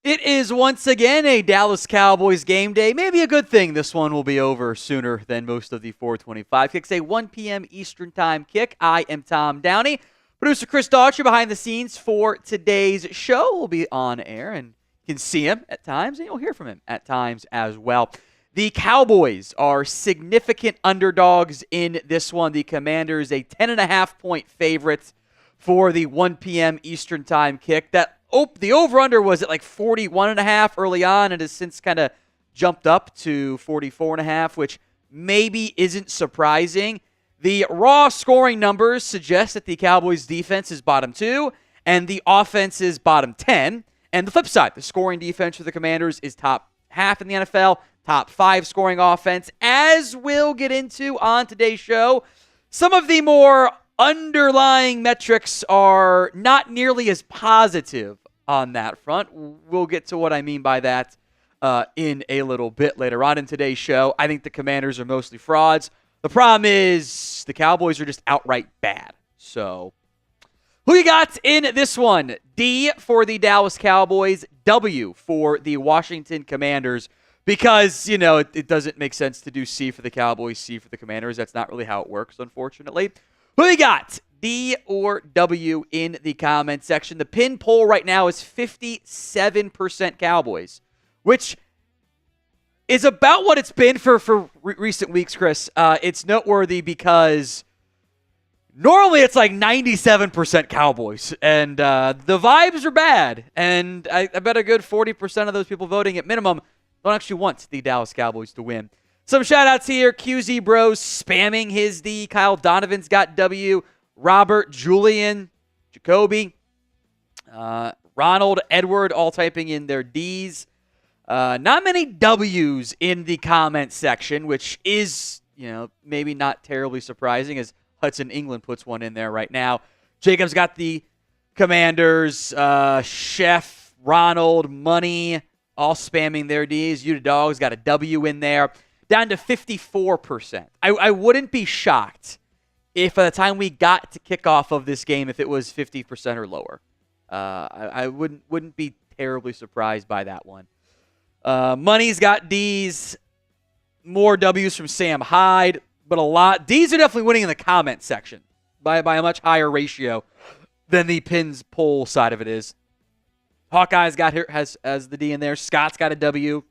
It is once again a Dallas Cowboys game day. Maybe a good thing this one will be over sooner than most of the 425 kicks. A 1 p.m. Eastern Time kick. I am Tom Downey. Producer Chris Daughtry behind the scenes for today's show will be on air, and you can see him at times, and you'll hear from him at times as well. The Cowboys are significant underdogs in this one. The Commanders, a 10.5-point favorite for the 1 p.m. Eastern Time kick. The over-under was at like 41.5 early on, and has since kind of jumped up to 44.5, which maybe isn't surprising. The raw scoring numbers suggest that the Cowboys' defense is bottom 2, and the offense is bottom 10. And the flip side, the scoring defense for the Commanders is top half in the NFL, top 5 scoring offense. As we'll get into on today's show, some of the more underlying metrics are not nearly as positive on that front. We'll get to what I mean by that in a little bit later on in today's show. I think the Commanders are mostly frauds. The problem is the Cowboys are just outright bad. So, who you got in this one? D for the Dallas Cowboys, W for the Washington Commanders. Because, it doesn't make sense to do C for the Cowboys, C for the Commanders. That's not really how it works, unfortunately. Who you got? D or W in the comment section. The pin poll right now is 57% Cowboys, which is about what it's been for recent weeks, Chris. It's noteworthy because normally it's like 97% Cowboys, and the vibes are bad. And I bet a good 40% of those people voting at minimum don't actually want the Dallas Cowboys to win. Some shout-outs here. QZ Bros spamming his D. Kyle Donovan's got W. Robert, Julian, Jacoby, Ronald, Edward, all typing in their Ds. Not many W's in the comment section, which is, maybe not terribly surprising as Hudson England puts one in there right now. Jacob's got the Commanders, Chef, Ronald, Money, all spamming their Ds. Utah Dogs got a W in there. Down to 54%. I wouldn't be shocked if by the time we got to kickoff of this game, if it was 50% or lower. I wouldn't be terribly surprised by that one. Money's got Ds. More W's from Sam Hyde, but a lot. Ds are definitely winning in the comment section by a much higher ratio than the pins poll side of it is. Hawkeye's got has the D in there. Scott's got a W.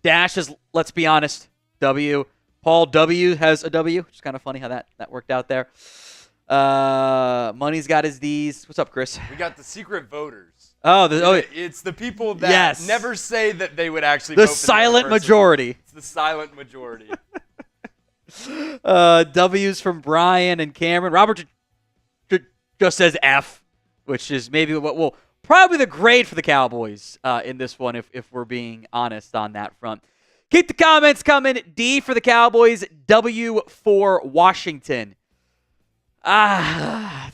Dash is, let's be honest, W. Paul W has a W, which is kind of funny how that worked out there. Money's got his Ds. What's up, Chris? We got the secret voters. It's the people that never say that they would actually vote the for silent majority. It's the silent majority. W's from Brian and Cameron. Robert just says F, which is maybe what will probably the grade for the Cowboys in this one, if we're being honest on that front. Keep the comments coming. D for the Cowboys, W for Washington. I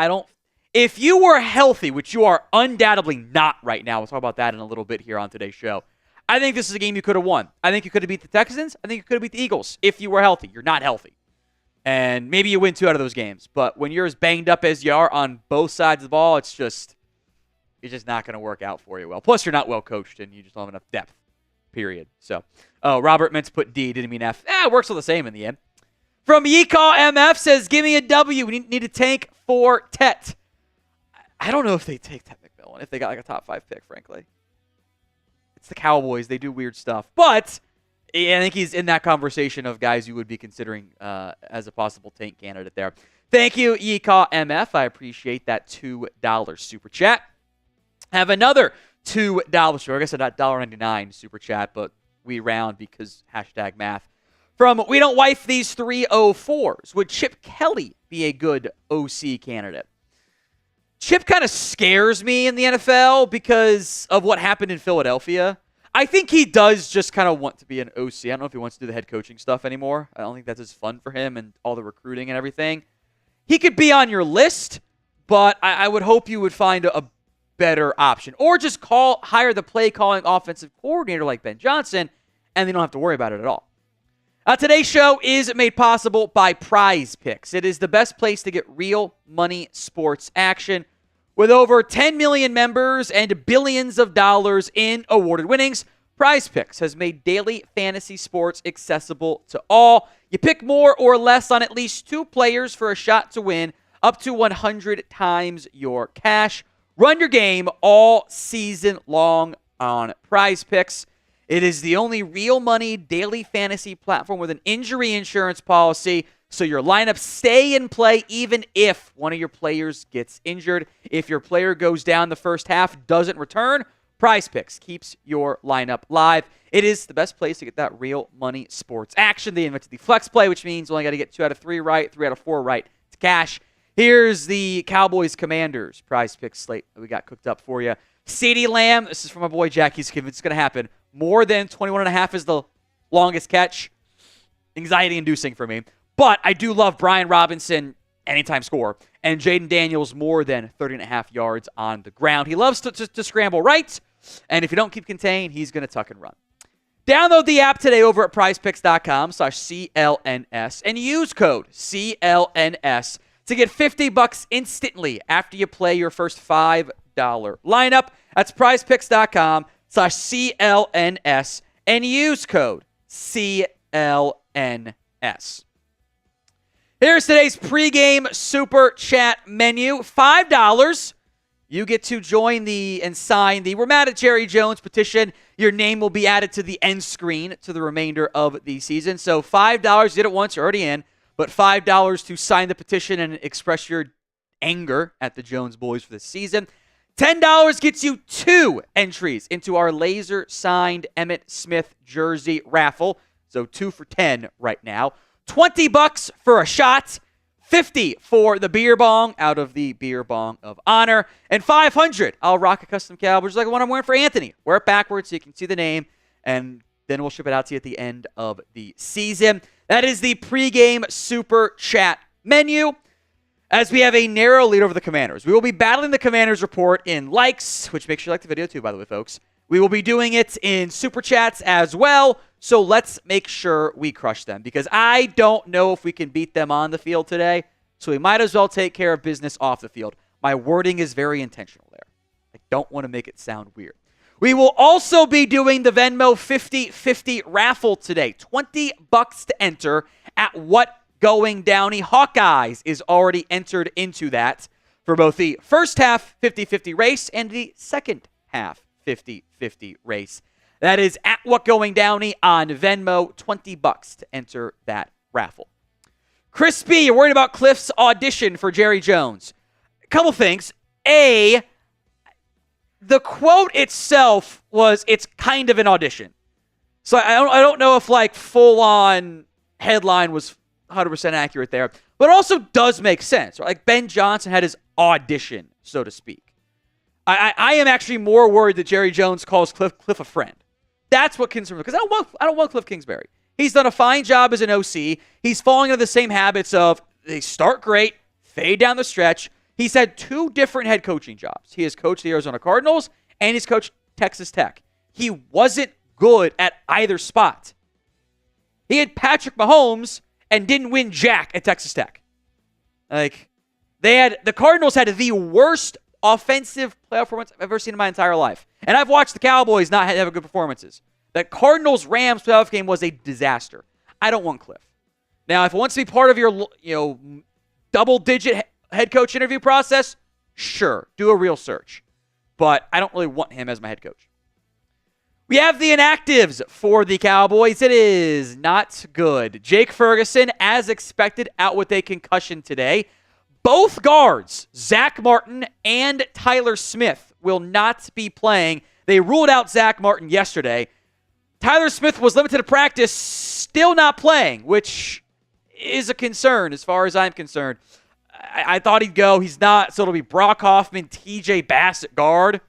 don't. If you were healthy, which you are undoubtedly not right now, we'll talk about that in a little bit here on today's show. I think this is a game you could have won. I think you could have beat the Texans. I think you could have beat the Eagles if you were healthy. You're not healthy. And maybe you win 2 out of those games. But when you're as banged up as you are on both sides of the ball, it's just not going to work out for you well. Plus, you're not well coached, and you just don't have enough depth, period. So, Robert meant to put D, didn't mean F. It works all the same in the end. From Yeecall MF says, give me a W. We need a tank for Tet. I don't know if they take Tet McMillan, if they got like a top 5 pick, frankly. It's the Cowboys. They do weird stuff. But I think he's in that conversation of guys you would be considering as a possible tank candidate there. Thank you, Yeecall MF. I appreciate that $2 super chat. Have another $2 super. I guess not $1.99 super chat, but we round because hashtag math. From We Don't Wife These 304s. Would Chip Kelly be a good OC candidate? Chip kind of scares me in the NFL because of what happened in Philadelphia. I think he does just kind of want to be an OC. I don't know if he wants to do the head coaching stuff anymore. I don't think that's as fun for him and all the recruiting and everything. He could be on your list, but I would hope you would find a better option. Or just hire the play-calling offensive coordinator like Ben Johnson, and they don't have to worry about it at all. Today's show is made possible by Prize Picks. It is the best place to get real money sports action. With over 10 million members and billions of dollars in awarded winnings, Prize Picks has made daily fantasy sports accessible to all. You pick more or less on at least 2 players for a shot to win up to 100 times your cash. Run your game all season long on Prize Picks. It is the only real money daily fantasy platform with an injury insurance policy, so your lineups stay in play even if one of your players gets injured. If your player goes down the first half, doesn't return, Prize Picks keeps your lineup live. It is the best place to get that real money sports action. They invented the flex play, which means you only got to get 2 out of 3 right, 3 out of 4 right to cash. Here's the Cowboys Commanders Prize Picks slate that we got cooked up for you. CeeDee Lamb, this is from my boy Jack. He's convinced it's going to happen. More than 21.5 is the longest catch. Anxiety-inducing for me. But I do love Brian Robinson, anytime score, and Jaden Daniels more than 30.5 yards on the ground. He loves to scramble right, and if you don't keep contained, he's going to tuck and run. Download the app today over at prizepicks.com/CLNS and use code CLNS to get $50 instantly after you play your first $5 lineup. That's prizepicks.com/CLNS and use code CLNS. Here's today's pregame super chat menu. $5. You get to join and sign the "We're Mad at Jerry Jones" petition. Your name will be added to the end screen to the remainder of the season. So $5, you did it once, you're already in. But $5 to sign the petition and express your anger at the Jones boys for this season. $10 gets you 2 entries into our laser-signed Emmitt Smith jersey raffle. So 2 for $10 right now. $20 for a shot. $50 for the beer bong out of the beer bong of honor. And $500, I'll rock a custom Cowboys like the one I'm wearing for Anthony. Wear it backwards so you can see the name, and then we'll ship it out to you at the end of the season. That is the pregame super chat menu. As we have a narrow lead over the Commanders. We will be battling the Commanders report in likes, which makes sure you like the video too, by the way, folks. We will be doing it in super chats as well. So let's make sure we crush them, because I don't know if we can beat them on the field today. So we might as well take care of business off the field. My wording is very intentional there. I don't want to make it sound weird. We will also be doing the Venmo 50-50 raffle today. $20 to enter at What Going Downey. Hawkeyes is already entered into that for both the first half 50-50 race and the second half 50-50 race. That is at What Going Downey on Venmo. $20 to enter that raffle. Chris B, you're worried about Cliff's audition for Jerry Jones. A couple things. A, the quote itself was, it's kind of an audition. So I don't know if like full-on headline was 100% accurate there, but it also does make sense. Right? Like Ben Johnson had his audition, so to speak. I am actually more worried that Jerry Jones calls Cliff a friend. That's what concerns me, because I don't want Cliff Kingsbury. He's done a fine job as an OC. He's falling into the same habits of they start great, fade down the stretch. He's had 2 different head coaching jobs. He has coached the Arizona Cardinals and he's coached Texas Tech. He wasn't good at either spot. He had Patrick Mahomes and didn't win jack at Texas Tech. Like, the Cardinals had the worst offensive playoff performance I've ever seen in my entire life. And I've watched the Cowboys not have good performances. That Cardinals-Rams playoff game was a disaster. I don't want Cliff. Now, if it wants to be part of your, double-digit head coach interview process, sure, do a real search. But I don't really want him as my head coach. We have the inactives for the Cowboys. It is not good. Jake Ferguson, as expected, out with a concussion today. Both guards, Zach Martin and Tyler Smith, will not be playing. They ruled out Zach Martin yesterday. Tyler Smith was limited to practice, still not playing, which is a concern as far as I'm concerned. I thought he'd go. He's not, so it'll be Brock Hoffman, TJ Bassett guard.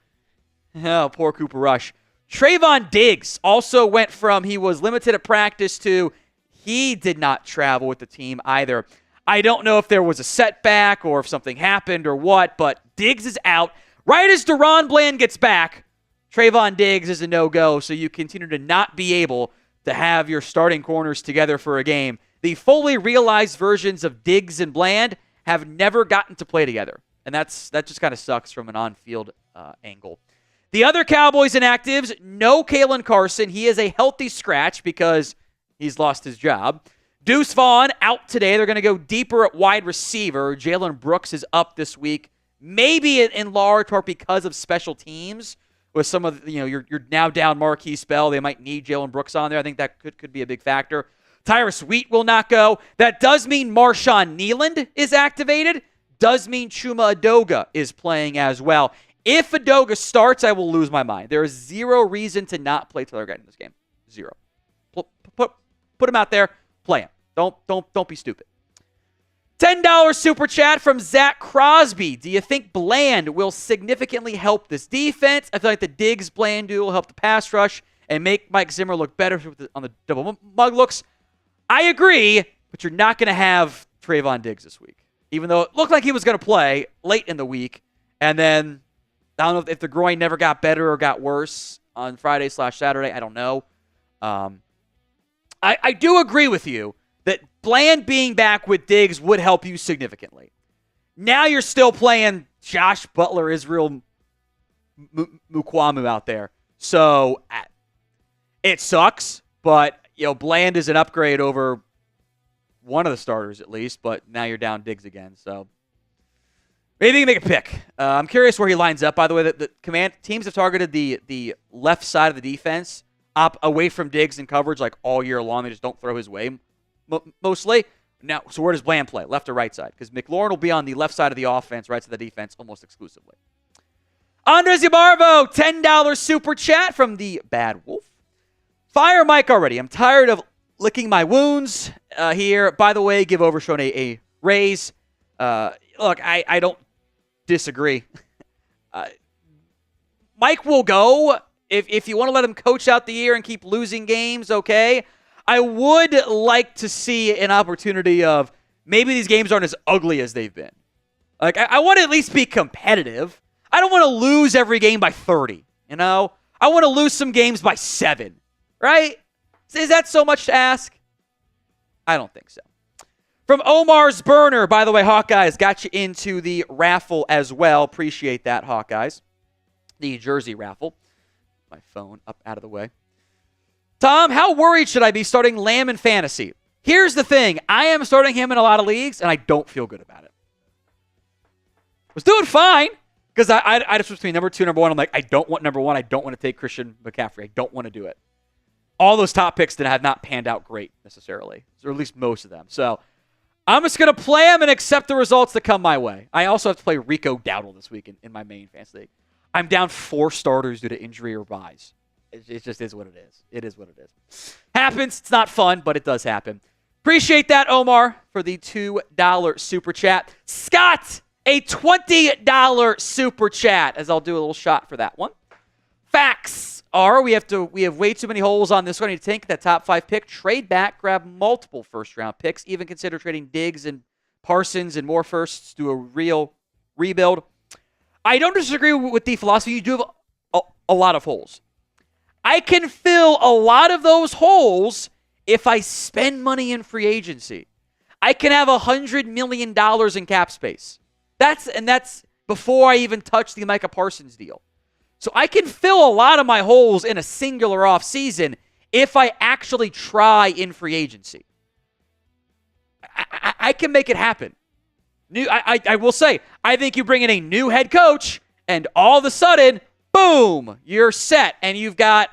Oh, poor Cooper Rush. Trayvon Diggs also went from he was limited at practice to he did not travel with the team either. I don't know if there was a setback or if something happened or what, but Diggs is out. Right as Deron Bland gets back, Trayvon Diggs is a no-go, so you continue to not be able to have your starting corners together for a game. The fully realized versions of Diggs and Bland have never gotten to play together. And that just kind of sucks from an on-field angle. The other Cowboys inactives, no Kalen Carson. He is a healthy scratch because he's lost his job. Deuce Vaughn out today. They're going to go deeper at wide receiver. Jalen Brooks is up this week, maybe in large part because of special teams. With some of you're now down Marquise Bell. They might need Jalen Brooks on there. I think that could be a big factor. Tyrus Wheat will not go. That does mean Marshawn Nealand is activated. Does mean Chuma Adoga is playing as well. If Adoga starts, I will lose my mind. There is zero reason to not play Taylor Guyton in this game. Zero. Put him out there. Play him. Don't be stupid. $10 super chat from Zach Crosby. Do you think Bland will significantly help this defense? I feel like the Diggs-Bland duo will help the pass rush and make Mike Zimmer look better on the double mug looks. I agree, but you're not going to have Trayvon Diggs this week, even though it looked like he was going to play late in the week. And then, I don't know if the groin never got better or got worse on Friday/Saturday. I don't know. I do agree with you that Bland being back with Diggs would help you significantly. Now you're still playing Josh Butler, Israel Mukwamu out there. So it sucks, but Bland is an upgrade over one of the starters at least, but now you're down Diggs again. So maybe you can make a pick. I'm curious where he lines up. By the way, the command teams have targeted the left side of the defense up away from Diggs in coverage like all year long. They just don't throw his way mostly. Now, so where does Bland play? Left or right side? Because McLaurin will be on the left side of the offense, right side of the defense almost exclusively. Andres Yabarvo, $10 super chat from the Bad Wolf. Fire Mike already. I'm tired of licking my wounds here. By the way, give Overshown a raise. Look, I don't disagree. Mike will go. If you want to let him coach out the year and keep losing games, okay. I would like to see an opportunity of maybe these games aren't as ugly as they've been. Like, I want to at least be competitive. I don't want to lose every game by 30, I want to lose some games by 7, right? Is that so much to ask? I don't think so. From Omar's Burner, by the way, Hawkeyes got you into the raffle as well. Appreciate that, Hawkeyes. The jersey raffle. My phone up out of the way. Tom, how worried should I be starting Lamb in fantasy? Here's the thing. I am starting him in a lot of leagues, and I don't feel good about it. Was doing fine, because I just was between number 2 and number 1. I'm like, I don't want number 1. I don't want to take Christian McCaffrey. I don't want to do it. All those top picks that have not panned out great, necessarily, or at least most of them. So I'm just going to play them and accept the results that come my way. I also have to play Rico Dowdle this week in my main fantasy league. I'm down 4 starters due to injury or buys. It just is what it is. It is what it is. Happens. It's not fun, but it does happen. Appreciate that, Omar, for the $2 super chat. Scott, a $20 super chat, as I'll do a little shot for that one. Facts are we have way too many holes on this one. I need to tank that top 5 pick, trade back, grab multiple first-round picks, even consider trading Diggs and Parsons and more firsts, do a real rebuild. I don't disagree with the philosophy. You do have a lot of holes. I can fill a lot of those holes if I spend money in free agency. I can have $100 million in cap space. That's before I even touch the Micah Parsons deal. So I can fill a lot of my holes in a singular offseason if I actually try in free agency. I can make it happen. I will say, I think you bring in a new head coach, and all of a sudden, boom, you're set, and you've got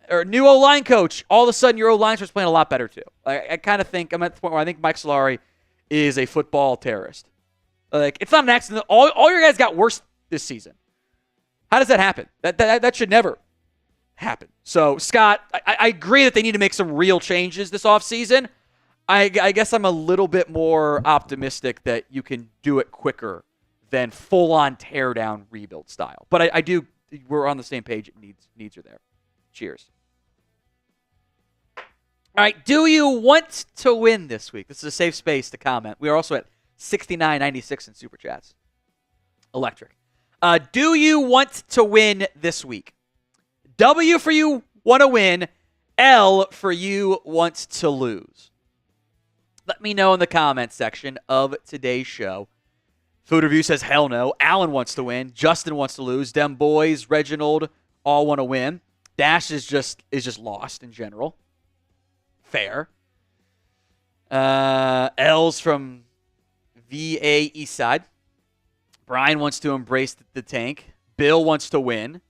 a new O-line coach. All of a sudden, your O-line starts playing a lot better, too. I kind of think, I'm at the point where I think Mike Solari is a football terrorist. It's not an accident. All your guys got worse this season. How does that happen? That should never happen. So, Scott, I agree that they need to make some real changes this offseason. I guess I'm a little bit more optimistic that you can do it quicker than full-on tear-down rebuild style. But I do, we're on the same page. Needs are there. Cheers. All right, do you want to win this week? This is a safe space to comment. We are also at 69.96 in Super Chats. Electric. Do you want to win this week? W for you want to win. L for you want to lose. Let me know in the comments section of today's show. Food Review says hell no. Alan wants to win. Justin wants to lose. Dem Boys, Reginald all want to win. Dash is just lost in general. Fair. L's from VA Eastside. Brian wants to embrace the tank. Bill wants to win.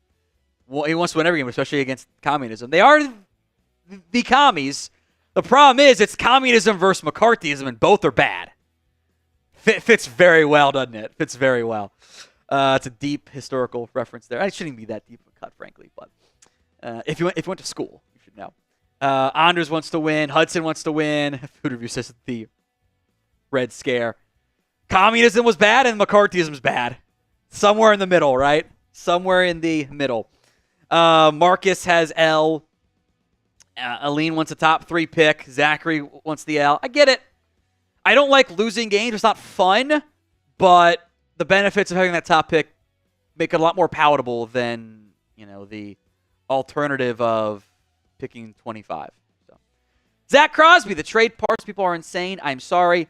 Well, he wants to win every game, especially against communism. They are the commies. The problem is it's communism versus McCarthyism, and both are bad. Fits very well, doesn't it? Fits very well. It's a deep historical reference there. It shouldn't be that deep of a cut, frankly, but if you went to school, you should know. Anders wants to win. Hudson wants to win. Food Review says the Red Scare. Communism was bad and McCarthyism was bad. Somewhere in the middle, right? Somewhere in the middle. Marcus has L. Aline wants a top 3 pick. Zachary wants the L. I get it. I don't like losing games. It's not fun, but the benefits of having that top pick make it a lot more palatable than, the alternative of picking 25. So, Zach Crosby, the trade parts people are insane. I'm sorry.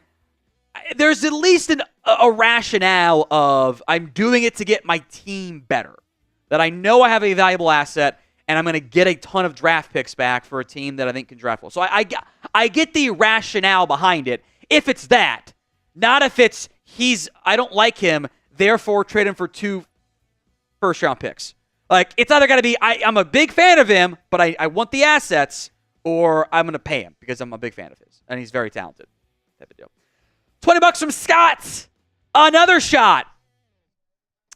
There's at least a rationale of I'm doing it to get my team better. That I know I have a valuable asset, and I'm going to get a ton of draft picks back for a team that I think can draft well. So I get the rationale behind it. If it's that, not if it's I don't like him, therefore trade him for 2 first-round picks. Like, it's either got to be I'm a big fan of him, but I want the assets, or I'm going to pay him because I'm a big fan of his, and he's very talented. Type of deal. $20 from Scott. Another shot.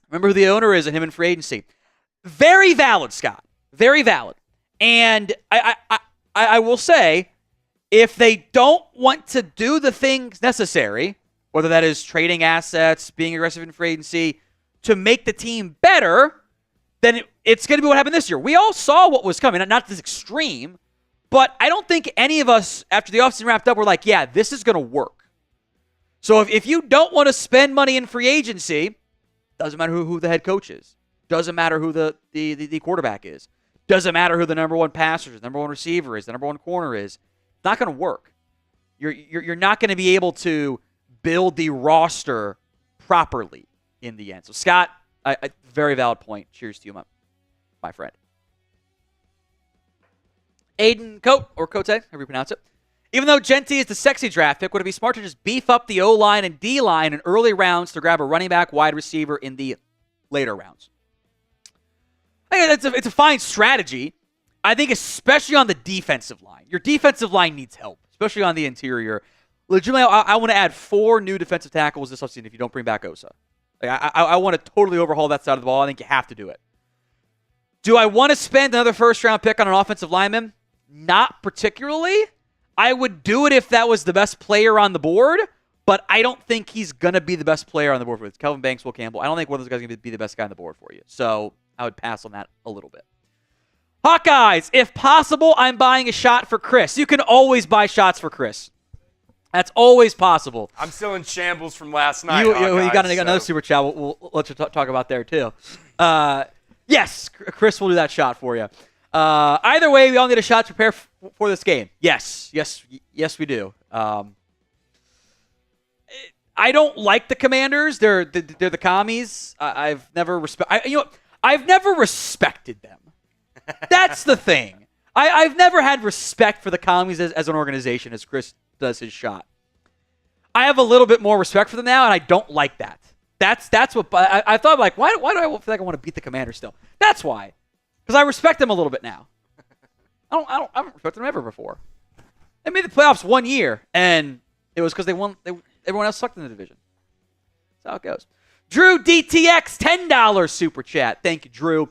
Remember who the owner is and him in free agency. Very valid, Scott. Very valid. And I will say, if they don't want to do the things necessary, whether that is trading assets, being aggressive in free agency, to make the team better, then it's going to be what happened this year. We all saw what was coming. Not this extreme, but I don't think any of us, after the offseason wrapped up, were like, yeah, this is going to work. So if you don't want to spend money in free agency, doesn't matter who the head coach is. Doesn't matter who the quarterback is. Doesn't matter who the number 1 passer is, the number 1 receiver is, the number 1 corner is. It's not going to work. You're not going to be able to build the roster properly in the end. So Scott, a very valid point. Cheers to you, my friend. Aiden Cote, or Cote, however you pronounce it. Even though Genty is the sexy draft pick, would it be smart to just beef up the O-line and D-line in early rounds to grab a running back, wide receiver in the later rounds? I think it's a fine strategy. I think especially on the defensive line. Your defensive line needs help, especially on the interior. Legitimately, I want to add 4 new defensive tackles this offseason if you don't bring back Osa. I want to totally overhaul that side of the ball. I think you have to do it. Do I want to spend another first-round pick on an offensive lineman? Not particularly. I would do it if that was the best player on the board, but I don't think he's going to be the best player on the board for you. It's Kelvin Banks, Will Campbell. I don't think one of those guys is going to be the best guy on the board for you. So I would pass on that a little bit. Hawkeyes, if possible, I'm buying a shot for Chris. You can always buy shots for Chris. That's always possible. I'm still in shambles from last night. You got another super chat. We'll let you talk about there, too. Yes, Chris will do that shot for you. Either way, we all need a shot to prepare for this game. Yes, we do. I don't like the Commanders. They're the commies. I've never respected them. That's the thing. I've never had respect for the commies as an organization, as Chris does his shot. I have a little bit more respect for them now, and I don't like that. That's what I thought. Like, why do I feel like I want to beat the Commanders still? That's why. Because I respect them a little bit now. I haven't respected them ever before. They made the playoffs 1 year, and it was because they won. Everyone else sucked in the division. That's how it goes. Drew DTX, $10 super chat. Thank you, Drew.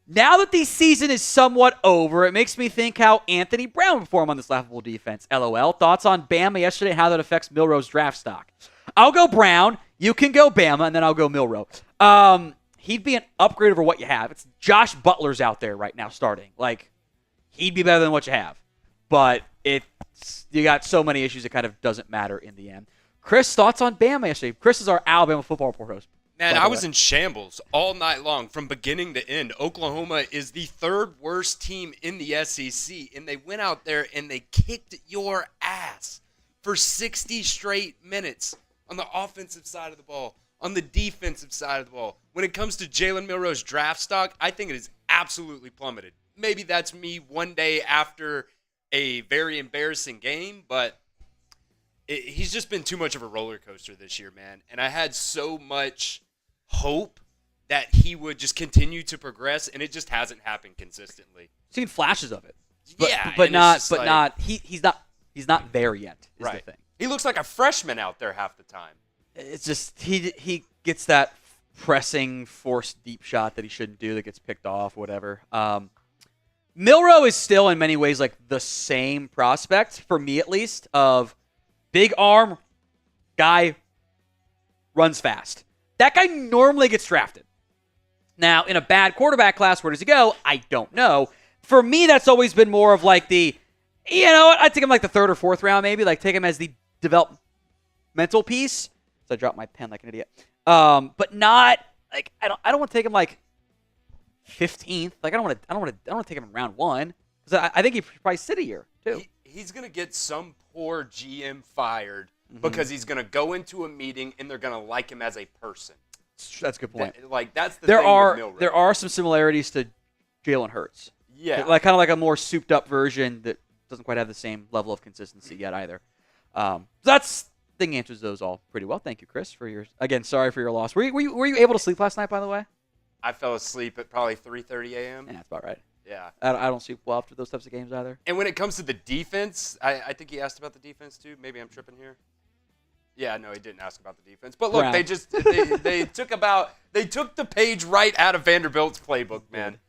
Now that the season is somewhat over, it makes me think how Anthony Brown would perform on this laughable defense. LOL. Thoughts on Bama yesterday and how that affects Milroe's draft stock? I'll go Brown. You can go Bama, and then I'll go Milroe. He'd be an upgrade over what you have. It's Josh Butler's out there right now starting. Like, he'd be better than what you have. But you got so many issues, it kind of doesn't matter in the end. Chris, thoughts on Bama yesterday? Chris is our Alabama football report host. Man, I was in shambles all night long from beginning to end. Oklahoma is the 3rd worst team in the SEC, and they went out there and they kicked your ass for 60 straight minutes on the offensive side of the ball. on the defensive side of the ball. When it comes to Jalen Milroe's draft stock, I think it is absolutely plummeted. Maybe that's me one day after a very embarrassing game, but he's just been too much of a roller coaster this year, man. And I had so much hope that he would just continue to progress, and it just hasn't happened consistently. Seen flashes of it, he's not there yet. Is right. The thing. He looks like a freshman out there half the time. It's just he gets that pressing, forced deep shot that he shouldn't do that gets picked off, whatever. Milroe is still in many ways like the same prospect, for me at least, of big arm, guy, runs fast. That guy normally gets drafted. Now, in a bad quarterback class, where does he go? I don't know. For me, that's always been more of like the, you know what, I'd take him like the third or fourth round maybe, like take him as the developmental piece. So I dropped my pen like an idiot. But not like I don't want to take him like 15th. Like I don't want to take him in round 1 because I think he should probably sit a year too. He's gonna get some poor GM fired because he's gonna go into a meeting and they're gonna like him as a person. That's a good point. That's the thing with Milroe. There are some similarities to Jalen Hurts. Yeah, like kind of like a more souped up version that doesn't quite have the same level of consistency yet either. That's. I think answers those all pretty well. Thank you, Chris, for your sorry for your loss. Were you able to sleep last night, by the way? I fell asleep at probably 3:30 a.m. Yeah, that's about right. Yeah. I don't sleep well after those types of games either. And when it comes to the defense, I think he asked about the defense too. Maybe I'm tripping here. Yeah, no, he didn't ask about the defense. But look, they took the page right out of Vanderbilt's playbook, man.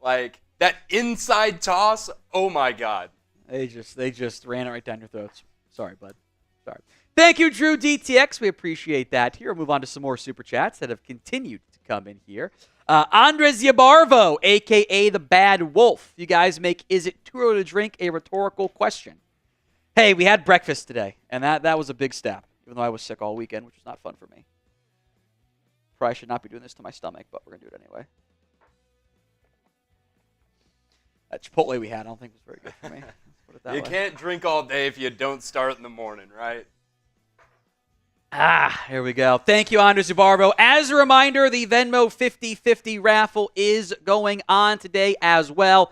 Like that inside toss, oh my God. They just ran it right down your throats. Sorry, bud. Sorry. Thank you, Drew DTX. We appreciate that. Here, we'll move on to some more super chats that have continued to come in here. Andres Yabarvo, a.k.a. the Bad Wolf. You guys make Is It Too Early to Drink a rhetorical question. Hey, we had breakfast today, and that was a big step, even though I was sick all weekend, which was not fun for me. Probably should not be doing this to my stomach, but we're going to do it anyway. That Chipotle we had, I don't think was very good for me. Put it that way. Can't drink all day if you don't start in the morning, right? Here we go. Thank you, Andres Zubarvo. As a reminder, the Venmo 50/50 raffle is going on today as well.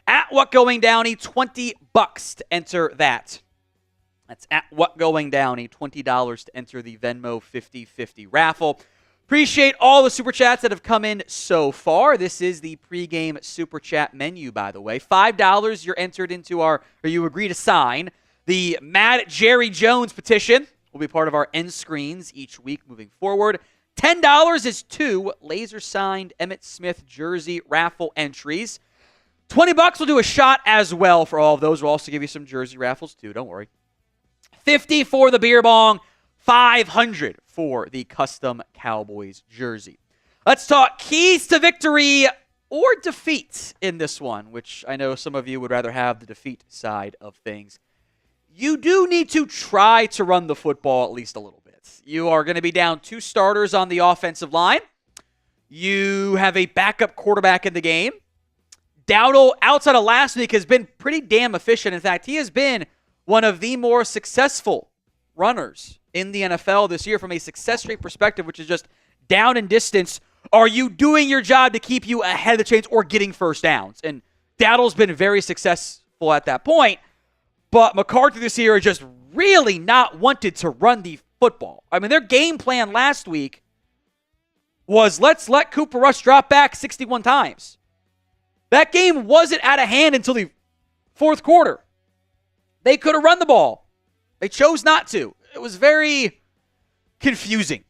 At What Going Downey, $20 to enter that. That's at What Going Downey, $20 to enter the Venmo 50/50 raffle. Appreciate all the super chats that have come in so far. This is the pregame super chat menu, by the way. $5, you're entered into you agree to sign the Mad Jerry Jones petition. Will be part of our end screens each week moving forward. $10 is 2 laser-signed Emmitt Smith jersey raffle entries. $20 will do a shot as well for all of those. We'll also give you some jersey raffles too, don't worry. $50 for the beer bong. $500 for the custom Cowboys jersey. Let's talk keys to victory or defeat in this one, which I know some of you would rather have the defeat side of things. You do need to try to run the football at least a little bit. You are going to be down 2 starters on the offensive line. You have a backup quarterback in the game. Dowdle, outside of last week, has been pretty damn efficient. In fact, he has been one of the more successful runners in the NFL this year from a success rate perspective, which is just down and distance. Are you doing your job to keep you ahead of the chains or getting first downs? And Dowdle's been very successful at that point. But McCarthy this year just really not wanted to run the football. I mean, their game plan last week was let's let Cooper Rush drop back 61 times. That game wasn't out of hand until the fourth quarter. They could have run the ball. They chose not to. It was very confusing.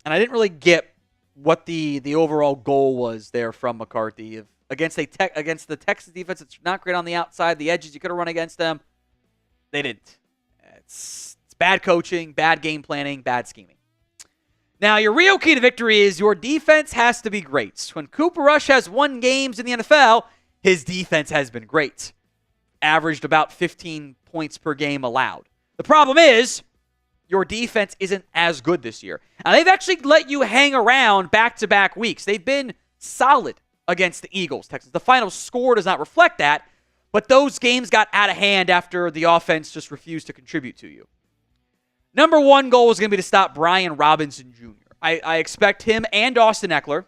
And I didn't really get what the overall goal was there from McCarthy. Against the Texas defense, it's not great on the outside. The edges, you could have run against them. They didn't. It's bad coaching, bad game planning, bad scheming. Now, your real key to victory is your defense has to be great. When Cooper Rush has won games in the NFL, his defense has been great. Averaged about 15 points per game allowed. The problem is your defense isn't as good this year. Now, they've actually let you hang around back-to-back weeks. They've been solid against the Eagles, Texans. The final score does not reflect that. But those games got out of hand after the offense just refused to contribute to you. Number one goal is going to be to stop Brian Robinson Jr. I expect him and Austin Eckler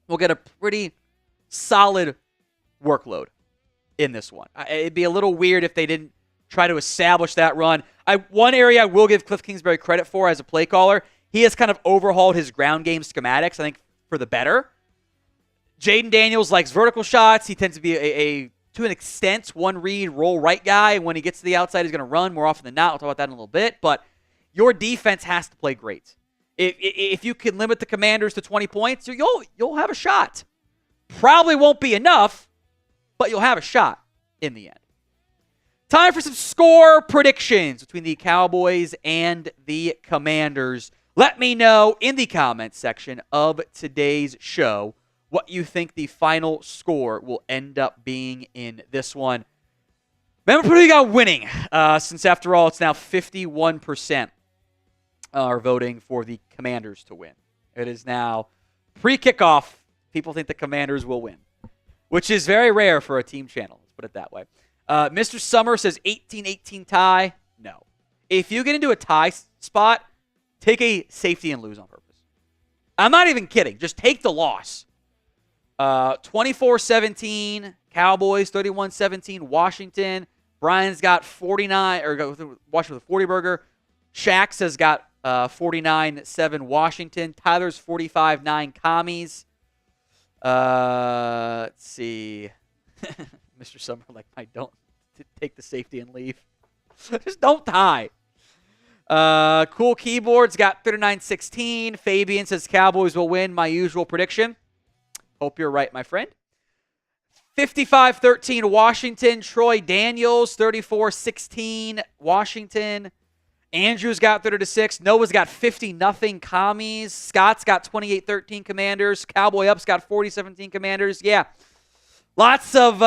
will get a pretty solid workload in this one. It'd be a little weird if they didn't try to establish that run. One area I will give Cliff Kingsbury credit for as a play caller, he has kind of overhauled his ground game schematics, I think, for the better. Jaden Daniels likes vertical shots. He tends to be to an extent, one read, roll right guy. When he gets to the outside, he's going to run more often than not. We'll talk about that in a little bit. But your defense has to play great. If you can limit the Commanders to 20 points, you'll have a shot. Probably won't be enough, but you'll have a shot in the end. Time for some score predictions between the Cowboys and the Commanders. Let me know in the comments section of today's show what you think the final score will end up being in this one. Remember, who you got winning, since after all, it's now 51% are voting for the Commanders to win. It is now pre-kickoff. People think the Commanders will win, which is very rare for a team channel. Let's put it that way. Mr. Summer says 18-18 tie. No. If you get into a tie spot, take a safety and lose on purpose. I'm not even kidding. Just take the loss. 24-17 Cowboys, 31-17 Washington. Brian's got 49, or Washington with a 40 burger. Shax has got 49-7 Washington. Tyler's 45-9 Commies. Let's see. Mr. Summer, I don't take the safety and leave. Just don't tie. Cool Keyboard's got 39-16. Fabian says Cowboys will win. My usual prediction. Hope you're right, my friend. 55-13 Washington. Troy Daniels, 34-16 Washington. Andrew's got 30-6. Noah's got 50-0 Commies. Scott's got 28-13 Commanders. Cowboy Up's got 40-17 Commanders. Yeah. Lots of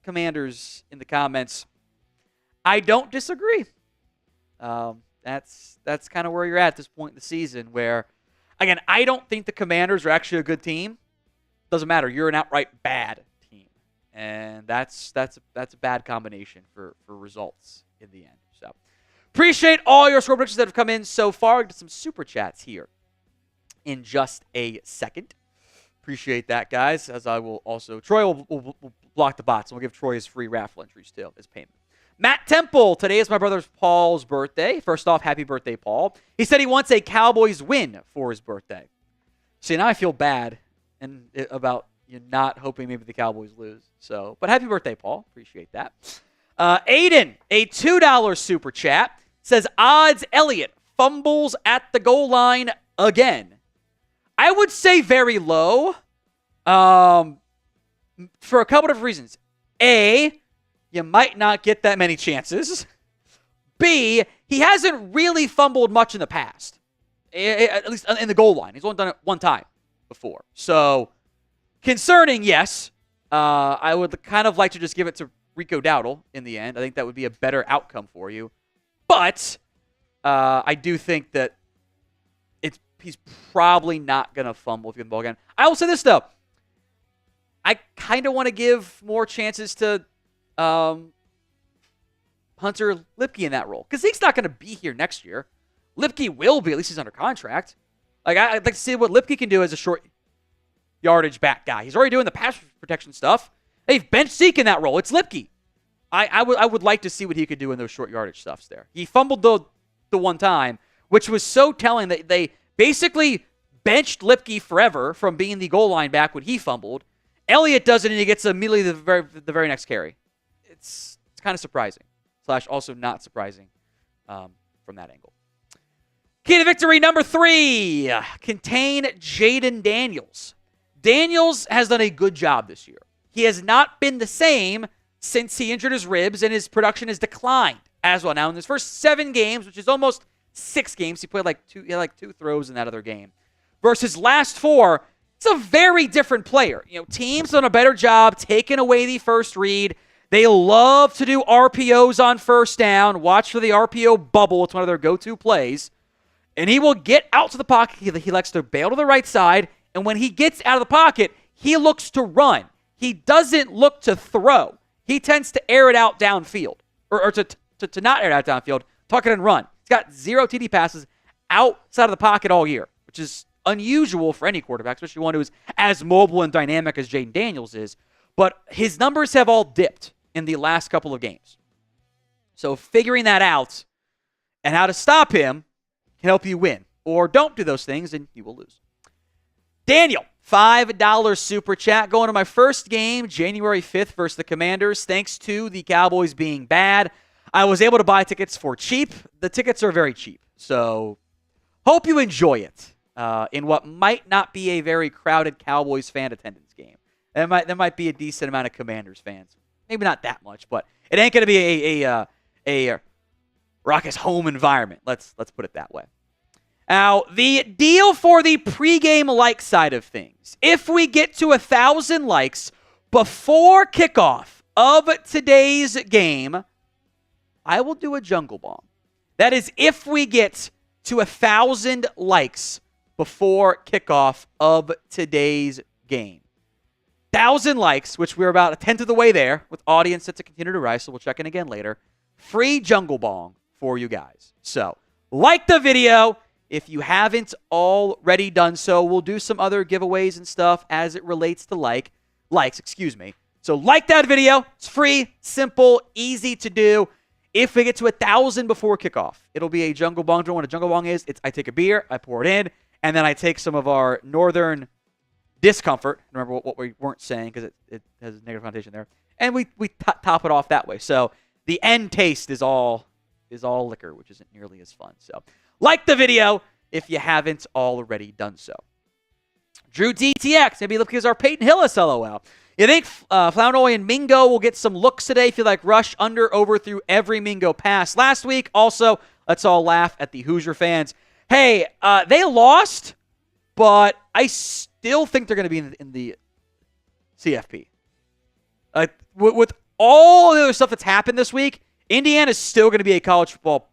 Commanders in the comments. I don't disagree. That's kind of where you're at this point in the season where, again, I don't think the Commanders are actually a good team. Doesn't matter. You're an outright bad team. And that's a bad combination for results in the end. So appreciate all your score predictions that have come in so far. Get some super chats here in just a second. Appreciate that, guys. As I will also, Troy will block the bots, and we'll give Troy his free raffle entries too, his payment. Matt Temple, today is my brother Paul's birthday. First off, happy birthday, Paul. He said he wants a Cowboys win for his birthday. See, now I feel bad about you not hoping maybe the Cowboys lose. So, but happy birthday, Paul. Appreciate that. Aiden, a $2 super chat, says odds Elliott fumbles at the goal line again. I would say very low for a couple of reasons. A, you might not get that many chances. B, he hasn't really fumbled much in the past, at least in the goal line. He's only done it one time before. So, concerning, yes. I would kind of like to just give it to Rico Dowdle in the end. I think that would be a better outcome for you. But I do think that he's probably not going to fumble if you get the ball again. I will say this, though. I kind of want to give more chances to Hunter Lipke in that role. Because Zeke's not going to be here next year. Lipke will be. At least he's under contract. I'd like to see what Lipke can do as a short yardage back guy. He's already doing the pass protection stuff. They've benched Zeke in that role. It's Lipke. I would like to see what he could do in those short yardage stuffs there. He fumbled the one time, which was so telling that they basically benched Lipke forever from being the goal line back when he fumbled. Elliott does it, and he gets immediately the very next carry. It's kind of surprising, / also not surprising from that angle. Key to victory number 3, contain Jaden Daniels. Daniels has done a good job this year. He has not been the same since he injured his ribs, and his production has declined as well. Now, in his first 7 games, which is almost 6 games, he played two throws in that other game. Versus last 4, it's a very different player. Teams done a better job taking away the first read. They love to do RPOs on first down. Watch for the RPO bubble. It's one of their go-to plays. And he will get out to the pocket. He likes to bail to the right side. And when he gets out of the pocket, he looks to run. He doesn't look to throw. He tends to air it out downfield. Or to not air it out downfield. Tuck it and run. He's got 0 TD passes outside of the pocket all year, which is unusual for any quarterback, especially one who is as mobile and dynamic as Jaden Daniels is. But his numbers have all dipped in the last couple of games. So figuring that out and how to stop him can help you win. Or don't do those things and you will lose. Daniel, $5 super chat. Going to my first game, January 5th versus the Commanders. Thanks to the Cowboys being bad, I was able to buy tickets for cheap. The tickets are very cheap. So hope you enjoy it in what might not be a very crowded Cowboys fan attendance game. There might be a decent amount of Commanders fans. Maybe not that much, but it ain't going to be a raucous home environment. Let's put it that way. Now, the deal for the pregame like side of things. If we get to 1,000 likes before kickoff of today's game, I will do a jungle bomb. That is if we get to 1,000 likes before kickoff of today's game. 1,000 likes, which we're about a tenth of the way there, with audience set to continue to rise, so we'll check in again later. Free jungle bong for you guys. So, like the video. If you haven't already done so, we'll do some other giveaways and stuff as it relates to likes. So like that video. It's free, simple, easy to do. If we get to 1,000 before kickoff, it'll be a jungle bong. Do you know what a jungle bong is? I take a beer, I pour it in, and then I take some of our northern discomfort. Remember what we weren't saying because it has a negative connotation there. And we top it off that way. So the end taste is all liquor, which isn't nearly as fun. So like the video if you haven't already done so. Drew DTX, maybe look, because our Peyton Hillis LOL. You think Flournoy and Mingo will get some looks today? Feel like Rush under overthrew every Mingo pass last week. Also, let's all laugh at the Hoosier fans. Hey, they lost, but I still think they're going to be in the CFP. With all the other stuff that's happened this week, Indiana's still going to be a college football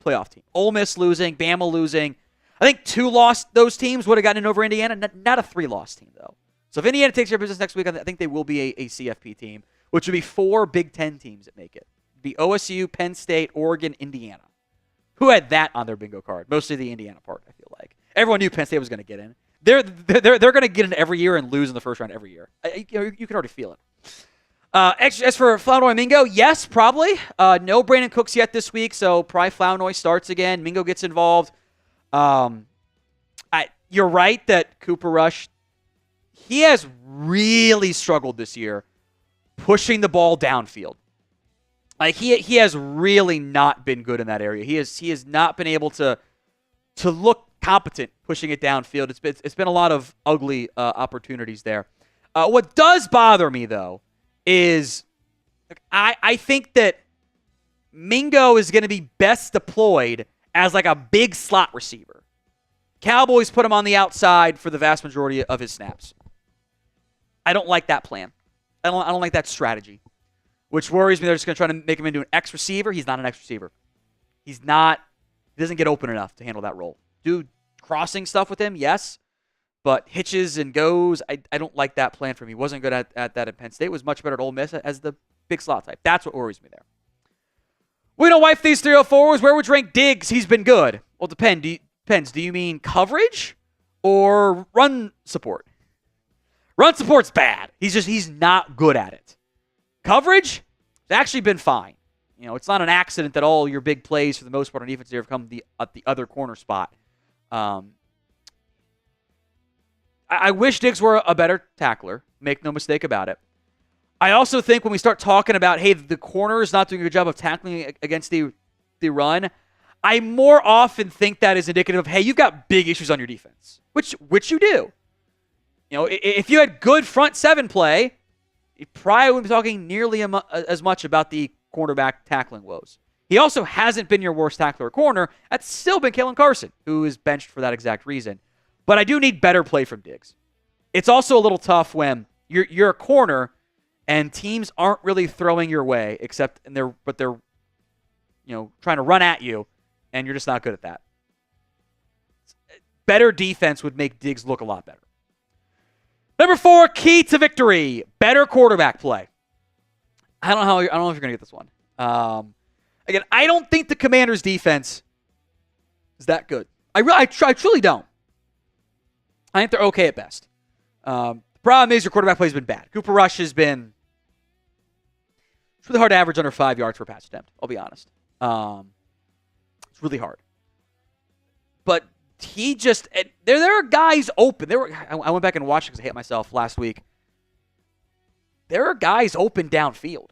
playoff team. Ole Miss losing, Bama losing. I think 2 lost those teams would have gotten in over Indiana. Not a 3-loss team, though. So if Indiana takes care of business next week, I think they will be a CFP team, which would be 4 Big Ten teams that make it. It'd be OSU, Penn State, Oregon, Indiana. Who had that on their bingo card? Mostly the Indiana part, I feel like. Everyone knew Penn State was going to get in. They're going to get in every year and lose in the first round every year. You can already feel it. As for Flournoy Mingo, yes, probably. No Brandon Cooks yet this week, so probably Flournoy starts again. Mingo gets involved. You're right that Cooper Rush, he has really struggled this year pushing the ball downfield. Like he has really not been good in that area. He has not been able to look competent pushing it downfield. It's been a lot of ugly opportunities there. What does bother me though is I think that Mingo is going to be best deployed as like a big slot receiver. Cowboys put him on the outside for the vast majority of his snaps. I don't like that plan. I don't like that strategy, which worries me. They're just going to try to make him into an X receiver. He's not an X receiver. He doesn't get open enough to handle that role. Do crossing stuff with him, yes, but hitches and goes, I don't like that plan for him. He wasn't good at that at Penn State. Was much better at Ole Miss as the big slot type. That's what worries me there. We don't wipe these 304s. Where would you rank Diggs? He's been good. Well, depends. Do you mean coverage or run support? Run support's bad. He's not good at it. Coverage, it's actually been fine. You know, it's not an accident that all your big plays for the most part on defense have come at the other corner spot. I wish Diggs were a better tackler. Make no mistake about it. I also think when we start talking about, hey, the corner is not doing a good job of tackling against the run, I more often think that is indicative of, hey, you've got big issues on your defense, which you do. You know, if you had good front seven play, you probably wouldn't be talking nearly as much about the cornerback tackling woes. He also hasn't been your worst tackler at corner. That's still been Kalen Carson, who is benched for that exact reason. But I do need better play from Diggs. It's also a little tough when you're a corner and teams aren't really throwing your way, they're trying to run at you, and you're just not good at that. Better defense would make Diggs look a lot better. Number 4, key to victory: better quarterback play. I don't know if you're going to get this one. Again, I don't think the Commanders' defense is that good. I truly don't. I think they're okay at best. The problem is your quarterback play has been bad. Cooper Rush has been... It's really hard to average under 5 yards per pass attempt, I'll be honest. It's really hard. But he just... There are guys open. I went back and watched because I hit myself last week. There are guys open downfield.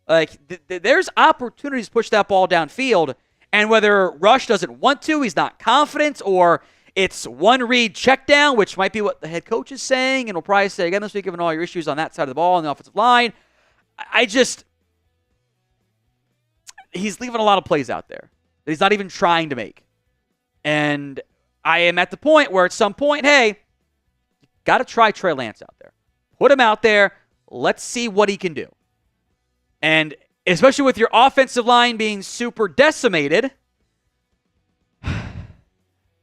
Like, there's opportunities to push that ball downfield, and whether Rush doesn't want to, he's not confident, or it's one read check down, which might be what the head coach is saying, and we'll probably say again this week, given all your issues on that side of the ball on the offensive line. He's leaving a lot of plays out there that he's not even trying to make. And I am at the point where at some point, hey, you got to try Trey Lance out there. Put him out there. Let's see what he can do. And especially with your offensive line being super decimated,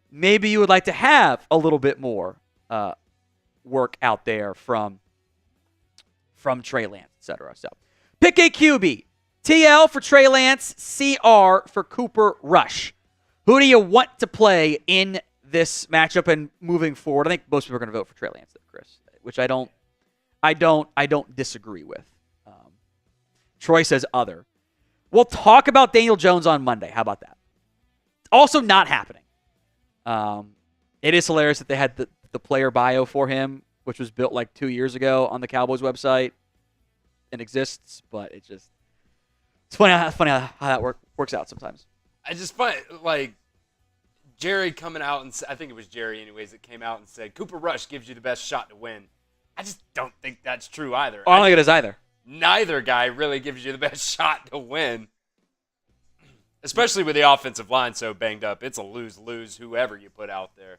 maybe you would like to have a little bit more work out there from Trey Lance, etc. So, pick a QB. TL for Trey Lance, CR for Cooper Rush. Who do you want to play in this matchup and moving forward? I think most people are going to vote for Trey Lance, Chris, which I don't disagree with. Troy says other. We'll talk about Daniel Jones on Monday. How about that? Also not happening. It is hilarious that they had the player bio for him, which was built like 2 years ago on the Cowboys website and exists, but it's funny how that works out sometimes. I just find, like, Jerry coming out and I think it was Jerry anyways that came out and said Cooper Rush gives you the best shot to win. I just don't think that's true either. I don't think it is either. Neither guy really gives you the best shot to win. Especially with the offensive line so banged up. It's a lose-lose whoever you put out there.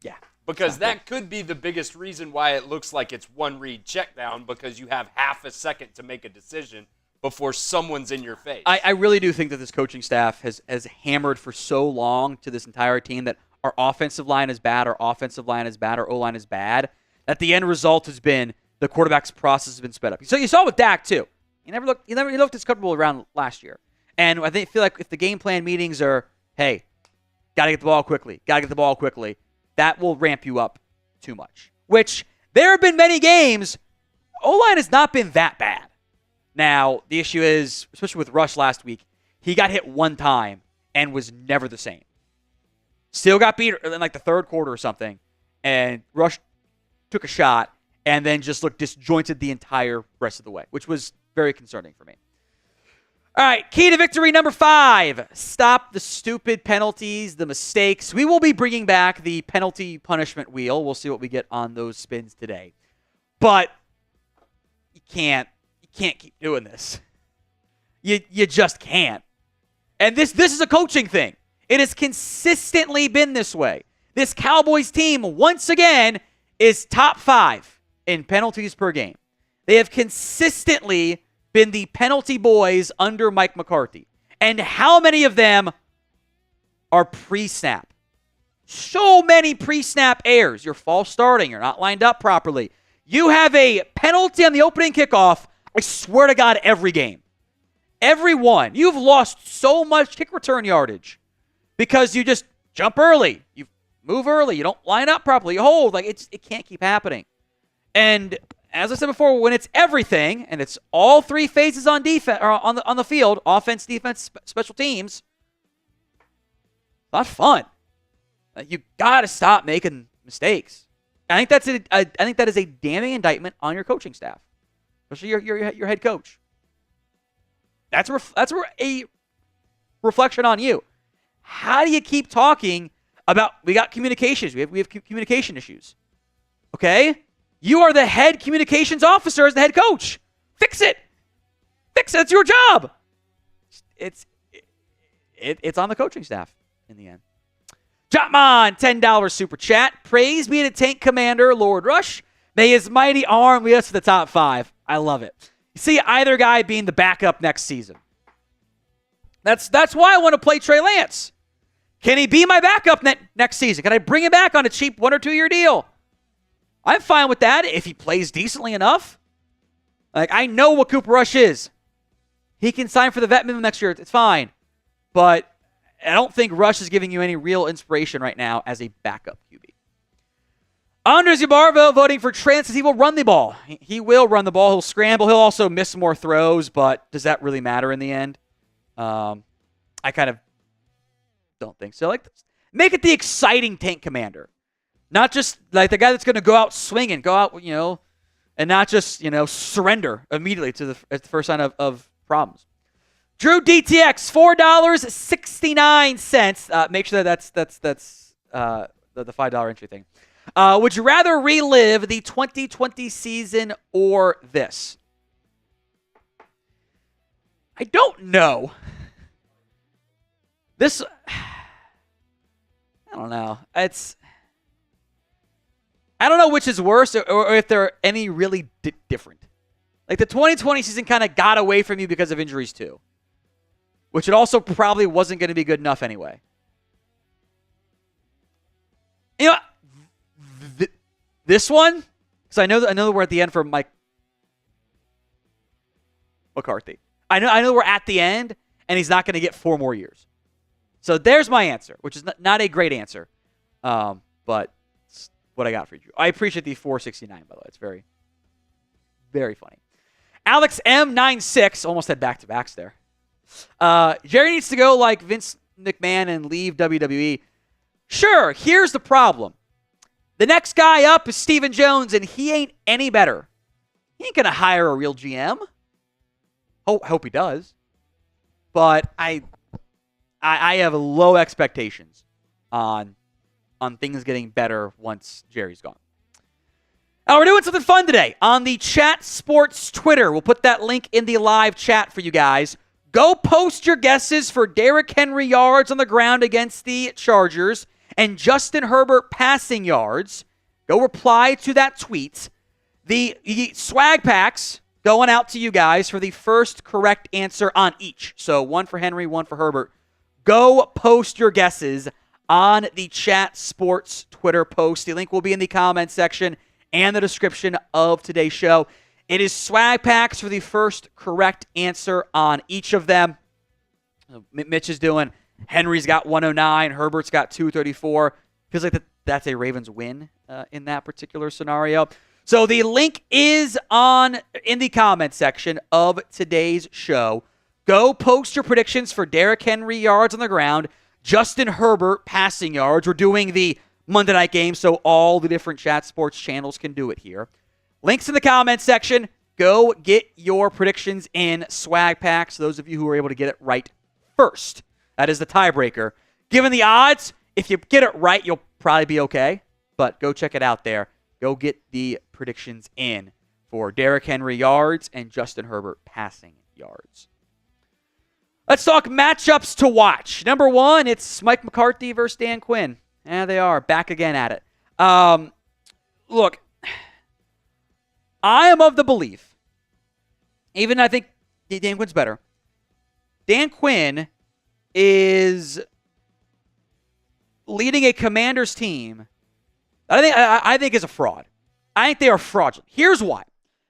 Yeah. Because that could be the biggest reason why it looks like it's one read check down, because you have half a second to make a decision before someone's in your face. I really do think that this coaching staff has hammered for so long to this entire team that our offensive line is bad, our O-line is bad, that the end result has been the quarterback's process has been sped up. So you saw with Dak too. He looked as comfortable around last year. And I feel like if the game plan meetings are, hey, gotta get the ball quickly, that will ramp you up too much. Which there have been many games, O-line has not been that bad. Now, the issue is, especially with Rush last week, he got hit one time and was never the same. Still got beat in like the third quarter or something, and Rush took a shot and then just looked disjointed the entire rest of the way, which was very concerning for me. All right, key to victory number 5. Stop the stupid penalties, the mistakes. We will be bringing back the penalty punishment wheel. We'll see what we get on those spins today. But you can't keep doing this. You just can't. And this is a coaching thing. It has consistently been this way. This Cowboys team, once again, is top 5 in penalties per game. They have consistently been the penalty boys under Mike McCarthy. And how many of them are pre-snap? So many pre-snap errors. You're false starting. You're not lined up properly. You have a penalty on the opening kickoff, I swear to God, every game. Every one. You've lost so much kick return yardage because you just jump early. You move early. You don't line up properly. You hold. It can't keep happening. And as I said before, when it's everything and it's all 3 phases on defense or on the field, offense, defense, special teams, it's not fun. You got to stop making mistakes. I think that is a damning indictment on your coaching staff, especially your head coach. That's a reflection on you. How do you keep talking about we got communications? We have communication issues. Okay? You are the head communications officer as the head coach. Fix it. It's your job. It's on the coaching staff in the end. Jotman, $10 super chat. Praise be to Tank Commander Lord Rush. May his mighty arm lead us to the top 5. I love it. You see either guy being the backup next season. That's why I want to play Trey Lance. Can he be my backup next season? Can I bring him back on a cheap 1 or 2 year deal? I'm fine with that if he plays decently enough. I know what Cooper Rush is. He can sign for the vet minimum next year. It's fine. But I don't think Rush is giving you any real inspiration right now as a backup QB. Andres Yabarvo voting for Trent says he will run the ball. He will run the ball. He'll scramble. He'll also miss more throws, but does that really matter in the end? I kind of don't think so. Like, make it the exciting tank commander. Not just like the guy that's going to go out swinging, and not just, surrender immediately to the first sign of problems. Drew DTX, $4.69. Make sure that's the $5 entry thing. Would you rather relive the 2020 season or this? I don't know. This, I don't know. I don't know which is worse or if they're any really different. Like the 2020 season kind of got away from you because of injuries too, which it also probably wasn't going to be good enough anyway. This one, because I know we're at the end for Mike McCarthy. I know we're at the end, and he's not going to get 4 more years. So there's my answer, which is not a great answer, but it's what I got for you, Drew. I appreciate the 469, by the way. It's very, very funny. Alex M96 almost had back-to-backs there. Jerry needs to go like Vince McMahon and leave WWE. Sure, here's the problem. The next guy up is Steven Jones, and he ain't any better. He ain't going to hire a real GM. Hope he does. But I have low expectations on things getting better once Jerry's gone. Now, we're doing something fun today on the Chat Sports Twitter. We'll put that link in the live chat for you guys. Go post your guesses for Derrick Henry yards on the ground against the Chargers and Justin Herbert passing yards. Go reply to that tweet. The swag packs going out to you guys for the first correct answer on each. So one for Henry, one for Herbert. Go post your guesses on the Chat Sports Twitter post. The link will be in the comment section and the description of today's show. It is swag packs for the first correct answer on each of them. Mitch is doing Henry's got 109. Herbert's got 234. Feels like that's a Ravens win in that particular scenario. So the link is in the comment section of today's show. Go post your predictions for Derrick Henry yards on the ground, Justin Herbert passing yards. We're doing the Monday night game, so all the different Chat Sports channels can do it here. Links in the comment section. Go get your predictions in swag packs. Those of you who are able to get it right first. That is the tiebreaker. Given the odds, if you get it right, you'll probably be okay. But go check it out there. Go get the predictions in for Derrick Henry yards and Justin Herbert passing yards. Let's talk matchups to watch. Number 1, it's Mike McCarthy versus Dan Quinn. They are back again at it. Look, I am of the belief, even I think Dan Quinn's better. Dan Quinn is leading a Commanders team I think is a fraud. I think they are fraudulent. Here's why.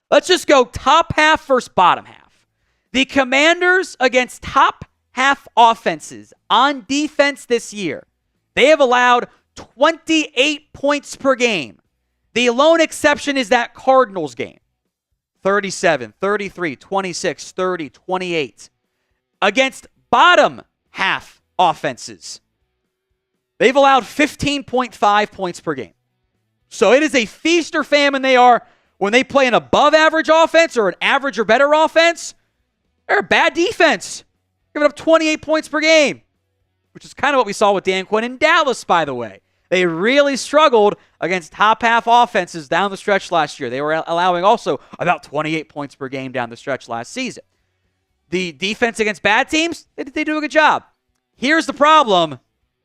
Let's just go top half versus bottom half. The Commanders against top half offenses on defense this year, they have allowed 28 points per game. The lone exception is that Cardinals game. 37, 33, 26, 30, 28. Against bottom half offenses, they've allowed 15.5 points per game. So it is a feast or famine they are when they play an above average offense or an average or better offense. They're a bad defense. Giving up 28 points per game, which is kind of what we saw with Dan Quinn in Dallas, by the way. They really struggled against top half offenses down the stretch last year. They were allowing also about 28 points per game down the stretch last season. The defense against bad teams, they do a good job. Here's the problem.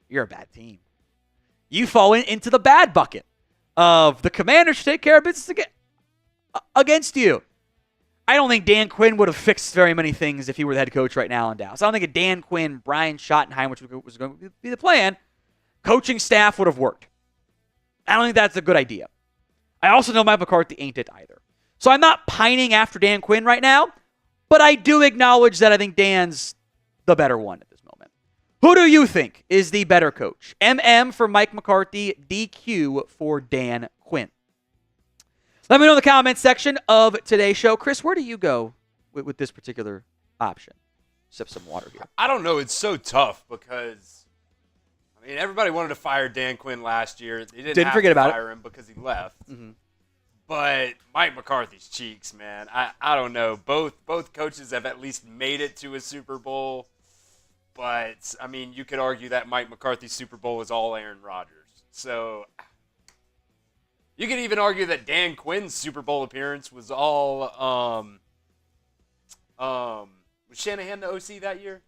You're a bad team. You fall into the bad bucket of the Commanders should take care of business against you. I don't think Dan Quinn would have fixed very many things if he were the head coach right now in Dallas. I don't think a Dan Quinn, Brian Schottenheim, which was going to be the plan, coaching staff would have worked. I don't think that's a good idea. I also know Mike McCarthy ain't it either. So I'm not pining after Dan Quinn right now, but I do acknowledge that I think Dan's the better one at this moment. Who do you think is the better coach? MM for Mike McCarthy, DQ for Dan Quinn. Let me know in the comments section of today's show. Chris, where do you go with this particular option? Sip some water here. I don't know. It's so tough because, I mean, everybody wanted to fire Dan Quinn last year. They didn't have forget to about fire him because he left. Mm-hmm. But Mike McCarthy's cheeks, man. I don't know. Both coaches have at least made it to a Super Bowl. But, I mean, you could argue that Mike McCarthy's Super Bowl is all Aaron Rodgers. So, you could even argue that Dan Quinn's Super Bowl appearance was all, was Shanahan the OC that year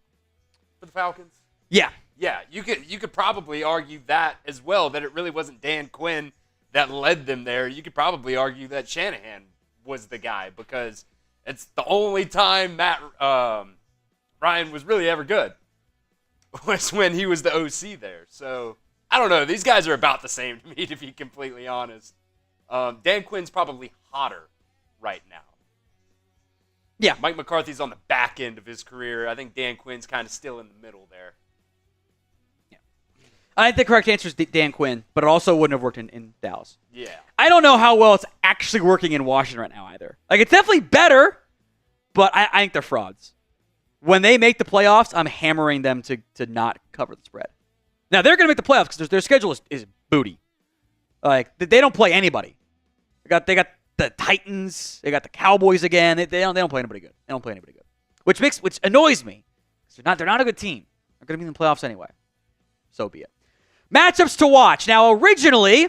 for the Falcons? Yeah. Yeah, you could probably argue that as well, that it really wasn't Dan Quinn that led them there. You could probably argue that Shanahan was the guy because it's the only time Matt Ryan was really ever good was when he was the OC there. So, I don't know. These guys are about the same to me, to be completely honest. Dan Quinn's probably hotter right now. Yeah. Mike McCarthy's on the back end of his career. I think Dan Quinn's kind of still in the middle there. Yeah. I think the correct answer is Dan Quinn, but it also wouldn't have worked in Dallas. Yeah. I don't know how well it's actually working in Washington right now either. Like, it's definitely better, but I think they're frauds. When they make the playoffs, I'm hammering them to not cover the spread. Now, they're going to make the playoffs because their schedule is booty. Like, they don't play anybody. They got the Titans. They got the Cowboys again. They don't play anybody good. They don't play anybody good, which annoys me. They're not a good team. They're going to be in the playoffs anyway. So be it. Matchups to watch. Now, originally,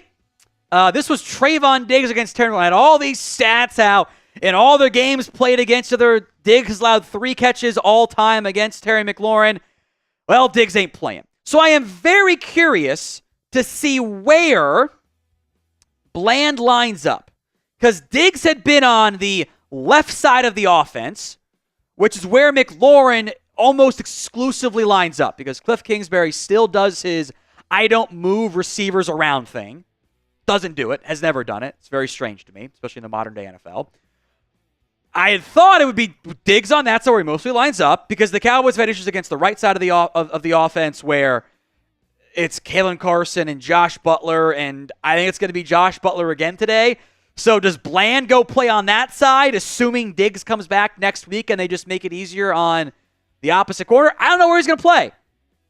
this was Trayvon Diggs against Terry McLaurin. I had all these stats out in all their games played against other. Diggs has allowed 3 catches all time against Terry McLaurin. Well, Diggs ain't playing. So I am very curious to see where Bland lines up. Because Diggs had been on the left side of the offense, which is where McLaurin almost exclusively lines up. Because Cliff Kingsbury still does his I don't move receivers around thing. Doesn't do it. Has never done it. It's very strange to me, especially in the modern day NFL. I had thought it would be Diggs on that side where he mostly lines up because the Cowboys have had issues against the right side of the offense where it's Kalen Carson and Josh Butler, and I think it's going to be Josh Butler again today. So does Bland go play on that side, assuming Diggs comes back next week and they just make it easier on the opposite corner? I don't know where he's going to play.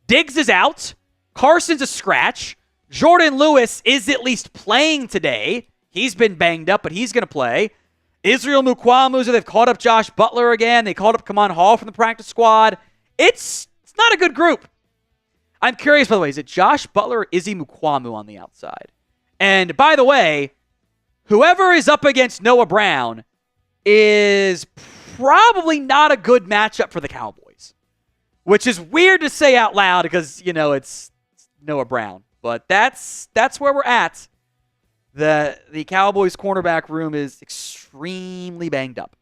Diggs is out. Carson's a scratch. Jordan Lewis is at least playing today. He's been banged up, but he's going to play. Israel Mukuamuza, they've called up Josh Butler again. They called up Kaman Hall from the practice squad. It's not a good group. I'm curious, by the way, is it Josh Butler or Izzy Mukuamu on the outside? And by the way, whoever is up against Noah Brown is probably not a good matchup for the Cowboys, which is weird to say out loud because, it's Noah Brown. But that's where we're at. The Cowboys cornerback room is extremely banged up.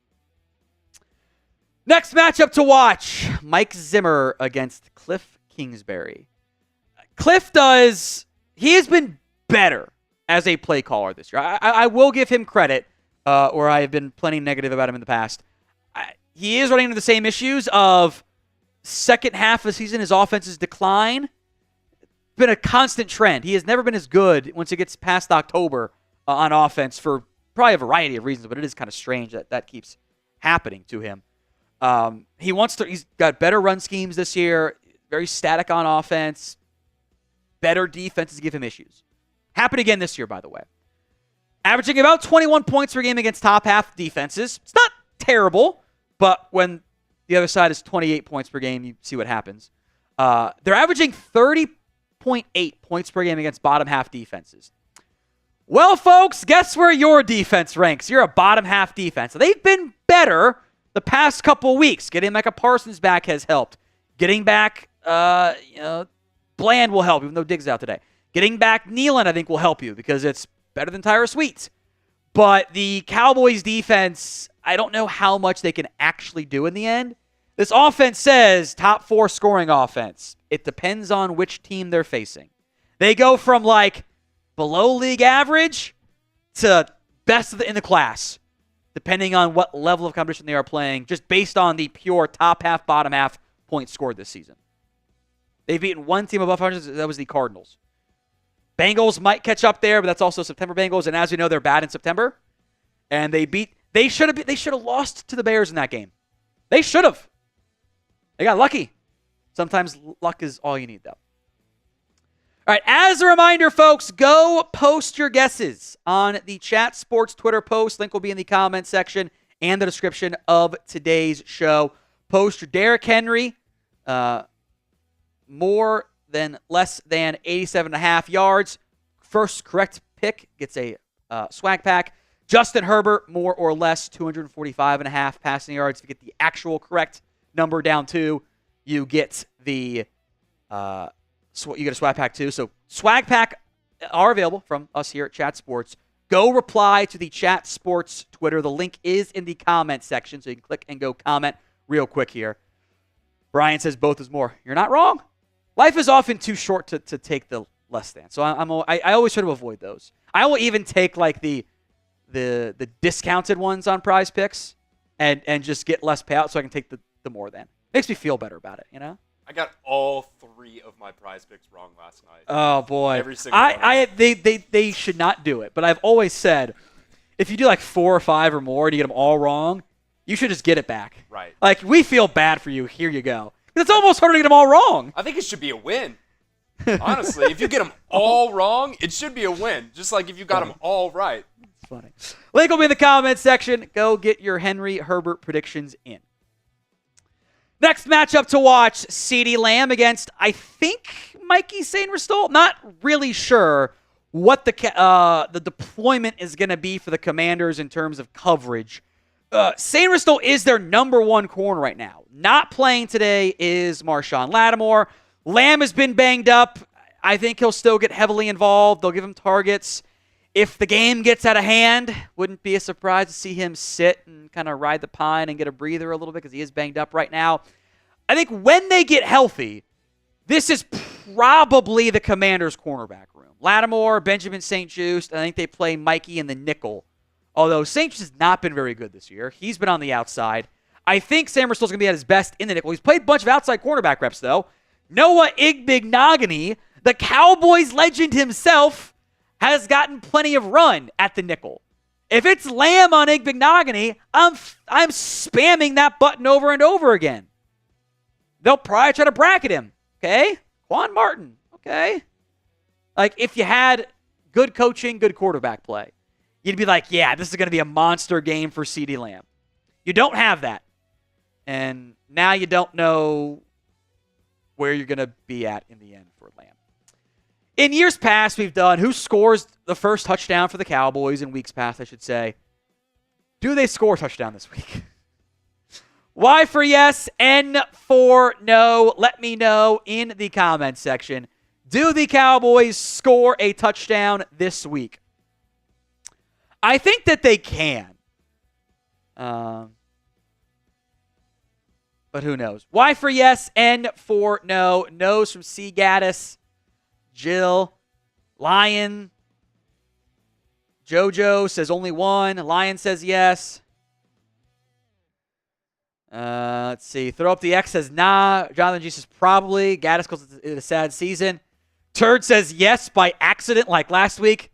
Next matchup to watch, Mike Zimmer against Cliff Kingsbury. Cliff he has been better as a play caller this year. I will give him credit, or I have been plenty negative about him in the past. He is running into the same issues of second half of the season, his offense's decline. Been a constant trend. He has never been as good once it gets past October on offense for probably a variety of reasons, but it is kind of strange that keeps happening to him. He's got better run schemes this year, very static on offense, better defenses give him issues. Happened again this year, by the way. Averaging about 21 points per game against top half defenses. It's not terrible, but when the other side is 28 points per game, you see what happens. They're averaging 30.8 points per game against bottom half defenses. Well, folks, guess where your defense ranks? You're a bottom half defense. They've been better the past couple weeks. Getting Micah Parsons back has helped. Getting back, Bland will help, even though Diggs is out today. Getting back Nealon, I think, will help you because it's better than Tyrus Wheat. But the Cowboys defense, I don't know how much they can actually do in the end. This offense says top 4 scoring offense. It depends on which team they're facing. They go from below league average to best in the class, depending on what level of competition they are playing, just based on the pure top half, bottom half points scored this season. They've beaten one team above 500. That was the Cardinals. Bengals might catch up there, but that's also September Bengals. And as we know, they're bad in September. And they should have lost to the Bears in that game. They should have. They got lucky. Sometimes luck is all you need, though. All right, as a reminder, folks, go post your guesses on the Chat Sports Twitter post. Link will be in the comment section and the description of today's show. Post your Derrick Henry, more than less than 87.5 yards. First correct pick gets a swag pack. Justin Herbert, more or less 245.5 passing yards. If you get the actual correct number down to, you get the you get a swag pack too. So swag pack are available from us here at Chat Sports. Go reply to the Chat Sports Twitter. The link is in the comment section, so you can click and go comment real quick here. Brian says both is more. You're not wrong. Life is often too short to take the less than. So I always try to avoid those. I will even take like the discounted ones on Prize Picks and just get less payout so I can take the more than. Makes me feel better about it, you know? I got all 3 of my Prize Picks wrong last night. Oh boy. Every single one. They should not do it, but I've always said if you do like 4 or 5 or more and you get them all wrong, you should just get it back. Right. Like, we feel bad for you. Here you go. It's almost harder to get them all wrong. I think it should be a win. Honestly, if you get them all wrong, it should be a win. Just like if you got them all right. It's funny. Link will be in the comment section. Go get your Henry Herbert predictions in. Next matchup to watch, CeeDee Lamb against, I think, Mikey St. Ristol. Not really sure what the deployment is going to be for the Commanders in terms of coverage. St. Ristol is their number 1 corner right now. Not playing today is Marshawn Lattimore. Lamb has been banged up. I think he'll still get heavily involved. They'll give him targets. If the game gets out of hand, wouldn't be a surprise to see him sit and kind of ride the pine and get a breather a little bit because he is banged up right now. I think when they get healthy, this is probably the Commanders' cornerback room. Lattimore, Benjamin St-Juste, I think they play Mikey in the nickel. Although St-Juste has not been very good this year. He's been on the outside. I think Sam Bristol's going to be at his best in the nickel. He's played a bunch of outside cornerback reps, though. Noah Igbignogany, the Cowboys legend himself, has gotten plenty of run at the nickel. If it's Lamb on Igbignogany, I'm spamming that button over and over again. They'll probably try to bracket him. Okay? Quan Martin. Okay? Like, if you had good coaching, good quarterback play, you'd be like, yeah, this is going to be a monster game for CeeDee Lamb. You don't have that. And now you don't know where you're going to be at in the end for Lamb. In years past, we've done who scores the first touchdown for the Cowboys, in weeks past, I should say. Do they score a touchdown this week? Y for yes, N for no. Let me know in the comment section. Do the Cowboys score a touchdown this week? I think that they can. But who knows? Y for yes, N for no. No's from C. Gaddis, Jill, Lion. JoJo says only one. Lion says yes. Let's see. Throw up the X says nah. Jonathan G says probably. Gaddis calls it a sad season. Turd says yes by accident like last week.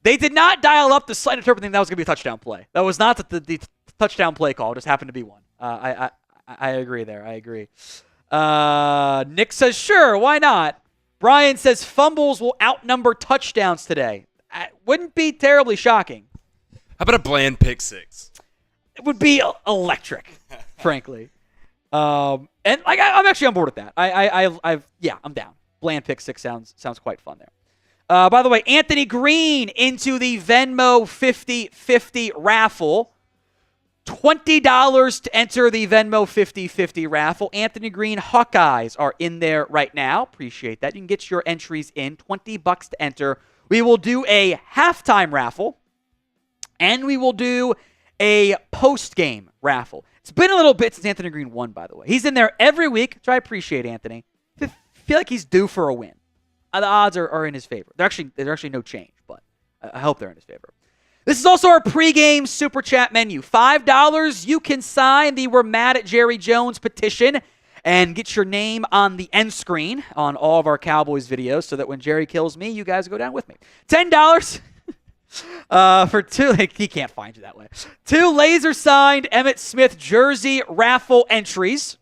They did not dial up the slight interpret thing that was going to be a touchdown play. That was not the touchdown play call. It just happened to be one. I agree there. I agree. Nick says sure. Why not? Brian says fumbles will outnumber touchdowns today. Wouldn't be terribly shocking. How about a bland pick six? It would be electric, frankly. And like I'm actually on board with that. I'm down. Bland pick six sounds quite fun there. By the way, Anthony Green into the Venmo 50-50 raffle. $20 to enter the Venmo 50-50 raffle. Anthony Green Hawkeyes are in there right now. Appreciate that. You can get your entries in. $20 to enter. We will do a halftime raffle, and we will do a post-game raffle. It's been a little bit since Anthony Green won, by the way. He's in there every week, which I appreciate, Anthony. I feel like he's due for a win. The odds are in his favor. There's actually no change, but I hope they're in his favor. This is also our pregame super chat menu. $5, you can sign the We're Mad at Jerry Jones petition and get your name on the end screen on all of our Cowboys videos so that when Jerry kills me, you guys go down with me. $10 for 2. He can't find you that way. 2 laser-signed Emmitt Smith jersey raffle entries.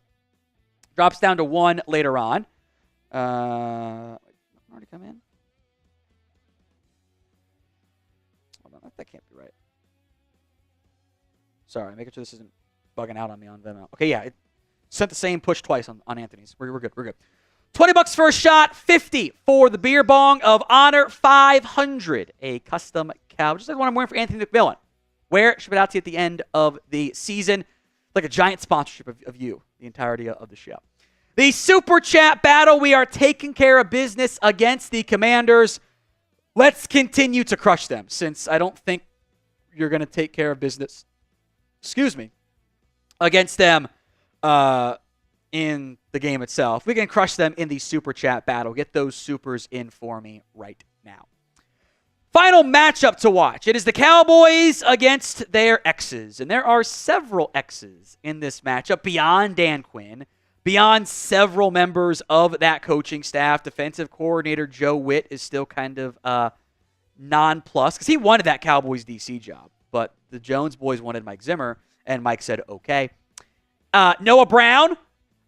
Drops down to 1 later on. Already come in? Hold on, that can't be right. Sorry, making sure this isn't bugging out on me on Venmo. Okay, yeah, it sent the same push twice on Anthony's. We're good. We're good. $20 for a shot, $50 for the beer bong of honor, $500 a custom cow, just like the one I'm wearing for Anthony McMillan. Wear it, ship it out to you at the end of the season, like a giant sponsorship of you, the entirety of the show. The Super Chat battle, we are taking care of business against the Commanders. Let's continue to crush them, since I don't think you're going to take care of business, against them in the game itself. We can crush them in the Super Chat battle. Get those supers in for me right now. Final matchup to watch. It is the Cowboys against their X's. And there are several X's in this matchup beyond Dan Quinn, beyond several members of that coaching staff. Defensive coordinator Joe Witt is still kind of nonplussed because he wanted that Cowboys DC job. But the Jones boys wanted Mike Zimmer, and Mike said, okay. Noah Brown.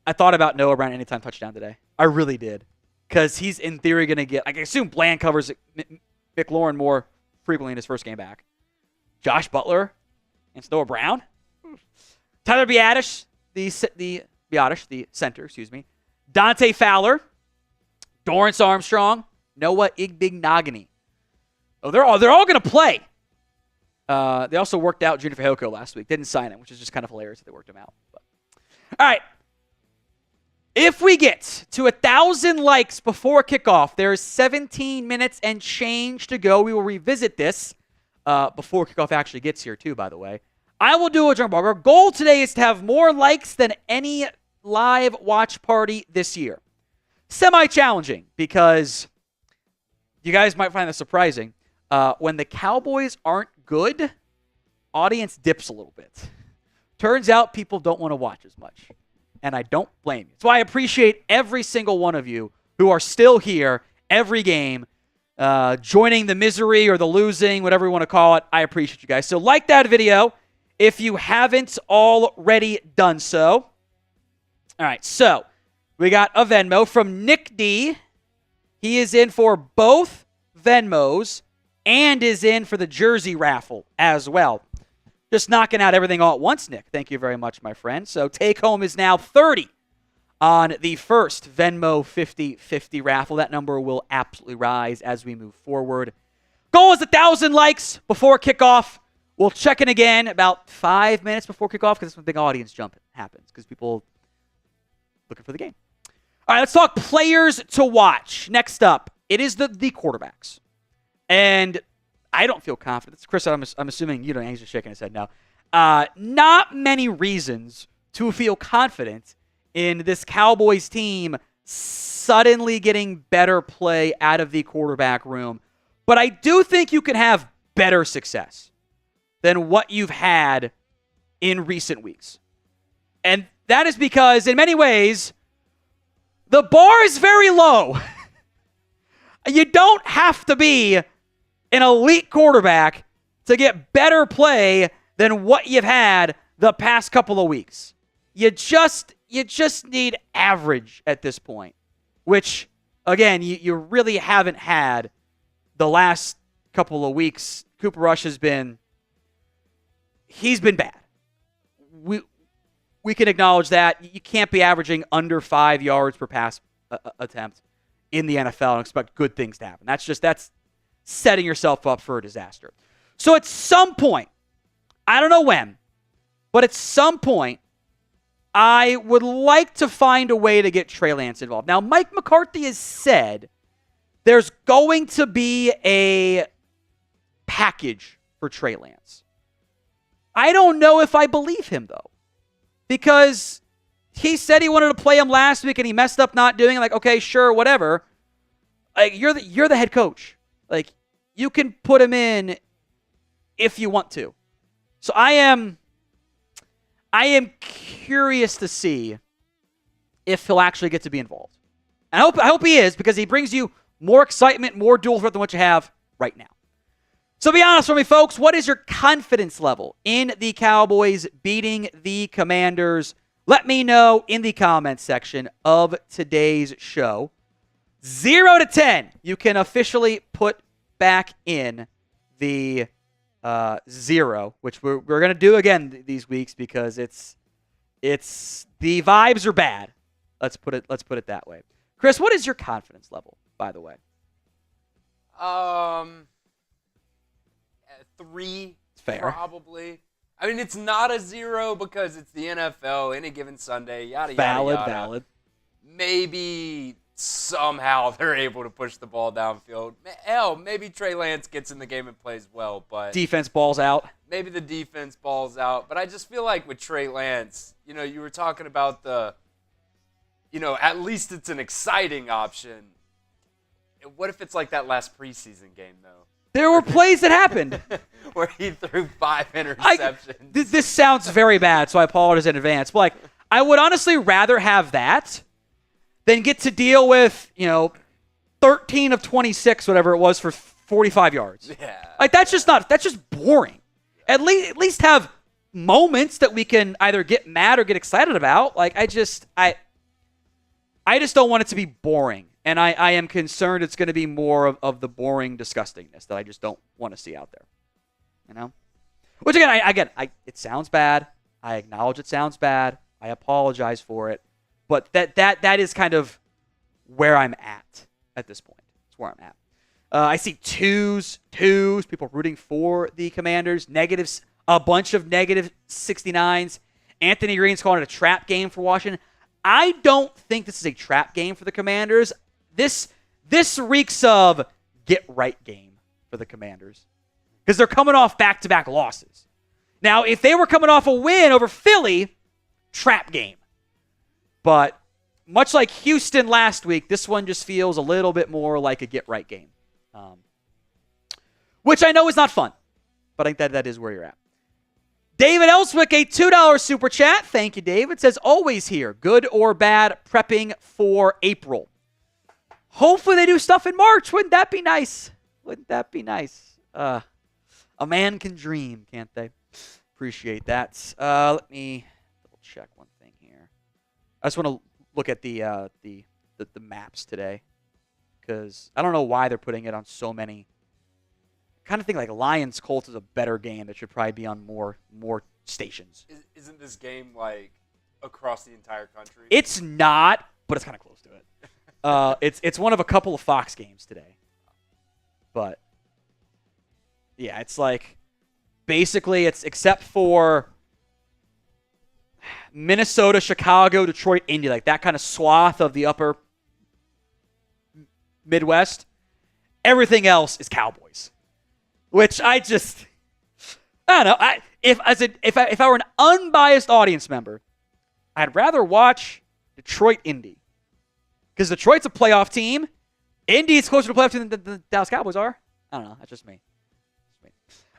I thought about Noah Brown anytime touchdown today. I really did. Because he's in theory going to get, I assume Bland covers McLaurin more frequently in his first game back. Josh Butler against Noah Brown. Tyler Biadasz, the center, Dante Fowler. Dorrance Armstrong. Noah Igbignogany. Oh, they're all going to play. They also worked out Junior Fehoko last week. Didn't sign him, which is just kind of hilarious that they worked him out. But. All right. If we get to 1,000 likes before kickoff, there's 17 minutes and change to go. We will revisit this before kickoff actually gets here, too, by the way. I will do a jump ball. Our goal today is to have more likes than any live watch party this year. Semi-challenging because you guys might find this surprising. When the Cowboys aren't good, audience dips a little bit. Turns out people don't want to watch as much. And I don't blame you. So I appreciate every single one of you who are still here every game, joining the misery or the losing, whatever you want to call it. I appreciate you guys. So like that video if you haven't already done so. All right, so we got a Venmo from Nick D. He is in for both Venmos and is in for the jersey raffle as well. Just knocking out everything all at once, Nick. Thank you very much, my friend. So take home is now 30 on the first Venmo 50-50 raffle. That number will absolutely rise as we move forward. Goal is 1,000 likes before kickoff. We'll check in again about 5 minutes before kickoff because that's when the big audience jump happens because people looking for the game. All right, let's talk players to watch. Next up, it is the quarterbacks. And I don't feel confident. Chris, I'm assuming you don't. He's just shaking his head now. Not many reasons to feel confident in this Cowboys team suddenly getting better play out of the quarterback room. But I do think you can have better success than what you've had in recent weeks. And that is because, in many ways, the bar is very low. You don't have to be an elite quarterback to get better play than what you've had the past couple of weeks. You just need average at this point, which, again, you really haven't had the last couple of weeks. Cooper Rush he's been bad. We can acknowledge that. You can't be averaging under 5 yards per pass attempt in the NFL and expect good things to happen. That's setting yourself up for a disaster. So at some point, I don't know when, but at some point, I would like to find a way to get Trey Lance involved. Now, Mike McCarthy has said there's going to be a package for Trey Lance. I don't know if I believe him, though, because he said he wanted to play him last week and he messed up not doing it. Like, okay, sure, whatever. Like, you're the head coach. Like, you can put him in if you want to. So I am curious to see if he'll actually get to be involved. And I hope he is, because he brings you more excitement, more dual threat than what you have right now. So be honest with me, folks. What is your confidence level in the Cowboys beating the Commanders? Let me know in the comments section of today's show. 0 to 10, you can officially put back in the 0, which we're going to do again these weeks because it's the vibes are bad. Let's put it that way. Chris, what is your confidence level, by the way? 3, fair. Probably. I mean, it's not a 0 because it's the NFL, any given Sunday, yada, Valid. Maybe somehow they're able to push the ball downfield. Hell, maybe Trey Lance gets in the game and plays well, but defense balls out. Maybe the defense balls out. But I just feel like with Trey Lance, you were talking about at least it's an exciting option. What if it's like that last preseason game, though? There were plays that happened. Where he threw 5 interceptions. This sounds very bad, so I apologize in advance. But I would honestly rather have that than get to deal with, 13 of 26, whatever it was, for 45 yards. Yeah. That's just boring. At least have moments that we can either get mad or get excited about. I just don't want it to be boring. And I am concerned it's going to be more of the boring disgustingness that I just don't want to see out there. Which again, it sounds bad. I acknowledge it sounds bad. I apologize for it. But that is kind of where I'm at this point. It's where I'm at. I see twos, people rooting for the Commanders, negatives, a bunch of negative 69s. Anthony Green's calling it a trap game for Washington. I don't think this is a trap game for the Commanders. This reeks of get right game for the Commanders because they're coming off back-to-back losses. Now, if they were coming off a win over Philly, trap game. But much like Houston last week, this one just feels a little bit more like a get right game, which I know is not fun, but I think that is where you're at. David Elswick, a $2 super chat. Thank you, David. Says, always here, good or bad, prepping for April. Hopefully they do stuff in March. Wouldn't that be nice? A man can dream, can't they? Appreciate that. Let me double check one thing here. I just want to look at the maps today because I don't know why they're putting it on so many. I kind of think like Lions Colts is a better game that should probably be on more stations. Isn't this game like across the entire country? It's not, but it's kind of close to it. It's one of a couple of Fox games today. But yeah, it's like basically it's except for Minnesota, Chicago, Detroit, Indy, like that kind of swath of the upper Midwest. Everything else is Cowboys. Which I don't know. If I were an unbiased audience member, I'd rather watch Detroit, Indy. Because Detroit's a playoff team. Indy's closer to a playoff team than the Dallas Cowboys are. I don't know. That's just me.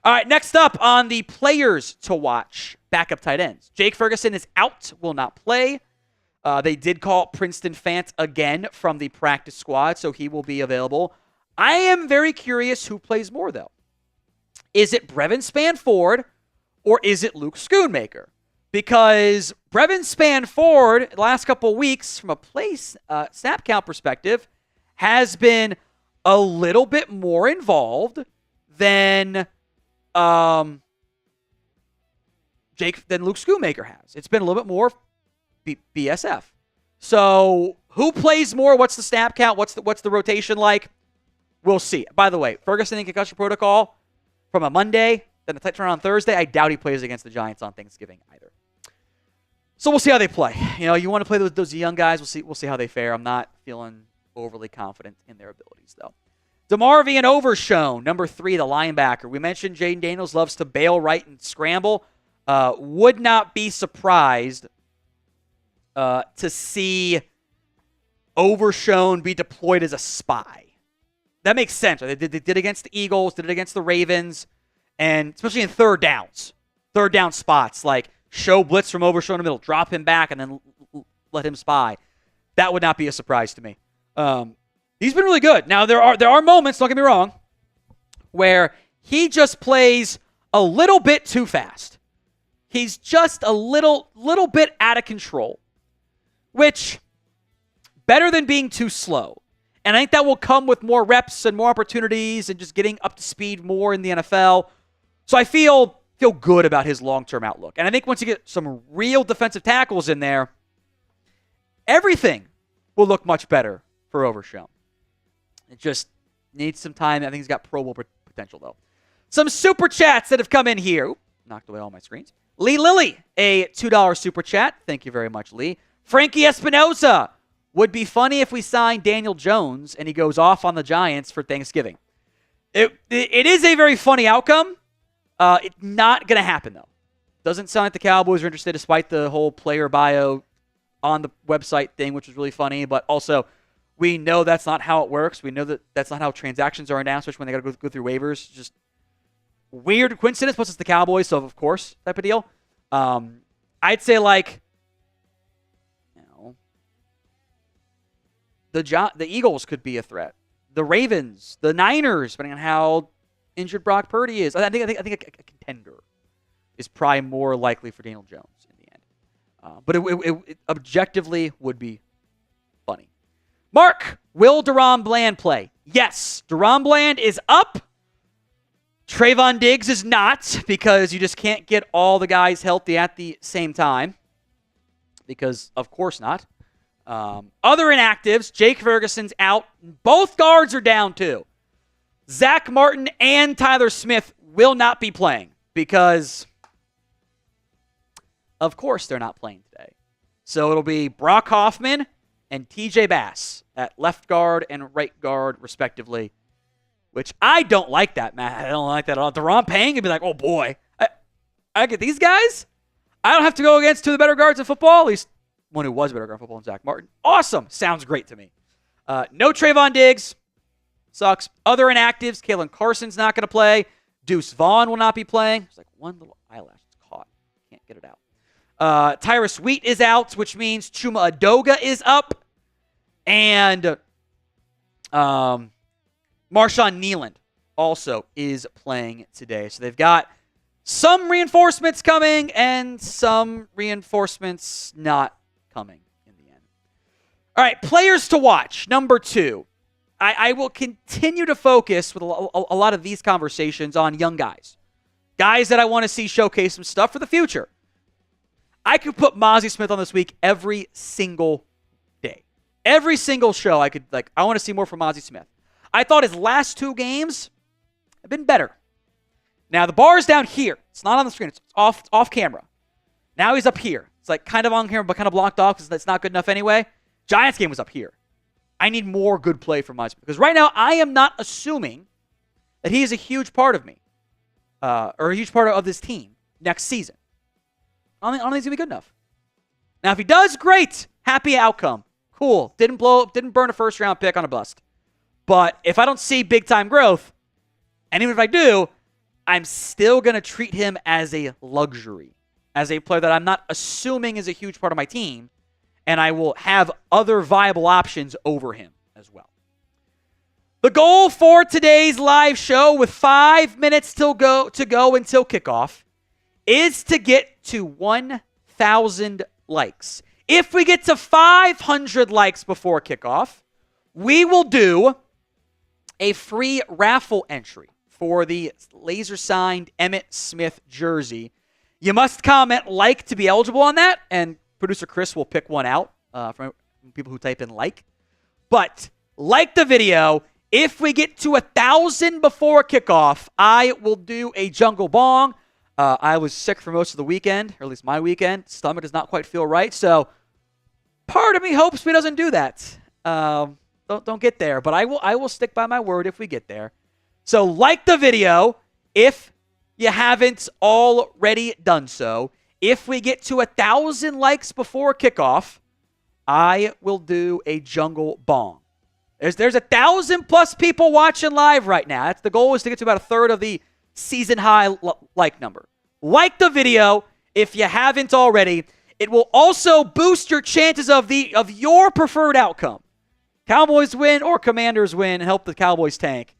All right, next up on the players to watch, backup tight ends. Jake Ferguson is out, will not play. They did call Princeton Fant again from the practice squad, so he will be available. I am very curious who plays more, though. Is it Brevin Spanford or is it Luke Schoonmaker? Because Brevin Spanford, the last couple of weeks, from a snap count perspective, has been a little bit more involved than Luke Schoonmaker has. It's been a little bit more BSF. So who plays more? What's the snap count? What's the rotation like? We'll see. By the way, Ferguson in concussion protocol from a Monday, then a touchdown on Thursday. I doubt he plays against the Giants on Thanksgiving either. So we'll see how they play. You want to play those young guys. We'll see how they fare. I'm not feeling overly confident in their abilities, though. DeMarvion Overshown, number 3, the linebacker. We mentioned Jaden Daniels loves to bail right and scramble. Would not be surprised to see Overshown be deployed as a spy. That makes sense. They did against the Eagles, did it against the Ravens, and especially in third down spots, like show blitz from Overshown in the middle, drop him back, and then let him spy. that would not be a surprise to me. He's been really good. Now, there are moments, don't get me wrong, where he just plays a little bit too fast. He's just a little bit out of control, which better than being too slow. And I think that will come with more reps and more opportunities and just getting up to speed more in the NFL. So I feel good about his long-term outlook. And I think once you get some real defensive tackles in there, everything will look much better for Overshown. It just needs some time. I think he's got Pro Bowl potential, though. Some super chats that have come in here. Oop, knocked away all my screens. Lee Lilly, a $2 super chat. Thank you very much, Lee. Frankie Espinoza. Would be funny if we signed Daniel Jones and he goes off on the Giants for Thanksgiving. It is a very funny outcome. It's not going to happen, though. Doesn't sound like the Cowboys are interested, despite the whole player bio on the website thing, which was really funny. But also, we know that's not how it works. We know that that's not how transactions are announced, especially when they got to go through waivers. Just weird coincidence. Plus, it's the Cowboys, so of course, type of deal. I'd say, like, the Eagles could be a threat. The Ravens, the Niners, depending on how injured Brock Purdy is. I think a contender is probably more likely for Daniel Jones in the end. But it objectively would be funny. Mark, will Deron Bland play? Yes, Deron Bland is up. Trayvon Diggs is not, because you just can't get all the guys healthy at the same time. Because, of course not. Other inactives, Jake Ferguson's out. Both guards are down too. Zach Martin and Tyler Smith will not be playing because, of course, they're not playing today. So it'll be Brock Hoffman and TJ Bass at left guard and right guard, respectively, which I don't like that, Matt. I don't like that at all. Deron Payne could be like, oh boy, I get these guys? I don't have to go against two of the better guards in football, at least one who was better guard in football, and Zach Martin. Awesome. Sounds great to me. No Trayvon Diggs. Sucks. Other inactives, Kalen Carson's not going to play. Deuce Vaughn will not be playing. It's like one little eyelash is caught. Can't get it out. Tyrus Wheat is out, which means Chuma Adoga is up. And Marshawn Nealand also is playing today. So they've got some reinforcements coming and some reinforcements not coming in the end. All right, players to watch. Number 2. I will continue to focus with a lot of these conversations on young guys. Guys that I want to see showcase some stuff for the future. I could put Mozzie Smith on this week every single day. Every single show I want to see more from Mozzie Smith. I thought his last 2 games have been better. Now, the bar is down here. It's not on the screen. It's off camera. Now he's up here. It's like kind of on camera, but kind of blocked off because that's not good enough anyway. Giants game was up here. I need more good play from Mozzie Smith because right now I am not assuming that he is a huge part of me or a huge part of this team next season. I don't think he's going to be good enough. Now, if he does, great. Happy outcome. Cool. Didn't burn a first-round pick on a bust. But if I don't see big-time growth, and even if I do, I'm still going to treat him as a luxury, as a player that I'm not assuming is a huge part of my team, and I will have other viable options over him as well. The goal for today's live show, with 5 minutes to go until kickoff, is to get to 1,000 likes. If we get to 500 likes before kickoff, we will do a free raffle entry for the laser-signed Emmitt Smith jersey. You must comment like to be eligible on that, and producer Chris will pick one out from people who type in like. But like the video. If we get to 1,000 before kickoff, I will do a jungle bong. I was sick for most of the weekend, or at least my weekend. Stomach does not quite feel right, so part of me hopes we doesn't do that. Don't get there, but I will stick by my word if we get there. So like the video if you haven't already done so. If we get to 1,000 likes before kickoff, I will do a jungle bong. There's 1,000 plus people watching live right now. That's the goal, is to get to about a third of the season high like number. Like the video if you haven't already. It will also boost your chances of your preferred outcome. Cowboys win or Commanders win and help the Cowboys tank.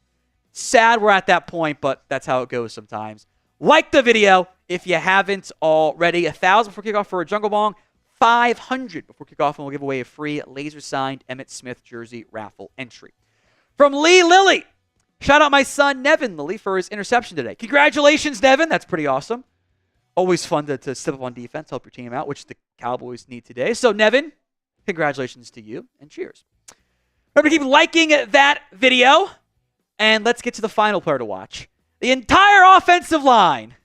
Sad we're at that point, but that's how it goes sometimes. Like the video if you haven't already. 1,000 before kickoff for a Jungle Bong. 500 before kickoff, and we'll give away a free laser-signed Emmitt Smith jersey raffle entry. From Lee Lilly. Shout out my son, Nevin Lilly, for his interception today. Congratulations, Nevin. That's pretty awesome. Always fun to step up on defense, help your team out, which the Cowboys need today. So, Nevin, congratulations to you, and cheers. Remember to keep liking that video, and let's get to the final player to watch. The entire offensive line.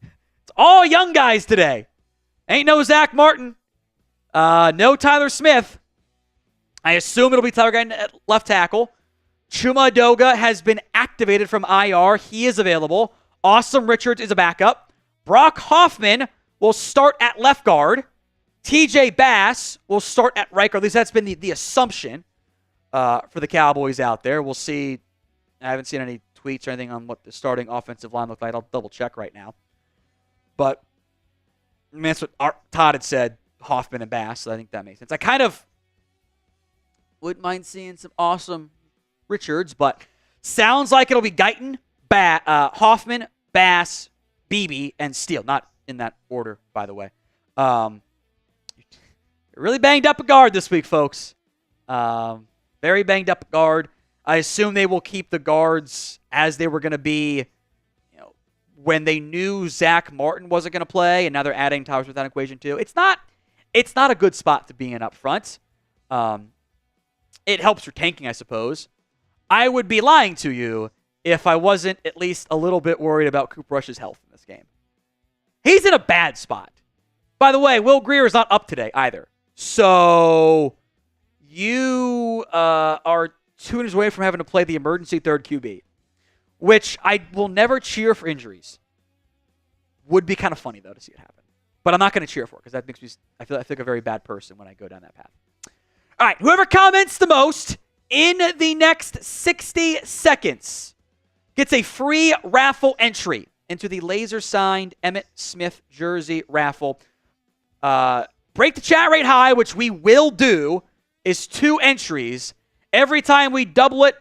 It's all young guys today. Ain't no Zach Martin. No Tyler Smith. I assume it'll be Tyler Guyton at left tackle. Chuma Doga has been activated from IR. He is available. Awesome Richards is a backup. Brock Hoffman will start at left guard. TJ Bass will start at right guard. At least that's been the assumption for the Cowboys out there. We'll see. I haven't seen any tweets or anything on what the starting offensive line looked like. I'll double check right now. But I mean, that's what Todd had said, Hoffman and Bass, so I think that makes sense. I kind of wouldn't mind seeing some awesome Richards, but sounds like it'll be Guyton, Hoffman, Bass, Beebe, and Steele. Not in that order, by the way. Really banged up a guard this week, folks. Very banged up guard. I assume they will keep the guards as they were going to be when they knew Zach Martin wasn't going to play, and now they're adding Tyler Smith to that equation too. It's not a good spot to be in up front. It helps your tanking, I suppose. I would be lying to you if I wasn't at least a little bit worried about Cooper Rush's health in this game. He's in a bad spot. By the way, Will Grier is not up today either. So you are 2 innings away from having to play the emergency third QB, which I will never cheer for injuries. Would be kind of funny, though, to see it happen. But I'm not going to cheer for it because that makes me, I feel like a very bad person when I go down that path. All right, whoever comments the most in the next 60 seconds gets a free raffle entry into the laser-signed Emmitt Smith jersey raffle. Break the chat rate high, which we will do, is 2 entries. Every time we double it,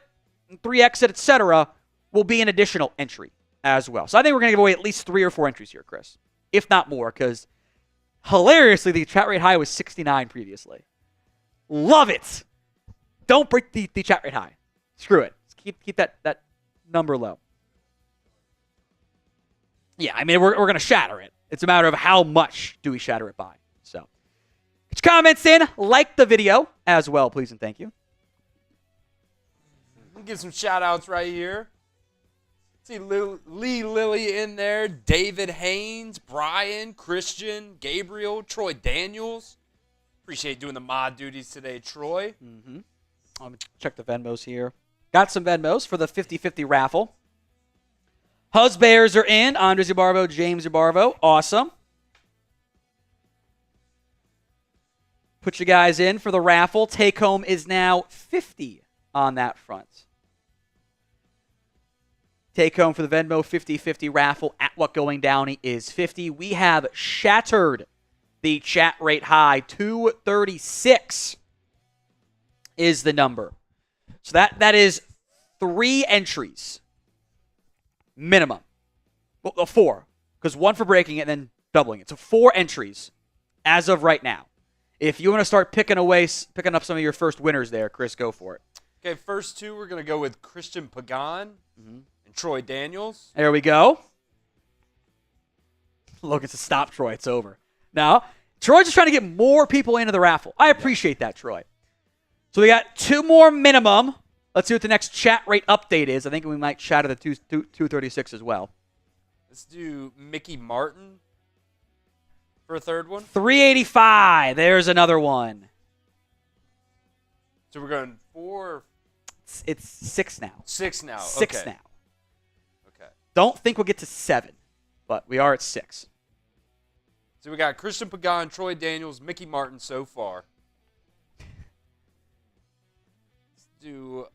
3x it, etc., will be an additional entry as well. So I think we're going to give away at least 3 or 4 entries here, Chris, if not more, because hilariously, the chat rate high was 69 previously. Love it. Don't break the chat rate high. Screw it. Keep that number low. Yeah, I mean, we're going to shatter it. It's a matter of how much do we shatter it by. So get your comments in. Like the video as well, please and thank you. We'll give some shout-outs right here. See Lee Lilly in there, David Haynes, Brian, Christian, Gabriel, Troy Daniels. Appreciate doing the mod duties today, Troy. Mm-hmm. Let me check the Venmos here. Got some Venmos for the 50-50 raffle. Huz Bears are in. Andres Yabarvo, James Yabarvo. Awesome. Put you guys in for the raffle. Take home is now 50 on that front. Take home for the Venmo 50-50 raffle at What Going Downey is 50. We have shattered the chat rate high. 236 is the number. So that is 3 entries minimum. Well, 4, because 1 for breaking it and then doubling it. So 4 entries as of right now. If you want to start picking up some of your first winners there, Chris, go for it. Okay, first 2, we're going to go with Christian Pagan and Troy Daniels. There we go. Look, it's a stop, Troy. It's over. Now, Troy's just trying to get more people into the raffle. I appreciate that, Troy. So we got 2 more minimum. Let's see what the next chat rate update is. I think we might shatter the 236 as well. Let's do Mickey Martin for a third one. 385. There's another one. So we're going 4. It's 6 now. 6 now. 6 okay. now. Okay. Don't think we'll get to 7, but we are at 6. So we got Christian Pagan, Troy Daniels, Mickey Martin so far. Let's do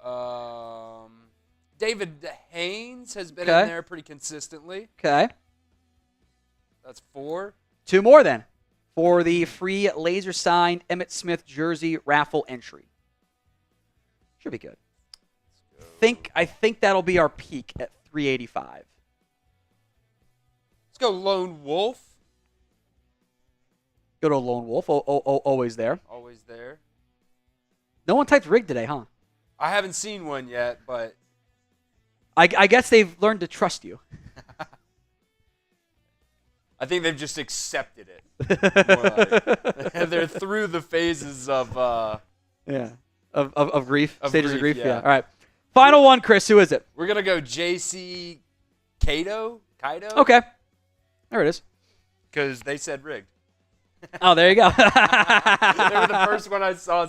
David Haynes has been in there pretty consistently. Okay. That's 4. 2 more then. for the free laser-signed Emmitt Smith jersey raffle entry. Should be good. I think that'll be our peak at 385. Let's go Lone Wolf. Go to Lone Wolf. Always there. Always there. No one typed rig today, huh? I haven't seen one yet, but I guess they've learned to trust you. I think they've just accepted it. They're through the phases of grief. Stages of grief. Yeah. All right. Final one, Chris. Who is it? We're gonna go JC Kaido. Okay. There it is. Because they said rigged. Oh, there you go. They were the first one I saw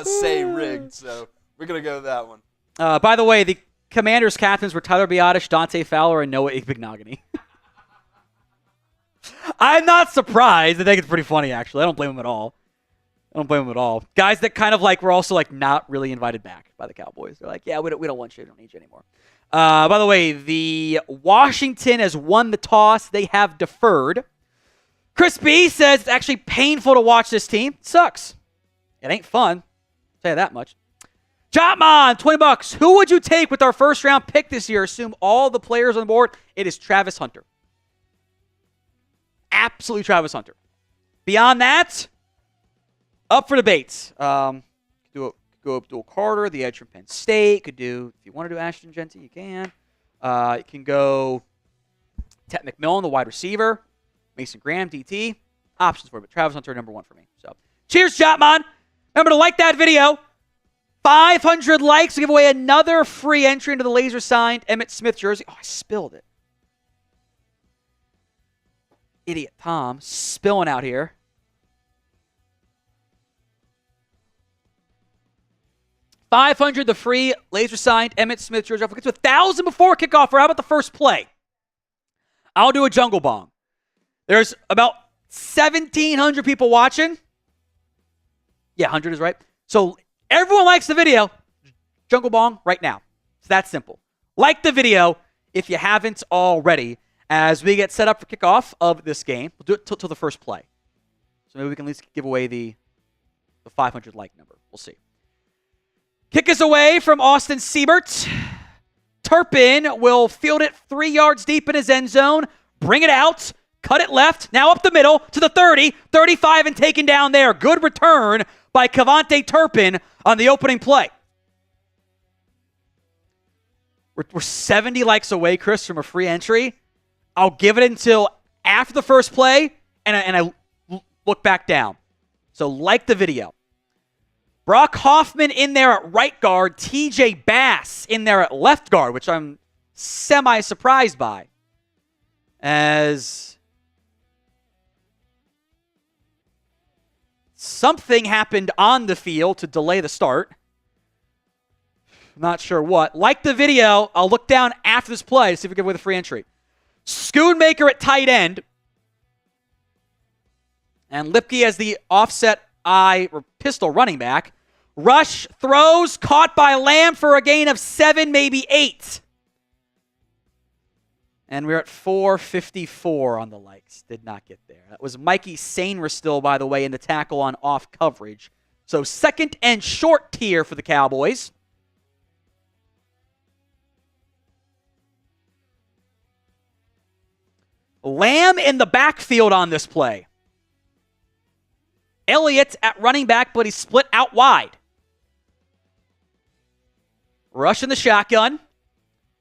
say rigged, so we're gonna go with that one. By the way, the Commanders' captains were Tyler Biotish, Dante Fowler, and Noah Igbignogany. I'm not surprised. I think it's pretty funny, actually. I don't blame him at all. Guys that kind of were also not really invited back by the Cowboys. They're like, yeah, we don't want you. We don't need you anymore. By the way, the Washington has won the toss. They have deferred. Chris B says it's actually painful to watch this team. It sucks. It ain't fun. I'll tell you that much. Jotman, $20. Who would you take with our first round pick this year? Assume all the players on the board. It is Travis Hunter. Absolutely Travis Hunter. Beyond that, up for debates. Go Abdul Carter, the edge from Penn State. If you want to do Ashton Genty, you can. You can go Ted McMillan, the wide receiver. Mason Graham, DT. Options for it, but Travis Hunter, number one for me. So, cheers, Jotman. Remember to like that video. 500 likes to give away another free entry into the laser-signed Emmitt Smith jersey. Oh, I spilled it. Idiot Tom spilling out here. $500, the free laser-signed Emmitt Smith jersey. If we get to 1,000 before kickoff, or how about the first play? I'll do a jungle bong. There's about 1,700 people watching. Yeah, 100 is right. So everyone likes the video. Jungle bong right now. It's that simple. Like the video if you haven't already. As we get set up for kickoff of this game, we'll do it till the first play. So maybe we can at least give away the 500 like number. We'll see. Kick is away from Austin Siebert. Turpin will field it 3 yards deep in his end zone. Bring it out. Cut it left. Now up the middle to the 30. 35 and taken down there. Good return by Cavante Turpin on the opening play. We're 70 likes away, Chris, from a free entry. I'll give it until after the first play, and I look back down. So like the video. Brock Hoffman in there at right guard. TJ Bass in there at left guard, which I'm semi-surprised by. As something happened on the field to delay the start. Not sure what. Like the video, I'll look down after this play to see if we can give away the free entry. Schoonmaker at tight end. And Lipke as the offset or pistol running back. Rush throws, caught by Lamb for a gain of 7, maybe 8. And we're at 454 on the likes. Did not get there. That was Mikey Sainristil still, by the way, in the tackle on off coverage. So second and short tier for the Cowboys. Lamb in the backfield on this play. Elliott at running back, but he's split out wide. Rush in the shotgun.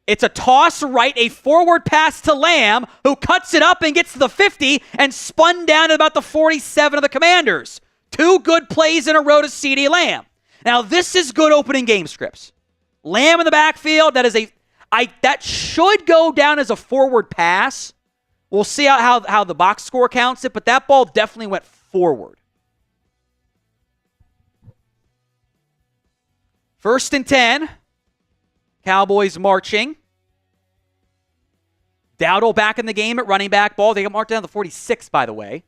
It's a toss right, a forward pass to Lamb, who cuts it up and gets to the 50 and spun down to about the 47 of the Commanders. 2 good plays in a row to CeeDee Lamb. Now, this is good opening game scripts. Lamb in the backfield, that should go down as a forward pass. We'll see how the box score counts it, but that ball definitely went forward. First and 10. Cowboys marching. Dowdle back in the game at running back. Ball, they got marked down to the 46, by the way.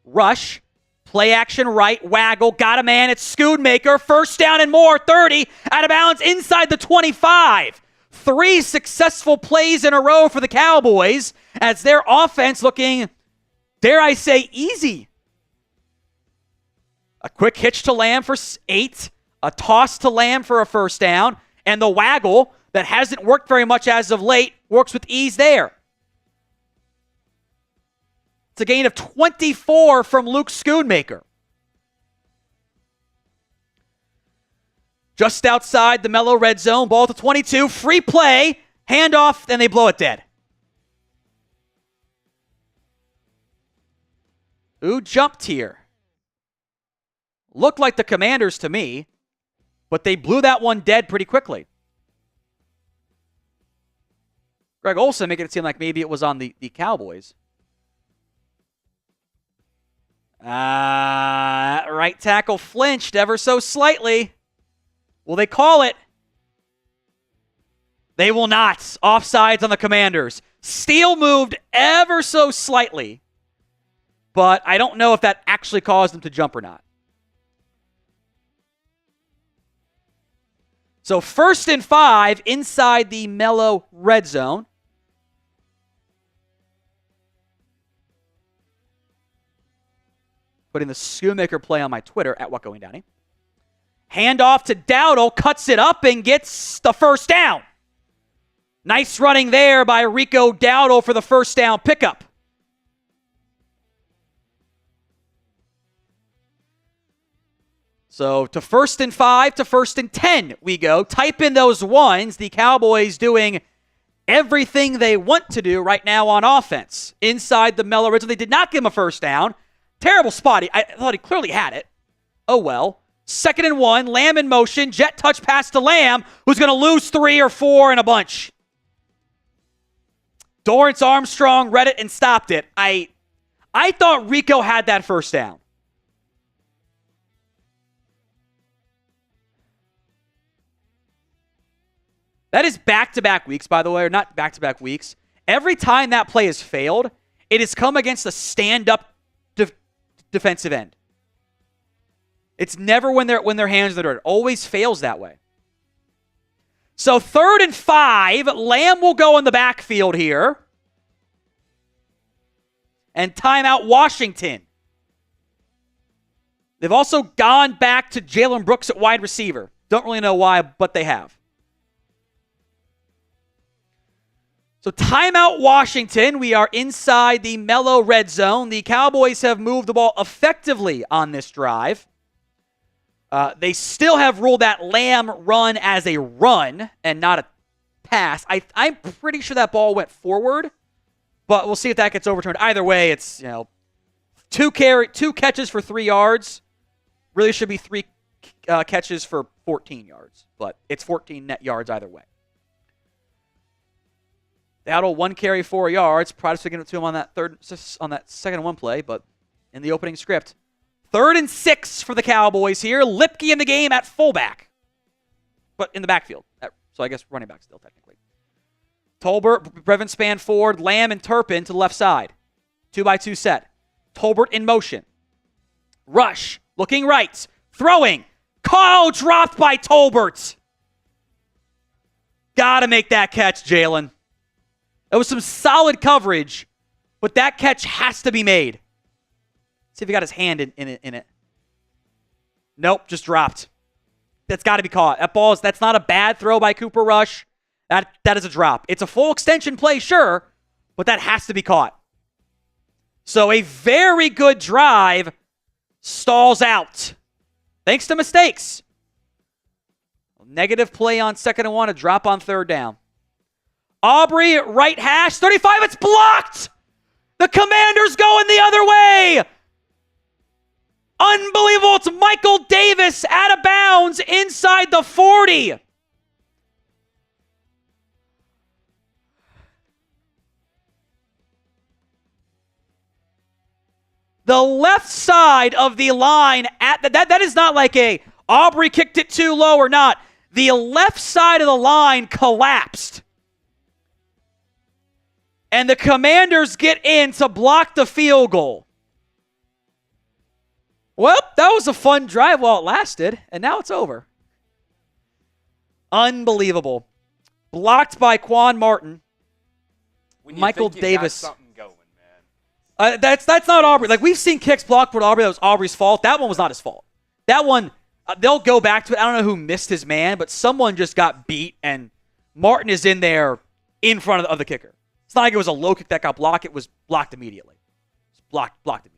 Rush. Play action right. Waggle. Got a man. It's Schoonmaker. First down and more. 30. Out of bounds inside the 25. 3 successful plays in a row for the Cowboys as their offense looking dare I say, easy. A quick hitch to Lamb for 8, a toss to Lamb for a first down, and the waggle that hasn't worked very much as of late works with ease there. It's a gain of 24 from Luke Schoonmaker. Just outside the Mellow red zone, ball to 22, free play, handoff, and they blow it dead. Who jumped here? Looked like the Commanders to me, but they blew that one dead pretty quickly. Greg Olsen making it seem like maybe it was on the Cowboys. Right tackle flinched ever so slightly. Will they call it? They will not. Offsides on the Commanders. Steele moved ever so slightly, but I don't know if that actually caused them to jump or not. So 1st and 5 inside the Mellow red zone. Putting the Schoonmaker play on my Twitter at WhatGoingDowney. Handoff to Dowdle, cuts it up and gets the first down. Nice running there by Rico Dowdle for the first down pickup. So to 1st and 5 to 1st and 10 we go. Type in those ones. The Cowboys doing everything they want to do right now on offense. Inside the Mellow red zone. They did not give him a first down. Terrible spot. I thought he clearly had it. Oh well. 2nd and 1. Lamb in motion. Jet touch pass to Lamb, who's going to lose 3 or 4 in a bunch. Dorrance Armstrong read it and stopped it. I thought Rico had that first down. That is back-to-back weeks, by the way, or not back-to-back weeks. Every time that play has failed, it has come against a stand-up defensive end. It's never when their hands are dirt. It always fails that way. So 3rd and 5, Lamb will go in the backfield here. And timeout Washington. They've also gone back to Jalen Brooks at wide receiver. Don't really know why, but they have. So timeout Washington. We are inside the Mellow red zone. The Cowboys have moved the ball effectively on this drive. They still have ruled that Lamb run as a run and not a pass. I'm pretty sure that ball went forward, but we'll see if that gets overturned. Either way, it's two catches for 3 yards. Really should be 3 catches for 14 yards, but it's 14 net yards either way. Dowdle 1 carry 4 yards. Probably sticking it to him on that 2nd and 1 play, but in the opening script. 3rd and 6 for the Cowboys here. Lipke in the game at fullback, but in the backfield. So I guess running back still technically. Tolbert, Brevin span forward. Lamb and Turpin to the left side. 2-by-2 set. Tolbert in motion. Rush, looking right. Throwing. Call dropped by Tolbert. Gotta make that catch, Jalen. It was some solid coverage, but that catch has to be made. See if he got his hand in it. Nope, just dropped. That's got to be caught. That's not a bad throw by Cooper Rush. That is a drop. It's a full extension play, sure, but that has to be caught. So a very good drive stalls out. Thanks to mistakes. Negative play on 2nd and 1, a drop on 3rd down. Aubrey, right hash, 35, it's blocked! The Commanders going the other way! Unbelievable, it's Michael Davis out of bounds inside the 40. The left side of the line, that is not like a Aubrey kicked it too low or not. The left side of the line collapsed. And the Commanders get in to block the field goal. Well, that was a fun drive while it lasted, and now it's over. Unbelievable. Blocked by Quan Martin. When you Michael think you Davis. got something going, man. That's not Aubrey. Like, we've seen kicks blocked with Aubrey that was Aubrey's fault. That one was not his fault. That one, they'll go back to it. I don't know who missed his man, but someone just got beat, and Martin is in there in front of the kicker. It's not like it was a low kick that got blocked. It was blocked immediately. It's blocked immediately.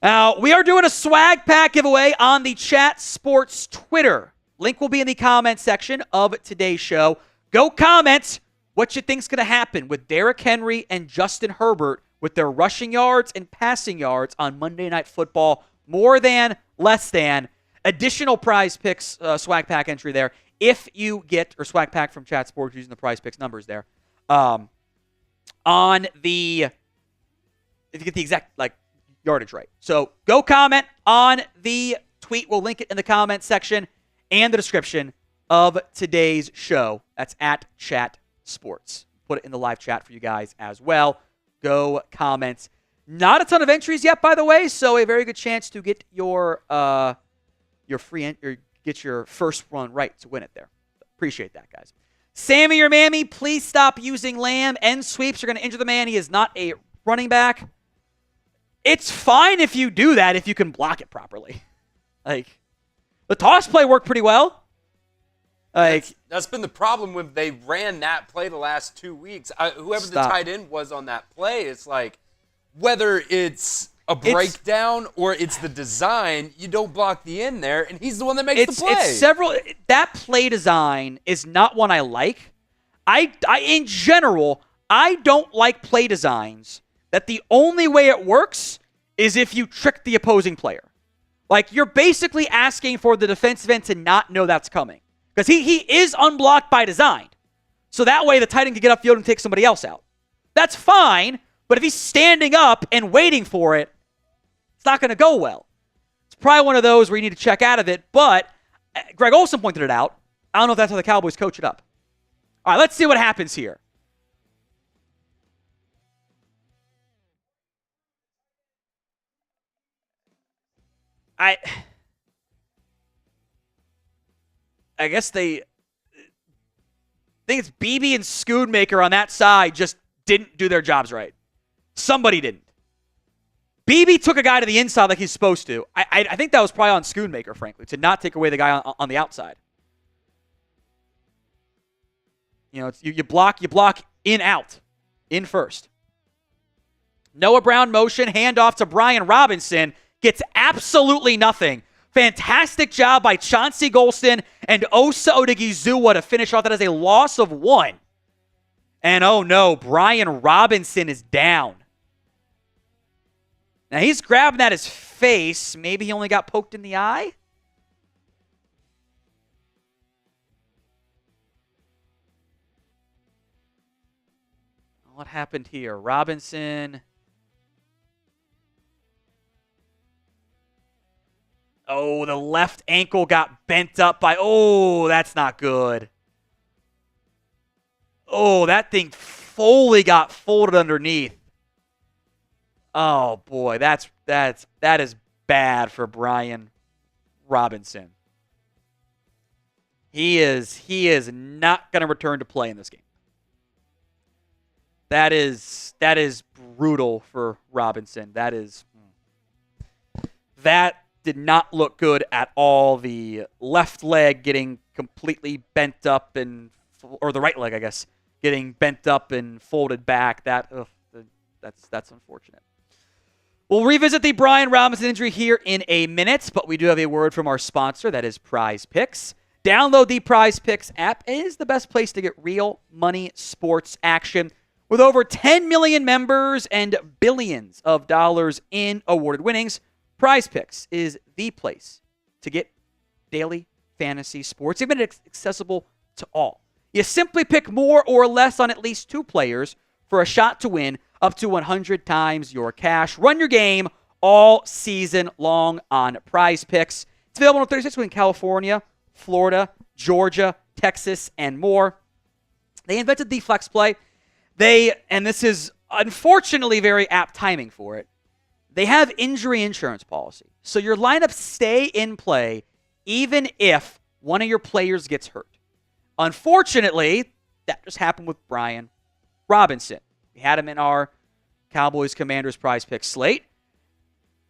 Now, we are doing a swag pack giveaway on the Chat Sports Twitter. Link will be in the comment section of today's show. Go comment what you think's going to happen with Derrick Henry and Justin Herbert with their rushing yards and passing yards on Monday Night Football. More than, less than. Additional Prize Picks swag pack entry there. If you get, or swag pack from Chat Sports using the Prize Picks numbers there. If you get the exact, yardage right. So go comment on the tweet. We'll link it in the comment section and the description of today's show. That's at Chat Sports. Put it in the live chat for you guys as well. Go comment. Not a ton of entries yet, by the way, so a very good chance to get your get your first one right to win it there. Appreciate that, guys. Sammy or Mammy, please stop using Lamb. End sweeps are going to injure the man. He is not a running back. It's fine if you do that if you can block it properly. The toss play worked pretty well. That's been the problem when they ran that play the last 2 weeks. Whoever the tight end was on that play, it's like whether it's a breakdown or it's the design, you don't block the end there, and he's the one that makes the play. That play design is not one I like. In general, I don't like play designs that the only way it works is if you trick the opposing player. You're basically asking for the defensive end to not know that's coming. Because he is unblocked by design. So that way the tight end can get upfield and take somebody else out. That's fine, but if he's standing up and waiting for it, it's not going to go well. It's probably one of those where you need to check out of it, but Greg Olsen pointed it out. I don't know if that's how the Cowboys coach it up. All right, let's see what happens here. I guess they think it's BB and Schoonmaker on that side just didn't do their jobs right. Somebody didn't. BB took a guy to the inside like he's supposed to. I think that was probably on Schoonmaker, frankly, to not take away the guy on the outside. You block in out, in first. Noah Brown motion, handoff to Brian Robinson. Gets absolutely nothing. Fantastic job by Chauncey Golston and Osa Odigizua to finish off. That is a loss of 1. And oh no, Brian Robinson is down. Now he's grabbing at his face. Maybe he only got poked in the eye? What happened here? Robinson... Oh, the left ankle got bent up by... Oh, that's not good. Oh, that thing fully got folded underneath. Oh, boy. That is bad for Brian Robinson. He is not going to return to play in this game. That is brutal for Robinson. That did not look good at all. The left leg getting completely bent up or the right leg, I guess, getting bent up and folded back. That's unfortunate. We'll revisit the Brian Robinson injury here in a minute, but we do have a word from our sponsor, that is Prize Picks. Download the Prize Picks app. It is the best place to get real money sports action. With over 10 million members and billions of dollars in awarded winnings, Prize Picks is the place to get daily fantasy sports, even accessible to all. You simply pick more or less on at least 2 players for a shot to win up to 100 times your cash. Run your game all season long on Prize Picks. It's available in 36 in California, Florida, Georgia, Texas, and more. They invented the flex play. And this is unfortunately very apt timing for it, they have injury insurance policy. So your lineups stay in play even if one of your players gets hurt. Unfortunately, that just happened with Brian Robinson. We had him in our Cowboys Commanders prize pick slate.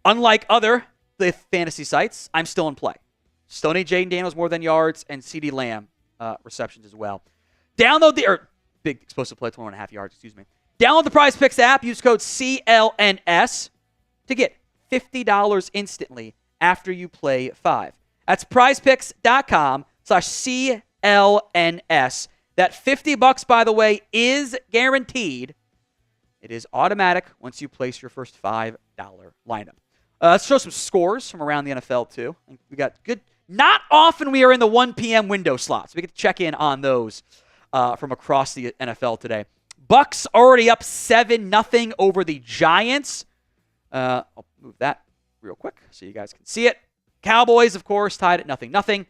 Unlike other the fantasy sites, I'm still in play. Stoney Jaden Daniels more than yards and CeeDee Lamb receptions as well. Download big explosive play, 21.5 yards, excuse me. Download the Prize Picks app. Use code CLNS to get $50 instantly after you play 5. That's prizepicks.com/CLNS. That $50, by the way, is guaranteed. It is automatic once you place your first $5 lineup. Let's show some scores from around the NFL, too. We got good. Not often we are in the 1 p.m. window slots. We get to check in on those from across the NFL today. Bucks already up 7-0 over the Giants. I'll move that real quick so you guys can see it. Cowboys, of course, tied at 0-0.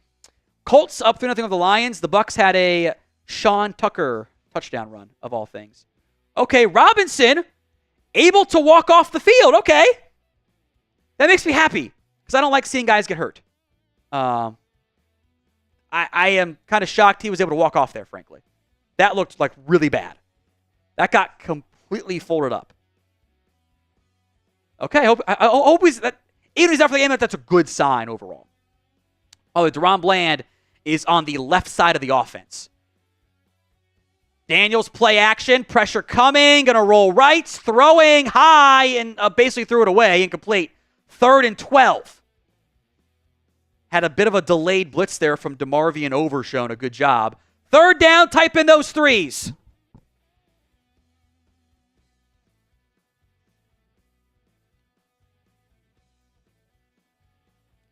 Colts up 3-0 over the Lions. The Bucks had a Sean Tucker touchdown run, of all things. Okay, Robinson able to walk off the field. Okay. That makes me happy because I don't like seeing guys get hurt. I am kind of shocked he was able to walk off there, frankly. That looked like really bad. That got completely folded up. Okay, I hope even if he's out for the game, that's a good sign overall. Oh, Deron Bland is on the left side of the offense. Daniels play action, pressure coming, going to roll right, throwing high, and basically threw it away, incomplete. 3rd and 12. Had a bit of a delayed blitz there from DeMarvion Overshown. A good job. 3rd down, type in those threes.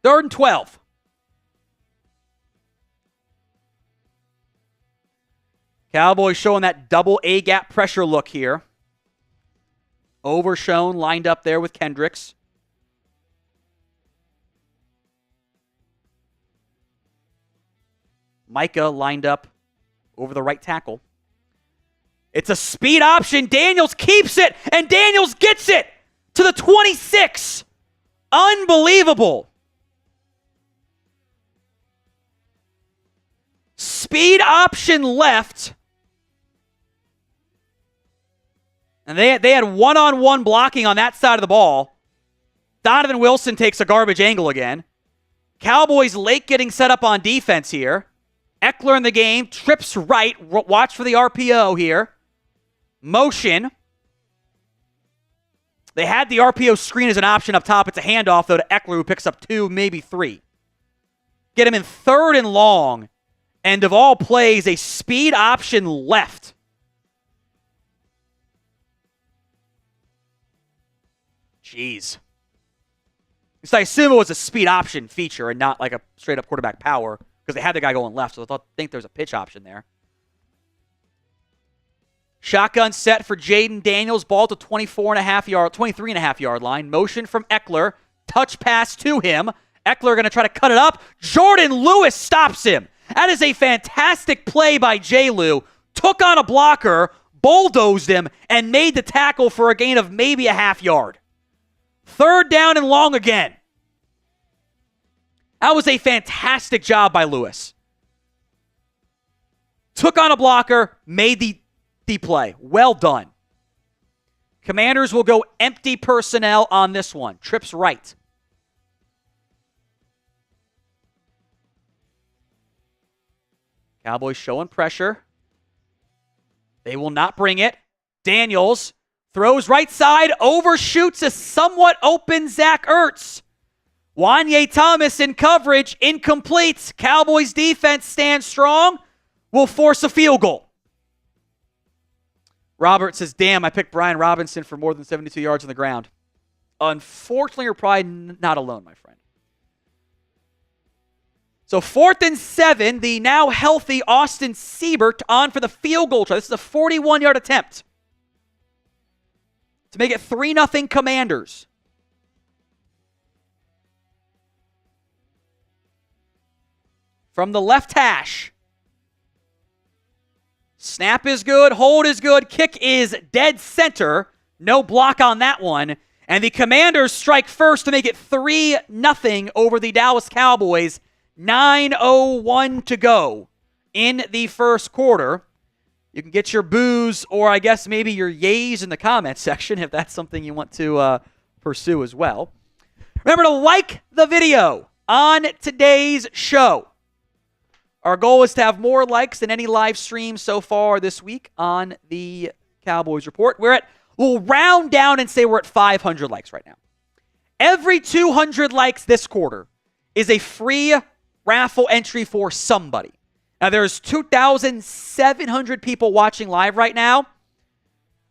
Third and 12. Cowboys showing that double A-gap pressure look here. Overshown lined up there with Kendricks. Micah lined up over the right tackle. It's a speed option. Daniels keeps it, and Daniels gets it to the 26. Unbelievable. Speed option left. And they had one-on-one blocking on that side of the ball. Donovan Wilson takes a garbage angle again. Cowboys late getting set up on defense here. Eckler in the game, trips right. Watch for the RPO here. Motion. They had the RPO screen as an option up top. It's a handoff, though, to Eckler, who picks up 2, maybe 3. Get him in 3rd and long. And of all plays, a speed option left. Jeez. So I assume it was a speed option feature and not like a straight-up quarterback power, because they had the guy going left, so I think there's a pitch option there. Shotgun set for Jaden Daniels. Ball to 23.5 yard line. Motion from Eckler. Touch pass to him. Eckler going to try to cut it up. Jordan Lewis stops him. That is a fantastic play by J. Lou. Took on a blocker, bulldozed him, and made the tackle for a gain of maybe a half yard. 3rd down and long again. That was a fantastic job by Lewis. Took on a blocker, made the play. Well done. Commanders will go empty personnel on this one. Trips right. Cowboys showing pressure. They will not bring it. Daniels throws right side, overshoots a somewhat open Zach Ertz. Wanye Thomas in coverage, incomplete. Cowboys defense stands strong, will force a field goal. Robert says, damn, I picked Brian Robinson for more than 72 yards on the ground. Unfortunately, you're probably not alone, my friend. So 4th and 7, the now healthy Austin Siebert on for the field goal try. This is a 41-yard attempt to make it 3-0 Commanders. From the left hash. Snap is good. Hold is good. Kick is dead center. No block on that one. And the Commanders strike first to make it 3-0 over the Dallas Cowboys. 9:01 to go in the first quarter. You can get your boos or I guess maybe your yays in the comment section if that's something you want to pursue as well. Remember to like the video on today's show. Our goal is to have more likes than any live stream so far this week on the Cowboys Report. We'll round down and say we're at 500 likes right now. Every 200 likes this quarter is a free raffle entry for somebody. Now, there's 2,700 people watching live right now.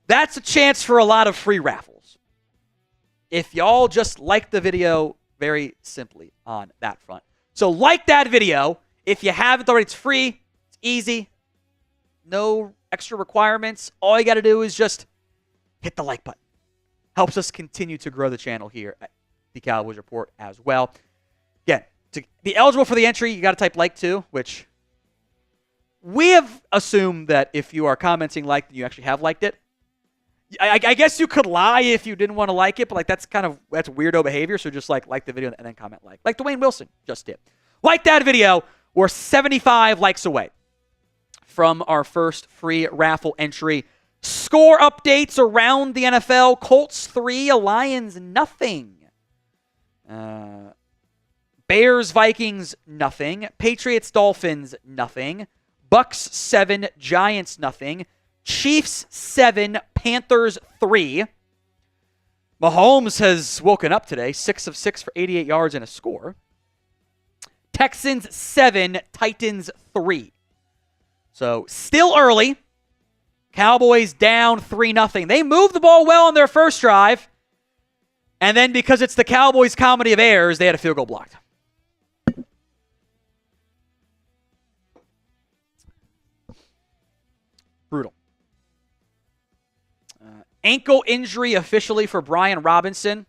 That's a chance for a lot of free raffles. If y'all just like the video, very simply on that front. So like that video. If you haven't already, it's free. It's easy. No extra requirements. All you got to do is just hit the like button. Helps us continue to grow the channel here at the Cowboys Report as well. Again, to be eligible for the entry, you got to type like too, which we have assumed that if you are commenting like, you actually have liked it. I guess you could lie if you didn't want to like it, but like that's weirdo behavior. So just like the video and then comment like Dwayne Wilson just did. Like that video. We're 75 likes away from our first free raffle entry. Score updates around the NFL: Colts 3, Lions nothing. Bears Vikings nothing. Patriots Dolphins nothing. Bucks 7, Giants nothing. Chiefs 7, Panthers 3. Mahomes has woken up today, 6 of 6 for 88 yards and a score. Texans 7, Titans 3. So still early. Cowboys down 3-0. They moved the ball well on their first drive. And then because it's the Cowboys comedy of errors, they had a field goal blocked. Brutal. Ankle injury officially for Brian Robinson.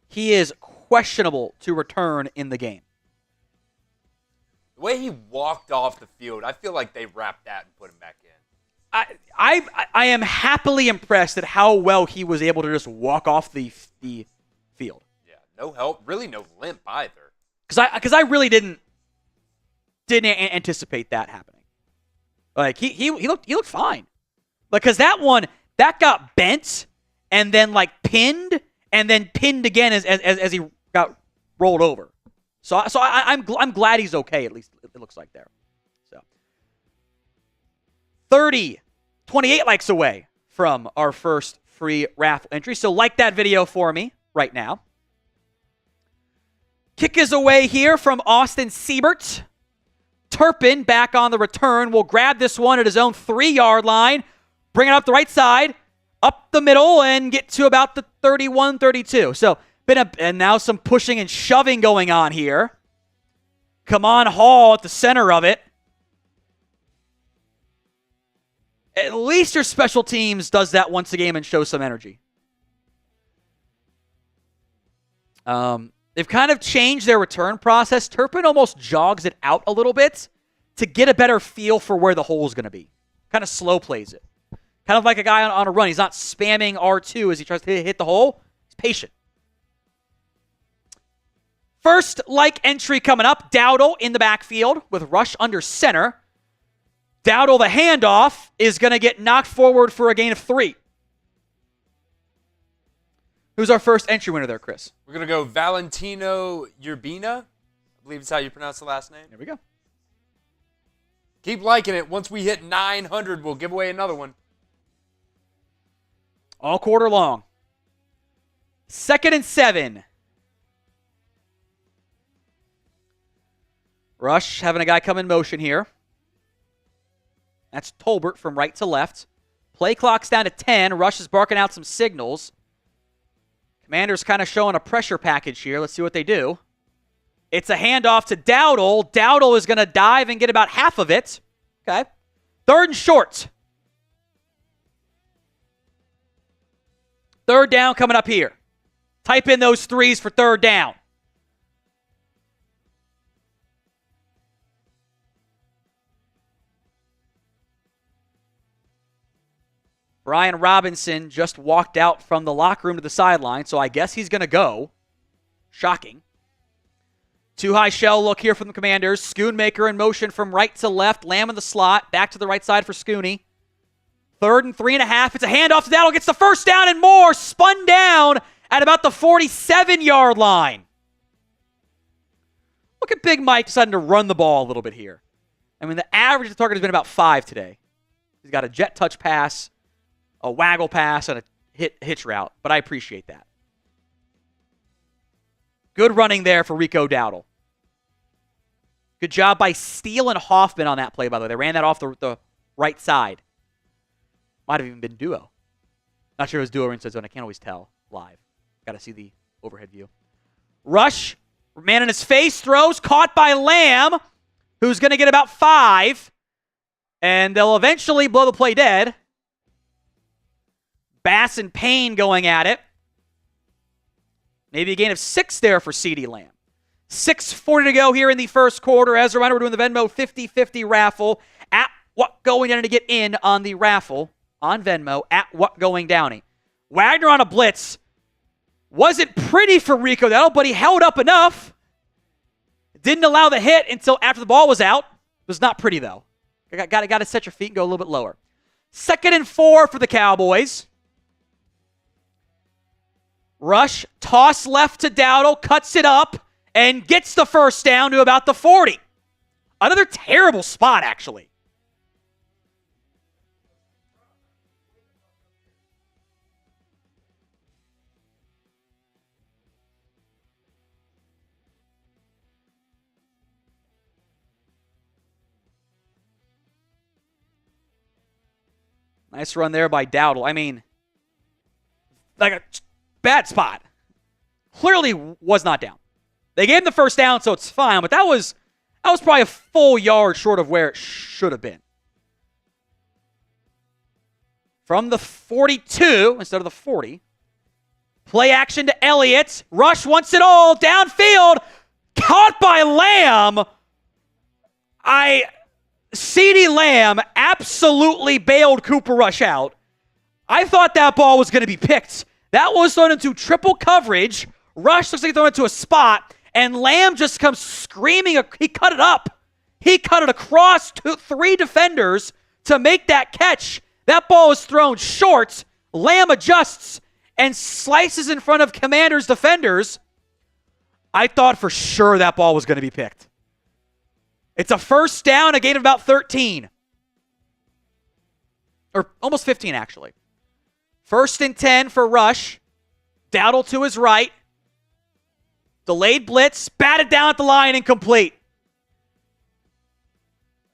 He is questionable to return in the game. The way he walked off the field, I feel like they wrapped that and put him back in. I am happily impressed at how well he was able to just walk off the field. Yeah, no help, really no limp either. Because I really didn't anticipate that happening. Like he looked fine. Like because that got bent and then like pinned and then pinned again as he got rolled over. So I'm glad he's okay, at least it looks like there. So 28 likes away from our first free raffle entry. So like that video for me right now. Kick is away here from Austin Siebert. Turpin back on the return will grab this one at his own 3-yard line. Bring it up the right side, up the middle, and get to about the 31-32. So and now some pushing and shoving going on here. Come on, Hall at the center of it. At least your special teams does that once a game and shows some energy. They've kind of changed their return process. Turpin almost jogs it out a little bit to get a better feel for where the hole is going to be. Kind of slow plays it. Kind of like a guy on a run. He's not spamming R2 as he tries to hit the hole. He's patient. First like entry coming up. Dowdle in the backfield with Rush under center. Dowdle, the handoff, is going to get knocked forward for a gain of 3. Who's our first entry winner there, Chris? We're going to go Valentino Urbina. I believe it's how you pronounce the last name. There we go. Keep liking it. Once we hit 900, we'll give away another one. All quarter long. 2nd and 7. Rush having a guy come in motion here. That's Tolbert from right to left. Play clock's down to 10. Rush is barking out some signals. Commander's kind of showing a pressure package here. Let's see what they do. It's a handoff to Dowdle. Dowdle is going to dive and get about half of it. Okay. 3rd and short. 3rd down coming up here. Type in those 3s for 3rd down. Brian Robinson just walked out from the locker room to the sideline, so I guess he's going to go. Shocking. Too high shell look here from the Commanders. Schoonmaker in motion from right to left. Lamb in the slot. Back to the right side for Scooney. 3rd and 3.5. It's a handoff to Dowdle. Gets the first down and more. Spun down at about the 47-yard line. Look at Big Mike deciding to run the ball a little bit here. I mean, the average of the target has been about 5 today. He's got a jet touch pass, a waggle pass, and a hitch route, but I appreciate that. Good running there for Rico Dowdle. Good job by Steele and Hoffman on that play, by the way. They ran that off the right side. Might have even been duo. Not sure it was duo or inside zone. I can't always tell live. Got to see the overhead view. Rush, man in his face, throws, caught by Lamb, who's going to get about 5. And they'll eventually blow the play dead. Bass and Payne going at it. Maybe a gain of 6 there for CeeDee Lamb. 6:40 to go here in the first quarter. As a reminder, we're doing the Venmo 50-50 raffle. At What Going Downey to get in on the raffle on Venmo. At What Going Downey. Wagner on a blitz. Wasn't pretty for Rico Dowdle, but he held up enough. Didn't allow the hit until after the ball was out. It was not pretty, though. Got to set your feet and go a little bit lower. 2nd and 4 for the Cowboys. Rush, toss left to Dowdle, cuts it up, and gets the first down to about the 40. Another terrible spot, actually. Nice run there by Dowdle. I mean, like a bad spot. Clearly was not down. They gave him the first down, so it's fine, but that was probably a full yard short of where it should have been. From the 42 instead of the 40. Play action to Elliott. Rush wants it all. Downfield. Caught by Lamb. CeeDee Lamb absolutely bailed Cooper Rush out. I thought that ball was going to be picked. That was thrown into triple coverage. Rush looks like thrown into a spot, and Lamb just comes screaming. He cut it up. He cut it across 3 defenders to make that catch. That ball is thrown short. Lamb adjusts and slices in front of Commanders defenders. I thought for sure that ball was going to be picked. It's a first down, a gain of about 13. Or almost 15, actually. 1st and 10 for Rush. Dowdle to his right. Delayed blitz. Batted down at the line, incomplete.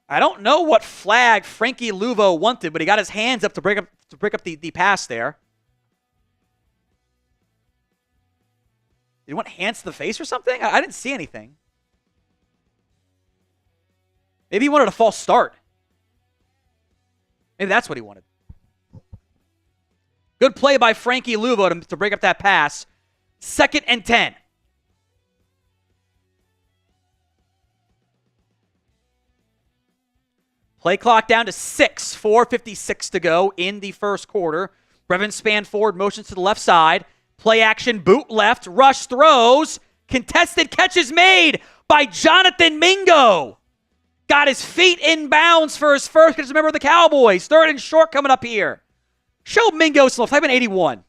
I don't know what flag Frankie Luvo wanted, but he got his hands up to break up the pass there. Did he want hands to the face or something? I didn't see anything. Maybe he wanted a false start. Maybe that's what he wanted. Good play by Frankie Luvo to break up that pass. 2nd and 10. Play clock down to 6. 4:56 to go in the first quarter. Brevin Spann forward, motions to the left side. Play action, boot left. Rush throws. Contested catch is made by Jonathan Mingo. Got his feet in bounds for his first as a member of the Cowboys. 3rd and short coming up here. Show Mingo some love. Type in 81.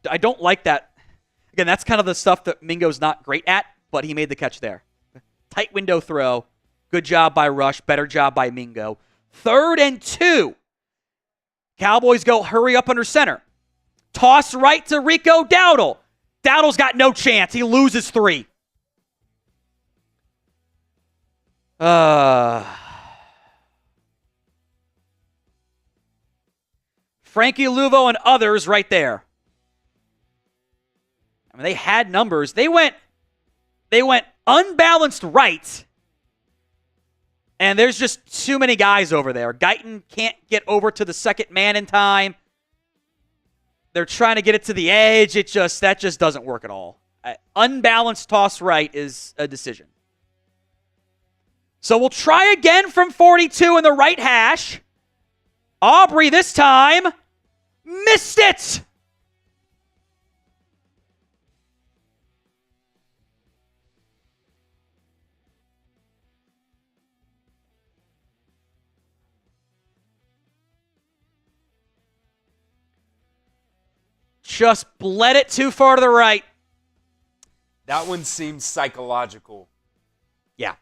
I don't like that. Again, that's kind of the stuff that Mingo's not great at, but he made the catch there. Tight window throw. Good job by Rush. Better job by Mingo. 3rd and 2. Cowboys go hurry up under center. Toss right to Rico Dowdle. Dowdle's got no chance. He loses 3. Frankie Luvo and others right there. I mean, they had numbers. They went unbalanced right. And there's just too many guys over there. Guyton can't get over to the second man in time. They're trying to get it to the edge. That just doesn't work at all. Unbalanced toss right is a decision. So we'll try again from 42 in the right hash. Aubrey this time missed it. just bled it too far to the right. That one seems psychological. Yeah.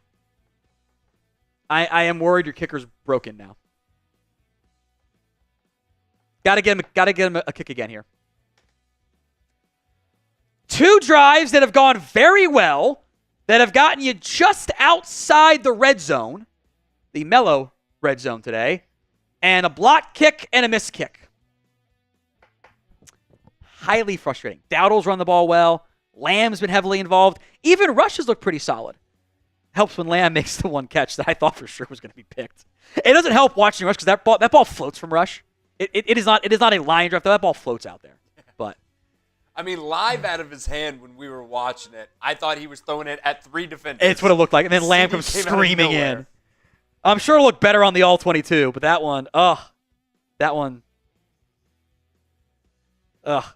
I am worried your kicker's broken now. Gotta get him a kick again here. 2 drives that have gone very well, that have gotten you just outside the red zone, the mellow red zone today, and a block kick and a missed kick. Highly frustrating. Dowdle's run the ball well. Lamb's been heavily involved. Even Rush has looked pretty solid. Helps when Lamb makes the one catch that I thought for sure was going to be picked. It doesn't help watching Rush because that ball floats from Rush. It is not a line drive, though. That ball floats out there. But I mean, live out of his hand when we were watching it, I thought he was throwing it at 3 defenders. It's what it looked like. And then Lamb comes screaming in. I'm sure it'll look better on the All-22, but that one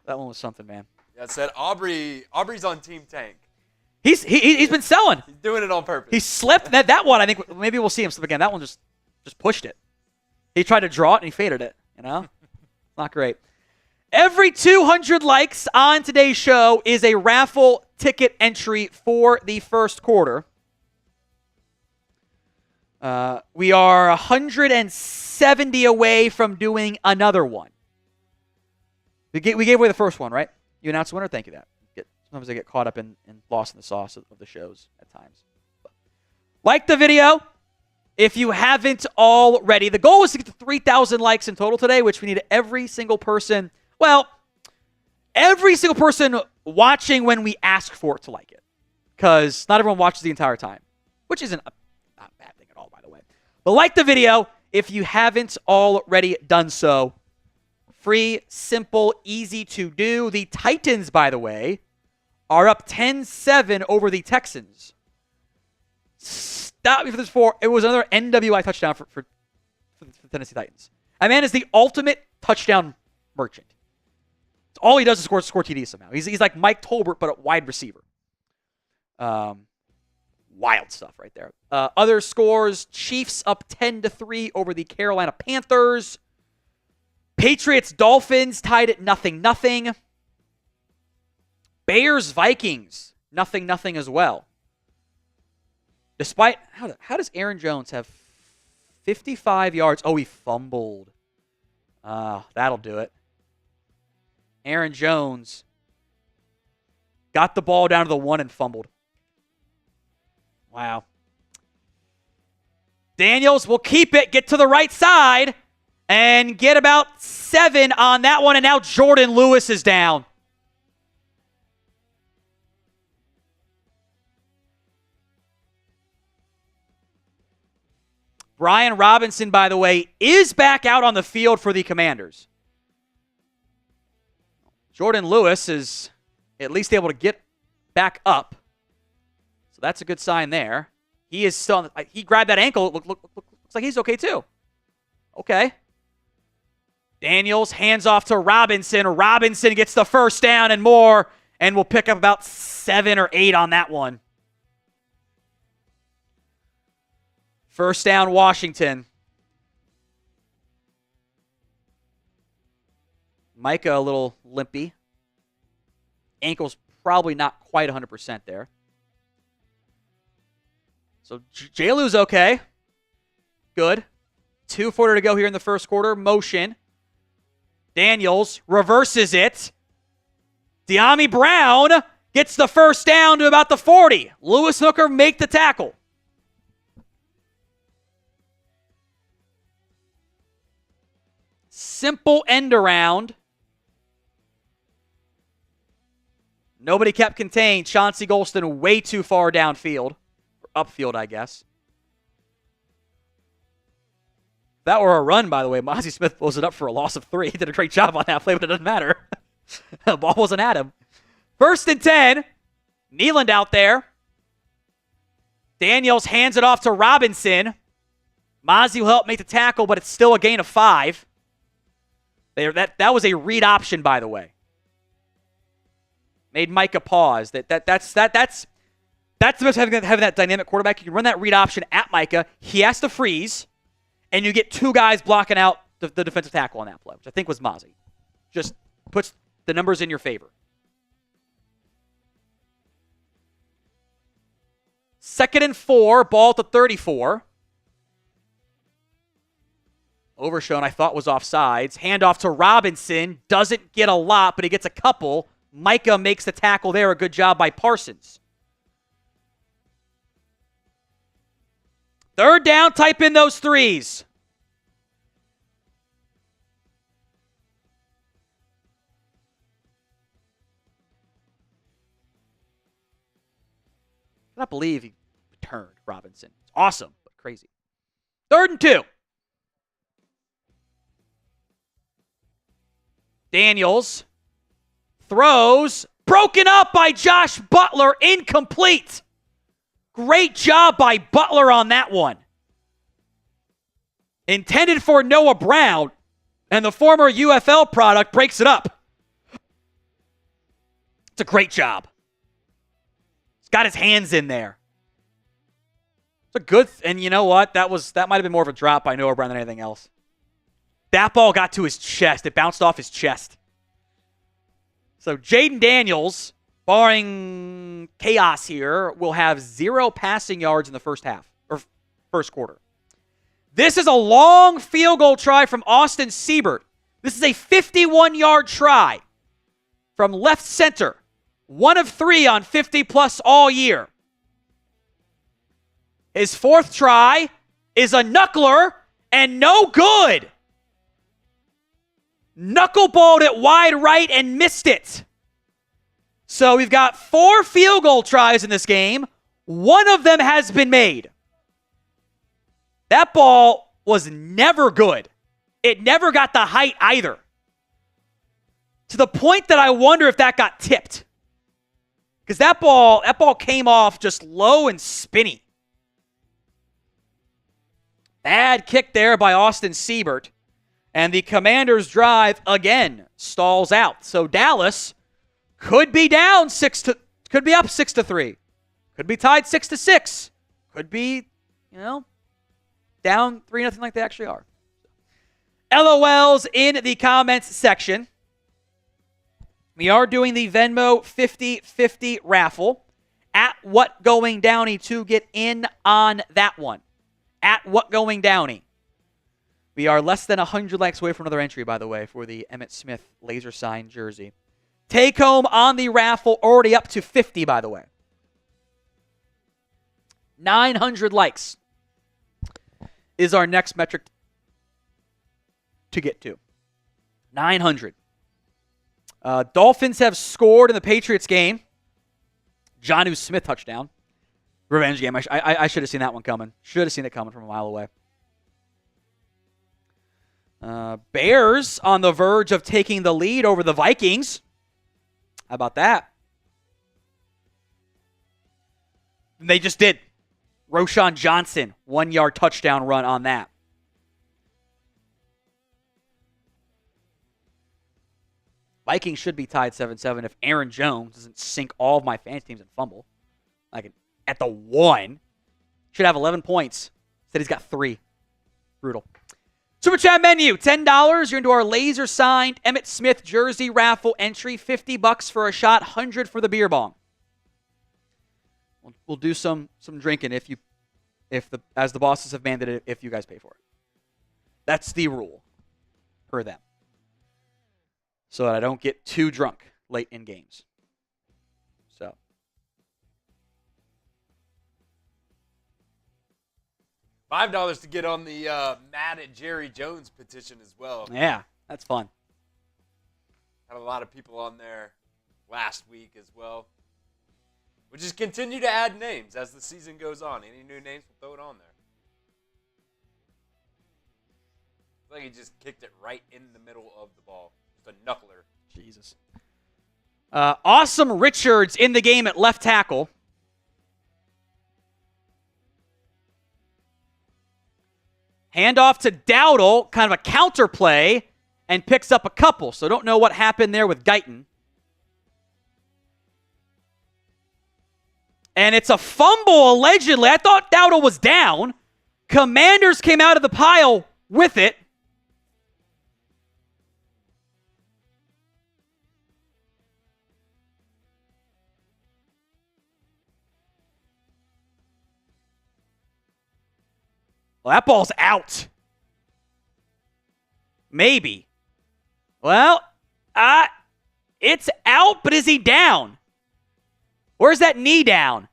was something, man. Yeah, I said Aubrey's on Team Tank. He's been selling. He's doing it on purpose. He slipped. That one, I think, maybe we'll see him slip again. That one just pushed it. He tried to draw it, and he faded it. Not great. Every 200 likes on today's show is a raffle ticket entry for the first quarter. We are 170 away from doing another one. We gave away the first one, right? You announced the winner. Thank you. Sometimes I get caught up in lost in the sauce of the shows at times. Like the video if you haven't already. The goal was to get to 3,000 likes in total today, which we need every single person. Well, every single person watching when we ask for it to like it, because not everyone watches the entire time, which isn't not a bad thing at all, by the way. But like the video if you haven't already done so. Free, simple, easy to do. The Titans, by the way, are up 10-7 over the Texans. Stop me for this before. It was another NWI touchdown for the Tennessee Titans. That man is the ultimate touchdown merchant. All he does is score TDs somehow. He's like Mike Tolbert, but a wide receiver. Wild stuff right there. Other scores, Chiefs up 10-3 over the Carolina Panthers. Patriots, Dolphins tied at 0-0. Bears, Vikings, 0-0 as well. Despite, how does Aaron Jones have 55 yards? Oh, he fumbled. That'll do it. Aaron Jones got the ball down to the 1 and fumbled. Wow. Daniels will keep it, get to the right side, and get about 7 on that one, and now Jordan Lewis is down. Brian Robinson, by the way, is back out on the field for the Commanders. Jordan Lewis is at least able to get back up. So that's a good sign there. He is still, he grabbed that ankle. Looks like he's okay too. Okay. Daniels hands off to Robinson. Robinson gets the first down and more, and will pick up about 7 or 8 on that one. First down, Washington. Micah a little limpy. Ankle's probably not quite 100% there. So J-Lou's okay. Good. 2:40 to go here in the first quarter. Motion. Daniels reverses it. De'Ami Brown gets the first down to about the 40. Lewis Hooker make the tackle. Simple end around. Nobody kept contained. Chauncey Golston way too far downfield. Or upfield, I guess. If that were a run, by the way, Mozzie Smith blows it up for a loss of 3. He did a great job on that play, but it doesn't matter. The ball wasn't at him. 1st and 10. Nealand out there. Daniels hands it off to Robinson. Mozzie will help make the tackle, but it's still a gain of 5. That was a read option, by the way. Made Micah pause. That's the best having that dynamic quarterback. You can run that read option at Micah. He has to freeze, and you get 2 guys blocking out the defensive tackle on that play, which I think was Mozzie. Just puts The number's in your favor. 2nd and 4, ball to 34. Overshown, I thought, was offsides. Handoff to Robinson. Doesn't get a lot, but he gets a couple. Micah makes the tackle there. A good job by Parsons. 3rd down, type in those threes. I cannot believe he returned Robinson. It's awesome, but crazy. 3rd and 2. Daniels throws. Broken up by Josh Butler. Incomplete. Great job by Butler on that one. Intended for Noah Brown, and the former UFL product breaks it up. It's a great job. He's got his hands in there. It's a good, and you know what? That might have been more of a drop by Noah Brown than anything else. That ball got to his chest. It bounced off his chest. So Jaden Daniels, barring chaos here, will have 0 passing yards in the first half, or first quarter. This is a long field goal try from Austin Siebert. This is a 51-yard try from left center. 1 of 3 on 50-plus all year. His 4th try is a knuckler and no good. Knuckleballed it wide right and missed it. So we've got 4 field goal tries in this game. 1 of them has been made. That ball was never good. It never got the height either. To the point that I wonder if that got tipped. Because that ball came off just low and spinny. Bad kick there by Austin Siebert. And the Commanders' drive again stalls out. So Dallas could be down could be up 6-3. Could be tied 6-6. Could be, down 3-0 like they actually are. LOLs in the comments section. We are doing the Venmo 50-50 raffle. At What Going Downey to get in on that one. At What Going Downey. We are less than 100 likes away from another entry, by the way, for the Emmitt Smith laser sign jersey. Take home on the raffle, already up to 50, by the way. 900 likes is our next metric to get to. 900. Dolphins have scored in the Patriots game. Jonnu Smith touchdown. Revenge game. I should have seen that one coming. Should have seen it coming from a mile away. Bears on the verge of taking the lead over the Vikings. How about that? And they just did. Roshan Johnson, 1-yard touchdown run on that. Vikings should be tied 7-7 if Aaron Jones doesn't sink all of my fantasy teams and fumble. Like at the 1. Should have 11 points. Said he's got 3. Brutal. Super Chat menu, $10. You're into our laser signed Emmitt Smith jersey raffle entry. $50 for a shot, 100 for the beer bong. We'll do some drinking as the bosses have mandated, if you guys pay for it. That's the rule per them. So that I don't get too drunk late in games. So. $5 to get on the Mad at Jerry Jones petition as well. Yeah, that's fun. Had a lot of people on there last week as well. We'll just continue to add names as the season goes on. Any new names, we'll throw it on there. It's like he just kicked it right in the middle of the ball. Just a knuckler. Jesus. Awesome Richards in the game at left tackle. Handoff to Dowdle, kind of a counter play, and picks up a couple. So don't know what happened there with Guyton. And it's a fumble, allegedly. I thought Dowdle was down. Commanders came out of the pile with it. Well, that ball's out. Maybe. Well, it's out, but is he down? Where's that knee down?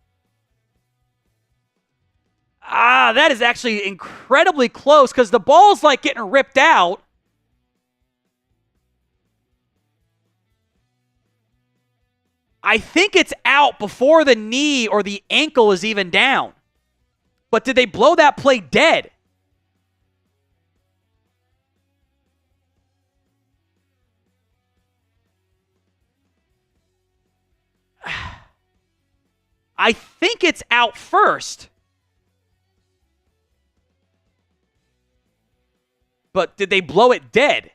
That is actually incredibly close because the ball's like getting ripped out. I think it's out before the knee or the ankle is even down. But did they blow that play dead? I think it's out first. But did they blow it dead?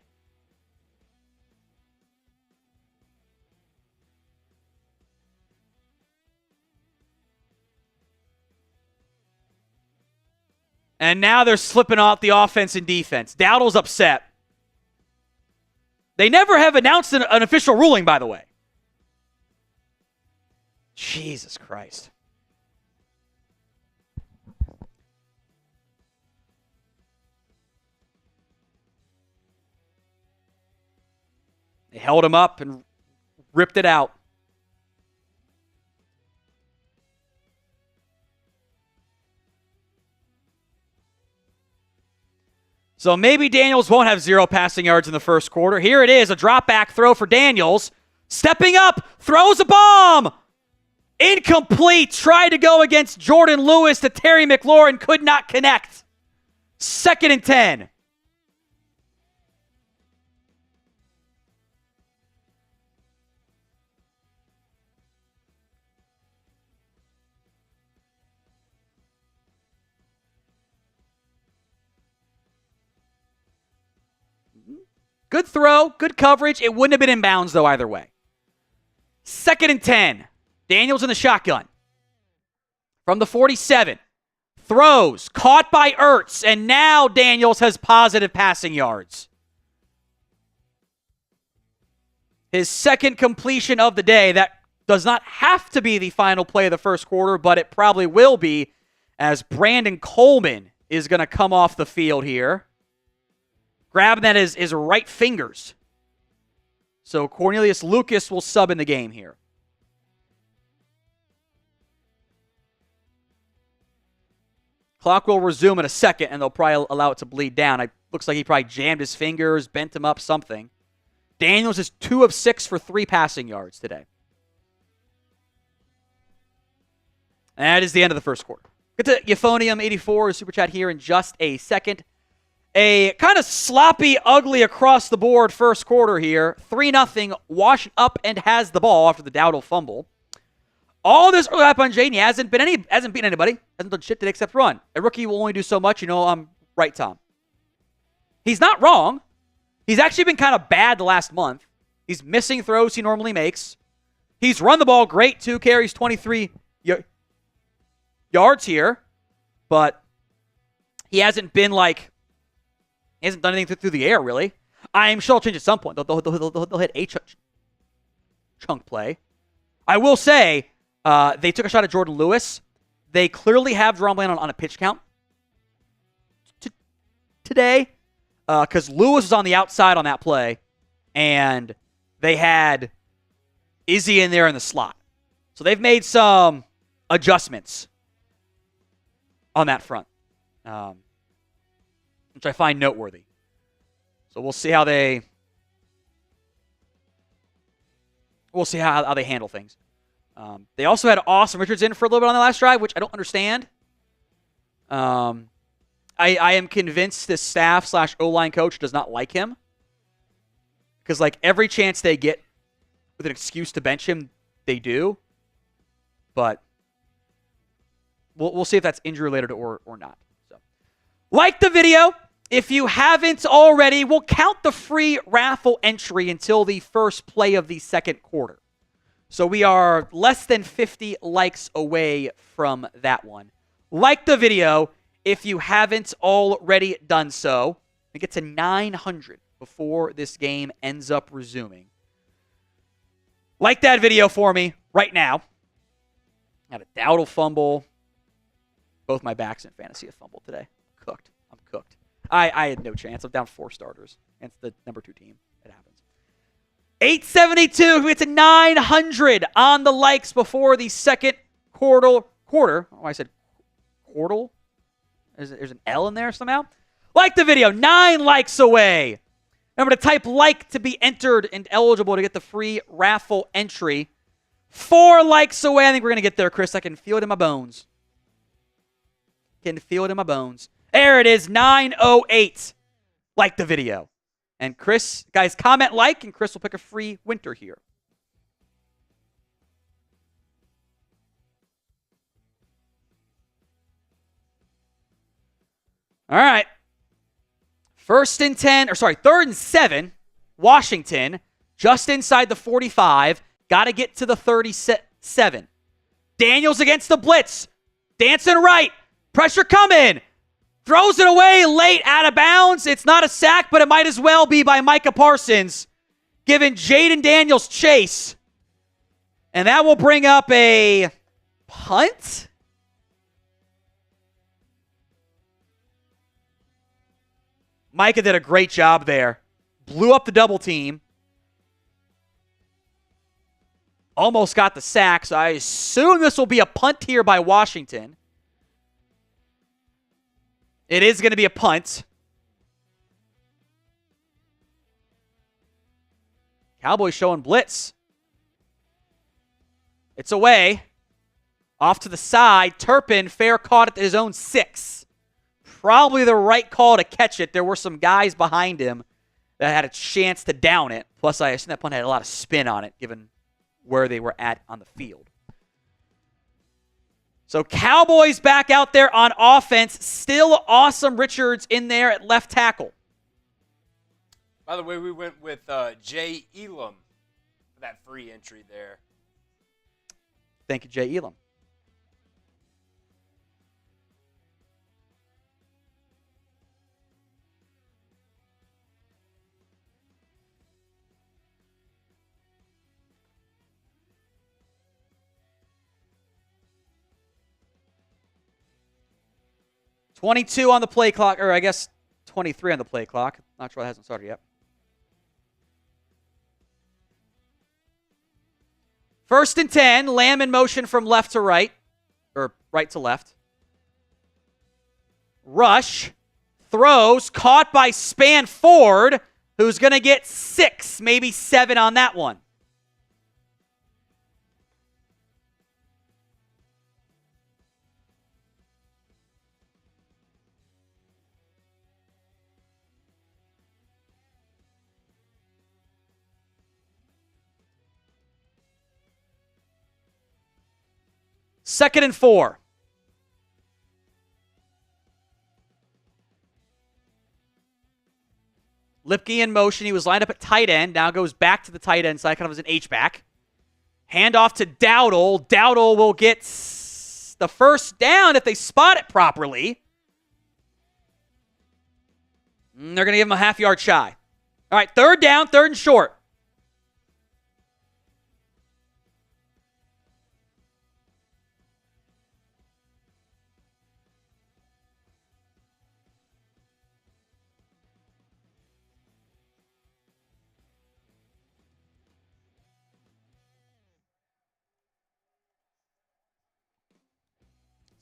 And now they're slipping off the offense and defense. Dowdle's upset. They never have announced an official ruling, by the way. Jesus Christ. They held him up and ripped it out. So maybe Daniels won't have 0 passing yards in the first quarter. Here it is, a drop back throw for Daniels. Stepping up, throws a bomb. Incomplete. Tried to go against Jordan Lewis to Terry McLaurin. Could not connect. 2nd and 10. Good throw, good coverage. It wouldn't have been in bounds, though, either way. 2nd and 10. Daniels in the shotgun. From the 47. Throws. Caught by Ertz. And now Daniels has positive passing yards. His 2nd completion of the day. That does not have to be the final play of the first quarter, but it probably will be as Brandon Coleman is going to come off the field here. Grabbing that is his right fingers. So Cornelius Lucas will sub in the game here. Clock will resume in a second, and they'll probably allow it to bleed down. It looks like he probably jammed his fingers, bent him up, something. Daniels is 2 of 6 for 3 passing yards today. And that is the end of the first quarter. Get to Euphonium84 Super Chat here in just a second. A kind of sloppy, ugly across the board first quarter here. 3-0, Wash up and has the ball after the Dowdle fumble. All this early up on Jaden. He hasn't beaten anybody. Hasn't done shit today except run. A rookie will only do so much. You know I'm right, Tom. He's not wrong. He's actually been kind of bad the last month. He's missing throws he normally makes. He's run the ball great. 2 carries, 23 yards here. But he hasn't been like... He hasn't done anything through the air, really. I'm sure he'll change at some point. They'll hit a chunk play. I will say, they took a shot at Jordan Lewis. They clearly have Jerome Bland on a pitch count today because Lewis was on the outside on that play, and they had Izzy in there in the slot. So they've made some adjustments on that front. Which I find noteworthy. So we'll see how they handle things. They also had Austin Richards in for a little bit on the last drive, which I don't understand. I am convinced this staff / O-line coach does not like him. Because like every chance they get with an excuse to bench him, they do. But we'll see if that's injury related or not. Like the video. If you haven't already, we'll count the free raffle entry until the first play of the second quarter. So we are less than 50 likes away from that one. Like the video if you haven't already done so. We get to 900 before this game ends up resuming. Like that video for me right now. Got a Dowdle fumble. Both my backs in fantasy have fumbled today. cooked. I'm cooked. I had no chance. I'm down 4 starters against the number 2 team. It happens. 872. We get to 900 on the likes before the second quarter. Oh, I said quarter. There's an L in there somehow. Like the video. 9 likes away. Remember to type like to be entered and eligible to get the free raffle entry. 4 likes away. I think we're going to get there, Chris. I can feel it in my bones. Can feel it in my bones. There it is, 908. Like the video. And Chris, guys, comment like, and Chris will pick a free winter here. All right. Third and 7. Washington, just inside the 45. Got to get to the 37. Daniels against the blitz. Dancing right. Pressure coming. Throws it away late, out of bounds. It's not a sack, but it might as well be by Micah Parsons, giving Jaden Daniels chase. And that will bring up a punt. Micah did a great job there. Blew up the double team. Almost got the sack, so I assume this will be a punt here by Washington. It is going to be a punt. Cowboys showing blitz. It's away. Off to the side. Turpin, fair caught at his own 6. Probably the right call to catch it. There were some guys behind him that had a chance to down it. Plus, I assume that punt had a lot of spin on it, given where they were at on the field. So Cowboys back out there on offense. Still awesome Richards in there at left tackle. By the way, we went with Jay Elam for that free entry there. Thank you, Jay Elam. $22 on the play clock, or I guess 23 on the play clock. Not sure it hasn't started yet. First and 10, Lamb in motion from left to right, or right to left. Rush, throws, caught by Spanford, who's going to get 6, maybe 7 on that one. Second and 4. Lipke in motion. He was lined up at tight end. Now goes back to the tight end side, kind of as an H-back. Handoff to Dowdle. Dowdle will get the first down if they spot it properly. They're going to give him a half-yard shy. All right, third down, third and short.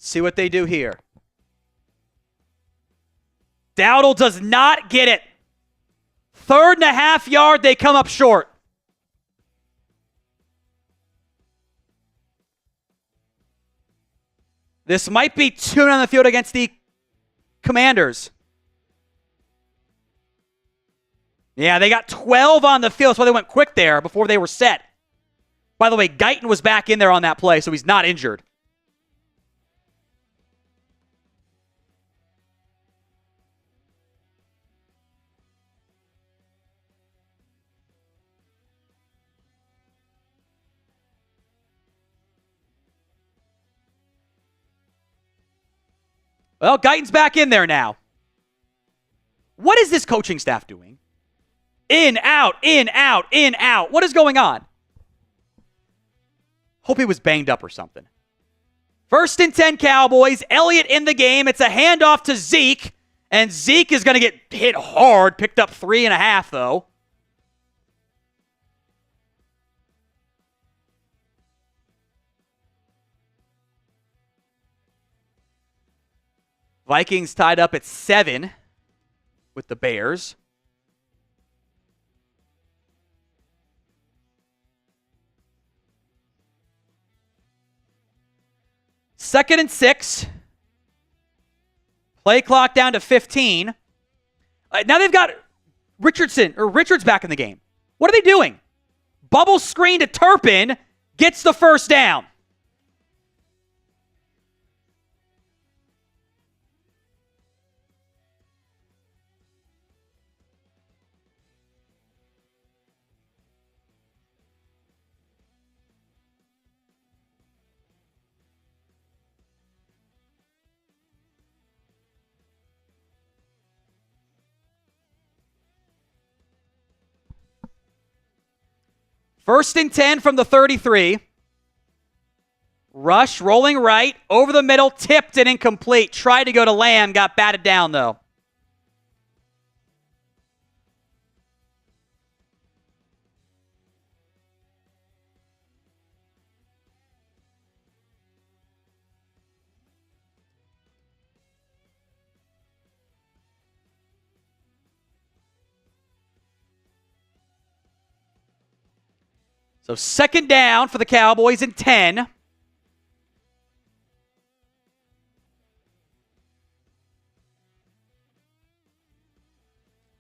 See what they do here. Dowdle does not get it. 3rd and a half yard, they come up short. This might be 2 on the field against the Commanders. Yeah, they got 12 on the field. That's why they went quick there before they were set. By the way, Guyton was back in there on that play, so he's not injured. Well, Guyton's back in there now. What is this coaching staff doing? In, out, in, out, in, out. What is going on? Hope he was banged up or something. First and 10 Cowboys. Elliott in the game. It's a handoff to Zeke. And Zeke is going to get hit hard. Picked up 3.5, though. Vikings tied up at 7 with the Bears. Second and 6. Play clock down to 15. Now they've got Richards back in the game. What are they doing? Bubble screen to Turpin. Gets the first down. First and 10 from the 33. Rush rolling right, over the middle, tipped and incomplete. Tried to go to Lamb, got batted down though. So second down for the Cowboys and 10.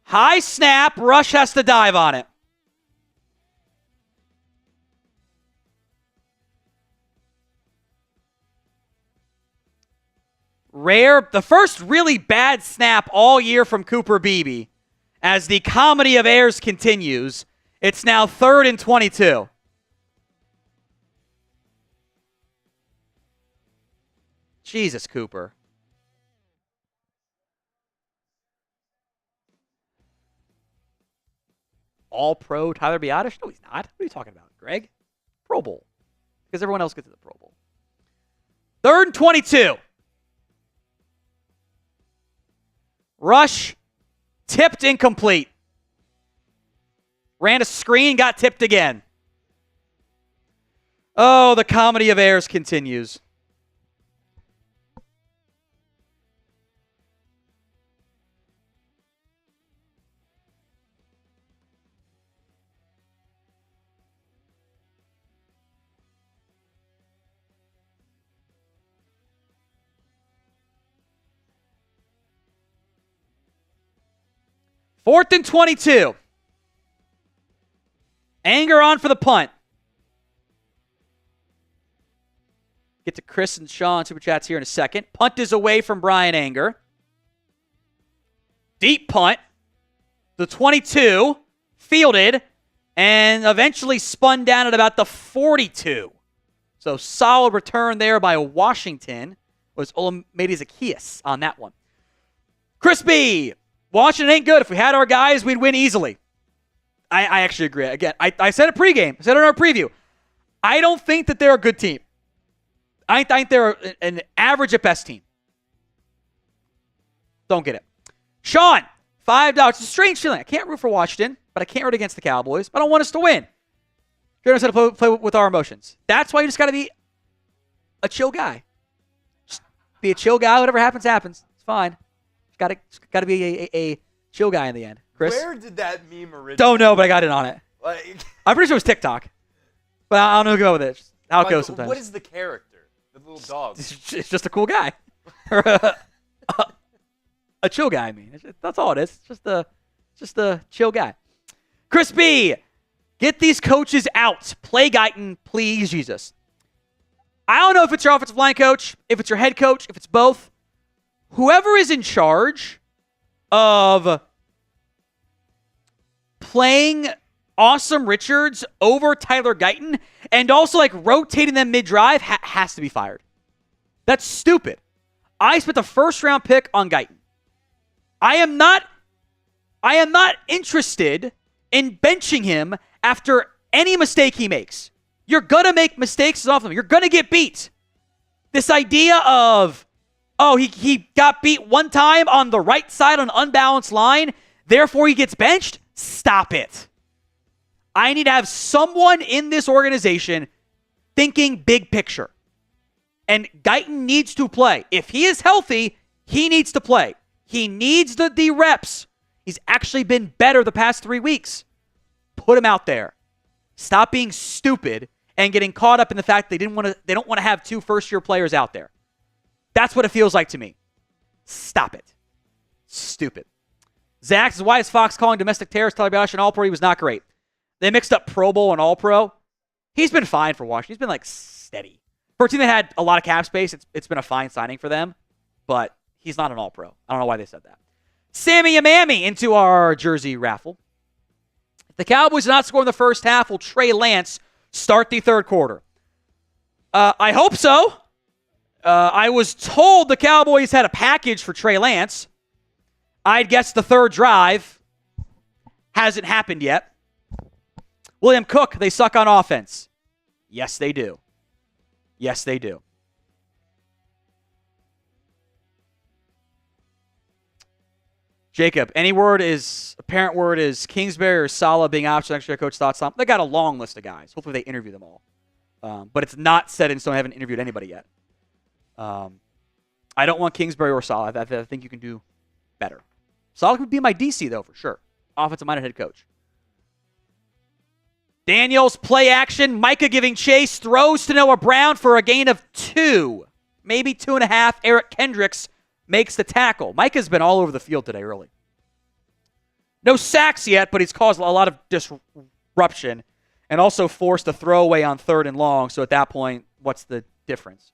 High snap. Rush has to dive on it. Rare. The first really bad snap all year from Cooper Beebe. As the comedy of errors continues, it's now 3rd and 22. Jesus, Cooper. All-Pro Tyler Biadasz? No, he's not. What are you talking about, Greg? Pro Bowl. Because everyone else gets to the Pro Bowl. 3rd and 22. Rush tipped incomplete. Ran a screen, got tipped again. Oh, the comedy of errors continues. Fourth and 22. Anger on for the punt. Get to Chris and Sean Super Chats here in a second. Punt is away from Brian Anger. Deep punt. The 22. Fielded. And eventually spun down at about the 42. So solid return there by Washington. Was Olamide Zaccheaus on that one. Chris B. Washington ain't good. If we had our guys, we'd win easily. I actually agree. Again, I said it pregame. I said it in our preview. I don't think that they're a good team. I think they're an average at best team. Don't get it. Sean, $5. It's a strange feeling. I can't root for Washington, but I can't root against the Cowboys. But I don't want us to win. You're going to play with our emotions. That's why you just got to be a chill guy. Just be a chill guy. Whatever happens, happens. It's fine. Got to be a chill guy in the end. Chris? Where did that meme originate? Don't know, but I got in on it. Like, I'm pretty sure it was TikTok. But I don't know who to go with it. Just how it goes sometimes. What is the character? The little dog. It's just a cool guy. Or a chill guy, I mean. That's all it is. It's just a chill guy. Chris B. Get these coaches out. Play Guyton, please, Jesus. I don't know if it's your offensive line coach, if it's your head coach, if it's both. Whoever is in charge of playing Awesome Richards over Tyler Guyton and also like rotating them mid-drive has to be fired. That's stupid. I spent the first round pick on Guyton. I am not interested in benching him after any mistake he makes. You're going to make mistakes off of him. You're going to get beat. This idea of, oh, he got beat one time on the right side on an unbalanced line, therefore he gets benched. Stop it. I need to have someone in this organization thinking big picture. And Guyton needs to play. If he is healthy, he needs to play. He needs the reps. He's actually been better the past 3 weeks. Put him out there. Stop being stupid and getting caught up in the fact they don't want to have 2 first-year players out there. That's what it feels like to me. Stop it. Stupid. Zach says, why is Fox calling domestic terrorist Tyler Biadasz an All-Pro? He was not great. They mixed up Pro Bowl and All-Pro. He's been fine for Washington. He's been, steady. For a team that had a lot of cap space, it's been a fine signing for them. But he's not an All-Pro. I don't know why they said that. Sammy Amami into our jersey raffle. If the Cowboys do not score in the first half, will Trey Lance start the third quarter? I hope so. I was told the Cowboys had a package for Trey Lance. I'd guess the third drive hasn't happened yet. William Cook, they suck on offense. Yes, they do. Yes, they do. Jacob, apparent word is Kingsbury or Saleh being option next year. Coach thoughts on. They got a long list of guys. Hopefully they interview them all. But it's not set in stone. I haven't interviewed anybody yet. I don't want Kingsbury or Saleh. I think you can do better. Saleh would be my DC, though, for sure. Offensive-minded head coach. Daniels, play action. Micah giving chase. Throws to Noah Brown for a gain of 2. Maybe 2.5. Eric Kendricks makes the tackle. Micah's been all over the field today early. No sacks yet, but he's caused a lot of disruption and also forced a throwaway on 3rd and long. So at that point, what's the difference?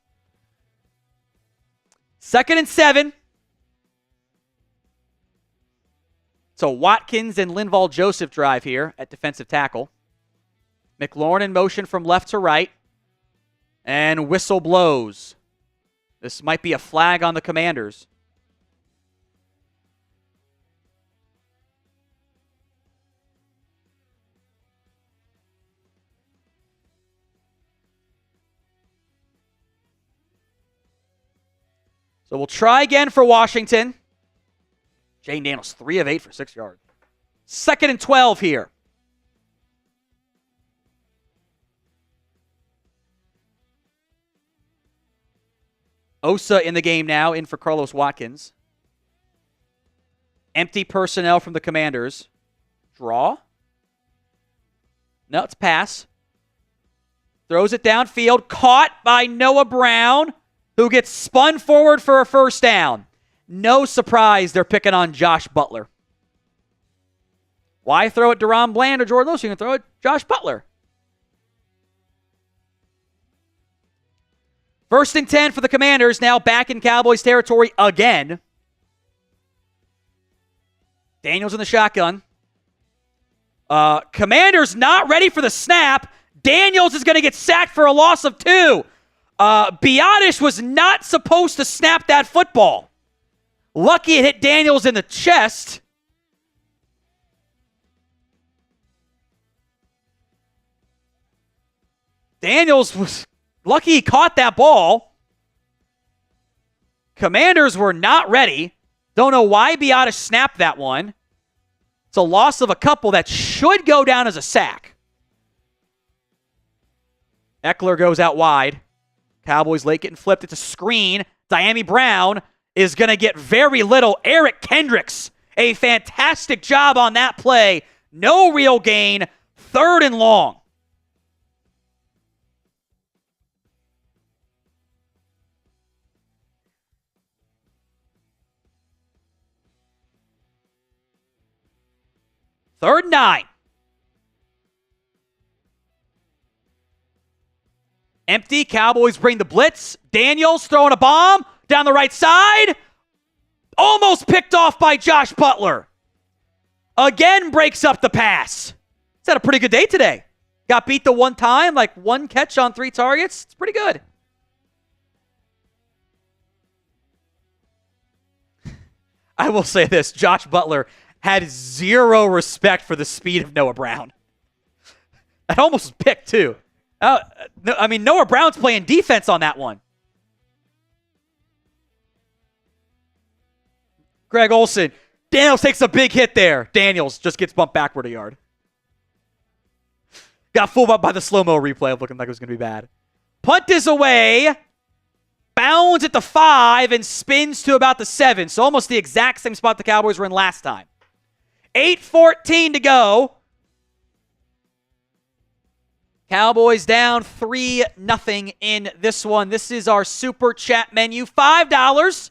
2nd and 7. So Watkins and Linval Joseph drive here at defensive tackle. McLaurin in motion from left to right. And whistle blows. This might be a flag on the Commanders. So we'll try again for Washington. Jane Daniels, 3 of 8 for 6 yards. 2nd and 12 here. Osa in the game now, in for Carlos Watkins. Empty personnel from the Commanders. Draw. No, it's pass. Throws it downfield. Caught by Noah Brown, who gets spun forward for a first down. No surprise they're picking on Josh Butler. Why throw it Deron Bland or Jordan Lewis? You can throw it Josh Butler. 1st and 10 for the Commanders, now back in Cowboys territory again. Daniels in the shotgun. Commanders not ready for the snap. Daniels is going to get sacked for a loss of 2. Biadasz was not supposed to snap that football. Lucky it hit Daniels in the chest. Daniels was lucky he caught that ball. Commanders were not ready. Don't know why Biadasz snapped that one. It's a loss of a couple that should go down as a sack. Eckler goes out wide. Cowboys late getting flipped. It's a screen. Diami Brown is going to get very little. Eric Kendricks, a fantastic job on that play. No real gain. 3rd and long. Third and 9. Empty. Cowboys bring the blitz. Daniels throwing a bomb down the right side. Almost picked off by Josh Butler. Again breaks up the pass. He's had a pretty good day today. Got beat the one time, 1 catch on 3 targets. It's pretty good. I will say this. Josh Butler had 0 respect for the speed of Noah Brown. That almost was picked, too. Noah Brown's playing defense on that one. Greg Olson. Daniels takes a big hit there. Daniels just gets bumped backward a yard. Got fooled up by the slow-mo replay of looking like it was going to be bad. Punt is away. Bounds at the 5 and spins to about the 7. So almost the exact same spot the Cowboys were in last time. 8:14 to go. Cowboys down 3-0 in this one. This is our super chat menu. $5.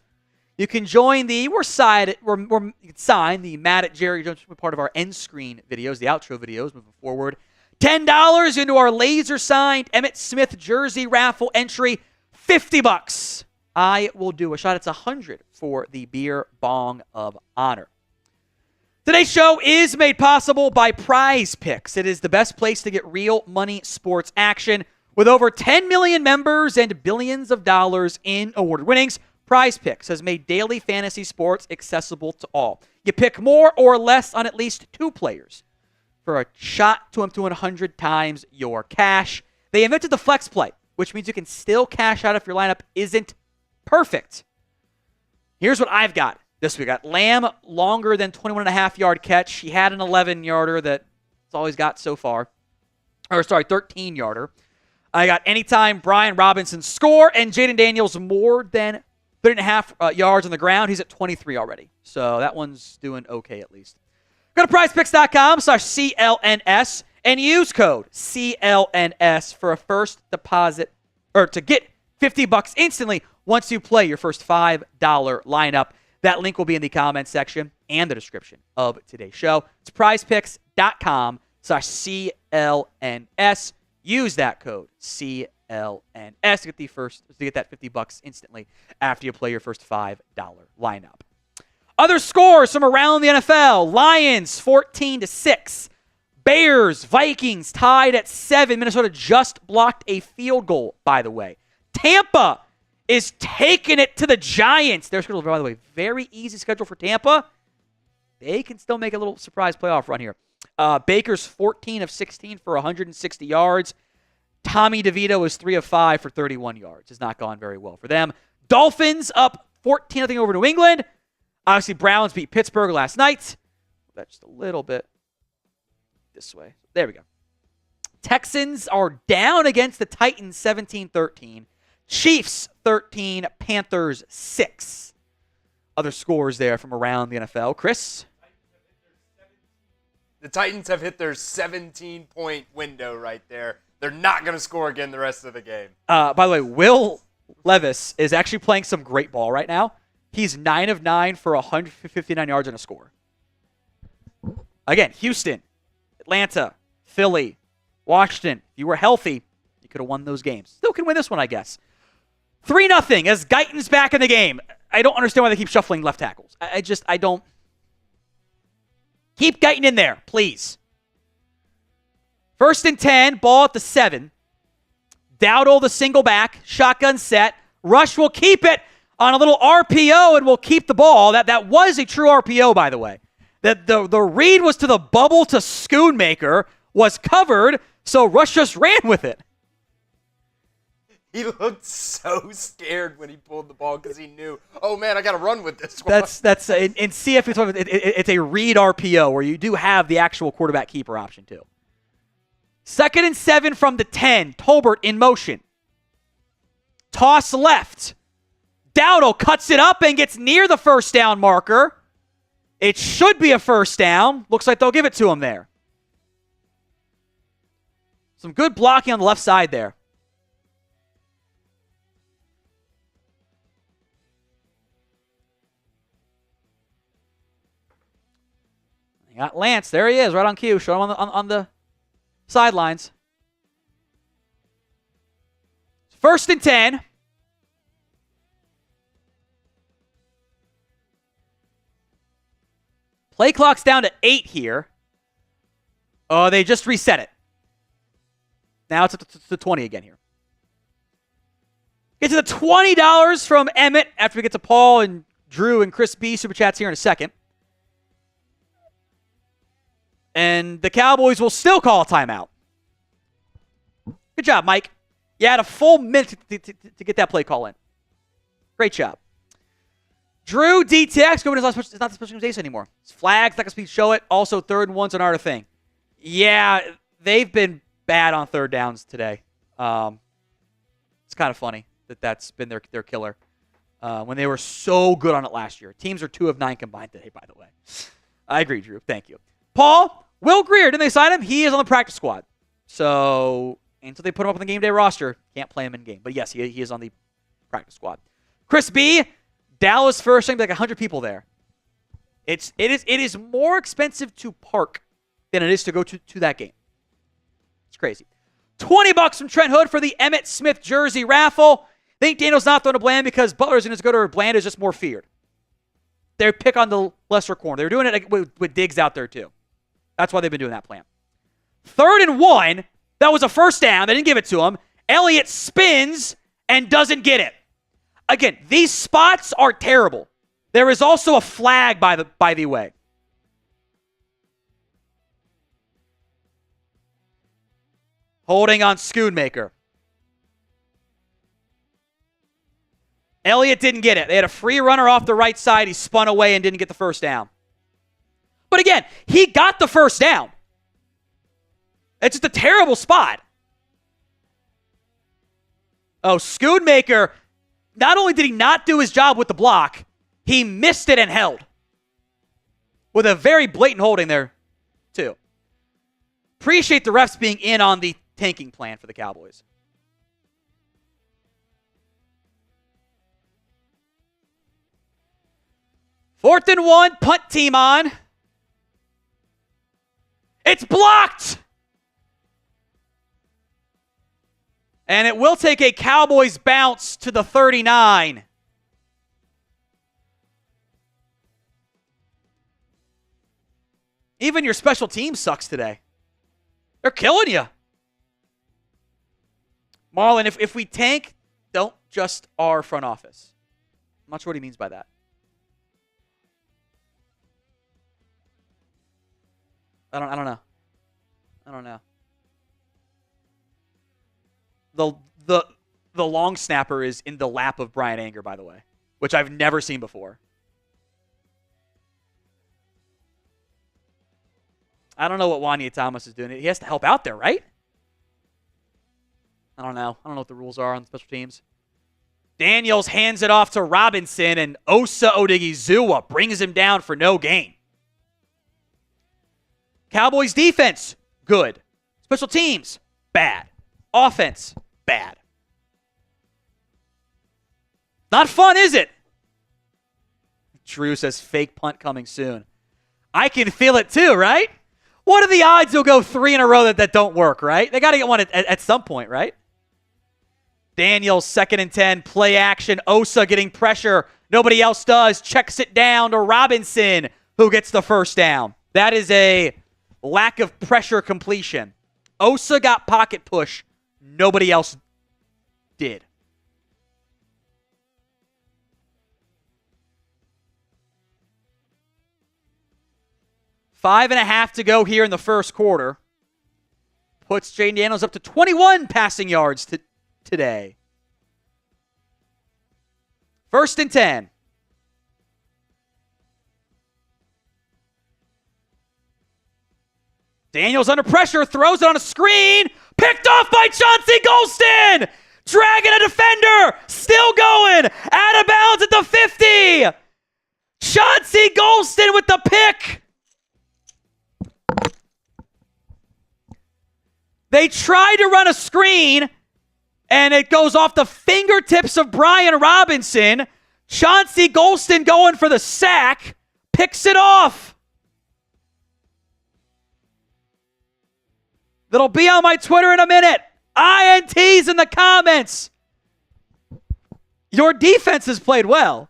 You can join the, you can sign the Mad at Jerry Jones part of our end screen videos, the outro videos moving forward. $10 into our laser signed Emmitt Smith jersey raffle entry. $50. I will do a shot. It's $100 for the beer bong of honor. Today's show is made possible by Prize Picks. It is the best place to get real money sports action. With over 10 million members and billions of dollars in awarded winnings, Prize Picks has made daily fantasy sports accessible to all. You pick more or less on at least 2 players for a shot to 100 times your cash. They invented the flex play, which means you can still cash out if your lineup isn't perfect. Here's what I've got this week. I got Lamb, longer than 21.5-yard catch. He had an 11-yarder that's all he's got so far. 13-yarder. I got anytime Brian Robinson score, and Jaden Daniels more than 30.5 yards on the ground. He's at 23 already. So that one's doing okay at least. Go to prizepicks.com/CLNS and use code CLNS for a first deposit, or to get $50 instantly once you play your first $5 lineup. That link will be in the comment section and the description of today's show. It's prizepicks.com/CLNS. Use that code CLNS to get that $50 instantly after you play your first $5 lineup. Other scores from around the NFL. Lions 14-6. Bears, Vikings tied at 7. Minnesota just blocked a field goal, by the way. Tampa is taking it to the Giants. Their schedule, by the way, very easy schedule for Tampa. They can still make a little surprise playoff run here. Baker's 14 of 16 for 160 yards. Tommy DeVito is 3 of 5 for 31 yards. Has not gone very well for them. Dolphins up 14-0 over New England. Obviously, Browns beat Pittsburgh last night. That's just a little bit this way. There we go. Texans are down against the Titans 17-13. Chiefs 13, Panthers 6. Other scores there from around the NFL. Chris? The Titans have hit their 17-point window right there. They're not going to score again the rest of the game. By the way, Will Levis is actually playing some great ball right now. He's 9 of 9 for 159 yards and a score. Again, Houston, Atlanta, Philly, Washington. If you were healthy, you could have won those games. Still can win this one, I guess. 3-0 as Guyton's back in the game. I don't understand why they keep shuffling left tackles. I don't. Keep Guyton in there, please. 1st and 10, ball at the 7. Dowdle the single back, shotgun set. Rush will keep it on a little RPO and will keep the ball. That was a true RPO, by the way. The read was to the bubble to Schoonmaker, was covered, so Rush just ran with it. He looked so scared when he pulled the ball because he knew, oh man, I got to run with this one. That's in CF, it's a read RPO where you do have the actual quarterback keeper option too. 2nd and 7 from the 10. Tolbert in motion. Toss left. Dowdle cuts it up and gets near the first down marker. It should be a first down. Looks like they'll give it to him there. Some good blocking on the left side there. You got Lance. There he is, right on cue. Show him on the sidelines. 1st and 10. Play clock's down to 8 here. Oh, they just reset it. Now it's to 20 again here. Get to the $20 from Emmett after we get to Paul and Drew and Chris B. Super Chats here in a second. And the Cowboys will still call a timeout. Good job, Mike. You had a full minute to get that play call in. Great job. Drew DTX, go, it's not the special teams ace anymore. It's flags, not going to show it. Also, 3rd and 1's another thing. Yeah, they've been bad on 3rd downs today. It's kind of funny that's been their killer. When they were so good on it last year. Teams are 2 of 9 combined today, by the way. I agree, Drew. Thank you. Paul, Will Greer, didn't they sign him? He is on the practice squad. So, until they put him up on the game day roster, can't play him in game. But yes, he is on the practice squad. Chris B., Dallas first, like 100 people there. It is more expensive to park than it is to go to that game. It's crazy. $20 from Trent Hood for the Emmitt Smith jersey raffle. I think Daniel's not throwing to Bland because Butler's going to go to Bland is just more feared. They pick on the lesser corner. They're doing it with Diggs out there too. That's why they've been doing that plan. 3rd and 1. That was a first down. They didn't give it to him. Elliott spins and doesn't get it. Again, these spots are terrible. There is also a flag by the way. Holding on Schoonmaker. Elliott didn't get it. They had a free runner off the right side. He spun away and didn't get the first down. But again, he got the first down. It's just a terrible spot. Oh, Schoonmaker, not only did he not do his job with the block, he missed it and held. With a very blatant holding there, too. Appreciate the refs being in on the tanking plan for the Cowboys. Fourth and 1, punt team on. It's blocked! And it will take a Cowboys bounce to the 39. Even your special team sucks today. They're killing you. Marlon, if we tank, don't just our front office. I'm not sure what he means by that. I don't know. The long snapper is in the lap of Brian Anger, by the way, which I've never seen before. I don't know what Wanya Thomas is doing. He has to help out there, right? I don't know. I don't know what the rules are on special teams. Daniels hands it off to Robinson, and Osa Odigizua brings him down for no gain. Cowboys defense, good. Special teams, bad. Offense, bad. Not fun, is it? Drew says fake punt coming soon. I can feel it too, right? What are the odds you'll go 3 in a row that don't work, right? They got to get one at some point, right? Daniels, 2nd and 10, play action. Osa getting pressure. Nobody else does. Checks it down to Robinson, who gets the first down. That is a lack of pressure completion. Osa got pocket push. Nobody else did. Five and a half to go here in the first quarter. Puts Jane Daniels up to 21 passing yards today. 1st and 10. Daniels under pressure, throws it on a screen. Picked off by Chauncey Golston. Dragging a defender. Still going. Out of bounds at the 50. Chauncey Golston with the pick. They tried to run a screen, and it goes off the fingertips of Brian Robinson. Chauncey Golston going for the sack. Picks it off. That'll be on my Twitter in a minute. INTs in the comments. Your defense has played well.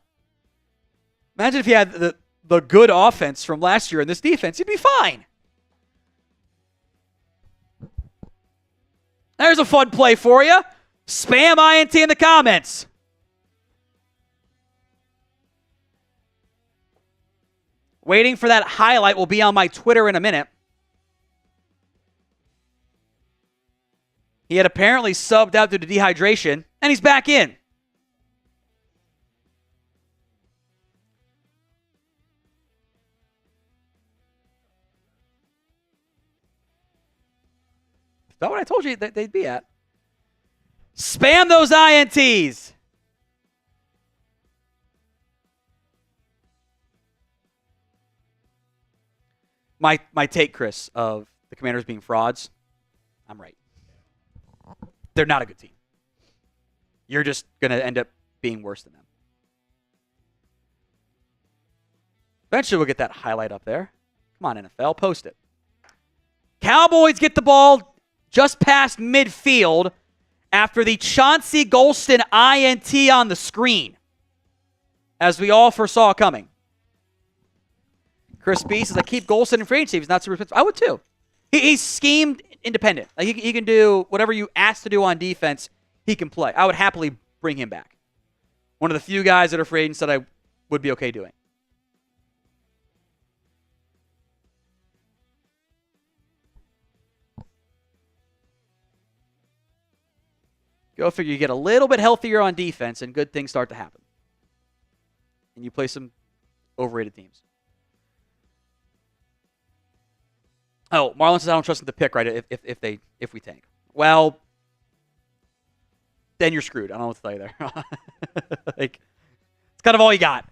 Imagine if you had the good offense from last year in this defense. You'd be fine. There's a fun play for you. Spam INT in the comments. Waiting for that highlight will be on my Twitter in a minute. He had apparently subbed out due to dehydration, and he's back in. that what I told you that they'd be at? Spam those INTs. My take, Chris, of the Commanders being frauds, I'm right. They're not a good team. You're just going to end up being worse than them. Eventually, we'll get that highlight up there. Come on, NFL, post it. Cowboys get the ball just past midfield after the Chauncey Golston INT on the screen, as we all foresaw coming. Chris B says, I keep Golston in free agency. He's not super expensive. I would too. He's schemed independent. Like he can do whatever you ask to do on defense, he can play. I would happily bring him back. One of the few guys that are free agents that I would be okay doing. Go figure, you get a little bit healthier on defense and good things start to happen. And you play some overrated teams. Oh, Marlon says I don't trust them to pick right if we tank. Well, then you're screwed. I don't know what to tell you there. Like, it's kind of all you got.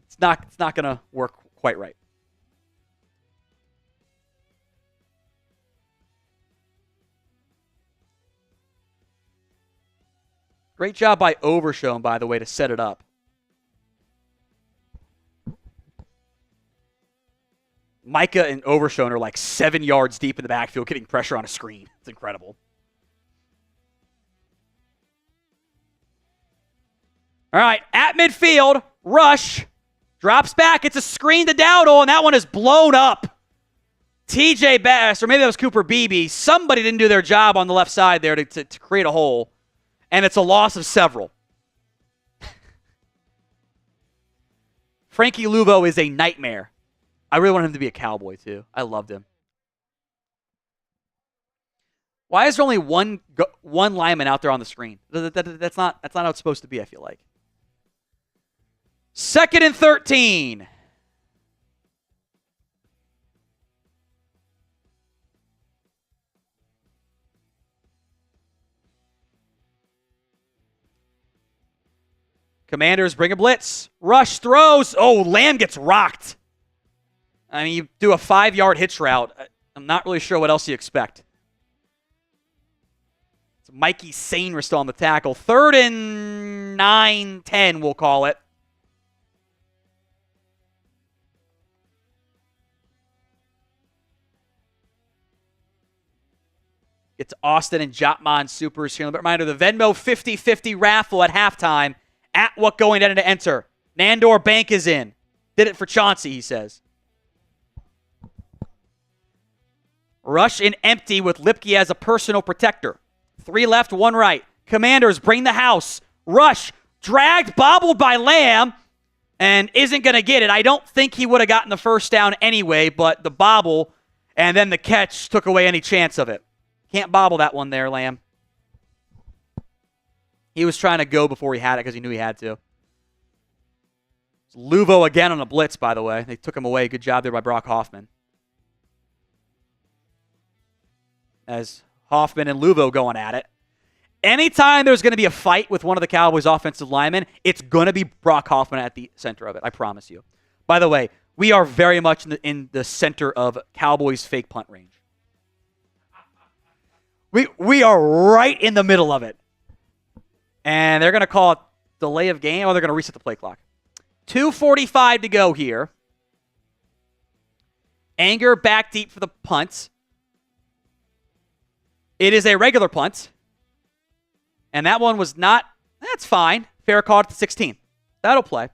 It's not gonna work quite right. Great job by Overshown, by the way, to set it up. Micah and Overshown are like 7 yards deep in the backfield getting pressure on a screen. It's incredible. All right, at midfield, Rush drops back. It's a screen to Dowdle, and that one is blown up. TJ Bass, or maybe that was Cooper Beebe. Somebody didn't do their job on the left side there to create a hole, and it's a loss of several. Frankie Luvo is a nightmare. I really want him to be a Cowboy, too. I loved him. Why is there only one lineman out there on the screen? That's not how it's supposed to be, I feel like. 2nd and 13. Commanders bring a blitz. Rush throws. Oh, Lamb gets rocked. I mean, you do a 5-yard hitch route. I'm not really sure what else you expect. It's Mikey Sainer still on the tackle. 3rd and 9, 10, we'll call it. It's Austin and Jotman Supers here. Reminder, the Venmo 50-50 raffle at halftime. At what going to enter. Nandor Bank is in. Did it for Chauncey, he says. Rush in empty with Lipke as a personal protector. 3 left, 1 right. Commanders bring the house. Rush dragged, bobbled by Lamb, and isn't going to get it. I don't think he would have gotten the first down anyway, but the bobble and then the catch took away any chance of it. Can't bobble that one there, Lamb. He was trying to go before he had it because he knew he had to. It's Luvo again on a blitz, by the way. They took him away. Good job there by Brock Hoffman. As Hoffman and Luvo going at it. Anytime there's going to be a fight with one of the Cowboys' offensive linemen, it's going to be Brock Hoffman at the center of it. I promise you. By the way, we are very much in the center of Cowboys' fake punt range. We are right in the middle of it. And they're going to call it delay of game, or they're going to reset the play clock. 2:45 to go here. Anger back deep for the punt. It is a regular punt. And that one was not, that's fine. Fair call at the 16. That'll play.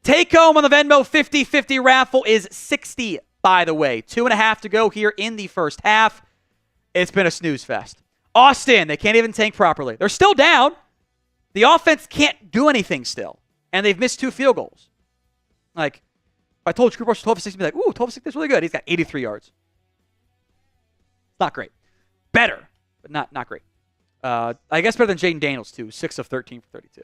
Take home on the Venmo 50-50 raffle is 60, by the way. 2.5 to go here in the first half. It's been a snooze fest. Austin, they can't even tank properly. They're still down. The offense can't do anything still. And they've missed 2 field goals. Like, if I told Cooper 12 for 6, you'd be like, ooh, 12 for 6, that's really good. He's got 83 yards. It's not great. Better, but not great. I guess better than Jaden Daniels, too. 6 of 13 for 32.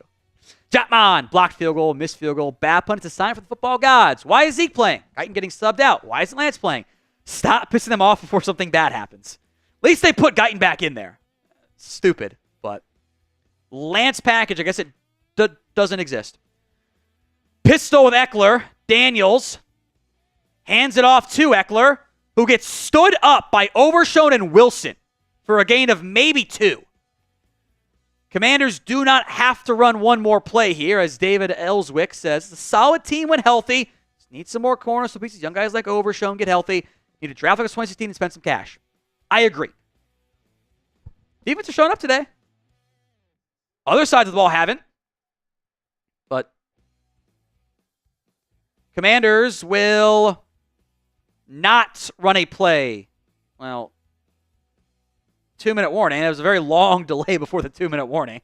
Jotman, blocked field goal, missed field goal. Bad punt. It's a sign for the football gods. Why is Zeke playing? Guyton getting subbed out. Why isn't Lance playing? Stop pissing them off before something bad happens. At least they put Guyton back in there. Stupid, but Lance package, I guess it doesn't exist. Pistol with Eckler. Daniels hands it off to Eckler, who gets stood up by Overshone and Wilson for a gain of maybe 2. Commanders do not have to run one more play here, as David Ellswick says. The solid team when healthy. Just need some more corners so pieces. Young guys like Overshone get healthy. Need to draft like a 2016 and spend some cash. I agree. Defense are showing up today. Other sides of the ball haven't. But Commanders will not run a play. Well, 2-minute warning. It was a very long delay before the 2-minute warning.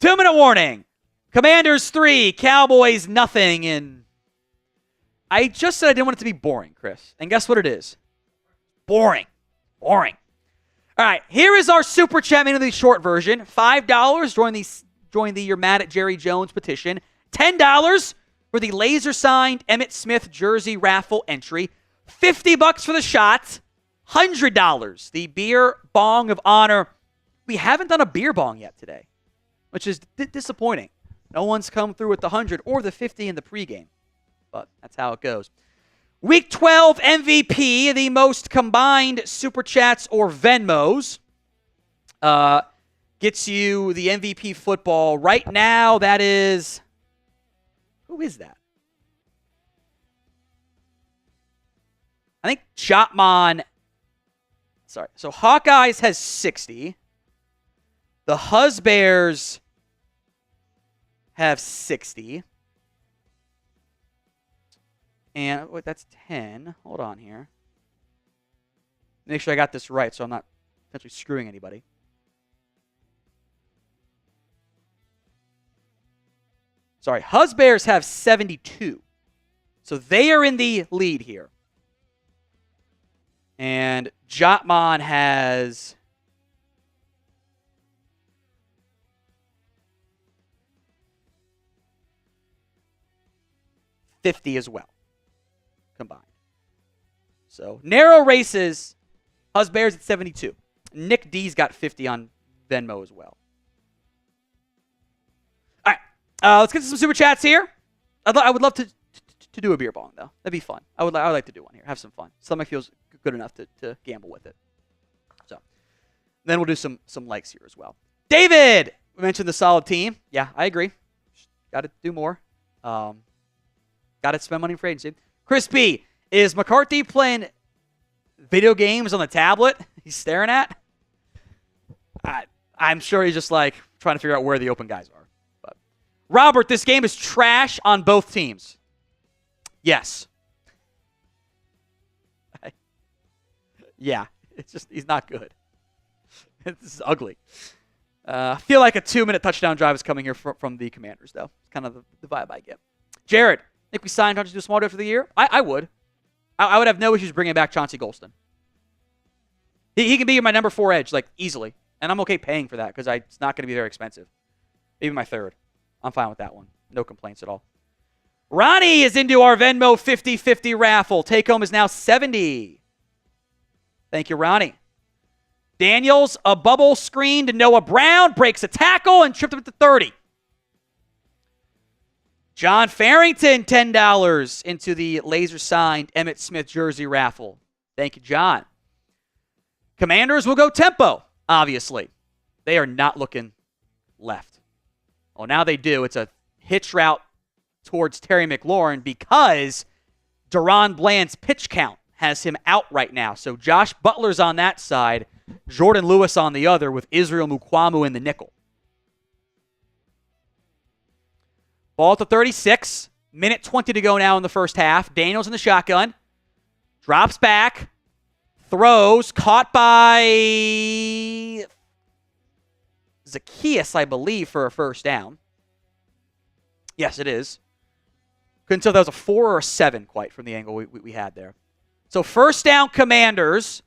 2-minute warning. Commanders 3, Cowboys nothing. And I just said I didn't want it to be boring, Chris. And guess what it is? Boring. Boring. All right, here is our Super Chat into the short version. $5, join the You're Mad at Jerry Jones petition. $10 for the laser-signed Emmitt Smith jersey raffle entry. $50 for the shot. $100, the beer bong of honor. We haven't done a beer bong yet today, which is disappointing. No one's come through with the 100 or the 50 in the pregame, but that's how it goes. Week 12 MVP, the most combined Super Chats or Venmos, gets you the MVP football. Right now, that is... Who is that? I think Chapman... Sorry. So Hawkeyes has 60. The Husbears have 60. And wait, that's 10. Hold on here. Make sure I got this right so I'm not potentially screwing anybody. Sorry. Husbears have 72. So they are in the lead here. And Jotman has 50 as well, combined. So narrow races, Husbears at 72. Nick D's got 50 on Venmo as well. All right, let's get to some Super Chats here. I would love to do a beer bong, though. That'd be fun. I would like to do one here. Have some fun. Stomach feels good enough to gamble with it. So then we'll do some likes here as well. David, we mentioned the solid team. Yeah, I agree. Got to do more. Got to spend money for agency. Chris B, is McCarthy playing video games on the tablet he's staring at? I'm sure he's just like trying to figure out where the open guys are. But Robert, this game is trash on both teams. Yes. Yeah, it's just, he's not good. This is ugly. I feel like a 2-minute touchdown drive is coming here from the Commanders, though. It's kind of the vibe I get. Jared, think we signed Hunter to do small after the year? I would. I would have no issues bringing back Chauncey Golston. He can be my number 4 edge, like, easily. And I'm okay paying for that because it's not going to be very expensive. Maybe my 3rd. I'm fine with that one. No complaints at all. Ronnie is into our Venmo 50-50 raffle. Take home is now 70. Thank you, Ronnie. Daniels, a bubble screen to Noah Brown, breaks a tackle and tripped him to 30. John Farrington, $10 into the laser-signed Emmitt Smith jersey raffle. Thank you, John. Commanders will go tempo, obviously. They are not looking left. Oh, now they do. It's a hitch route towards Terry McLaurin because Deron Bland's pitch count has him out right now. So Josh Butler's on that side, Jordan Lewis on the other with Israel Mukwamu in the nickel. Ball at the 36. Minute 20 to go now in the first half. Daniels in the shotgun. Drops back. Throws. Caught by Zacchaeus, I believe, for a first down. Yes, it is. Couldn't tell if that was a 4 or a 7 quite from the angle we had there. So first down, Commanders.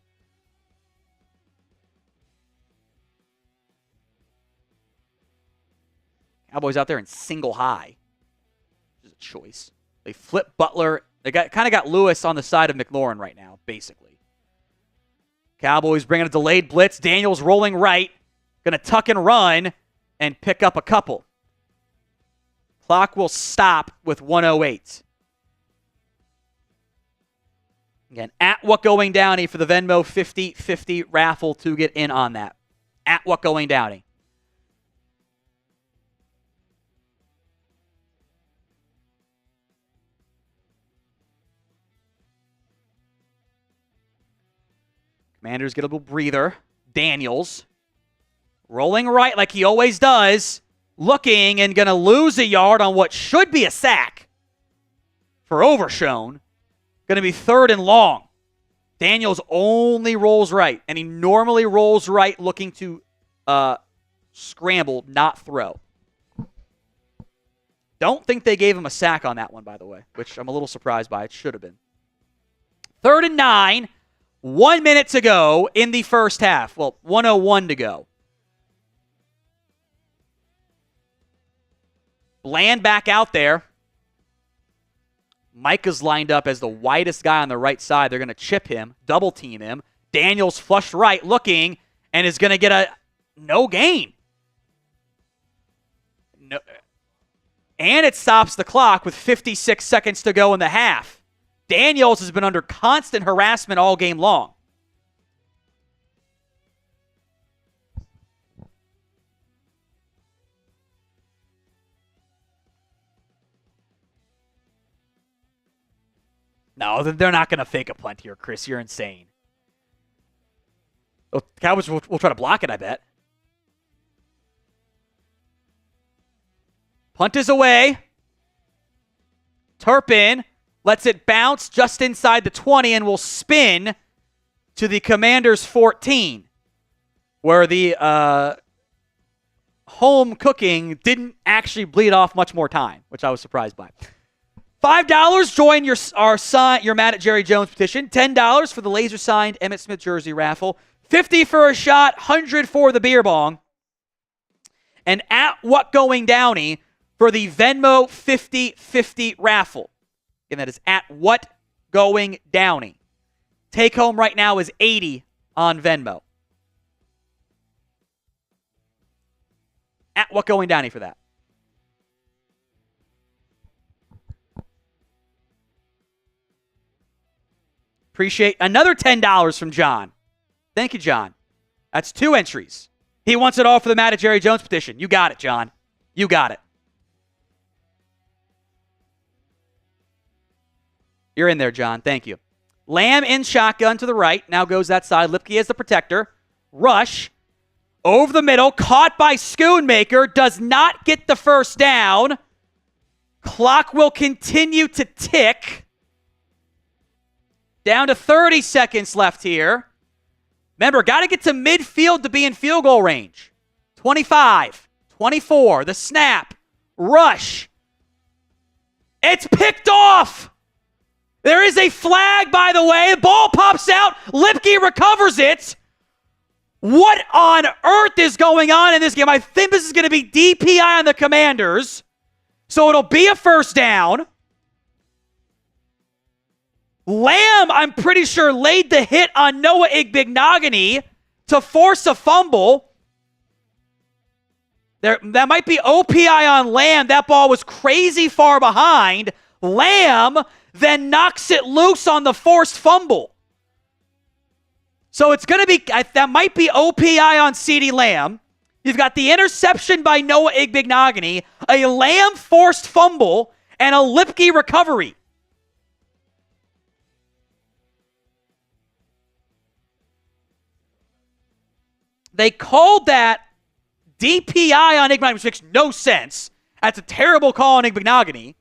Cowboys out there in single high. Which is a choice. They flip Butler They kind of got Lewis on the side of McLaurin right now, basically. Cowboys bringing a delayed blitz. Daniels rolling right. Going to tuck and run and pick up a couple. Clock will stop with 1:08. Again, at What Going Downey for the Venmo 50-50 raffle to get in on that. At What Going Downey. Commanders get a little breather. Daniels rolling right like he always does. Looking and going to lose a yard on what should be a sack for Overshone. Going to be 3rd and long. Daniels only rolls right, and he normally rolls right looking to scramble, not throw. Don't think they gave him a sack on that one, by the way, which I'm a little surprised by. It should have been. 3rd and 9. 1 minute to go in the first half. Well, 1:01 to go. Bland back out there. Micah's lined up as the widest guy on the right side. They're going to chip him, double team him. Daniels flushed right, looking, and is going to get a no gain. No, and it stops the clock with 56 seconds to go in the half. Daniels has been under constant harassment all game long. No, they're not going to fake a punt here, Chris. You're insane. Oh, the Cowboys will try to block it, I bet. Punt is away. Turpin lets it bounce just inside the 20 and will spin to the Commanders' 14, where the home cooking didn't actually bleed off much more time, which I was surprised by. $5, join your Mad at Jerry Jones petition. $10 for the laser-signed Emmitt Smith jersey raffle. $50 for a shot, $100 for the beer bong. And at What Going Downey for the Venmo 50-50 raffle. And that is at What Going Downey. Take home right now is $80 on Venmo. At What Going Downey for that. Appreciate another $10 from John. Thank you, John. That's 2 entries. He wants it all for the Mad at Jerry Jones petition. You got it, John. You got it. You're in there, John. Thank you. Lamb in shotgun to the right. Now goes that side. Lipke as the protector. Rush. Over the middle. Caught by Schoonmaker. Does not get the first down. Clock will continue to tick. Down to 30 seconds left here. Remember, got to get to midfield to be in field goal range. 25, 24, the snap, rush. It's picked off. There is a flag, by the way. The ball pops out. Lipke recovers it. What on earth is going on in this game? I think this is going to be DPI on the Commanders. So it'll be a first down. Lamb, I'm pretty sure, laid the hit on Noah Igbinoghene to force a fumble. That might be OPI on Lamb. That ball was crazy far behind. Lamb then knocks it loose on the forced fumble. So it's going to be, that might be OPI on CeeDee Lamb. You've got the interception by Noah Igbinoghene, a Lamb forced fumble, and a Lipke recovery. They called that DPI on Igbinoghene, which makes no sense. That's a terrible call on Igbinoghene.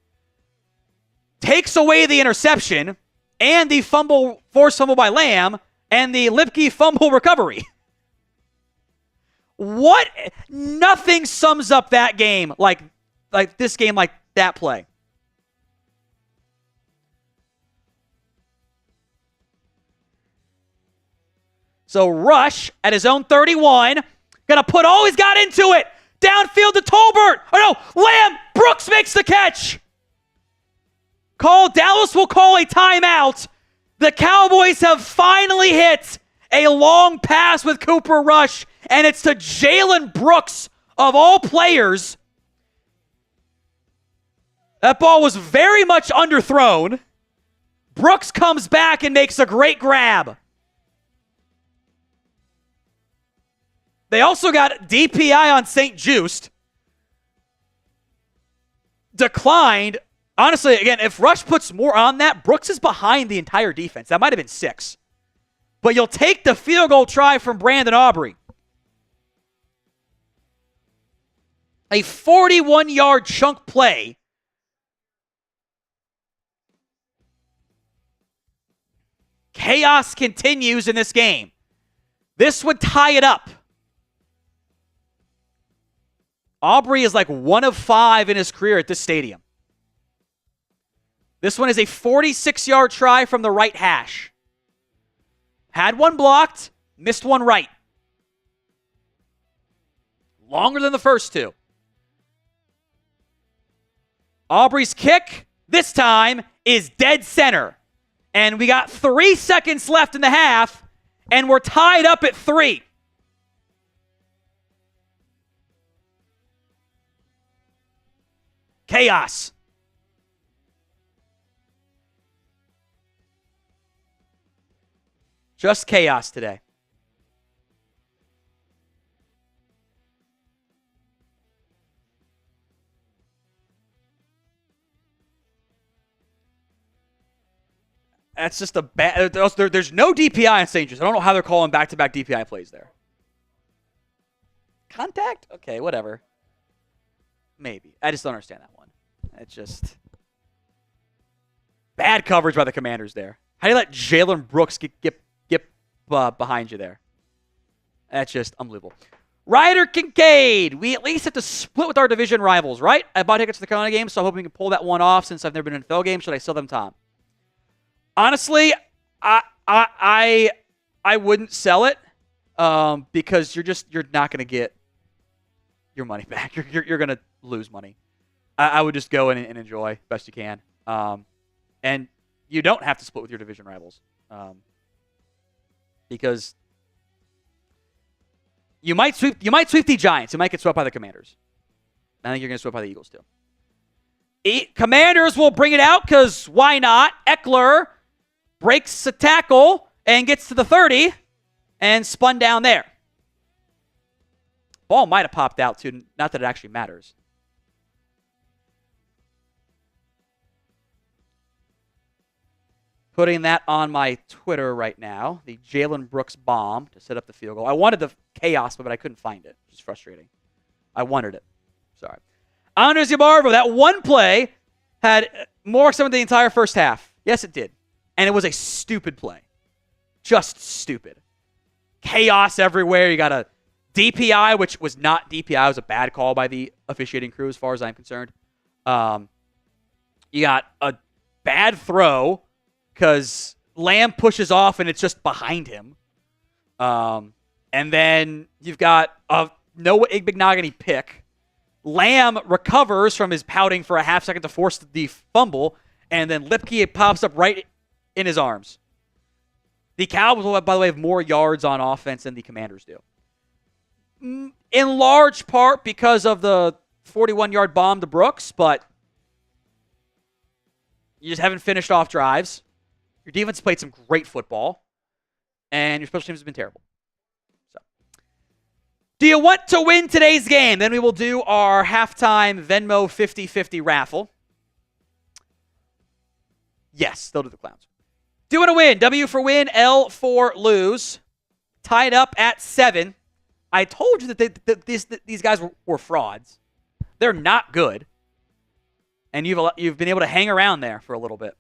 Takes away the interception and the forced fumble by Lamb and the Lipke fumble recovery. What? Nothing sums up that game like this game like that play. So Rush at his own 31. Gonna put all he's got into it. Downfield to Tolbert. Oh no, Lamb. Brooks makes the catch. Dallas will call a timeout. The Cowboys have finally hit a long pass with Cooper Rush, and it's to Jalen Brooks, of all players. That ball was very much underthrown. Brooks comes back and makes a great grab. They also got DPI on St. Just. Declined. Honestly, again, if Rush puts more on that, Brooks is behind the entire defense. That might have been 6. But you'll take the field goal try from Brandon Aubrey. A 41-yard chunk play. Chaos continues in this game. This would tie it up. Aubrey is like 1 of 5 in his career at this stadium. This one is a 46-yard try from the right hash. Had one blocked, missed one right. Longer than the first 2. Aubrey's kick, this time, is dead center. And we got 3 seconds left in the half, and we're tied up at 3. Chaos. Just chaos today. That's just a bad... There's no DPI in St. Just. I don't know how they're calling back-to-back DPI plays there. Contact? Okay, whatever. Maybe. I just don't understand that one. It's just... bad coverage by the Commanders there. How do you let Jalen Brooks get behind you there? That's just unbelievable. Ryder Kincaid. We at least have to split with our division rivals, right? I bought tickets to the Kona game, so I hope we can pull that one off since I've never been in an NFL game. Should I sell them, Tom? Honestly, I wouldn't sell it because you're not going to get your money back. You're going to lose money. I would just go in and enjoy best you can. And you don't have to split with your division rivals because you might sweep the Giants. You might get swept by the Commanders. I think you're going to sweep by the Eagles too. Commanders will bring it out because why not? Eckler breaks a tackle and gets to the 30 and spun down there. Ball might have popped out too. Not that it actually matters. Putting that on my Twitter right now. The Jalen Brooks bomb to set up the field goal. I wanted the chaos, but I couldn't find it, which is frustrating. I wanted it. Sorry. Andres Yabarvo, that one play had more excitement than the entire first half. Yes, it did. And it was a stupid play. Just stupid. Chaos everywhere. You got a DPI, which was not DPI. It was a bad call by the officiating crew as far as I'm concerned. You got a bad throw because Lamb pushes off and it's just behind him. And then you've got a Noah Igbenogany pick. Lamb recovers from his pouting for a half second to force the fumble, and then Lipke pops up right in his arms. The Cowboys will, by the way, have more yards on offense than the Commanders do. In large part because of the 41-yard bomb to Brooks, but you just haven't finished off drives. Your defense played some great football, and your special teams have been terrible. Do you want to win today's game? Then we will do our halftime Venmo 50-50 raffle. Yes, they'll do the clowns. Do you want to win? W for win, L for lose. Tied up at 7. I told you that these guys were frauds. They're not good. And you've been able to hang around there for a little bit.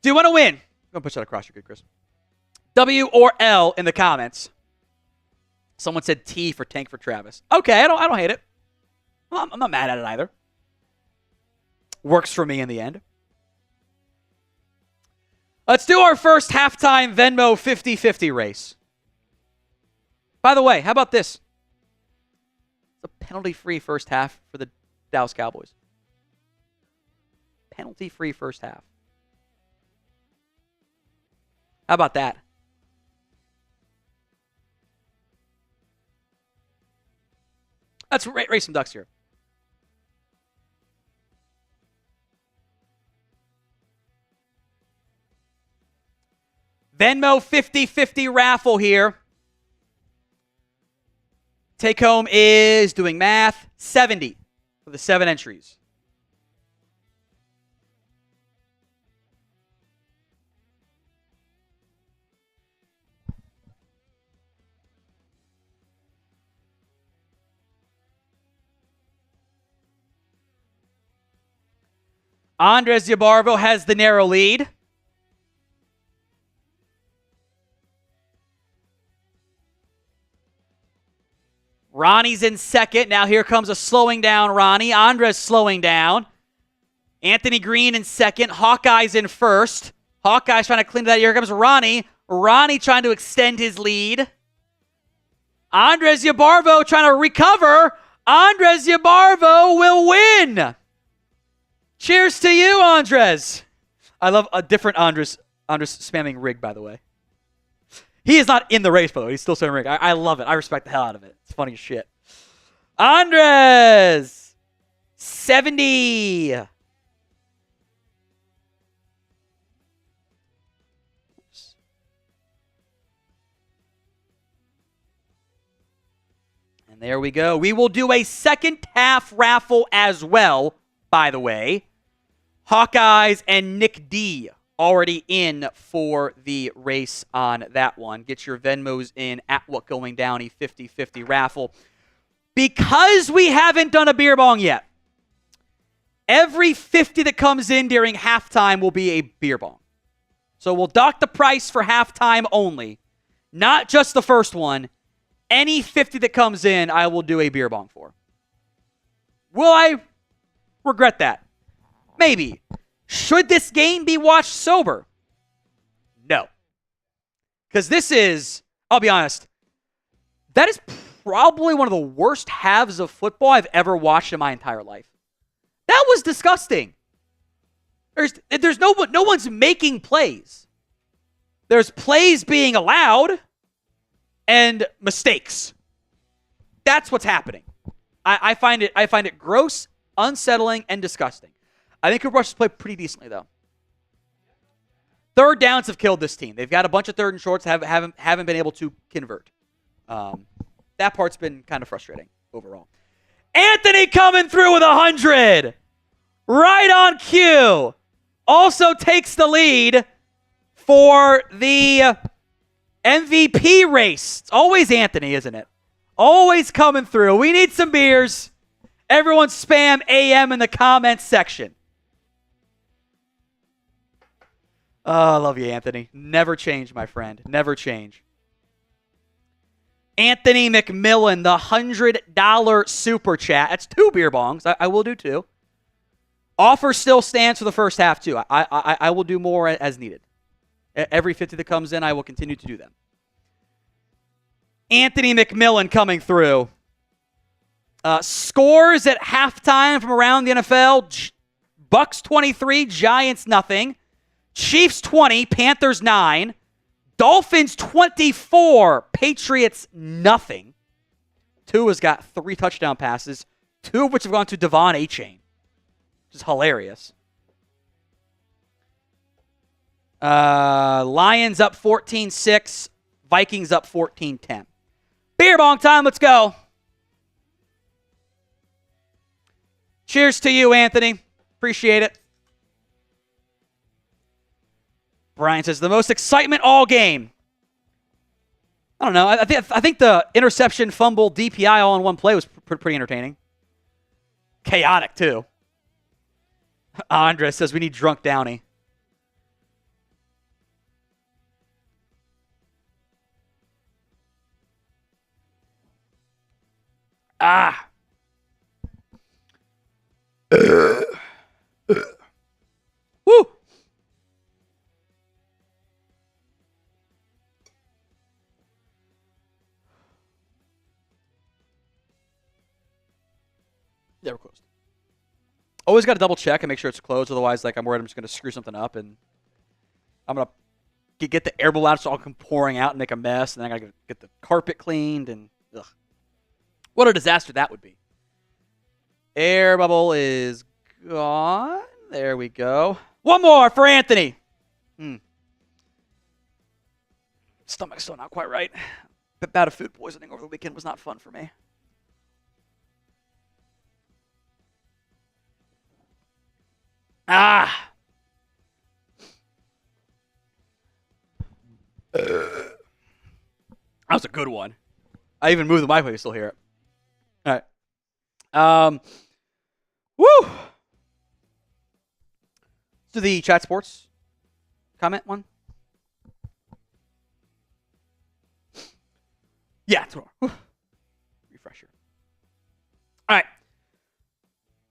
Do you want to win? I'm going to push that across your good, Chris. W or L in the comments. Someone said T for Tank for Travis. Okay, I don't hate it. I'm not mad at it either. Works for me in the end. Let's do our first halftime Venmo 50-50 race. By the way, how about this? penalty-free first half for the Dallas Cowboys. Penalty-free first half. How about that? Let's race some ducks here. Venmo 50-50 raffle here. Take home is, doing math, 70 for the 7 entries. Andres Yabarvo has the narrow lead. Ronnie's in second. Now here comes a slowing down Ronnie. Andres slowing down. Anthony Green in second. Hawkeye's in first. Hawkeye's trying to clean that. Here comes Ronnie. Ronnie trying to extend his lead. Andres Yabarvo trying to recover. Andres Yabarvo will win. Cheers to you, Andres. I love a different Andres spamming rig, by the way. He is not in the race, by the way. He's still spamming rig. I love it. I respect the hell out of it. It's funny as shit. Andres! 70. And there we go. We will do a second half raffle as well, by the way. Hawkeyes and Nick D already in for the race on that one. Get your Venmos in at What Going Downey 50-50 raffle. Because we haven't done a beer bong yet, every 50 that comes in during halftime will be a beer bong. So we'll dock the price for halftime only, not just the first one. Any 50 that comes in, I will do a beer bong for. Will I regret that? Maybe. Should this game be watched sober? No. Because this is, I'll be honest, that is probably one of the worst halves of football I've ever watched in my entire life. That was disgusting. There's no one's making plays. There's plays being allowed and mistakes. That's what's happening. I find it gross, unsettling, and disgusting. I think Cooper Rush has played pretty decently, though. Third downs have killed this team. They've got a bunch of third and shorts, haven't been able to convert. That part's been kind of frustrating overall. Anthony coming through with 100. Right on cue. Also takes the lead for the MVP race. It's always Anthony, isn't it? Always coming through. We need some beers. Everyone spam AM in the comments section. Oh, I love you, Anthony. Never change, my friend. Never change. Anthony McMillan, the $100 super chat. That's 2 beer bongs. I will do 2. Offer still stands for the first half, too. I will do more as needed. Every 50 that comes in, I will continue to do them. Anthony McMillan coming through. Scores at halftime from around the NFL. Bucks 23, Giants nothing. Chiefs 20, Panthers 9. Dolphins 24, Patriots nothing. Tua's got 3 touchdown passes, 2 of which have gone to Devon Achane, which is hilarious. Lions up 14-6, Vikings up 14-10. Beer bong time, let's go. Cheers to you, Anthony. Appreciate it. Brian says, the most excitement all game. I don't know. I think the interception, fumble, DPI all in one play was pretty entertaining. Chaotic, too. Andres says we need drunk Downey. Ah. Woo. Yeah, we're closed. Always got to double check and make sure it's closed. Otherwise, like, I'm worried I'm just going to screw something up, and I'm going to get the air bubble out so I'll come pouring out and make a mess, and then I got to get the carpet cleaned, and ugh. What a disaster that would be. Air bubble is gone. There we go. One more for Anthony. Stomach's still not quite right. But bout of food poisoning over the weekend was not fun for me. That was a good one. I even moved the mic, but you still hear it. All right. Woo! Let's do the chat sports comment one. Yeah, it's more. Refresher. All right.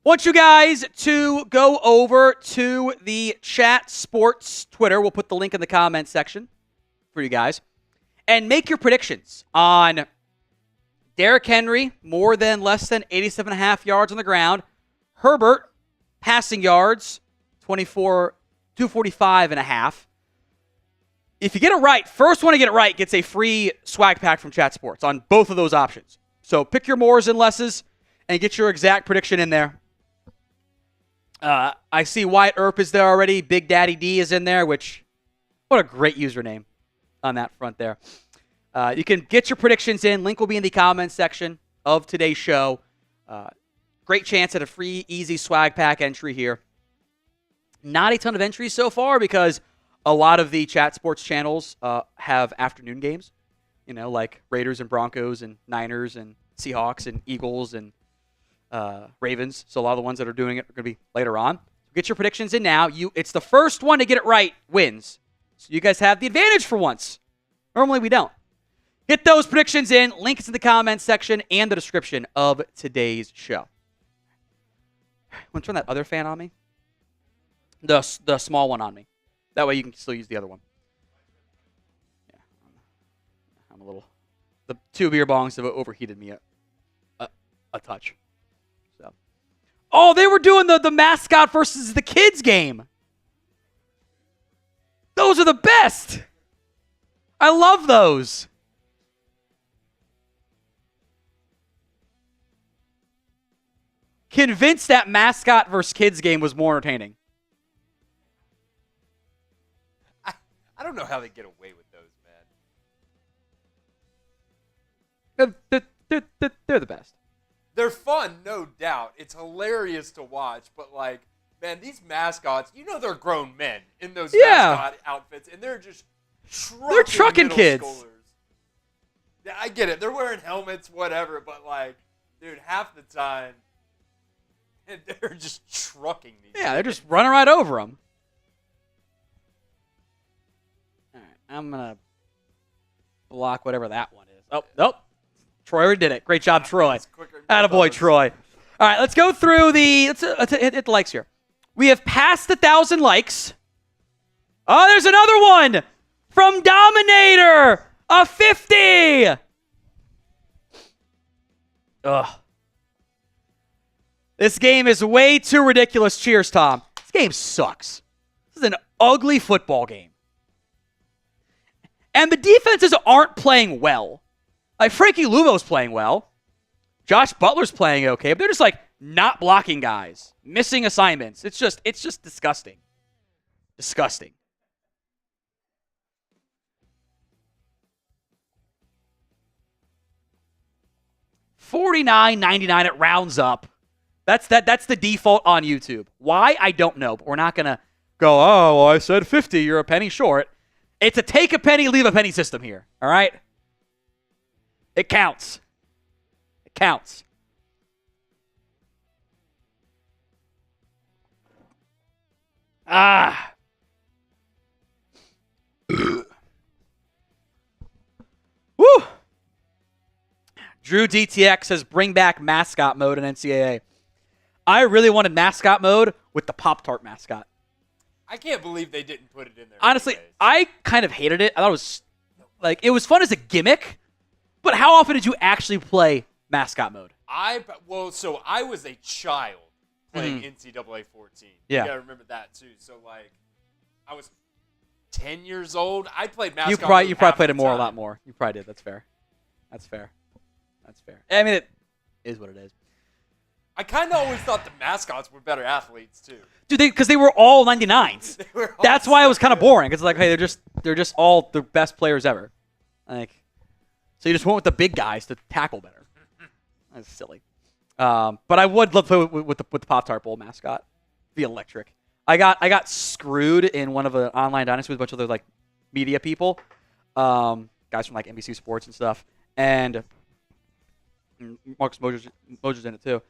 Want you guys to go over to the chat sports Twitter. We'll put the link in the comment section for you guys. And make your predictions on Derrick Henry, more than less than 87.5 yards on the ground. Herbert, passing yards, 245.5. If you get it right, first one to get it right gets a free swag pack from Chat Sports on both of those options. So pick your mores and lesses and get your exact prediction in there. I see Wyatt Earp is there already. Big Daddy D is in there, which, what a great username on that front there. You can get your predictions in. Link will be in the comments section of today's show. Great chance at a free, easy swag pack entry here. Not a ton of entries so far because a lot of the Chat Sports channels have afternoon games, like Raiders and Broncos and Niners and Seahawks and Eagles and Ravens. So a lot of the ones that are doing it are going to be later on. Get your predictions in now. It's the first one to get it right wins. So you guys have the advantage for once. Normally we don't. Get those predictions in. Link is in the comments section and the description of today's show. Want to turn that other fan on me? The small one on me. That way you can still use the other one. Yeah, I'm a little. The 2 beer bongs have overheated me a touch. So, oh, they were doing the mascot versus the kids game. Those are the best. I love those. Convinced that mascot versus kids game was more entertaining. I don't know how they get away with those, man. They're the best. They're fun, no doubt. It's hilarious to watch, but man, these mascots, they're grown men in those mascot outfits, and they're just trucking kids. Schoolers. Yeah, I get it. They're wearing helmets, whatever, but dude, half the time, they're just trucking these. Yeah, they're just running right over them. All right, I'm gonna block whatever that one is. Oh, nope. Troy already did it. Great job, Troy. Attaboy, Troy. All right, let's go through let's hit the likes here. We have passed 1,000 likes. Oh, there's another one from Dominator. A 50. Ugh. This game is way too ridiculous. Cheers, Tom. This game sucks. This is an ugly football game. And the defenses aren't playing well. Frankie Luvo's playing well. Josh Butler's playing okay, but they're just not blocking guys, missing assignments. It's just disgusting. Disgusting. $49.99. It rounds up. That's the default on YouTube. Why? I don't know, but we're not gonna go, oh, well, I said 50, you're a penny short. It's a take a penny, leave a penny system here. All right? It counts. It counts. Woo! Drew DTX says bring back mascot mode in NCAA. I really wanted mascot mode with the Pop-Tart mascot. I can't believe they didn't put it in there. Honestly, anyways. I kind of hated it. I thought it was it was fun as a gimmick, but how often did you actually play mascot mode? So I was a child playing NCAA 14. Yeah. You gotta remember that too. So like, I was 10 years old. I played mascot. You probably played it a lot more. You probably did. That's fair. That's fair. I mean, it is what it is. I kind of always thought the mascots were better athletes too. Dude, because they were all 99s. That's why it was kind of boring. It's like, hey, they're just all the best players ever. Like, so you just went with the big guys to tackle better. That's silly. But I would love to play with the Pop-Tart Bowl mascot. Be electric. I got screwed in one of the online dynasties with a bunch of other like media people, guys from like NBC Sports and stuff, and Marcus Moser's in it too,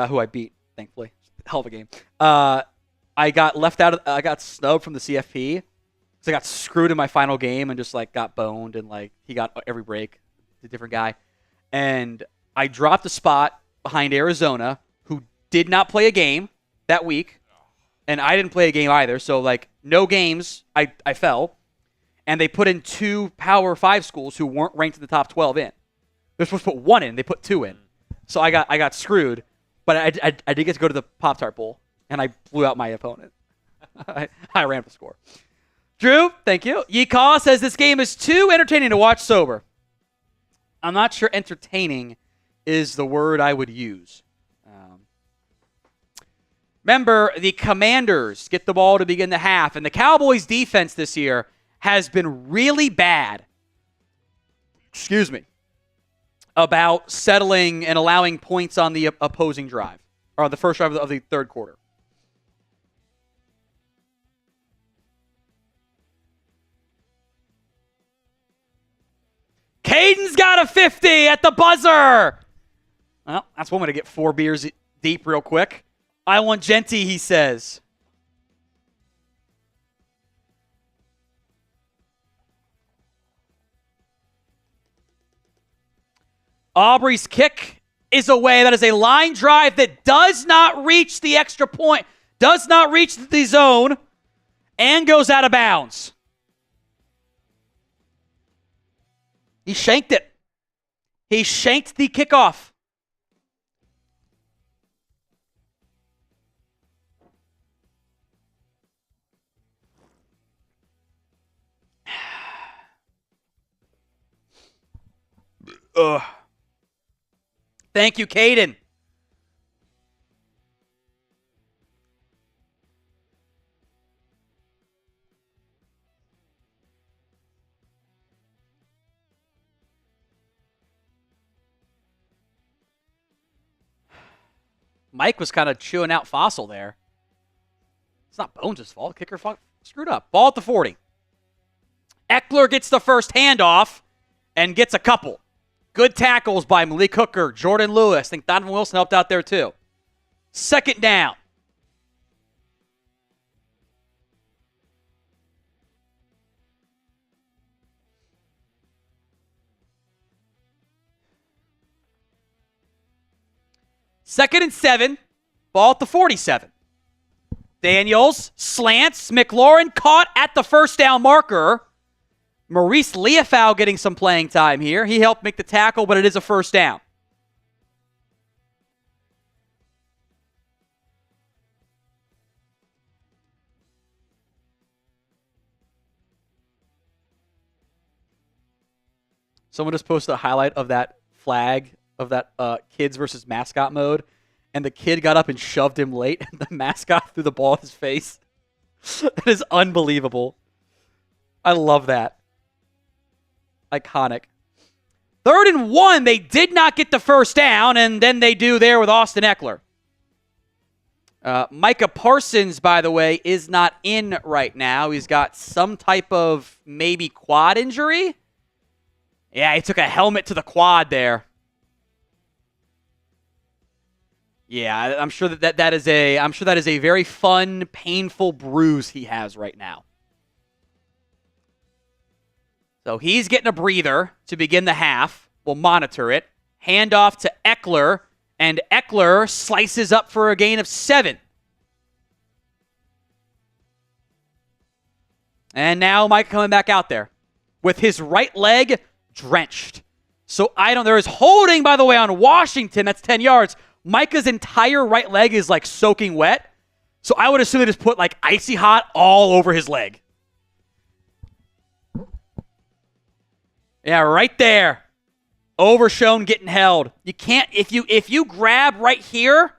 who I beat, thankfully. Hell of a game. I got left out. I got snubbed from the CFP because I got screwed in my final game and just like got boned, and like he got every break. A different guy, and I dropped a spot behind Arizona, who did not play a game that week, and I didn't play a game either. So like no games. I fell, and they put in 2 Power 5 schools who weren't ranked in the top 12 in. They're supposed to put 1 in. They put 2 in. So I got screwed. But I did get to go to the Pop-Tart Bowl, and I blew out my opponent. I ran up the score. Drew, thank you. Yeecaw says this game is too entertaining to watch sober. I'm not sure entertaining is the word I would use. Remember, the Commanders get the ball to begin the half, and the Cowboys' defense this year has been really bad. Excuse me. About settling and allowing points on the opposing drive, or the first drive of the third quarter. Caden's got a 50 at the buzzer. Well, that's one way to get 4 beers deep real quick. I want Genty, he says. Aubrey's kick is away. That is a line drive that does not reach the extra point, does not reach the zone, and goes out of bounds. He shanked it. He shanked the kickoff. Ugh. Thank you, Caden. Mike was kind of chewing out Fossil there. It's not Bones' fault. Kicker screwed up. Ball at the 40. Eckler gets the first handoff and gets a couple. Good tackles by Malik Hooker, Jordan Lewis. I think Donovan Wilson helped out there too. Second down. Second and 7. Ball at the 47. Daniels slants. McLaurin caught at the first down marker. Maurice Leafau getting some playing time here. He helped make the tackle, but it is a first down. Someone just posted a highlight of that flag, of that kids versus mascot mode, and the kid got up and shoved him late, and the mascot threw the ball at his face. That is unbelievable. I love that. Iconic. 3rd and 1, they did not get the first down, and then they do there with Austin Eckler. Micah Parsons, by the way, is not in right now. He's got some type of maybe quad injury. Yeah, he took a helmet to the quad there. Yeah, I'm sure that is a very fun, painful bruise he has right now. So he's getting a breather to begin the half. We'll monitor it. Handoff to Eckler, and Eckler slices up for a gain of 7. And now Mike coming back out there with his right leg drenched. So there is holding, by the way, on Washington. That's 10 yards. Micah's entire right leg is like soaking wet. So I would assume they just put like icy hot all over his leg. Yeah, right there. Overshown, getting held. You can't, if you grab right here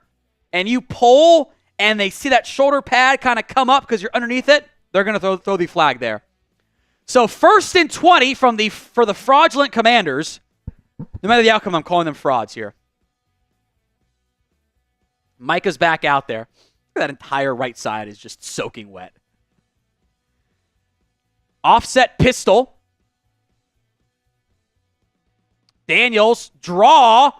and you pull and they see that shoulder pad kind of come up because you're underneath it, they're going to throw the flag there. So 1st and 20 for the fraudulent Commanders. No matter the outcome, I'm calling them frauds here. Micah's back out there. That entire right side is just soaking wet. Offset pistol. Daniels, draw.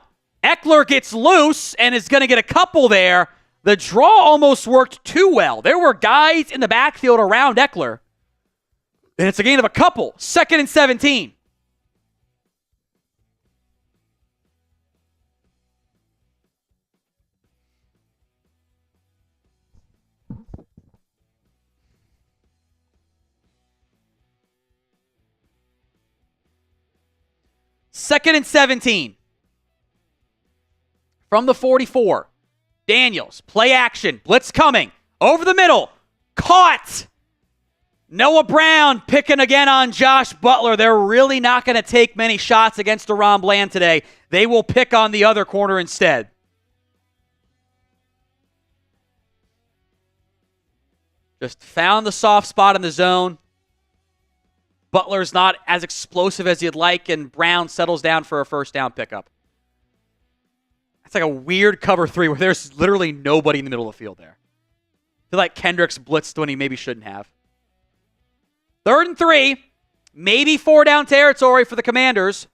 Eckler gets loose and is going to get a couple there. The draw almost worked too well. There were guys in the backfield around Eckler. And it's a gain of a couple. 2nd and 17. Second and 17. From the 44. Daniels, play action. Blitz coming. Over the middle. Caught. Noah Brown picking again on Josh Butler. They're really not going to take many shots against DaRon Bland today. They will pick on the other corner instead. Just found the soft spot in the zone. Butler's not as explosive as you'd like, and Brown settles down for a first down pickup. It's like a weird cover 3 where there's literally nobody in the middle of the field there. I feel like Kendricks blitzed when he maybe shouldn't have. 3rd and 3, maybe 4 down territory for the Commanders.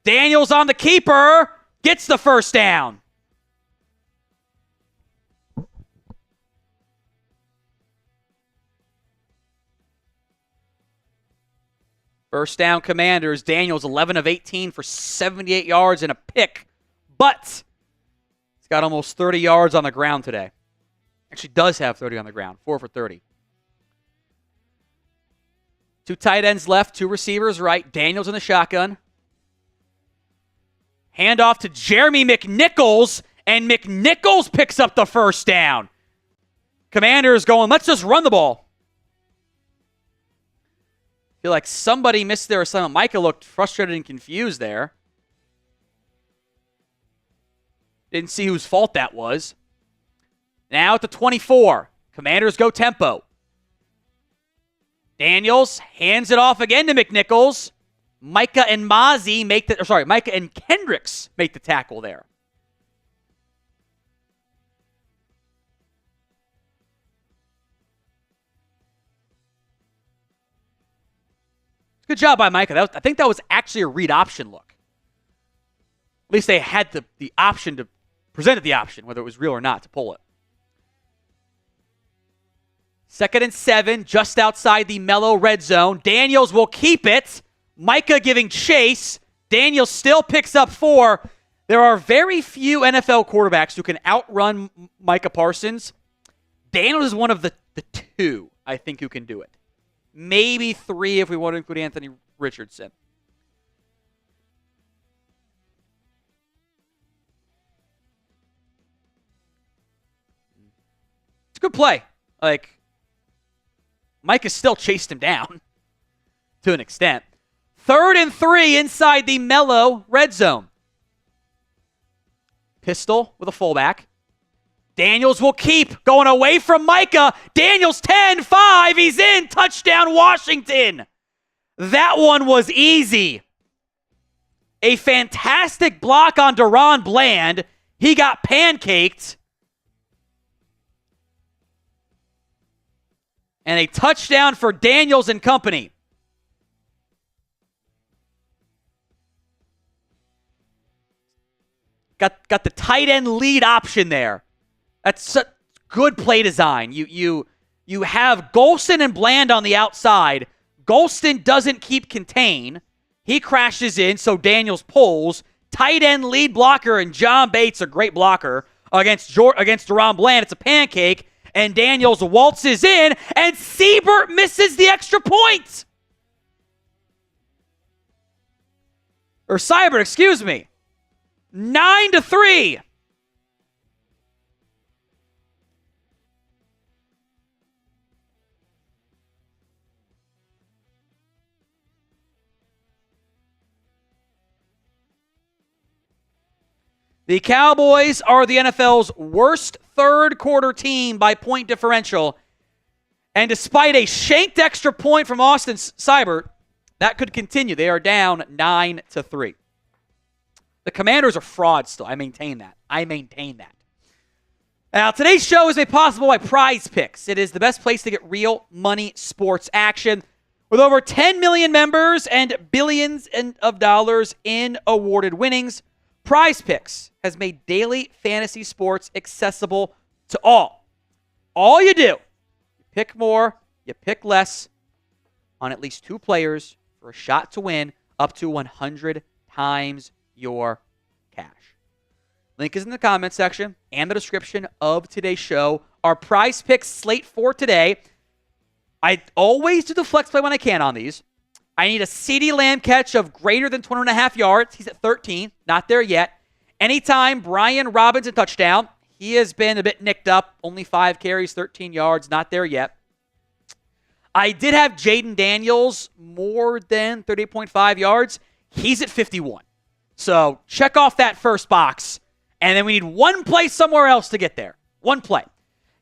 Daniels on the keeper, gets the first down. First down Commanders. Daniels 11 of 18 for 78 yards and a pick. But he's got almost 30 yards on the ground today. Actually does have 30 on the ground. 4 for 30. 2 tight ends left. 2 receivers right. Daniels in the shotgun. Handoff to Jeremy McNichols. And McNichols picks up the first down. Commanders going, let's just run the ball. Feel like somebody missed their assignment. Micah looked frustrated and confused there. Didn't see whose fault that was. Now at the 24. Commanders go tempo. Daniels hands it off again to McNichols. Micah and Kendricks make the tackle there. Good job by Micah. I think that was actually a read option look. At least they had the option to presented the option, whether it was real or not, to pull it. 2nd and 7, just outside the mellow red zone. Daniels will keep it. Micah giving chase. Daniels still picks up 4. There are very few NFL quarterbacks who can outrun Micah Parsons. Daniels is one of the 2, I think, who can do it. Maybe 3 if we want to include Anthony Richardson. It's a good play. Like, Mike has still chased him down to an extent. 3rd and 3 inside the mellow red zone. Pistol with a fullback. Daniels will keep going away from Micah. Daniels 10-5. He's in. Touchdown Washington. That one was easy. A fantastic block on DaRon Bland. He got pancaked. And a touchdown for Daniels and company. Got the tight end lead option there. That's a good play design. You have Golston and Bland on the outside. Golston doesn't keep contain. He crashes in, so Daniels pulls. Tight end lead blocker and John Bates, a great blocker, against DaRon Bland. It's a pancake, and Daniels waltzes in, and Siebert misses the extra point. Seibert, excuse me. 9-3. The Cowboys are the NFL's worst third quarter team by point differential. And despite a shanked extra point from Austin Seibert, that could continue. They are down 9-3. The Commanders are frauds still. I maintain that. Now, today's show is made possible by Prize Picks. It is the best place to get real money sports action. With over 10 million members and billions of dollars in awarded winnings, Prize Picks has made daily fantasy sports accessible to all. All you do, you pick more, you pick less on at least 2 players for a shot to win up to 100 times your cash. Link is in the comment section and the description of today's show. Our Prize Picks slate for today. I always do the flex play when I can on these. I need a CeeDee Lamb catch of greater than 21.5 yards. He's at 13. Not there yet. Anytime Brian Robinson touchdown. He has been a bit nicked up. Only 5 carries, 13 yards. Not there yet. I did have Jaden Daniels more than 38.5 yards. He's at 51. So check off that first box. And then we need one play somewhere else to get there. One play.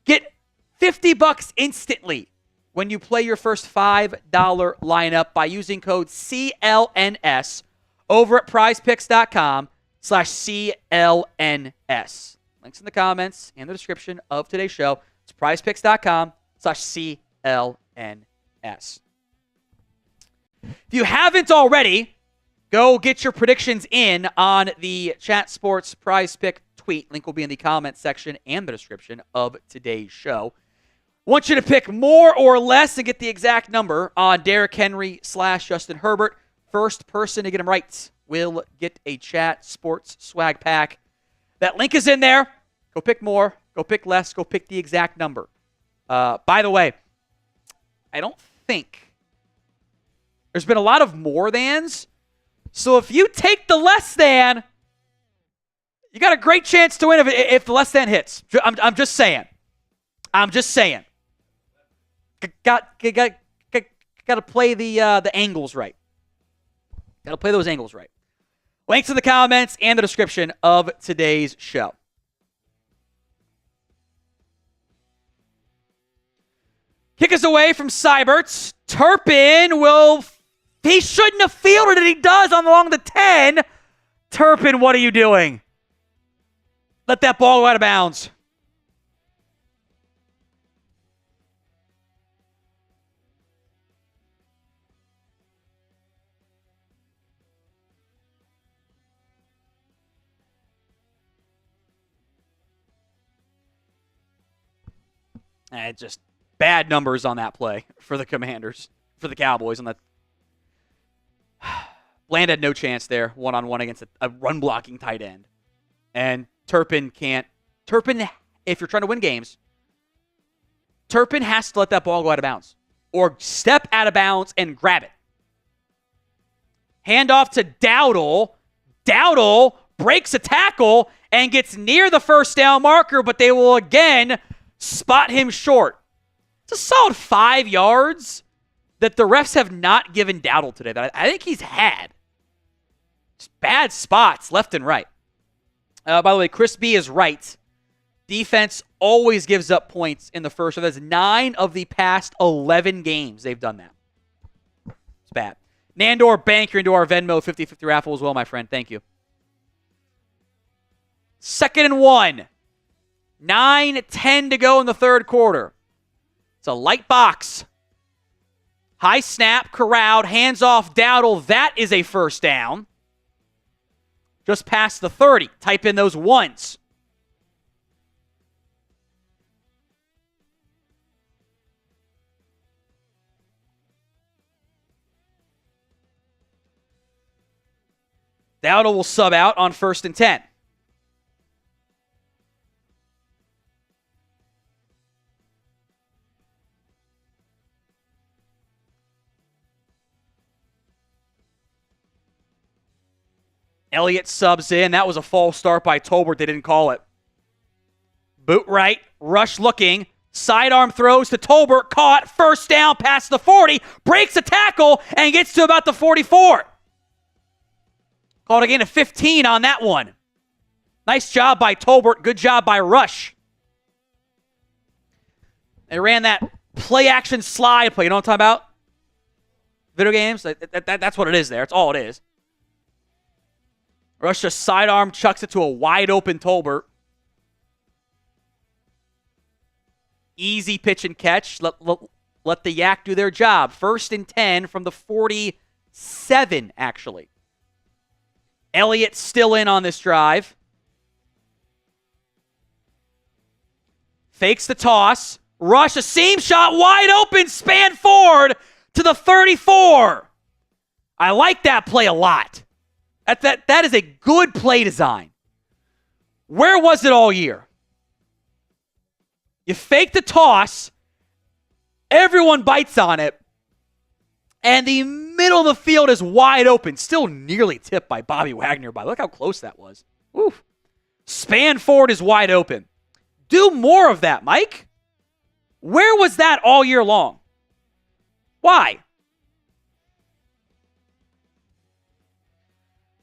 Get $50 instantly when you play your first $5 lineup by using code CLNS over at prizepicks.com/CLNS. Links in the comments and the description of today's show. It's prizepicks.com/CLNS. If you haven't already, go get your predictions in on the Chat Sports Prize Pick tweet. Link will be in the comments section and the description of today's show. I want you to pick more or less and get the exact number on Derrick Henry / Justin Herbert. First person to get them right will get a Chat Sports swag pack. That link is in there. Go pick more. Go pick less. Go pick the exact number. By the way, I don't think there's been a lot of more thans. So if you take the less than, you got a great chance to win if the less than hits. I'm just saying. Got to play the angles right. Got to play those angles right. Links in the comments and the description of today's show. Kick us away from Seibert's. Turpin will... He shouldn't have fielded it. He does along the 10. Turpin, what are you doing? Let that ball go out of bounds. Just bad numbers on that play for the Commanders, for the Cowboys on that. Bland had no chance there, one-on-one against a run-blocking tight end. And Turpin can't. Turpin, if you're trying to win games, Turpin has to let that ball go out of bounds. Or step out of bounds and grab it. Hand off to Dowdle. Dowdle breaks a tackle and gets near the first down marker, but they will again spot him short. It's a solid 5 yards that the refs have not given Dowdle today that I think he's had. Just bad spots left and right. By the way, Chris B is right. Defense always gives up points in the first. So that's 9 of the past 11 games they've done that. It's bad. Nandor Bank, you're into our Venmo 50-50 raffle as well, my friend. Thank you. 2nd and 1. 9:10 to go in the third quarter. It's a light box. High snap, corralled, hands off Dowdle. That is a first down. Just past the 30. Type in those ones. Dowdle will sub out on 1st and 10. Elliott subs in. That was a false start by Tolbert. They didn't call it. Boot right. Rush looking. Sidearm throws to Tolbert. Caught. First down past the 40. Breaks a tackle and gets to about the 44. Called a gain of 15 on that one. Nice job by Tolbert. Good job by Rush. They ran that play-action slide play. You know what I'm talking about? Video games? That's what it is there. That's all it is. Rush just sidearm chucks it to a wide-open Tolbert. Easy pitch and catch. Let the Yak do their job. 1st and 10 from the 47, actually. Elliott still in on this drive. Fakes the toss. Rush, a seam shot, wide open, span forward to the 34. I like that play a lot. That is a good play design. Where was it all year? You fake the toss, everyone bites on it, and the middle of the field is wide open. Still nearly tipped by Bobby Wagner. Look how close that was. Oof. Span forward is wide open. Do more of that, Mike. Where was that all year long? Why?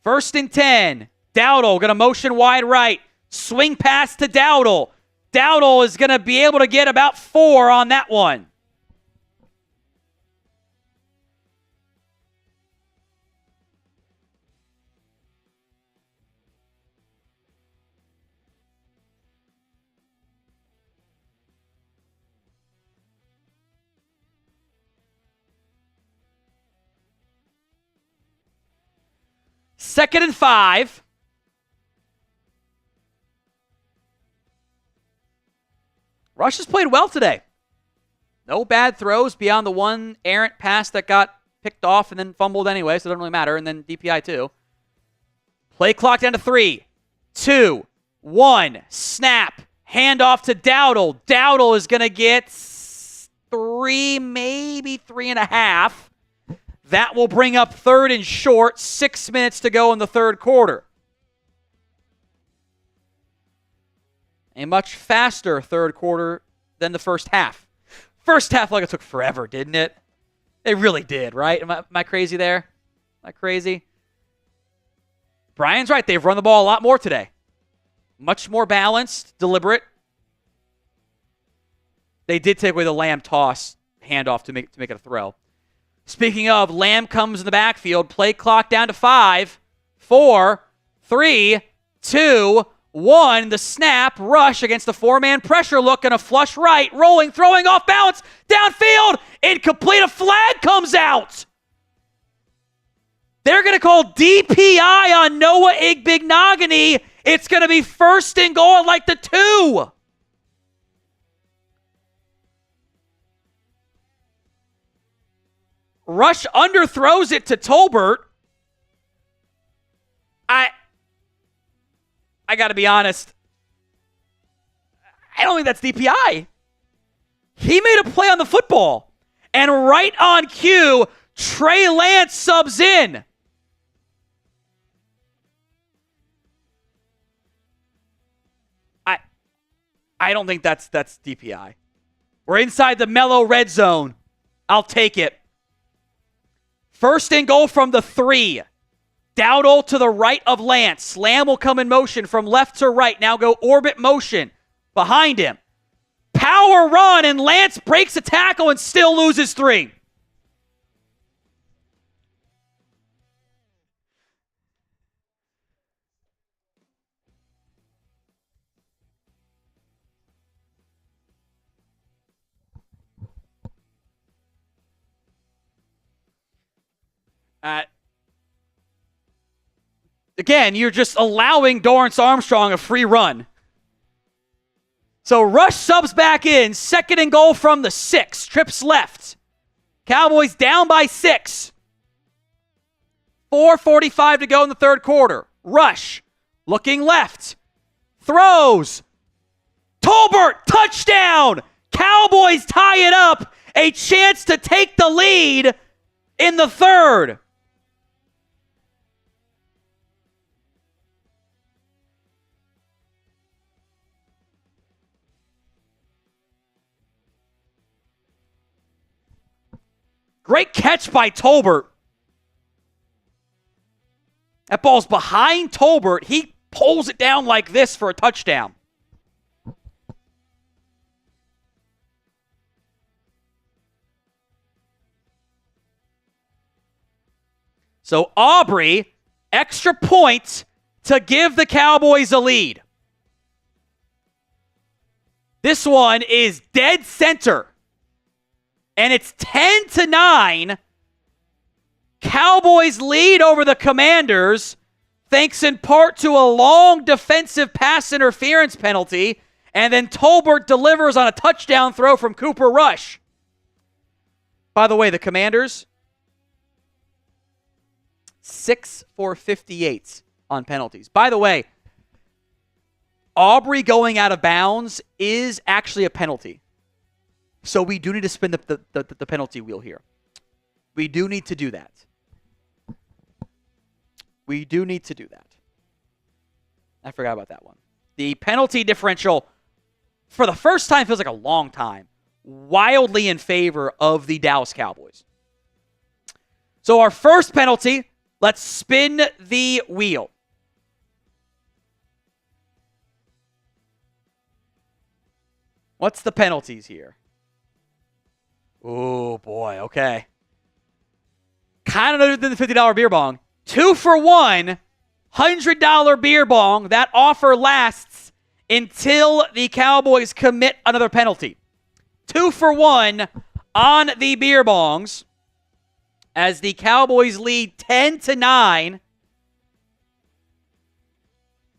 1st and 10. Dowdle going to motion wide right. Swing pass to Dowdle. Dowdle is going to be able to get about 4 on that one. Second and 5. Rush has played well today. No bad throws beyond the one errant pass that got picked off and then fumbled anyway, so it doesn't really matter. And then DPI too. Play clock down to 3, 2, 1. Snap. Handoff to Dowdle. Dowdle is going to get 3, maybe 3.5. That will bring up 3rd and short. 6 minutes to go in the 3rd quarter. A much faster 3rd quarter than the first half. First half, like it took forever, didn't it? It really did, right? Am I crazy there? Am I crazy? Brian's right. They've run the ball a lot more today. Much more balanced, deliberate. They did take away the Lamb toss handoff to make it a throw. Speaking of, Lamb comes in the backfield. Play clock down to 5, 4, 3, 2, 1. The snap, Rush against the 4-man pressure look and a flush right. Rolling, throwing off balance. Downfield. Incomplete. A flag comes out. They're going to call DPI on Noah Igbignogany. It's going to be 1st and goal at like the 2. Rush underthrows it to Tolbert. I got to be honest. I don't think that's DPI. He made a play on the football. And right on cue, Trey Lance subs in. I don't think that's DPI. We're inside the mellow red zone. I'll take it. 1st and goal from the 3. Dowdle to the right of Lance. Lamb will come in motion from left to right. Now go orbit motion behind him. Power run, and Lance breaks a tackle and still loses 3. Again, you're just allowing Dorrance Armstrong a free run. So Rush subs back in. 2nd and goal from the 6. Trips left. Cowboys down by 6. 4:45 to go in the 3rd quarter. Rush looking left. Throws. Tolbert, touchdown! Cowboys tie it up. A chance to take the lead in the 3rd. Great catch by Tolbert. That ball's behind Tolbert. He pulls it down like this for a touchdown. So Aubrey, extra point to give the Cowboys a lead. This one is dead center. And it's 10-9. Cowboys lead over the Commanders, thanks in part to a long defensive pass interference penalty, and then Tolbert delivers on a touchdown throw from Cooper Rush. By the way, the Commanders, 6 for 58 on penalties. By the way, Aubrey going out of bounds is actually a penalty. So we do need to spin the penalty wheel here. We do need to do that. We do need to do that. I forgot about that one. The penalty differential, for the first time, feels like a long time, wildly in favor of the Dallas Cowboys. So our first penalty, let's spin the wheel. What's the penalties here? Oh, boy, okay. Kind of other than the $50 beer bong. 2 for 1, $100 beer bong. That offer lasts until the Cowboys commit another penalty. 2 for 1 on the beer bongs as the Cowboys lead 10-9.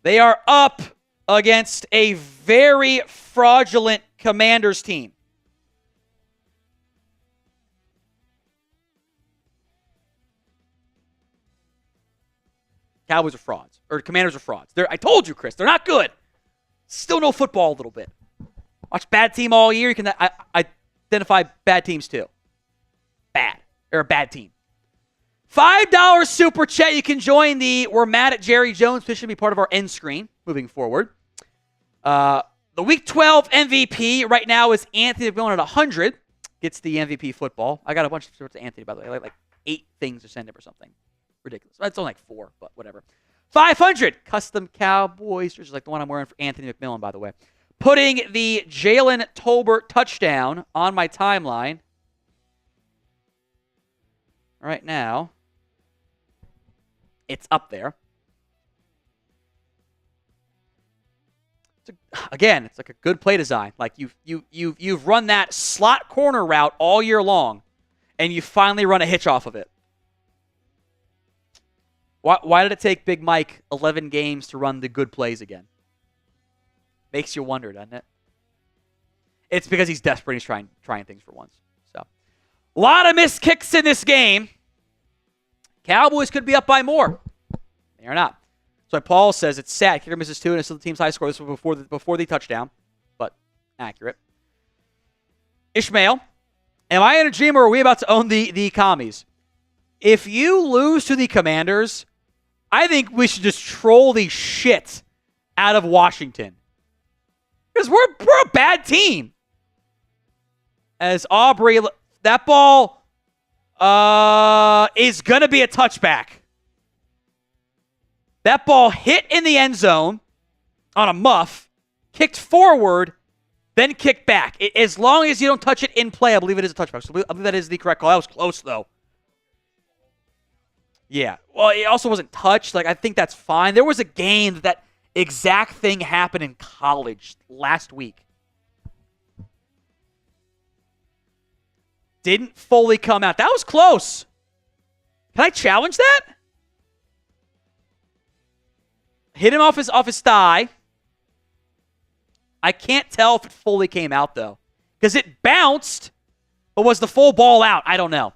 They are up against a very fraudulent Commanders team. Cowboys are frauds. Or Commanders are frauds. I told you, Chris, they're not good. Still know football a little bit. Watch bad team all year. You can identify bad teams too. Bad. They're a bad team. $5 super chat. You can join the We're Mad at Jerry Jones. This should be part of our end screen moving forward. The Week 12 MVP right now is Anthony going at 100. Gets the MVP football. I got a bunch of sorts of Anthony, by the way. I like 8 things to send him or something. Ridiculous. It's only like 4, but whatever. 500 custom Cowboys, which is like the one I'm wearing for Anthony McMillan, by the way. Putting the Jalen Tolbert touchdown on my timeline right now. It's up there. It's like a good play design. Like you've run that slot corner route all year long, and you finally run a hitch off of it. Why did it take Big Mike 11 games to run the good plays again? Makes you wonder, doesn't it? It's because he's desperate. He's trying things for once. So, a lot of missed kicks in this game. Cowboys could be up by more. They are not. So Paul says it's sad. Kicker misses 2 and it's still the team's high score. This was before the touchdown, but accurate. Ishmael, am I in a dream or are we about to own the commies? If you lose to the Commanders, I think we should just troll the shit out of Washington. Because we're a bad team. As Aubrey, that ball is going to be a touchback. That ball hit in the end zone on a muff, kicked forward, then kicked back. As long as you don't touch it in play, I believe it is a touchback. So I believe that is the correct call. That was close, though. Yeah. Well, it also wasn't touched. I think that's fine. There was a game that exact thing happened in college last week. Didn't fully come out. That was close. Can I challenge that? Hit him off his thigh. I can't tell if it fully came out, though. Because it bounced, but was the full ball out? I don't know.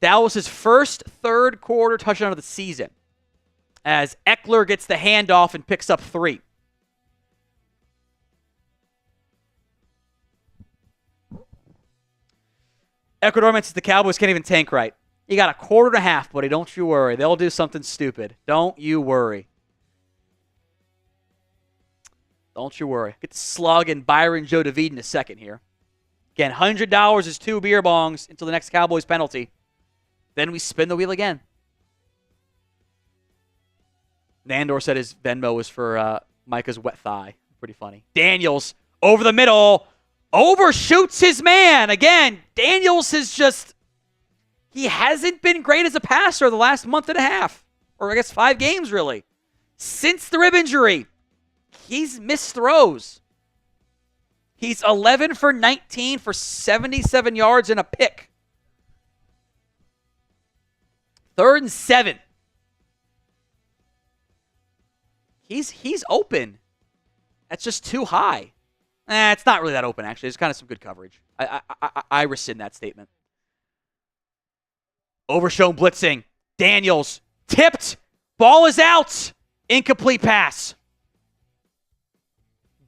That was his first third quarter touchdown of the season. As Eckler gets the handoff and picks up 3. Ecuador mentions the Cowboys can't even tank right. You got a quarter and a half, buddy. Don't you worry. They'll do something stupid. Don't you worry. Don't you worry. Get to slug and Byron Joe DeVede in a second here. Again, $100 is 2 beer bongs until the next Cowboys penalty. Then we spin the wheel again. Nandor said his Venmo was for Micah's wet thigh. Pretty funny. Daniels over the middle. Overshoots his man. Again, Daniels he hasn't been great as a passer the last month and a half. Or I guess 5 games, really. Since the rib injury, he's missed throws. He's 11 for 19 for 77 yards and a pick. 3rd and 7. He's open. That's just too high. It's not really that open, actually. It's kind of some good coverage. I rescind that statement. Overshown blitzing. Daniels tipped. Ball is out. Incomplete pass.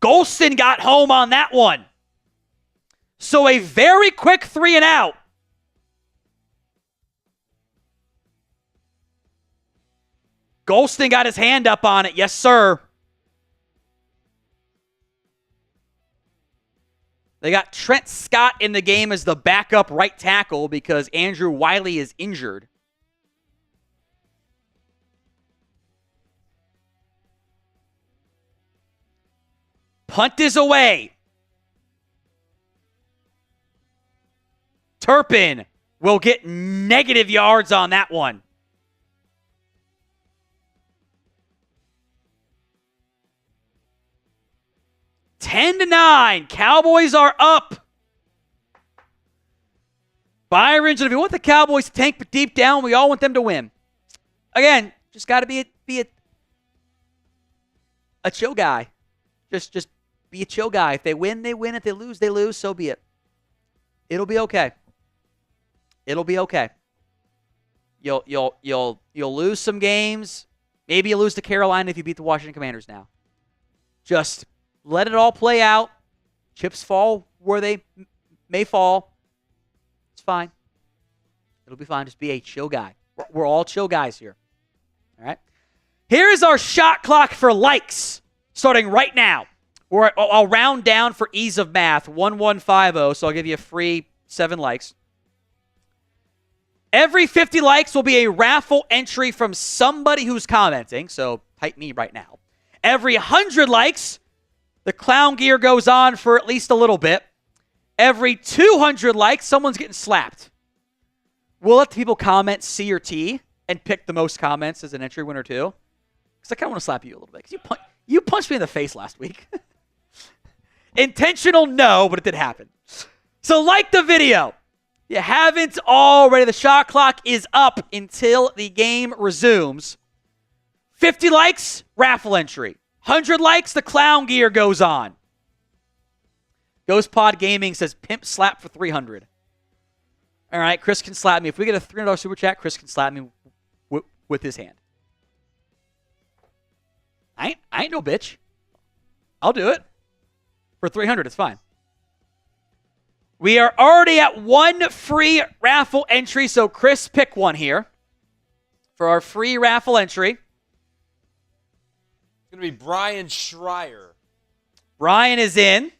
Golston got home on that one. So a very quick 3 and out. Golston got his hand up on it. Yes, sir. They got Trent Scott in the game as the backup right tackle because Andrew Wiley is injured. Punt is away. Turpin will get negative yards on that one. Ten to 9. Cowboys are up. Byron, if you want the Cowboys to tank, but deep down, we all want them to win. Again, just got to be a chill guy. Just be a chill guy. If they win, they win. If they lose, they lose. So be it. It'll be okay. It'll be okay. You'll lose some games. Maybe you lose to Carolina if you beat the Washington Commanders now. Just let it all play out. Chips fall where they may fall. It's fine. It'll be fine. Just be a chill guy. We're all chill guys here. All right? Here's our shot clock for likes starting right now. I'll round down for ease of math. 1150, so I'll give you a free 7 likes. Every 50 likes will be a raffle entry from somebody who's commenting, so type me right now. Every 100 likes, the clown gear goes on for at least a little bit. Every 200 likes, someone's getting slapped. We'll let the people comment C or T and pick the most comments as an entry winner too. Because I kind of want to slap you a little bit. Because you punched me in the face last week. Intentional, no, but it did happen. So like the video. You haven't already. The shot clock is up until the game resumes. 50 likes, raffle entry. 100 likes, the clown gear goes on. Ghost Pod Gaming says pimp slap for 300. All right, Chris can slap me. If we get a $300 super chat, Chris can slap me with his hand. I ain't no bitch. I'll do it. For 300, it's fine. We are already at 1 free raffle entry, so Chris, pick one here for our free raffle entry. It's going to be Brian Schreier. Brian is in.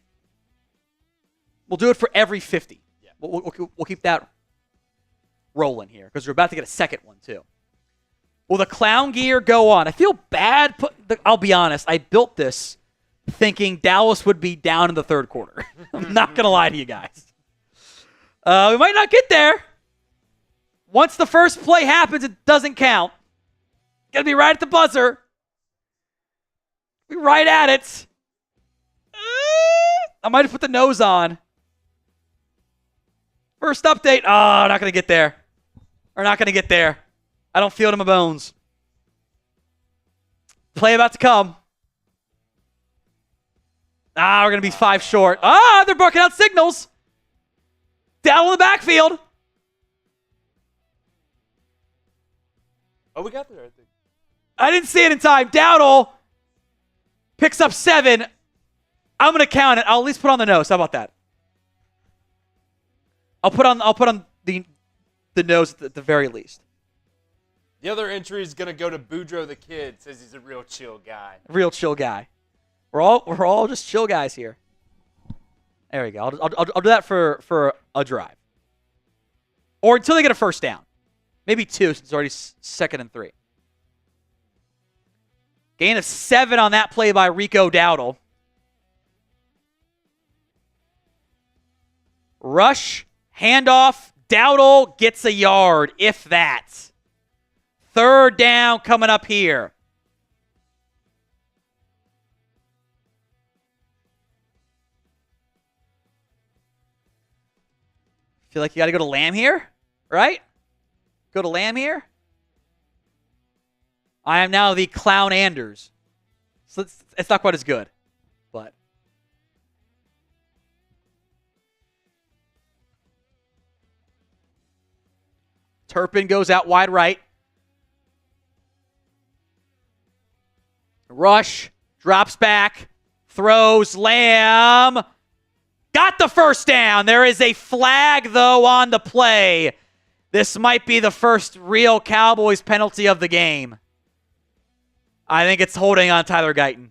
We'll do it for every 50. Yeah. We'll keep that rolling here because we're about to get a second one, too. Will the clown gear go on? I feel bad. I'll be honest. I built this thinking Dallas would be down in the third quarter. I'm not going to lie to you guys. We might not get there. Once the first play happens, it doesn't count. Got to be right at the buzzer. Be right at it. I might have put the nose on. First update. Oh, not going to get there. We're not going to get there. I don't feel it in my bones. Play about to come. We're going to be 5 short. They're barking out signals. Down in the backfield. Oh, we got there, I think. I didn't see it in time. Dowdle picks up 7. I'm going to count it. I'll at least put on the nose. How about that? I'll put on the nose at the very least. The other entry is going to go to Boudreaux the Kid. Says he's a real chill guy. Real chill guy. We're all just chill guys here. There we go. I'll do that for a drive. Or until they get a first down. Maybe 2 since it's already 2nd and 3. Gain of 7 on that play by Rico Dowdle. Rush, handoff, Dowdle gets a yard, if that. 3rd down coming up here. Feel like you got to go to Lamb here, right? Go to Lamb here. I am now the Clown Anders. So it's not quite as good, but. Turpin goes out wide right. Rush, drops back, throws, Lamb. Got the first down. There is a flag, though, on the play. This might be the first real Cowboys penalty of the game. I think it's holding on Tyler Guyton.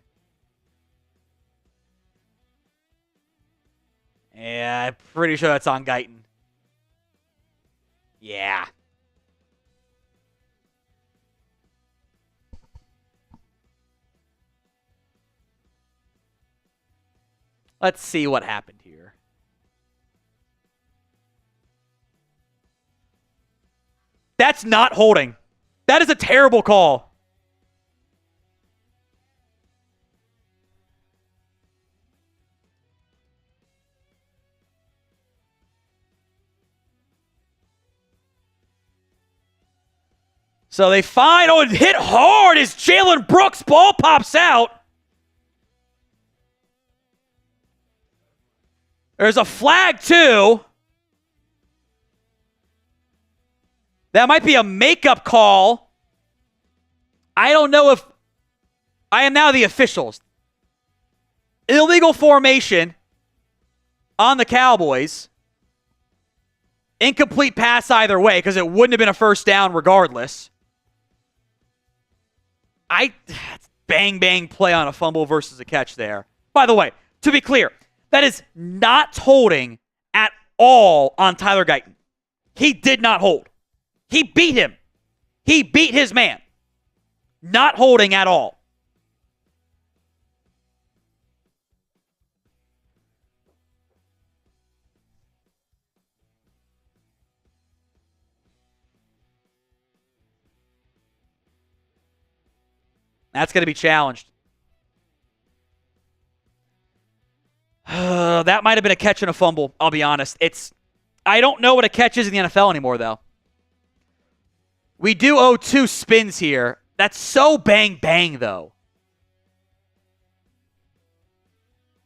Yeah, I'm pretty sure that's on Guyton. Yeah. Let's see what happened here. That's not holding. That is a terrible call. So they find, it hit hard as Jalen Brooks' ball pops out. There's a flag, too. That might be a makeup call. I don't know if... I am now the officials. Illegal formation on the Cowboys. Incomplete pass either way because it wouldn't have been a first down regardless. Bang, bang play on a fumble versus a catch there. By the way, to be clear, that is not holding at all on Tyler Guyton. He did not hold. He beat him. He beat his man. Not holding at all. That's going to be challenged. That might have been a catch and a fumble, I'll be honest. I don't know what a catch is in the NFL anymore, though. We do owe 2 spins here. That's so bang-bang, though.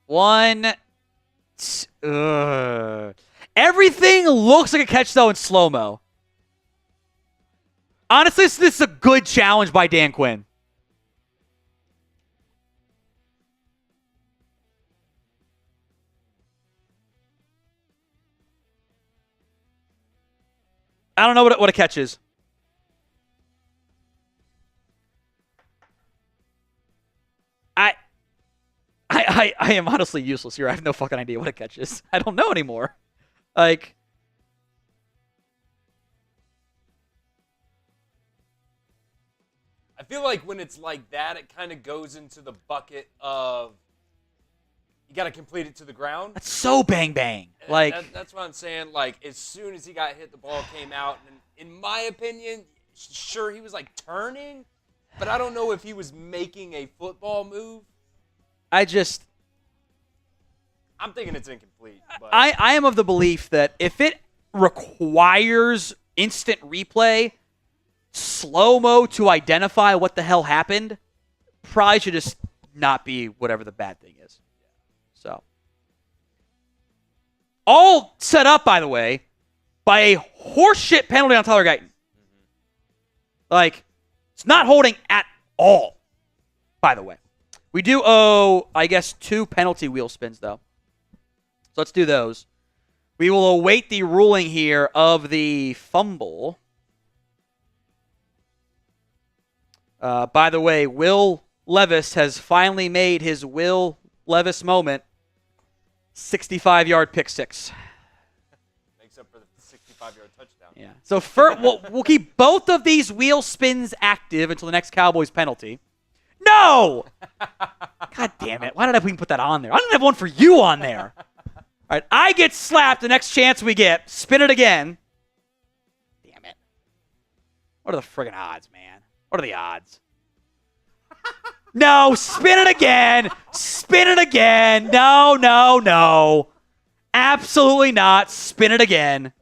1. Everything looks like a catch, though, in slow-mo. Honestly, this is a good challenge by Dan Quinn. I don't know what a catch is. I am honestly useless here. I have no fucking idea what a catch is. I don't know anymore. Like, I feel like when it's like that, it kind of goes into the bucket of you got to complete it to the ground. That's so bang bang. Like that's what I'm saying. Like as soon as he got hit, the ball came out, and in my opinion, sure he was like turning, but I don't know if he was making a football move. I'm thinking it's incomplete. But. I am of the belief that if it requires instant replay, slow-mo to identify what the hell happened, probably should just not be whatever the bad thing is. So, all set up, by the way, by a horseshit penalty on Tyler Guyton. Like, it's not holding at all, by the way. We do owe, I guess, 2 penalty wheel spins, though. So let's do those. We will await the ruling here of the fumble. By the way, Will Levis has finally made his Will Levis moment. 65-yard pick six. Makes up for the 65-yard touchdown. Yeah. So we'll keep both of these wheel spins active until the next Cowboys penalty. No! God damn it. Why did I even put that on there? I didn't have one for you on there. All right, I get slapped the next chance we get. Spin it again. Damn it. What are the friggin' odds, man? What are the odds? No, spin it again. Spin it again. No, no, no. Absolutely not. Spin it again.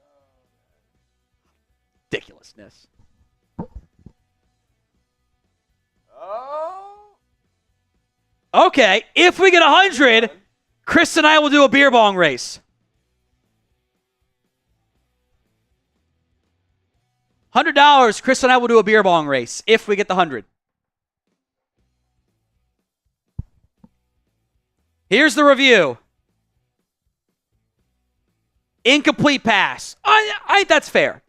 Ridiculousness. Oh. Okay, if we get 100, Chris and I will do a beer bong race. $100, Chris and I will do a beer bong race if we get the 100. Here's the review. Incomplete pass. I think that's fair.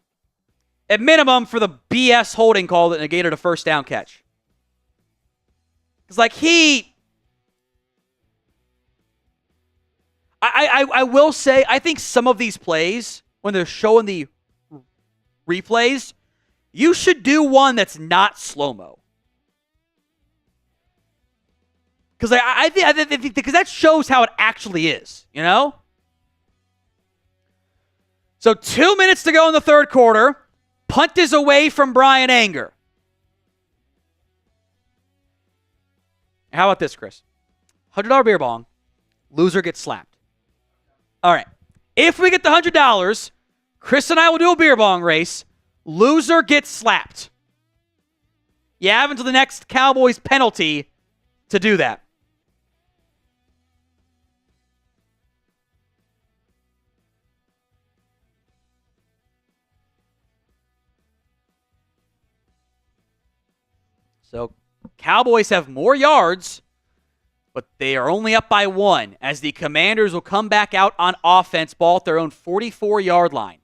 At minimum for the BS holding call that negated a first down catch. It's like I will say, I think some of these plays, when they're showing the replays, you should do one that's not slow-mo. Because I think because that shows how it actually is, you know? So 2 minutes to go in the third quarter. Punt is away from Brian Anger. How about this, Chris? $100 beer bong. Loser gets slapped. All right. If we get the $100, Chris and I will do a beer bong race. Loser gets slapped. You have until the next Cowboys penalty to do that. So Cowboys have more yards, but they are only up by 1 as the Commanders will come back out on offense, ball at their own 44-yard line.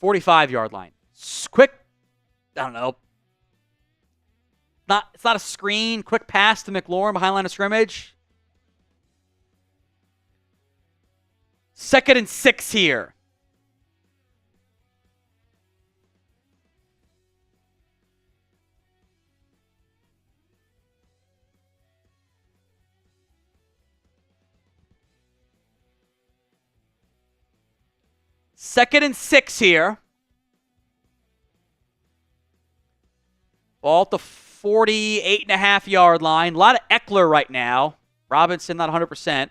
45-yard line. Quick, I don't know. It's not a screen. Quick pass to McLaurin behind line of scrimmage. 2nd and 6 here. Second and 6 here. Ball at the 48.5-yard line. A lot of Eckler right now. Robinson not 100%.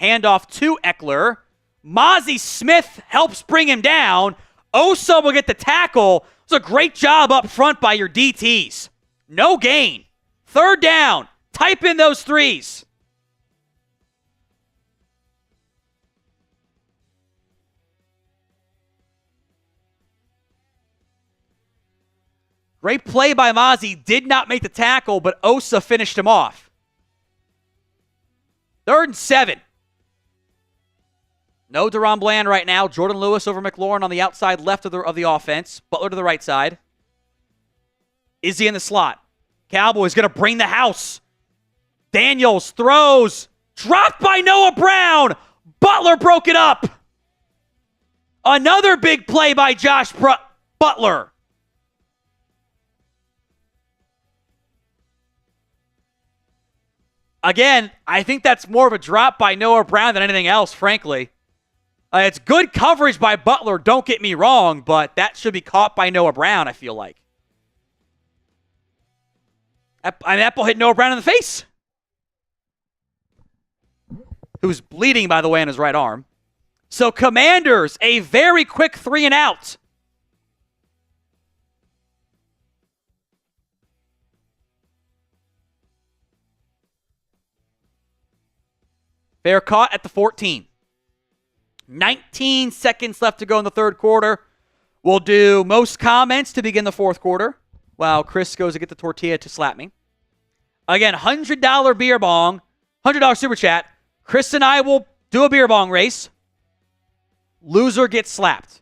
Handoff to Eckler. Mozzie Smith helps bring him down. Osa will get the tackle. It's a great job up front by your DTs. No gain. 3rd down. Type in those threes. Great play by Mozzie. Did not make the tackle, but Osa finished him off. 3rd and 7. No Deron Bland right now. Jordan Lewis over McLaurin on the outside left of the offense. Butler to the right side. Izzy in the slot. Cowboys going to bring the house. Daniels throws. Dropped by Noah Brown. Butler broke it up. Another big play by Josh Butler. Again, I think that's more of a drop by Noah Brown than anything else, frankly. It's good coverage by Butler, don't get me wrong, but that should be caught by Noah Brown, I feel like. That ball hit Noah Brown in the face. Who's bleeding, by the way, on his right arm. So Commanders, a very quick 3 and out. Fair caught at the 14. 19 seconds left to go in the third quarter. We'll do most comments to begin the fourth quarter while Chris goes to get the tortilla to slap me. Again, $100 beer bong, $100 super chat. Chris and I will do a beer bong race. Loser gets slapped.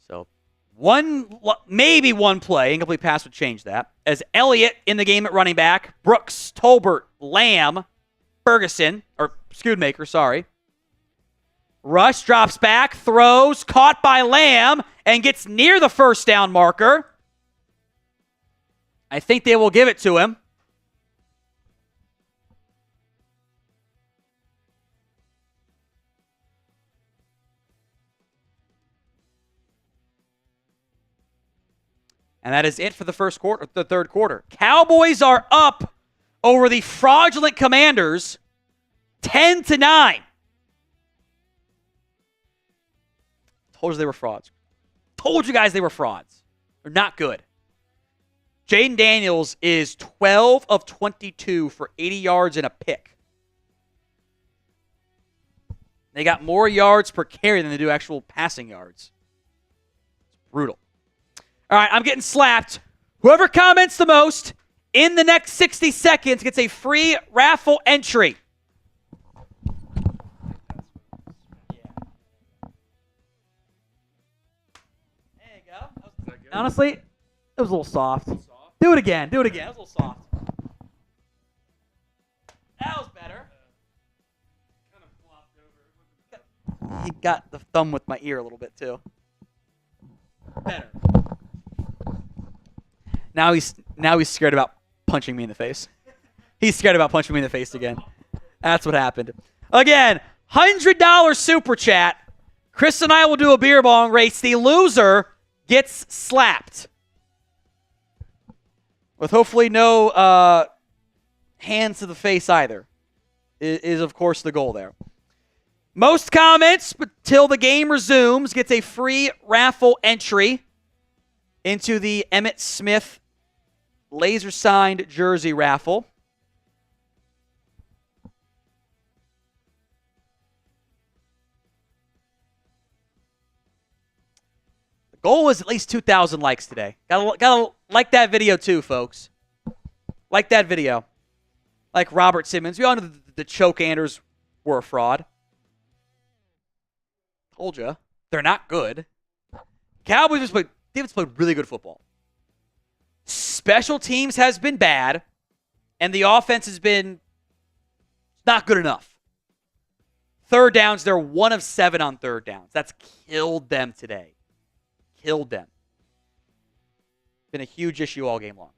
So maybe one play, incomplete pass would change that. As Elliott in the game at running back, Brooks, Tolbert, Lamb, Ferguson, or Scoodmaker, sorry. Rush drops back, throws, caught by Lamb, and gets near the first down marker. I think they will give it to him. And that is it for the third quarter. Cowboys are up over the fraudulent Commanders 10-9. Told you they were frauds. Told you guys they were frauds. They're not good. Jaden Daniels is 12 of 22 for 80 yards and a pick. They got more yards per carry than they do actual passing yards. It's brutal. All right, I'm getting slapped. Whoever comments the most in the next 60 seconds gets a free raffle entry. There you go. Honestly, it was a little soft. Do it again. Do it again. It was a little soft. That was better. He got the thumb with my ear a little bit, too. Better. Now he's scared about punching me in the face. He's scared about punching me in the face again. That's what happened. Again, $100 super chat. Chris and I will do a beer bong race. The loser gets slapped. With hopefully no hands to the face either. Is of course the goal there. Most comments till the game resumes gets a free raffle entry into the Emmitt Smith laser signed jersey raffle. The goal is at least 2,000 likes today. Gotta like that video too, folks. Like that video. Like Robert Simmons. We all know the Choke-Anders were a fraud. Told you. They're not good. Cowboys just played really good football. Special teams has been bad, and the offense has been not good enough. Third downs, they're 1 of 7 on third downs. That's killed them today. Killed them. Been a huge issue all game long.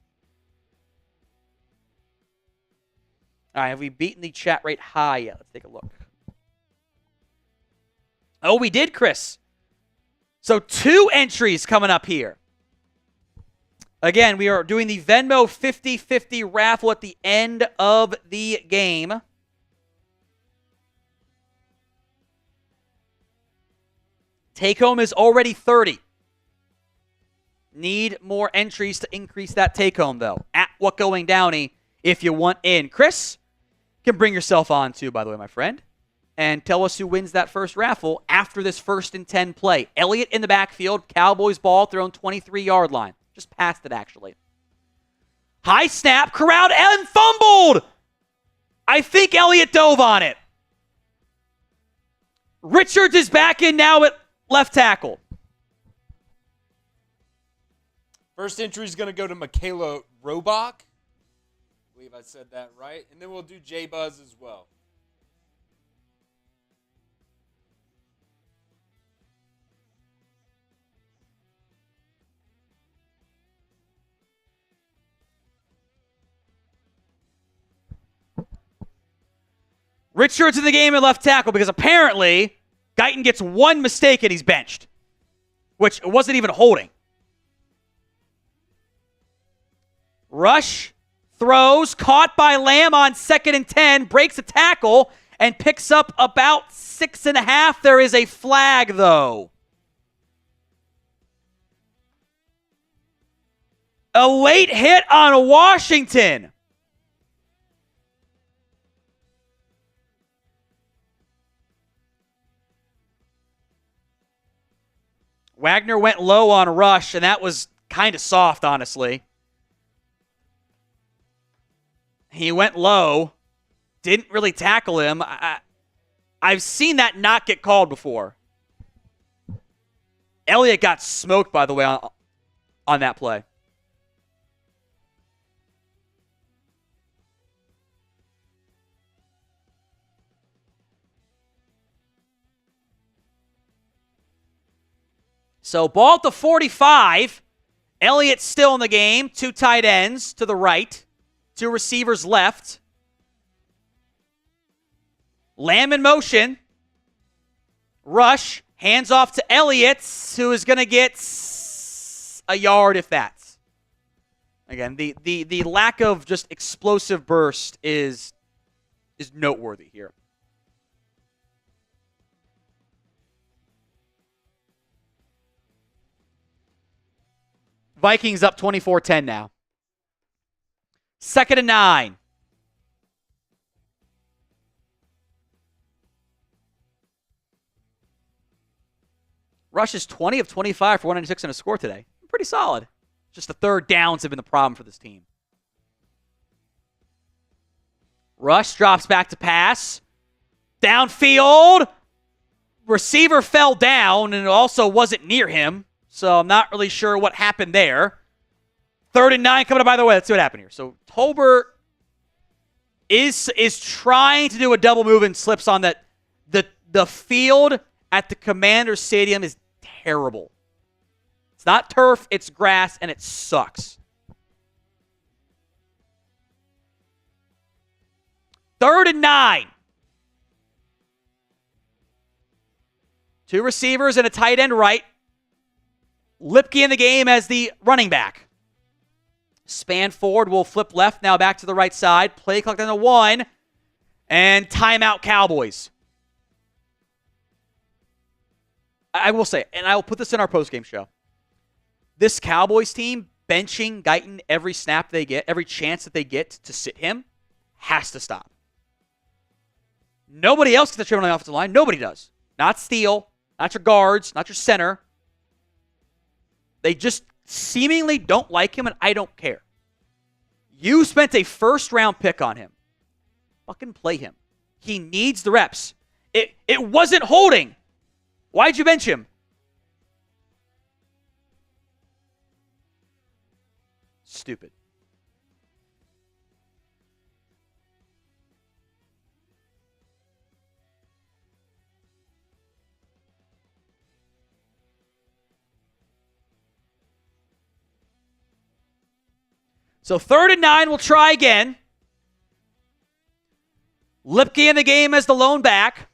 All right, have we beaten the chat rate high yet? Let's take a look. Oh, we did, Chris. So 2 entries coming up here. Again, we are doing the Venmo 50-50 raffle at the end of the game. Take home is already 30. Need more entries to increase that take home, though. At What Going Downey, if you want in. Chris, you can bring yourself on, too, by the way, my friend. And tell us who wins that first raffle after this 1st and 10 play. Elliott in the backfield. Cowboys ball at their own 23-yard line. Just past it, actually. High snap. Corralled and fumbled. I think Elliott dove on it. Richards is back in now at left tackle. First entry is going to go to Michaela Robach. I believe I said that right. And then we'll do J-Buzz as well. Richards in the game at left tackle because apparently Guyton gets 1 mistake and he's benched, which wasn't even holding. Rush, throws, caught by Lamb on 2nd and 10, breaks a tackle, and picks up about 6.5. There is a flag, though. A late hit on Washington. Wagner went low on Rush, and that was kind of soft, honestly. He went low, didn't really tackle him. I've seen that not get called before. Elliott got smoked, by the way, on that play. So ball at the 45. Elliott's still in the game. 2 tight ends to the right. 2 receivers left. Lamb in motion. Rush. Hands off to Elliott, who is going to get a yard if that. Again, the lack of just explosive burst is noteworthy here. Vikings up 24-10 now. 2nd and 9. Rush is 20 of 25 for 196 and a score today. Pretty solid. Just the third downs have been the problem for this team. Rush drops back to pass. Downfield. Receiver fell down and it also wasn't near him. So I'm not really sure what happened there. 3rd and 9 coming up, by the way. Let's see what happened here. So Tolbert is trying to do a double move and slips on that. The field at the Commander Stadium is terrible. It's not turf, it's grass, and it sucks. 3rd and 9. 2 receivers and a tight end right. Lipke in the game as the running back. Span forward will flip left, now back to the right side. Play clock down to 1. And timeout Cowboys. I will say, and I will put this in our postgame show. This Cowboys team benching Guyton every snap they get, every chance that they get to sit him, has to stop. Nobody else gets the trim on the offensive line. Nobody does. Not Steele, not your guards, not your center. They just seemingly don't like him, and I don't care. You spent a first-round pick on him. Fucking play him. He needs the reps. It wasn't holding. Why'd you bench him? Stupid. So 3rd and 9, we'll try again. Lipke in the game as the lone back.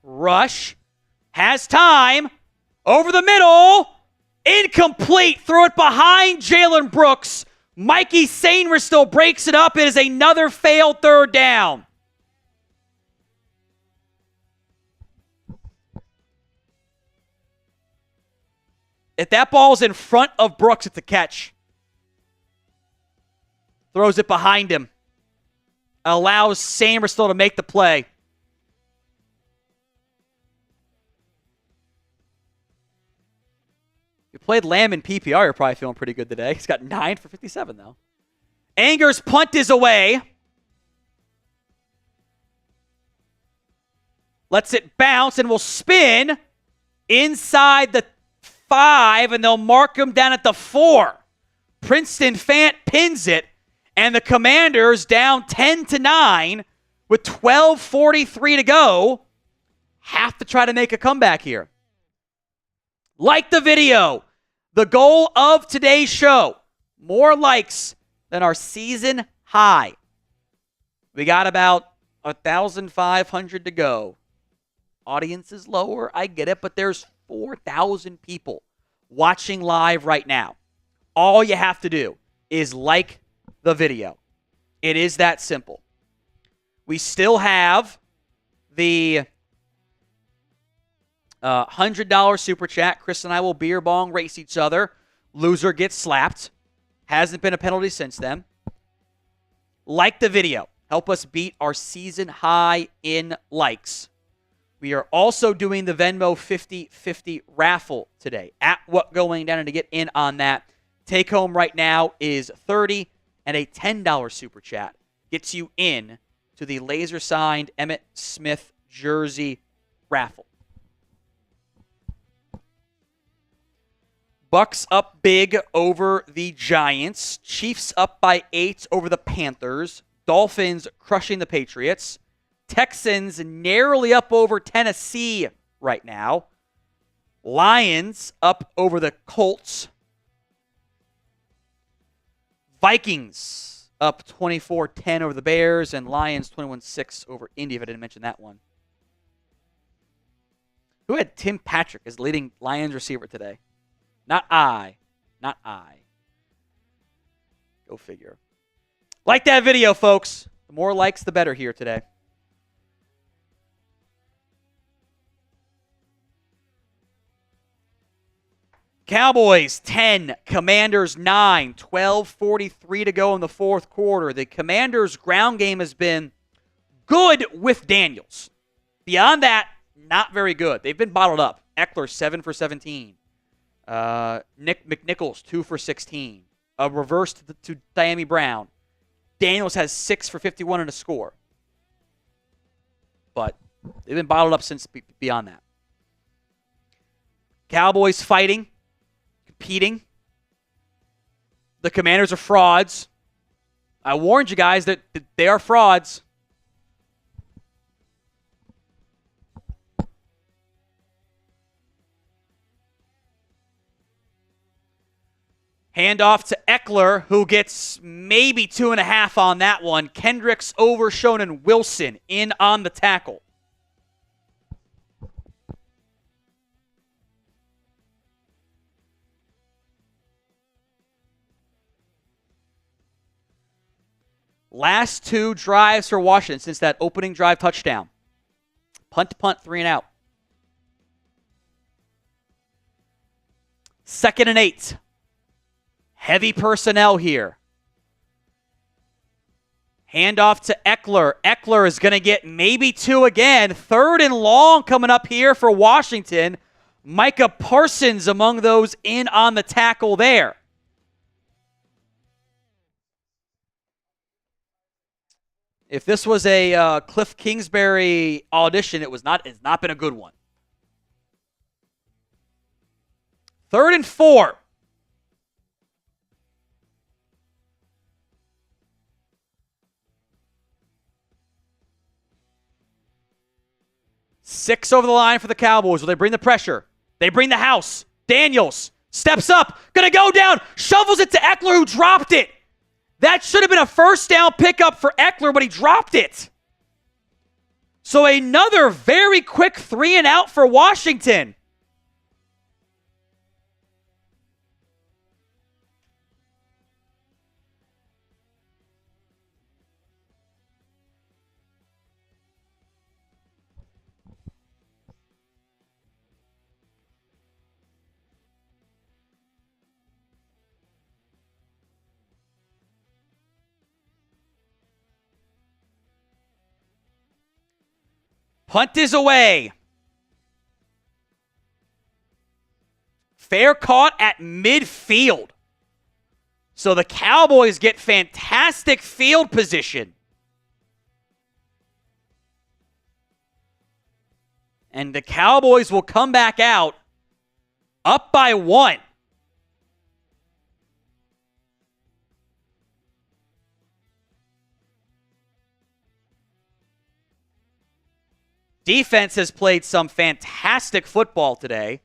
Rush has time. Over the middle. Incomplete. Throw it behind Jalen Brooks. Mikey Sainristil still breaks it up. It is another failed 3rd down. If that ball is in front of Brooks, it's a catch. Throws it behind him. Allows Sainristil to make the play. You played Lamb in PPR, you're probably feeling pretty good today. He's got 9 for 57, though. Anger's punt is away. Lets it bounce and will spin inside the 5, and they'll mark him down at the 4. Princeton Fant pins it, and the Commanders down 10-9 with 12:43 to go. Have to try to make a comeback here. Like the video. The goal of today's show. More likes than our season high. We got about 1,500 to go. Audience is lower, I get it, but there's 4,000 people watching live right now. All you have to do is like the video. It is that simple. We still have the $100 super chat. Chris and I will beer bong race each other. Loser gets slapped. Hasn't been a penalty since then. Like the video. Help us beat our season high in likes. We are also doing the Venmo 50-50 raffle today. At What Going Down, and to get in on that, Take home right now is $30, and a $10 super chat gets you in to the laser signed Emmitt Smith jersey raffle. Bucks up big over the Giants. Chiefs up by 8 over the Panthers. Dolphins crushing the Patriots. Texans narrowly up over Tennessee right now. Lions up over the Colts. Vikings up 24-10 over the Bears. And Lions 21-6 over Indy, if I didn't mention that one. Who had Tim Patrick as leading Lions receiver today? Not I. Not I. Go figure. Like that video, folks. The more likes, the better here today. Cowboys 10, Commanders 9, 12:43 to go in the fourth quarter. The Commanders' ground game has been good with Daniels. Beyond that, not very good. They've been bottled up. Eckler 7 for 17. Nick McNichols 2 for 16. A reverse to Diami Brown. Daniels has 6 for 51 and a score. But they've been bottled up since beyond that. Cowboys fighting, competing. The Commanders are frauds. I warned you guys that they are frauds. Handoff to Eckler, who gets maybe 2.5 on that one. Kendricks over Shonen Wilson in on the tackle. Last 2 drives for Washington since that opening drive touchdown. Punt, 3 and out. 2nd and 8. Heavy personnel here. Handoff to Eckler. Eckler is going to get maybe 2 again. 3rd and long coming up here for Washington. Micah Parsons among those in on the tackle there. If this was a Cliff Kingsbury audition, it's not been a good one. 3rd and 4. Six over the line for the Cowboys. Will they bring the pressure? They bring the house. Daniels steps up. Going to go down. Shovels it to Eckler, who dropped it. That should have been a first down pickup for Eckler, but he dropped it. So another very quick 3 and out for Washington. Punt is away. Fair caught at midfield. So the Cowboys get fantastic field position. And the Cowboys will come back out up by 1. Defense has played some fantastic football today.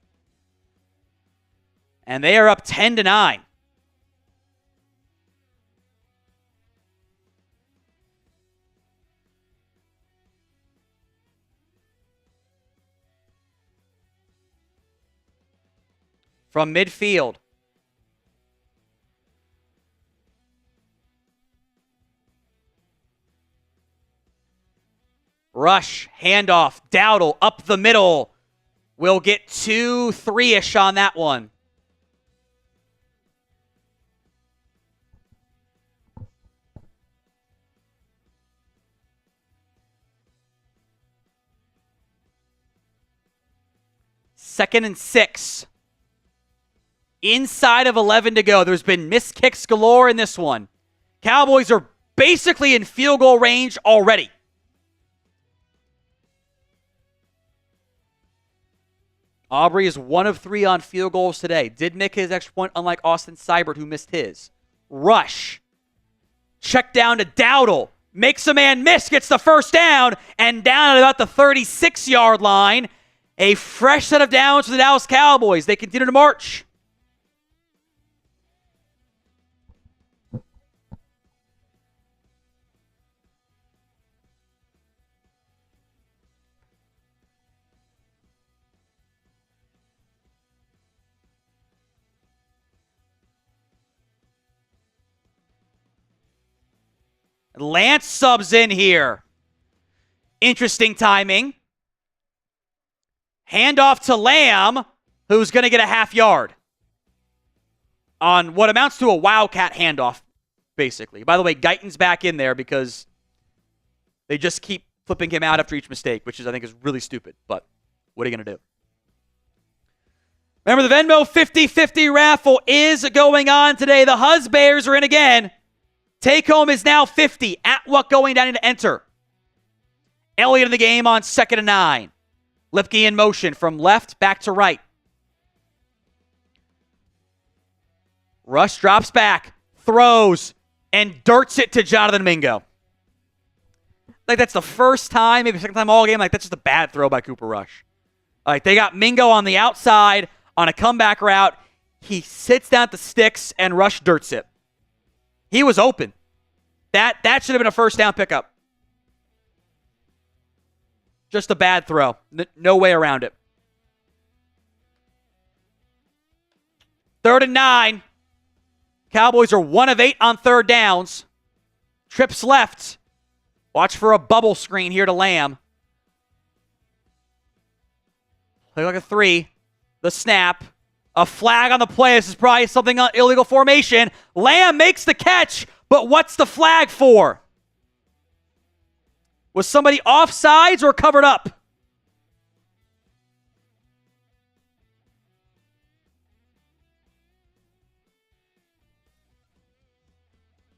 And they are up 10-9. From midfield. Rush, handoff, Dowdle up the middle. We'll get 2-3-ish on that one. Second and 6. Inside of 11 to go. There's been missed kicks galore in this one. Cowboys are basically in field goal range already. Aubrey is 1 of 3 on field goals today. Did make his extra point, unlike Austin Seibert, who missed his. Rush. Check down to Dowdle. Makes a man miss, gets the first down, and down at about the 36-yard line. A fresh set of downs for the Dallas Cowboys. They continue to march. Lance subs in here. Interesting timing. Handoff to Lamb, who's going to get a half yard on what amounts to a Wildcat handoff, basically. By the way, Guyton's back in there because they just keep flipping him out after each mistake, which I think is really stupid. But what are you going to do? Remember, the Venmo 50-50 raffle is going on today. The Huz Bears are in again. Take home is now 50. At what going down to enter? Elliott in the game on 2nd and 9. Lipke in motion from left back to right. Rush drops back, throws, and dirts it to Jonathan Mingo. Like, that's the first time, maybe second time all game. Like, that's just a bad throw by Cooper Rush. Like, they got Mingo on the outside on a comeback route. He sits down at the sticks, and Rush dirts it. He was open. That should have been a first down pickup. Just a bad throw. No way around it. 3rd and 9. Cowboys are 1 of 8 on 3rd downs. Trips left. Watch for a bubble screen here to Lamb. Play like a 3. The snap. A flag on the play. This is probably something illegal formation. Lamb makes the catch, but what's the flag for? Was somebody offsides or covered up?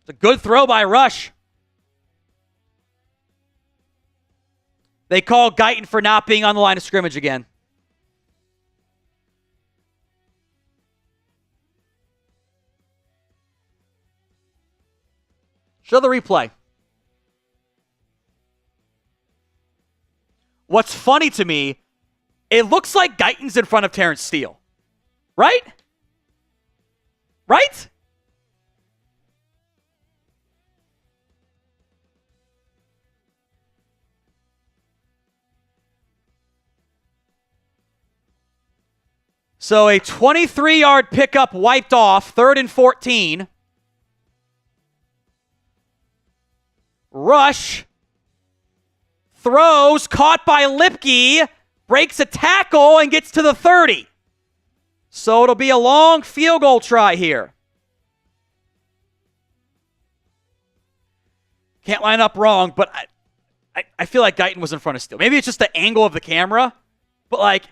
It's a good throw by Rush. They call Guyton for not being on the line of scrimmage again. Show the replay. What's funny to me, it looks like Guyton's in front of Terrence Steele. Right? Right? So a 23-yard pickup wiped off, 3rd and 14. Rush throws, caught by Lipke, breaks a tackle and gets to the 30. So it'll be a long field goal try here. Can't line up wrong, but I feel like Guyton was in front of Steele. Maybe it's just the angle of the camera, but like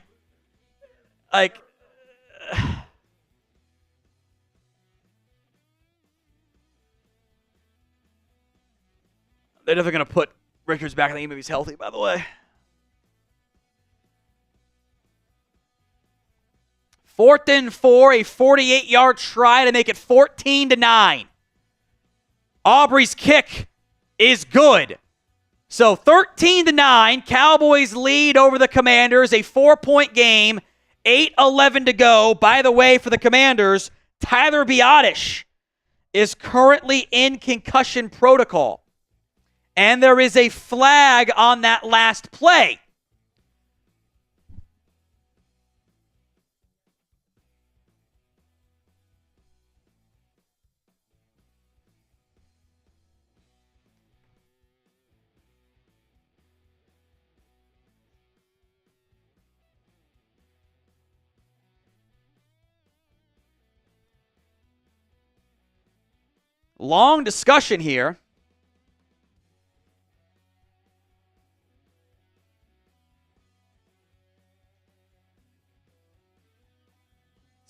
they're definitely going to put Richards back in the game if he's healthy, by the way. 4th and 4, a 48-yard try to make it 14-9. Aubrey's kick is good. So 13-9, Cowboys lead over the Commanders, a 4-point game, 8:11 to go. By the way, for the Commanders, Tyler Biotish is currently in concussion protocol. And there is a flag on that last play. Long discussion here.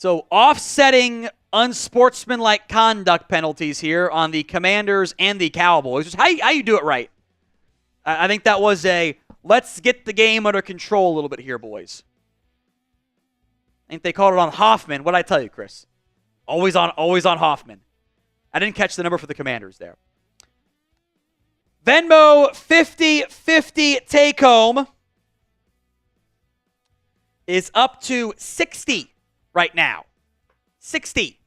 So offsetting unsportsmanlike conduct penalties here on the Commanders and the Cowboys. Just how you do it right. I think that was a let's get the game under control a little bit here, boys. I think they called it on Hoffman. What did I tell you, Chris? Always on Hoffman. I didn't catch the number for the Commanders there. Venmo 50-50 take home is up to 60 right now. 60.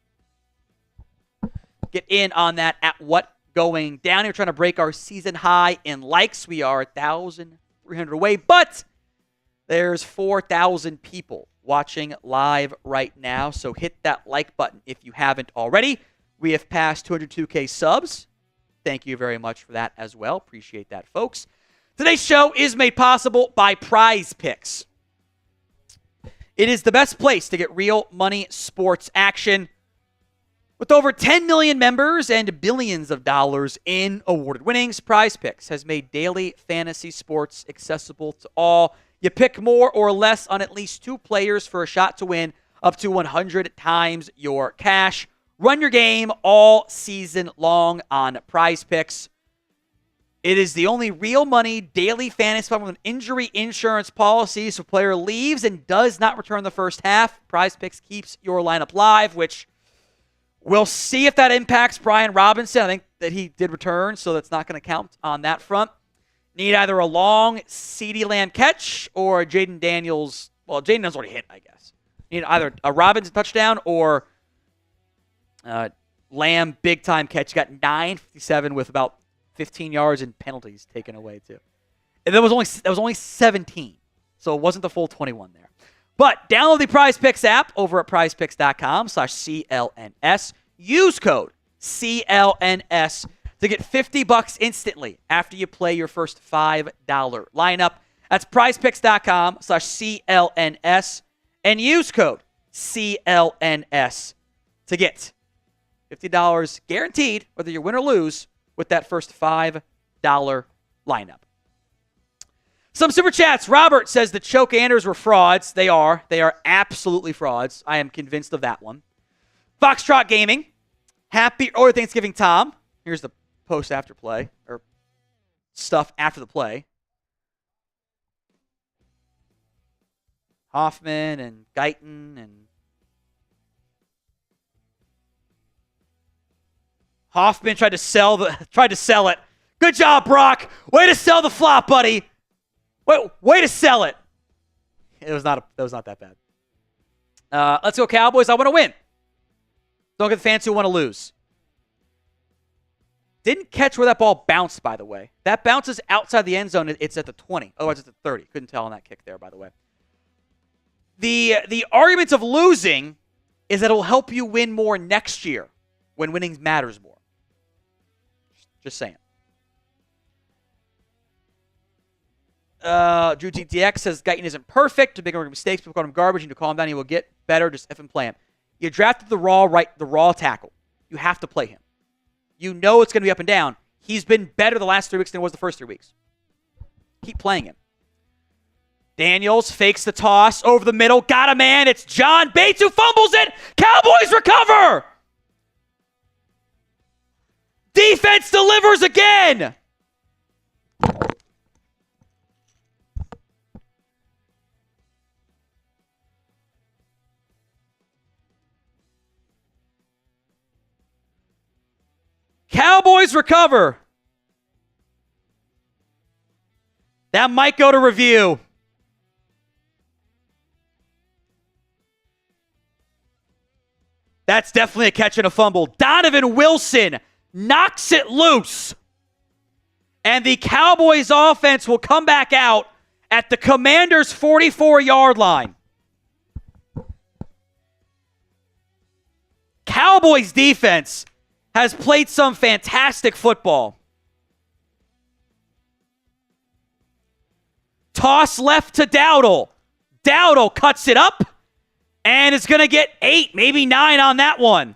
Get in on that at what going down here. Trying to break our season high in likes. We are 1,300 away, but there's 4,000 people watching live right now. So hit that like button if you haven't already. We have passed 202K subs. Thank you very much for that as well. Appreciate that, folks. Today's show is made possible by Prize Picks. It is the best place to get real money sports action. With over 10 million members and billions of dollars in awarded winnings, Prize Picks has made daily fantasy sports accessible to all. You pick more or less on at least 2 players for a shot to win up to 100 times your cash. Run your game all season long on Prize Picks. It is the only real money daily fantasy fund with an injury insurance policy. So if a player leaves and does not return the first half, Prize Picks keeps your lineup live, which we'll see if that impacts Brian Robinson. I think that he did return, so that's not going to count on that front. Need either a long CeeDee Lamb catch or Jaden Daniels. Well, Jaden Daniels already hit, I guess. Need either a Robinson touchdown or Lamb big-time catch. Got 957 with about 15 yards and penalties taken away, too. And that was only 17, so it wasn't the full 21 there. But download the Prize Picks app over at prizepicks.com/CLNS. Use code CLNS to get $50 instantly after you play your first $5 lineup. That's prizepicks.com/CLNS and use code CLNS to get $50 guaranteed whether you win or lose with that first $5 lineup. Some super chats. Robert says the Choke Anders were frauds. They are. They are absolutely frauds. I am convinced of that one. Foxtrot Gaming. Happy early Thanksgiving, Tom. Here's the post after play, or stuff after the play. Hoffman and Guyton and Hoffman tried to sell it. Good job, Brock. Way to sell the flop, buddy. Way to sell it. That was not that bad. Let's go Cowboys. I want to win. Don't get the fans who want to lose. Didn't catch where that ball bounced, by the way. That bounces outside the end zone. It's at the 20. Otherwise, it's at the 30. Couldn't tell on that kick there, by the way. The argument of losing is that it will help you win more next year when winning matters more. Just saying. Drew TTX says Guyton isn't perfect. To make mistakes, people call him garbage. You need to call him down. He will get better. Just F and play him. You drafted the raw tackle. You have to play him. You know it's going to be up and down. He's been better the last 3 weeks than he was the first 3 weeks. Keep playing him. Daniels fakes the toss over the middle. Got a man. It's John Bates who fumbles it. Cowboys recover. Defense delivers again. Cowboys recover. That might go to review. That's definitely a catch and a fumble. Donovan Wilson knocks it loose. And the Cowboys offense will come back out at the Commanders' 44-yard line. Cowboys defense has played some fantastic football. Toss left to Dowdle. Dowdle cuts it up and is going to get 8, maybe 9 on that one.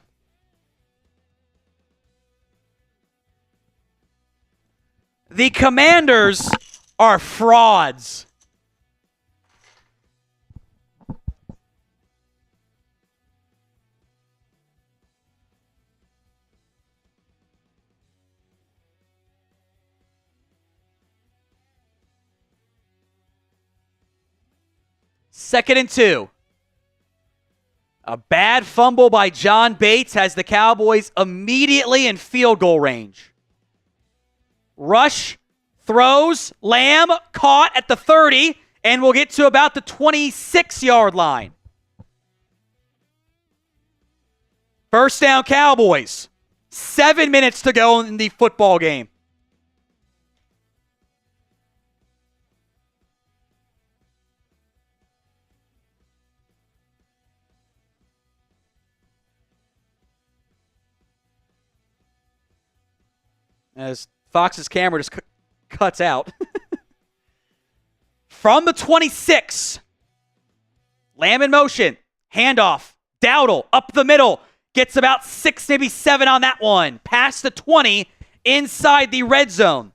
The Commanders are frauds. 2nd and 2. A bad fumble by John Bates has the Cowboys immediately in field goal range. Rush throws. Lamb caught at the 30, and we'll get to about the 26-yard line. First down, Cowboys. 7 minutes to go in the football game. As Fox's camera just cuts out. From the 26. Lamb in motion. Handoff. Dowdle up the middle. Gets about 6, maybe 7 on that one. Past the 20. Inside the red zone.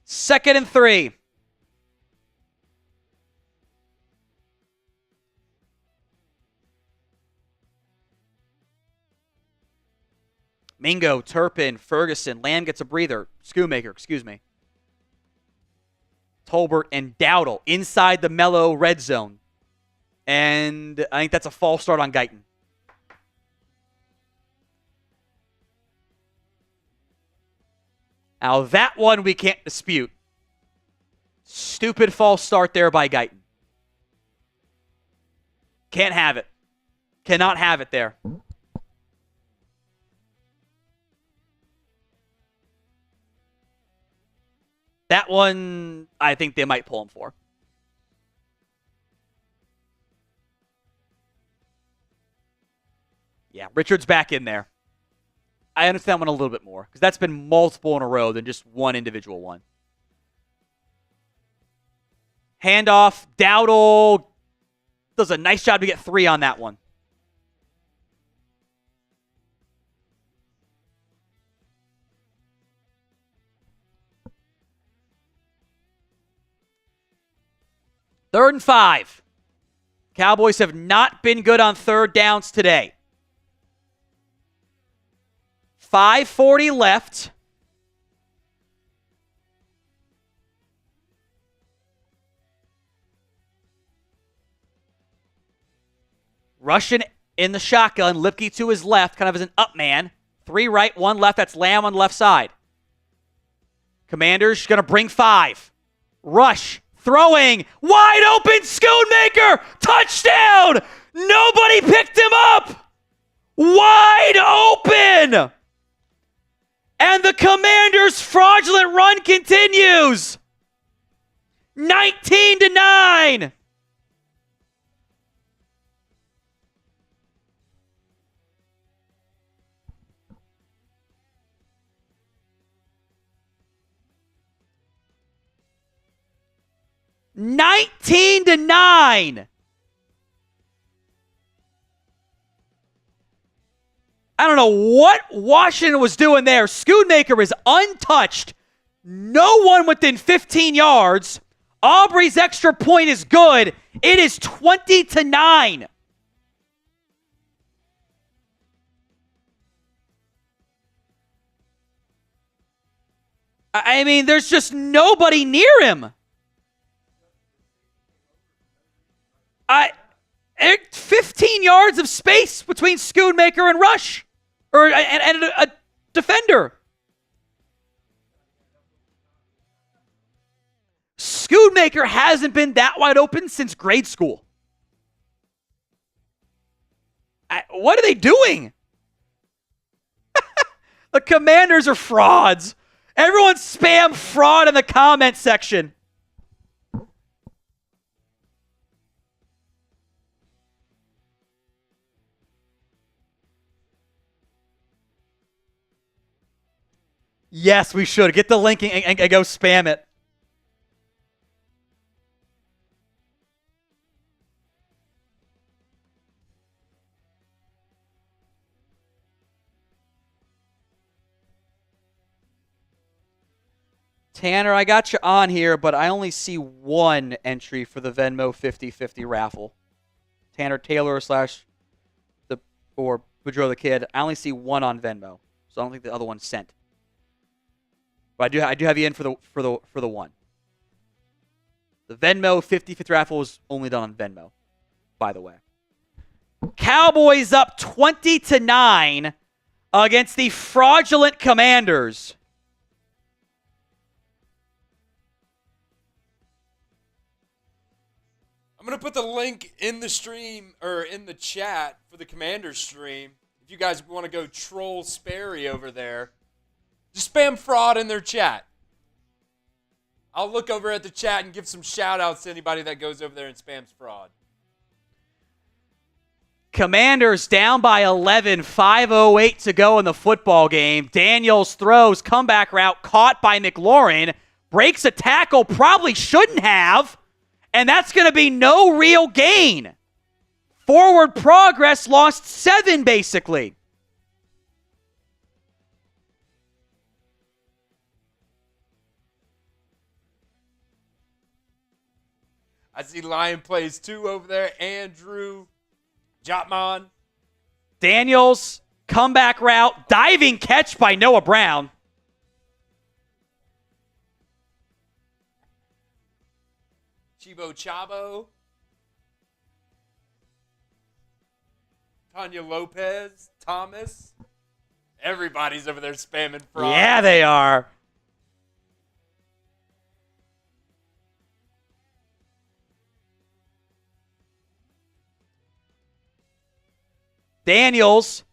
Second and 3. Mingo, Turpin, Ferguson. Lamb gets a breather. Schoonmaker, excuse me. Tolbert and Dowdle inside the mellow red zone. And I think that's a false start on Guyton. Now that one we can't dispute. Stupid false start there by Guyton. Can't have it. Cannot have it there. That one, I think they might pull him for. Yeah, Richard's back in there. I understand that one a little bit more, because that's been multiple in a row than just one individual one. Handoff, Dowdle does a nice job to get 3 on that one. Third and 5. Cowboys have not been good on third downs today. 5:40 left. Russian in the shotgun. Lipke to his left, kind of as an up man. 3 right, 1 left. That's Lamb on the left side. Commanders going to bring 5. Rush. Throwing. Wide open. Schoonmaker. Touchdown. Nobody picked him up. Wide open. And the Commanders' fraudulent run continues. 19-9. I don't know what Washington was doing there. Schoonmaker is untouched. No one within 15 yards. Aubrey's extra point is good. It is 20-9. I mean, there's just nobody near him. 15 yards of space between Schoonmaker and Rush, and a defender. Schoonmaker hasn't been that wide open since grade school. What are they doing? The Commanders are frauds. Everyone spam fraud in the comment section. Yes, we should. Get the link and go spam it. Tanner, I got you on here, but I only see one entry for the Venmo 50-50 raffle. Tanner Taylor / the or Boudreaux the Kid. I only see one on Venmo, so I don't think the other one's sent. But I do have you in for the one. The Venmo 50/50 raffle was only done on Venmo, by the way. Cowboys up 20-9 against the fraudulent Commanders. I'm going to put the link in the stream or in the chat for the Commanders stream. If you guys want to go troll Sperry over there, just spam fraud in their chat. I'll look over at the chat and give some shout outs to anybody that goes over there and spams fraud. Commanders down by 11, 5:08 to go in the football game. Daniels throws, comeback route, caught by McLaurin, breaks a tackle, probably shouldn't have, and that's going to be no real gain. Forward progress lost 7, basically. I see Lion plays 2 over there. Andrew Jotman. Daniels, comeback route, diving catch by Noah Brown. Chibo Chabo. Tanya Lopez. Thomas. Everybody's over there spamming fraud. Yeah, they are. Daniels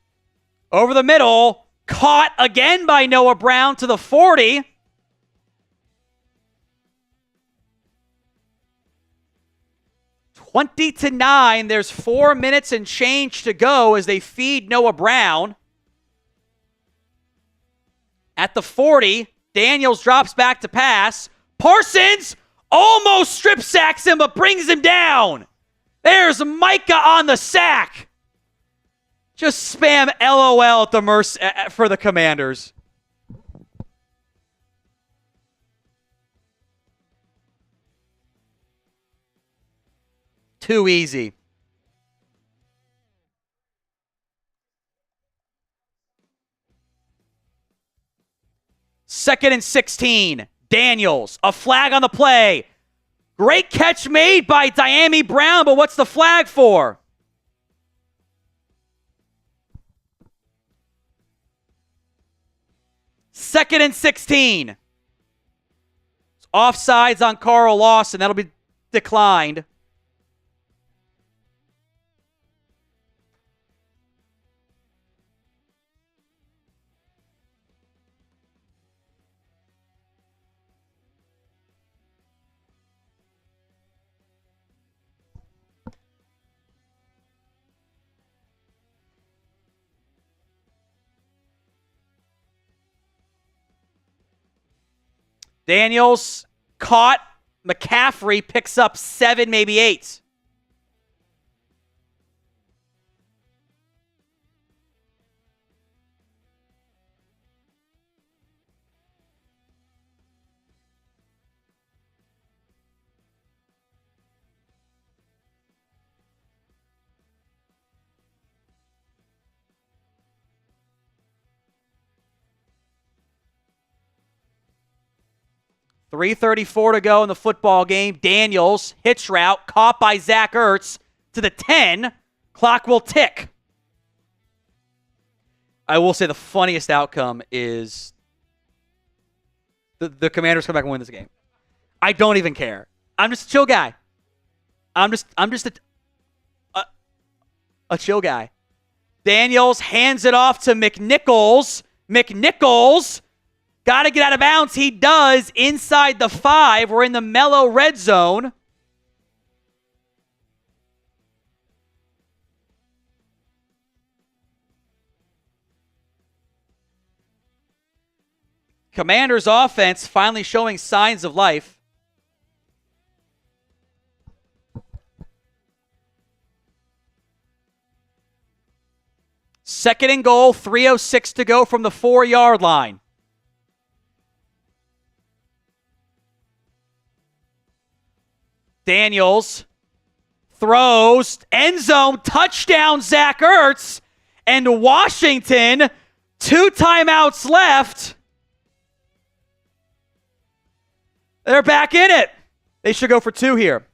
over the middle, caught again by Noah Brown to the 40. (20-9). There's 4 minutes and change to go as they feed Noah Brown. At the 40, Daniels drops back to pass. Parsons almost strip sacks him but brings him down. There's Micah on the sack. Just spam LOL at the for the Commanders. Too easy. Second and 16. Daniels, a flag on the play. Great catch made by Diami Brown, but what's the flag for? Second and 16. It's offsides on Carl Lawson. That'll be declined. Daniels caught. McCaffrey picks up 7, maybe 8. .334 to go in the football game. Daniels, hitch route, caught by Zach Ertz to the 10. Clock will tick. I will say the funniest outcome is the Commanders come back and win this game. I don't even care. I'm just a chill guy. I'm just a chill guy. Daniels hands it off to McNichols. McNichols got to get out of bounds. He does inside the 5. We're in the mellow red zone. Commanders offense finally showing signs of life. Second and goal, 3:06 to go from the 4-yard line. Daniels throws, end zone, touchdown, Zach Ertz. And Washington, 2 timeouts left. They're back in it. They should go for 2 here.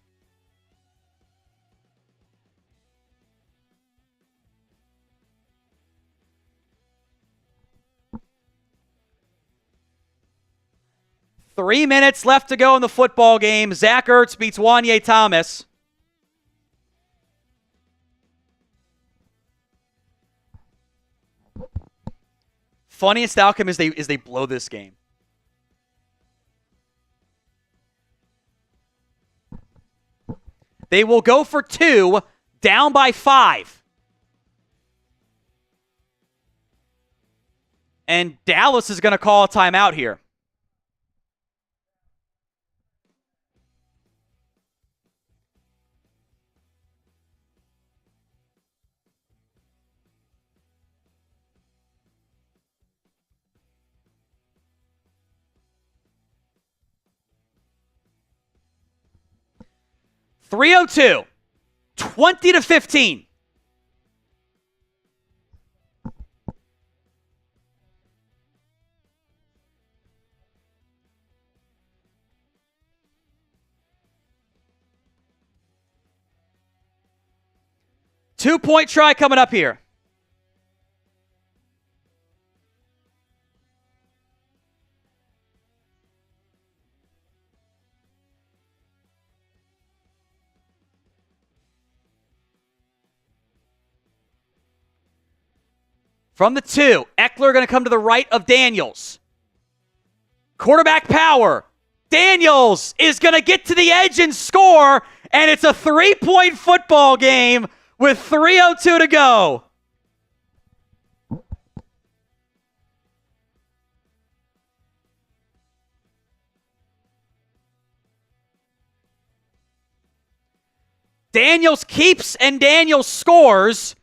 Three minutes left to go in the football game. Zach Ertz beats Wanye Thomas. Funniest outcome is they blow this game. They will go for 2, down by 5. And Dallas is going to call a timeout here. .302, 20-15. Two-point try coming up here. From the 2, Eckler going to come to the right of Daniels. Quarterback power. Daniels is going to get to the edge and score, and it's a 3-point football game with 3:02 to go. Daniels keeps and Daniels scores.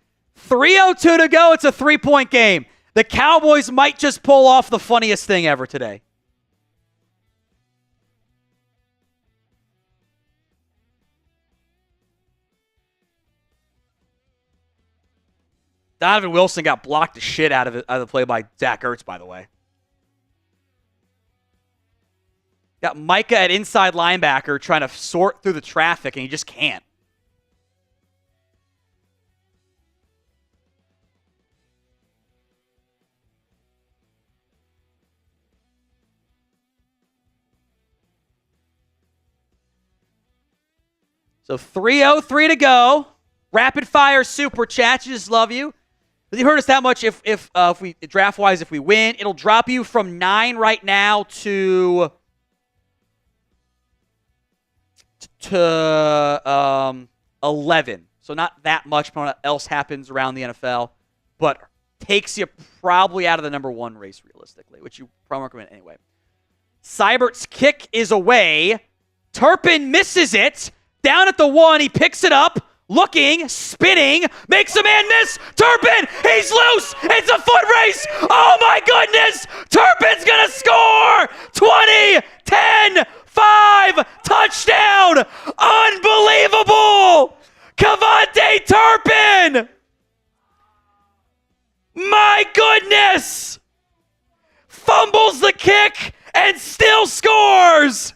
3:02 to go. It's a 3-point game. The Cowboys might just pull off the funniest thing ever today. Donovan Wilson got blocked the shit out of the play by Zach Ertz, by the way. Got Micah at inside linebacker trying to sort through the traffic, and he just can't. So 3:03 to go. Rapid fire super chat. You just love you. But you heard us that much. If we draft wise, if we win, it'll drop you from 9 right now to 11. So not that much. What else happens around the NFL, but takes you probably out of the number 1 race realistically, which you probably recommend anyway. Seibert's kick is away. Turpin misses it. Down at the 1, he picks it up, looking, spinning, makes a man miss. Turpin, he's loose. It's a foot race. Oh my goodness. Turpin's going to score. 20, 10, 5, touchdown. Unbelievable. Kevontae Turpin. My goodness. Fumbles the kick and still scores.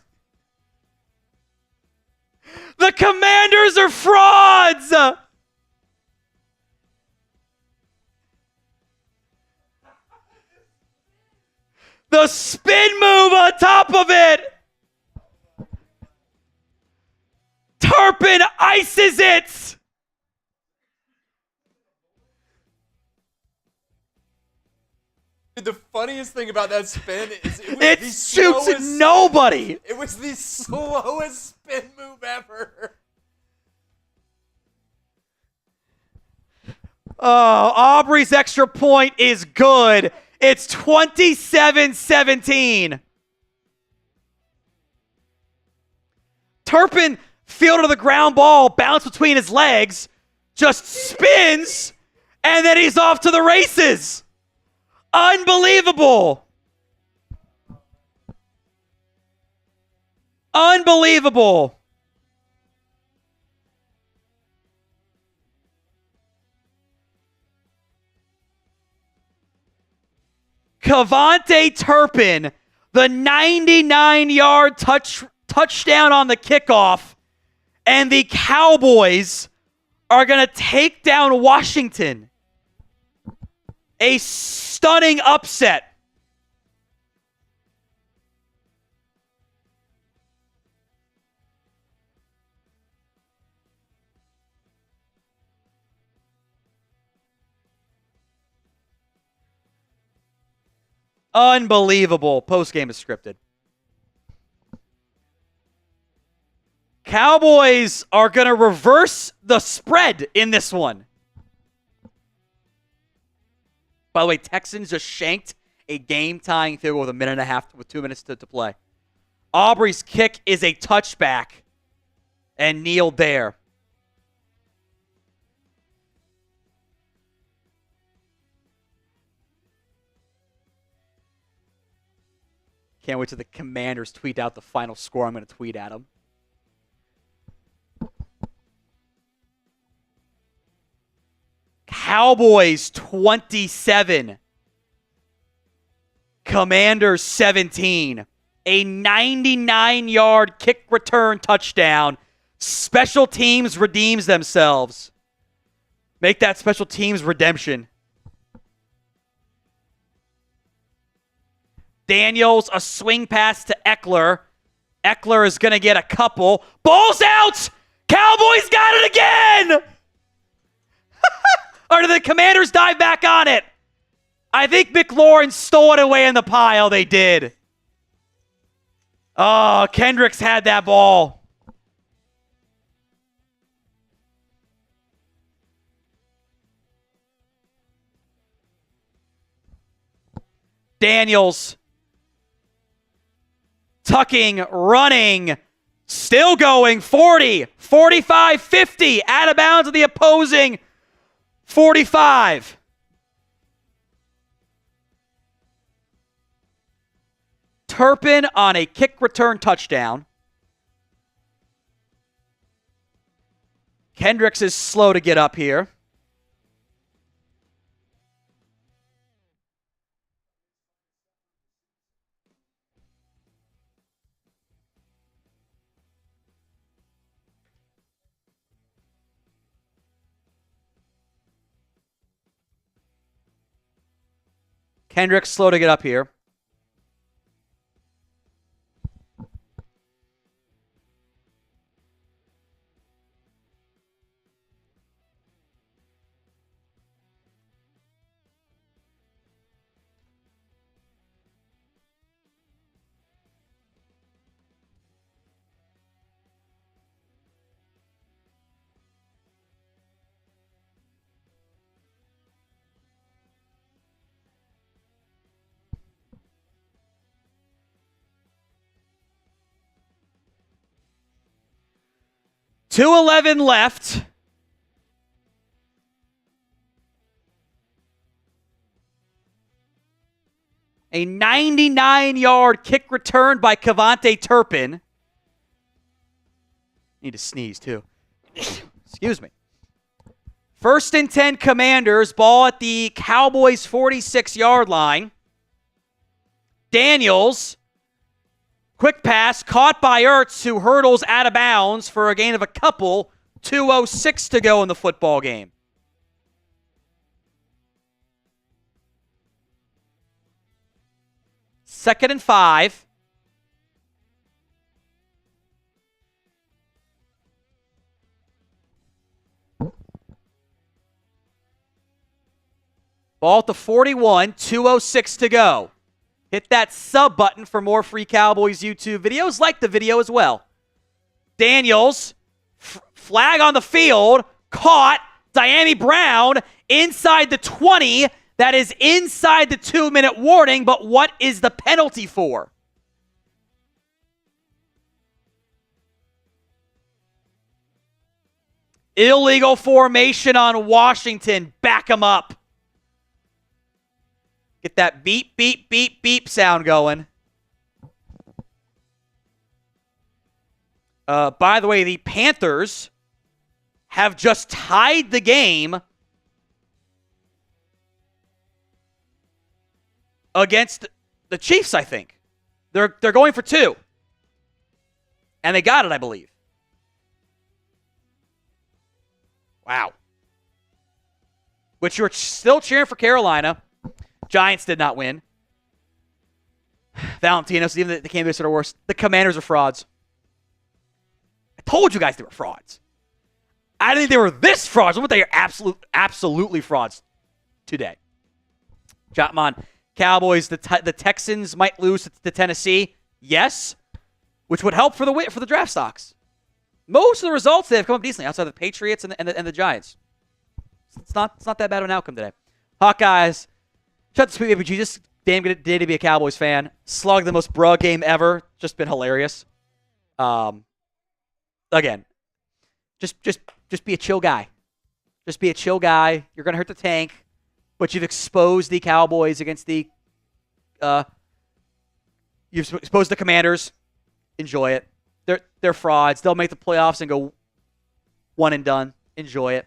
The Commanders are frauds! The spin move on top of it! Turpin ices it! The funniest thing about that spin is it shoots nobody. It was the slowest spin move ever. Oh, Aubrey's extra point is good. It's 27-17. Turpin fielded the ground ball, bounced between his legs, just spins, and then he's off to the races. Unbelievable. Unbelievable. Cavante Turpin, the 99-yard touchdown on the kickoff, and the Cowboys are going to take down Washington. A stunning upset. Unbelievable. Post-game is scripted. Cowboys are going to reverse the spread in this one. By the way, Texans just shanked a game-tying field goal with a minute and a half, with 2 minutes to play. Aubrey's kick is a touchback and kneeled there. Can't wait till the Commanders tweet out the final score. I'm going to tweet at them. Cowboys 27. Commanders 17. A 99-yard kick return touchdown. Special teams redeems themselves. Make that special teams redemption. Daniels, a swing pass to Eckler. Eckler is going to get a couple. Ball's out! Cowboys got it again! Or did the Commanders dive back on it? I think McLaurin stole it away in the pile. They did. Oh, Kendricks had that ball. Daniels. Tucking, running, still going, 40, 45, 50, out of bounds of the opposing 45. Turpin on a kick return touchdown. Kendricks is slow to get up here. Kendricks slow to get up here. .211 left. A 99-yard kick return by Cavante Turpin. Need to sneeze, too. Excuse me. 1st and 10 Commanders. Ball at the Cowboys' 46-yard line. Daniels. Quick pass caught by Ertz, who hurdles out of bounds for a gain of a couple. 2:06 to go in the football game. Second and 5. Ball at the 41, 2:06 to go. Hit that sub button for more free Cowboys YouTube videos. Like the video as well. Daniels, flag on the field, caught. Diami Brown inside the 20. That is inside the 2-minute warning, but what is the penalty for? Illegal formation on Washington. Back them up. Get that beep, beep, beep, beep sound going. By the way, the Panthers have just tied the game against the Chiefs, I think. They're going for 2. And they got it, I believe. Wow. But you're still cheering for Carolina. Giants did not win. Valentino's, even the candidates that are worse. The Commanders are frauds. I told you guys they were frauds. I didn't think they were this frauds. But they are absolutely frauds today. Jotman, Cowboys, the Texans might lose to Tennessee. Yes. Which would help for the draft stocks. Most of the results they have come up decently outside of the Patriots and the Giants. It's not that bad of an outcome today. Hawkeyes, shut the sweet baby Jesus. Damn good day to be a Cowboys fan. Slug the most bruh game ever. Just been hilarious. Again, just be a chill guy. Just be a chill guy. You're gonna hurt the tank, but you've exposed the Cowboys against the. You've exposed the Commanders. Enjoy it. They're frauds. They'll make the playoffs and go one and done. Enjoy it.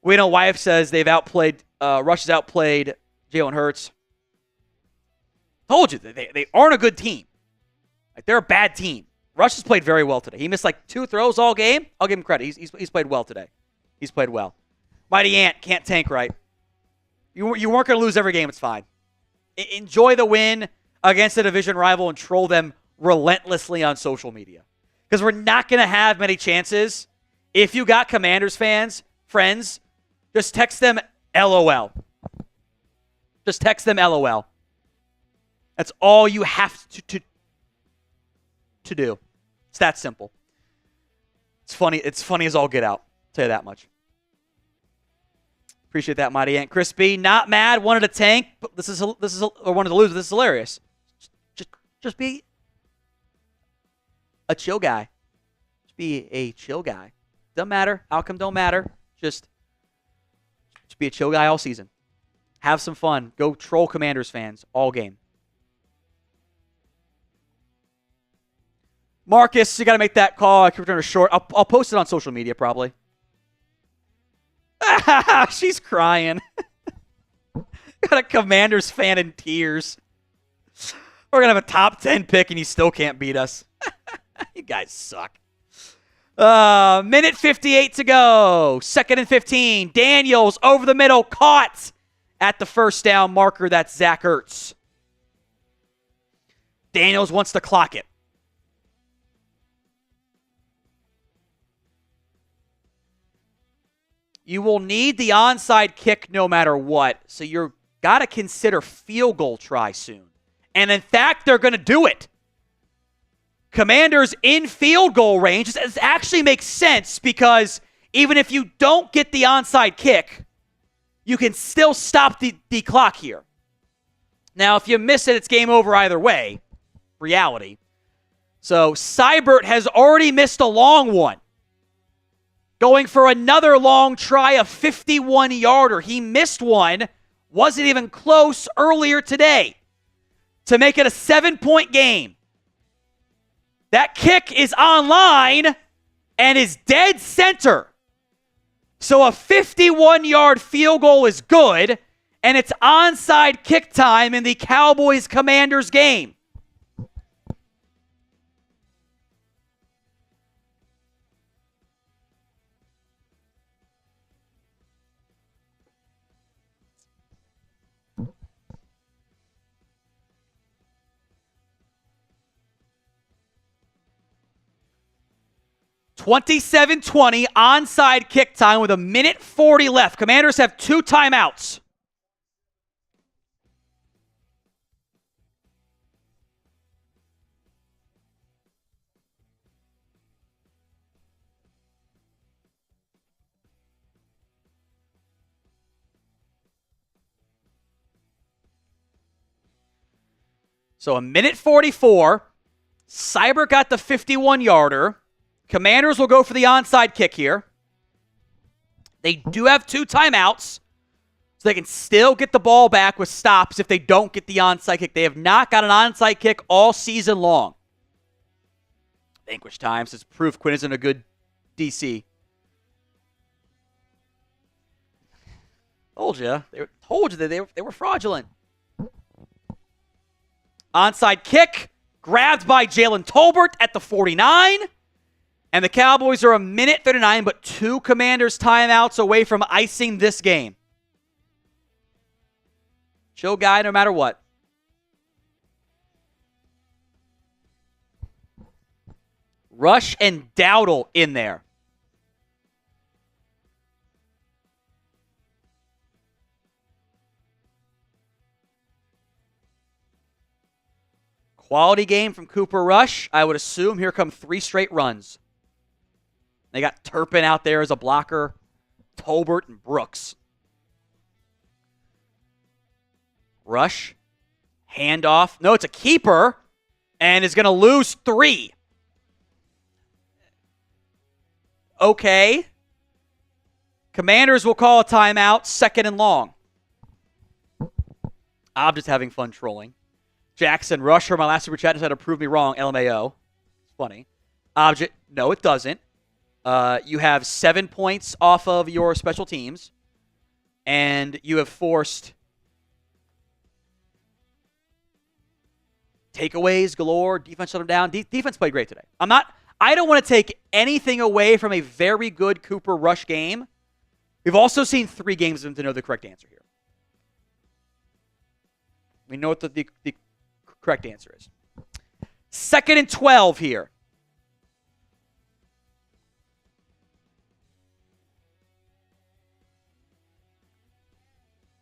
We know Wife says they've outplayed. Rush has outplayed Jalen Hurts. Told you they aren't a good team. Like they're a bad team. Rush has played very well today. He missed like 2 throws all game. I'll give him credit. He's played well today. He's played well. Mighty Ant can't tank right. You weren't going to lose every game. It's fine. Enjoy the win against a division rival and troll them relentlessly on social media. Because we're not going to have many chances. If you got Commanders friends, just text them LOL. Just text them LOL. That's all you have to do. It's that simple. It's funny. It's funny as all get out. I'll tell you that much. Appreciate that, Mighty Ant. Chris B, not mad. Wanted to tank, but or wanted to lose. But this is hilarious. Just be a chill guy. Just be a chill guy. Doesn't matter. Outcome don't matter. Just be a chill guy all season. Have some fun. Go troll Commanders fans all game. Marcus, you got to make that call. I can return a short. I'll post it on social media probably. She's crying. Got a Commanders fan in tears. We're going to have a top 10 pick and you still can't beat us. You guys suck. Minute 58 to go. 2nd and 15. Daniels over the middle. Caught at the first down marker. That's Zach Ertz. Daniels wants to clock it. You will need the onside kick no matter what, so you've got to consider field goal try soon. And in fact, they're going to do it. Commanders in field goal range. This actually makes sense because even if you don't get the onside kick, you can still stop the clock here. Now, if you miss it, it's game over either way. Reality. So Seibert has already missed a long one. Going for another long try, a 51-yarder. He missed one. Wasn't even close earlier today to make it a 7-point game. That kick is online and is dead center. So a 51-yard field goal is good, and it's onside kick time in the Cowboys-Commanders game. (27-20) onside kick time with 1:40 left. Commanders have 2 timeouts. So 1:44. Seibert got the 51-yarder. Commanders will go for the onside kick here. They do have 2 timeouts, so they can still get the ball back with stops if they don't get the onside kick. They have not got an onside kick all season long. Vanquish Times has proof Quinn isn't a good DC. Told you that they were fraudulent. Onside kick, grabbed by Jalen Tolbert at the 49. And the Cowboys are a minute 39, but 2 Commanders timeouts away from icing this game. Chill guy no matter what. Rush and Dowdle in there. Quality game from Cooper Rush. I would assume here come 3 straight runs. They got Turpin out there as a blocker, Tolbert and Brooks. Rush, handoff. No, it's a keeper, and is going to lose 3. Okay. Commanders will call a timeout, 2nd and long. I'm just having fun trolling. Jackson Rusher, my last super chat, just had to prove me wrong. LMAO. It's funny. Object, no, it doesn't. You have 7 points off of your special teams, and you have forced takeaways galore. Defense shut them down. Defense played great today. I don't want to take anything away from a very good Cooper Rush game. We've also seen 3 games of him to know the correct answer here. We know what the correct answer is. 2nd and 12 here.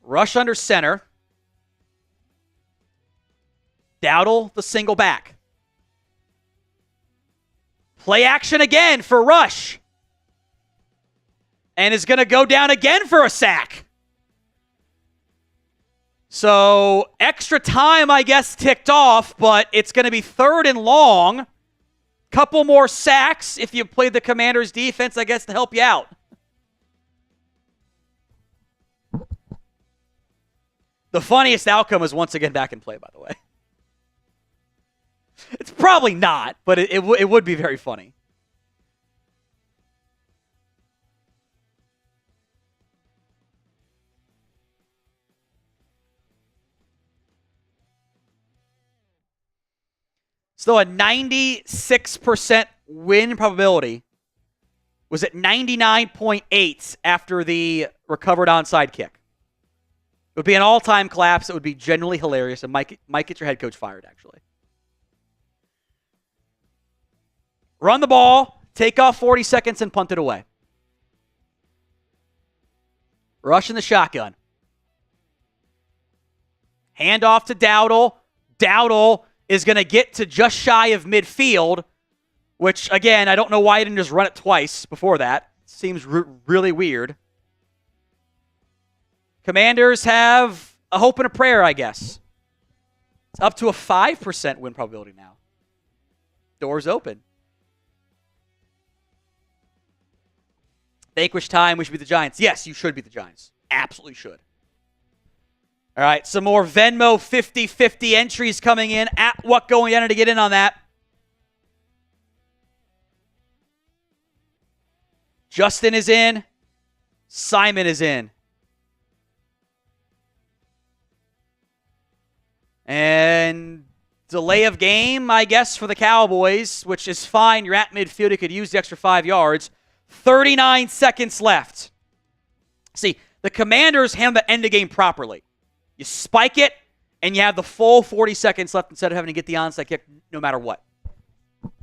Rush under center. Dowdle the single back. Play action again for Rush. And is going to go down again for a sack. So extra time, I guess, ticked off, but it's going to be 3rd and long. Couple more sacks if you played the Commanders' defense, I guess, to help you out. The funniest outcome is once again back in play, by the way. It's probably not, but it would be very funny. So a 96% win probability was at 99.8 after the recovered onside kick. It would be an all-time collapse. It would be genuinely hilarious and might get your head coach fired, actually. Run the ball, take off 40 seconds, and punt it away. Rush in the shotgun. Hand off to Dowdle. Dowdle is going to get to just shy of midfield, which, again, I don't know why he didn't just run it twice before that. Seems really weird. Commanders have a hope and a prayer, I guess. It's up to a 5% win probability now. Doors open. Vanquish time, we should beat the Giants. Yes, you should beat the Giants. Absolutely should. All right, some more Venmo 50-50 entries coming in. At What Going On to get in on that. Justin is in. Simon is in. And delay of game, I guess, for the Cowboys, which is fine. You're at midfield. You could use the extra 5 yards. 39 seconds left. See, the Commanders handle the end of game properly. You spike it, and you have the full 40 seconds left instead of having to get the onside kick no matter what.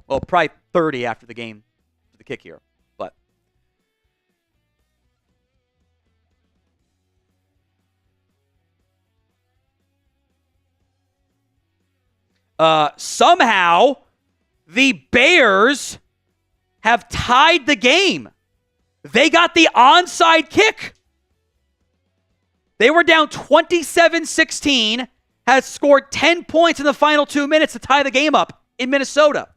Well, probably 30 after the game for the kick here. But somehow, the Bears have tied the game. They got the onside kick. They were down 27-16, had scored 10 points in the final 2 minutes to tie the game up in Minnesota.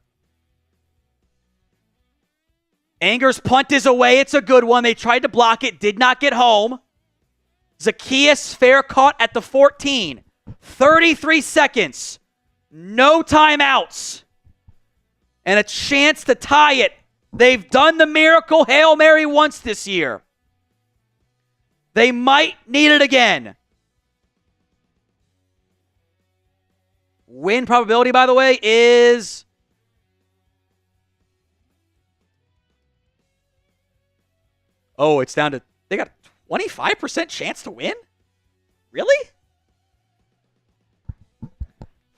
Anger's punt is away. It's a good one. They tried to block it, did not get home. Zacchaeus fair caught at the 14. 33 seconds. No timeouts. And a chance to tie it. They've done the miracle Hail Mary once this year. They might need it again. Win probability, by the way, is... Oh, it's down to... They got a 25% chance to win? Really?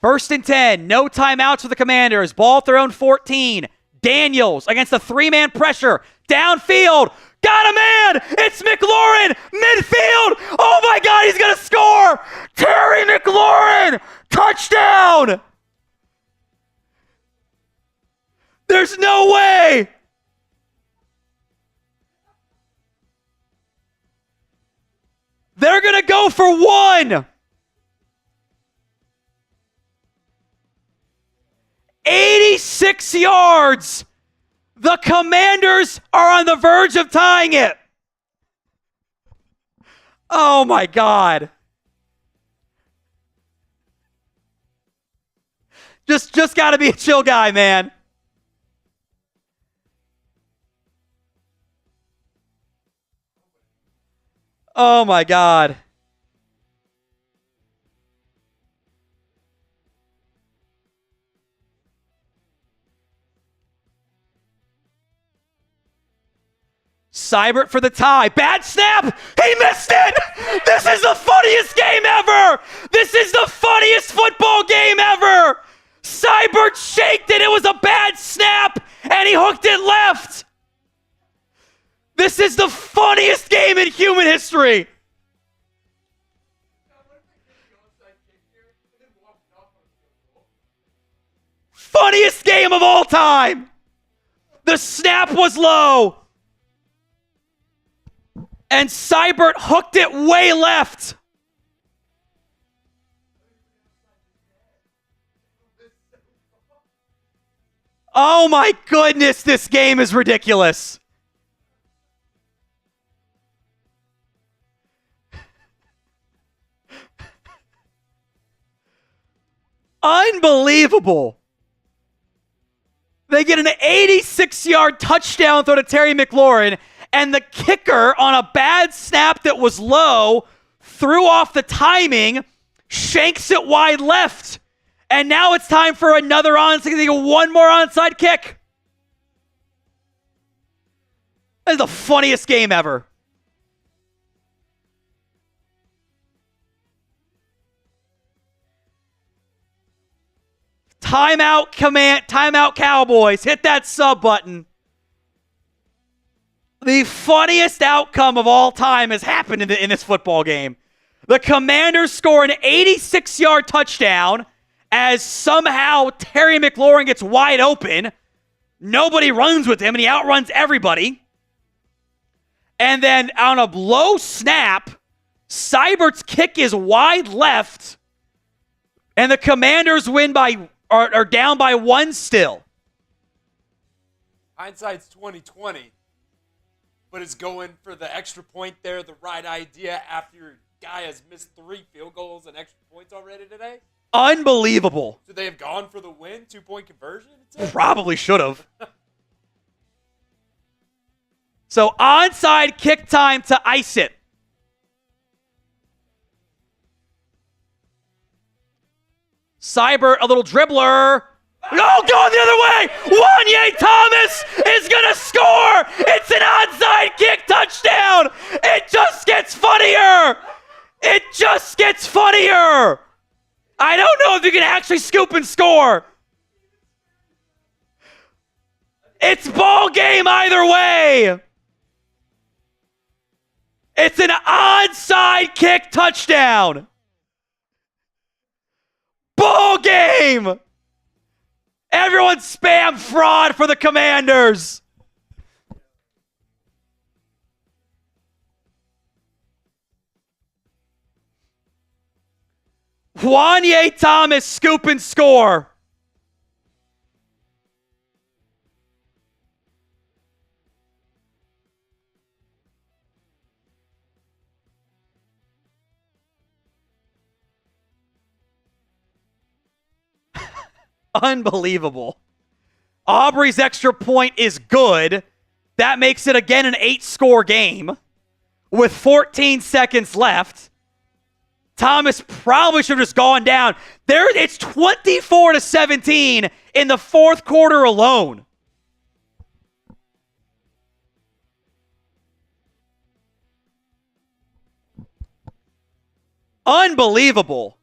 1st and 10. No timeouts for the Commanders. Ball at their own 14. Daniels against the 3-man pressure. Downfield. Got a man. It's McLaurin. Midfield. Oh, my God. He's going to score. Terry McLaurin. Touchdown. There's no way. They're going to go for 1. 86 yards. The Commanders are on the verge of tying it. Oh, my God. Just got to be a chill guy, man. Oh, my God. Seibert for the tie. Bad snap. He missed it. This is the funniest game ever. This is the funniest football game ever. Seibert shaked it. It was a bad snap, and he hooked it left. This is the funniest game in human history. Funniest game of all time. The snap was low. And Seibert hooked it way left. Oh my goodness, this game is ridiculous. Unbelievable. They get an 86-yard touchdown throw to Terry McLaurin, and the kicker on a bad snap that was low threw off the timing, shanks it wide left. And now it's time for another onside. They get one more onside kick. That is the funniest game ever. Timeout Cowboys. Hit that sub button. The funniest outcome of all time has happened in this football game. The Commanders score an 86-yard touchdown as somehow Terry McLaurin gets wide open. Nobody runs with him, and he outruns everybody. And then on a low snap, Seibert's kick is wide left, and the Commanders are down by 1 still. Hindsight's 20/20, but it's going for the extra point there, the right idea after your guy has missed 3 field goals and extra points already today. Unbelievable. Should they have gone for the win, 2-point conversion? Probably should have. So onside kick time to ice it. Seibert, a little dribbler. No, going the other way. Wanye Thomas is going to score. It's an onside kick touchdown. It just gets funnier. It just gets funnier. I don't know if you can actually scoop and score. It's ball game either way. It's an onside kick touchdown. Ball game. Everyone spam fraud for the Commanders. Wanye Thomas scoop and score. Unbelievable. Aubrey's extra point is good. That makes it again an 8-score game with 14 seconds left. Thomas probably should have just gone down. It's 24-17 in the fourth quarter alone. Unbelievable.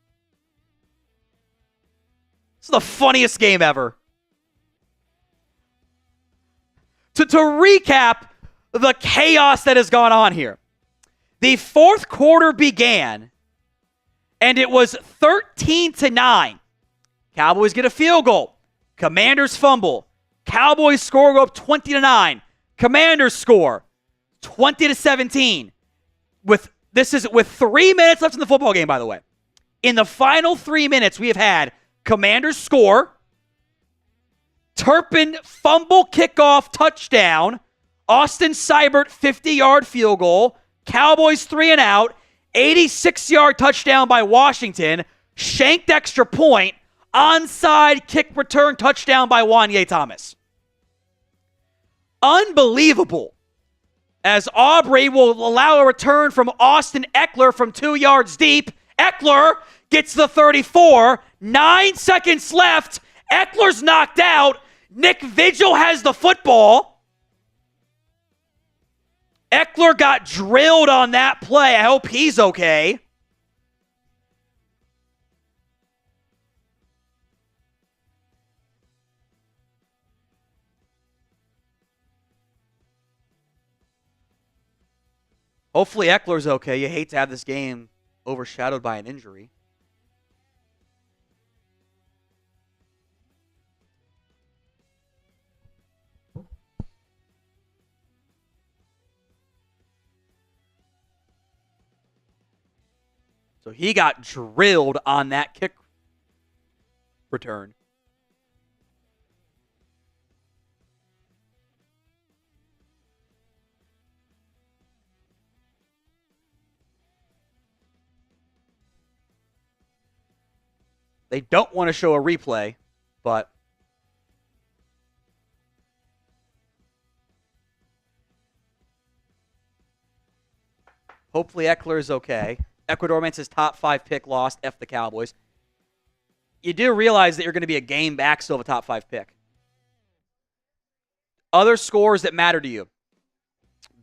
This is the funniest game ever. To recap the chaos that has gone on here. The fourth quarter began, and it was 13-9. Cowboys get a field goal. Commanders fumble. Cowboys score, go up 20-9. Commanders score 20-17. This is with 3 minutes left in the football game, by the way. In the final 3 minutes, we have had Commanders score, Turpin fumble kickoff touchdown, Austin Seibert 50-yard field goal, Cowboys 3 and out, 86-yard touchdown by Washington, shanked extra point, onside kick return touchdown by Wanye Thomas. Unbelievable. As Aubrey will allow a return from Austin Eckler from 2 yards deep. Eckler gets the 34. 9 seconds left. Eckler's knocked out. Nick Vigil has the football. Eckler got drilled on that play. I hope he's okay. Hopefully Eckler's okay. You hate to have this game overshadowed by an injury. So he got drilled on that kick return. They don't want to show a replay, but hopefully Eckler is okay. Ecuador makes his top 5 pick, lost. F the Cowboys. You do realize that you're going to be a game back still of a top 5 pick. Other scores that matter to you.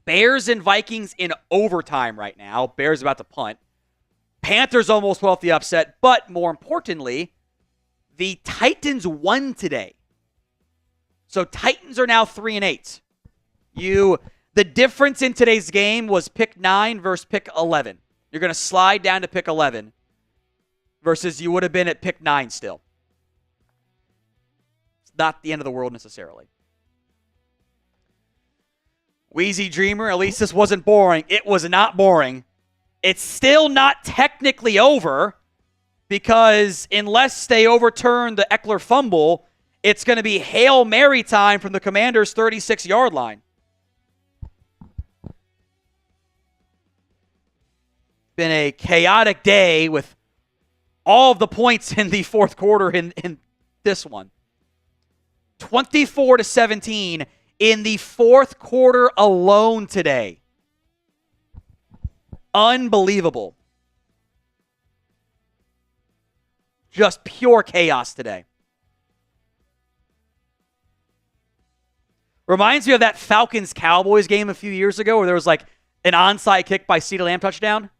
Bears and Vikings in overtime right now. Bears about to punt. Panthers almost pulled off the upset, but more importantly, the Titans won today. So Titans are now 3-8. The difference in today's game was pick 9 versus pick 11. You're going to slide down to pick 11 versus you would have been at pick 9 still. It's not the end of the world necessarily. Wheezy Dreamer, at least this wasn't boring. It was not boring. It's still not technically over because unless they overturn the Eckler fumble, it's going to be Hail Mary time from the Commanders' 36-yard line. Been a chaotic day with all of the points in the fourth quarter in this one. 24-17 in the fourth quarter alone today. Unbelievable. Just pure chaos today. Reminds me of that Falcons-Cowboys game a few years ago where there was like an onside kick by CeeDee Lamb touchdown.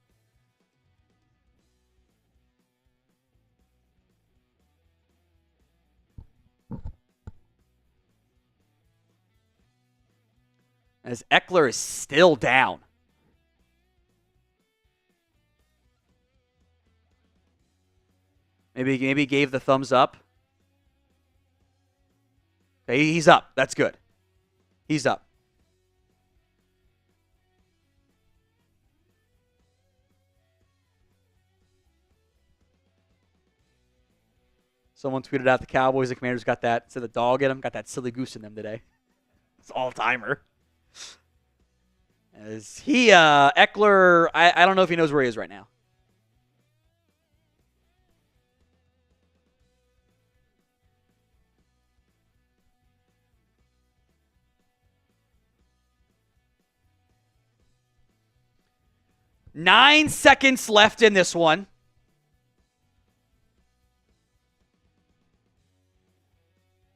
As Eckler is still down. Maybe he gave the thumbs up. Okay, he's up. That's good. He's up. Someone tweeted out the Cowboys, the Commanders got that, said the dog in them, got that silly goose in them today. It's all-timer. As Eckler, I don't know if he knows where he is right now. Nine seconds left in this one.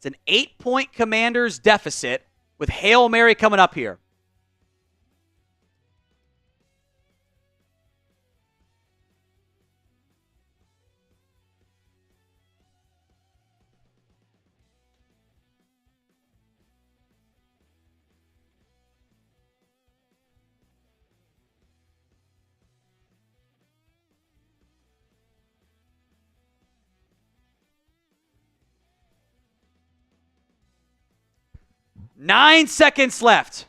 It's an 8-point Commanders deficit with Hail Mary coming up here. Nine seconds left.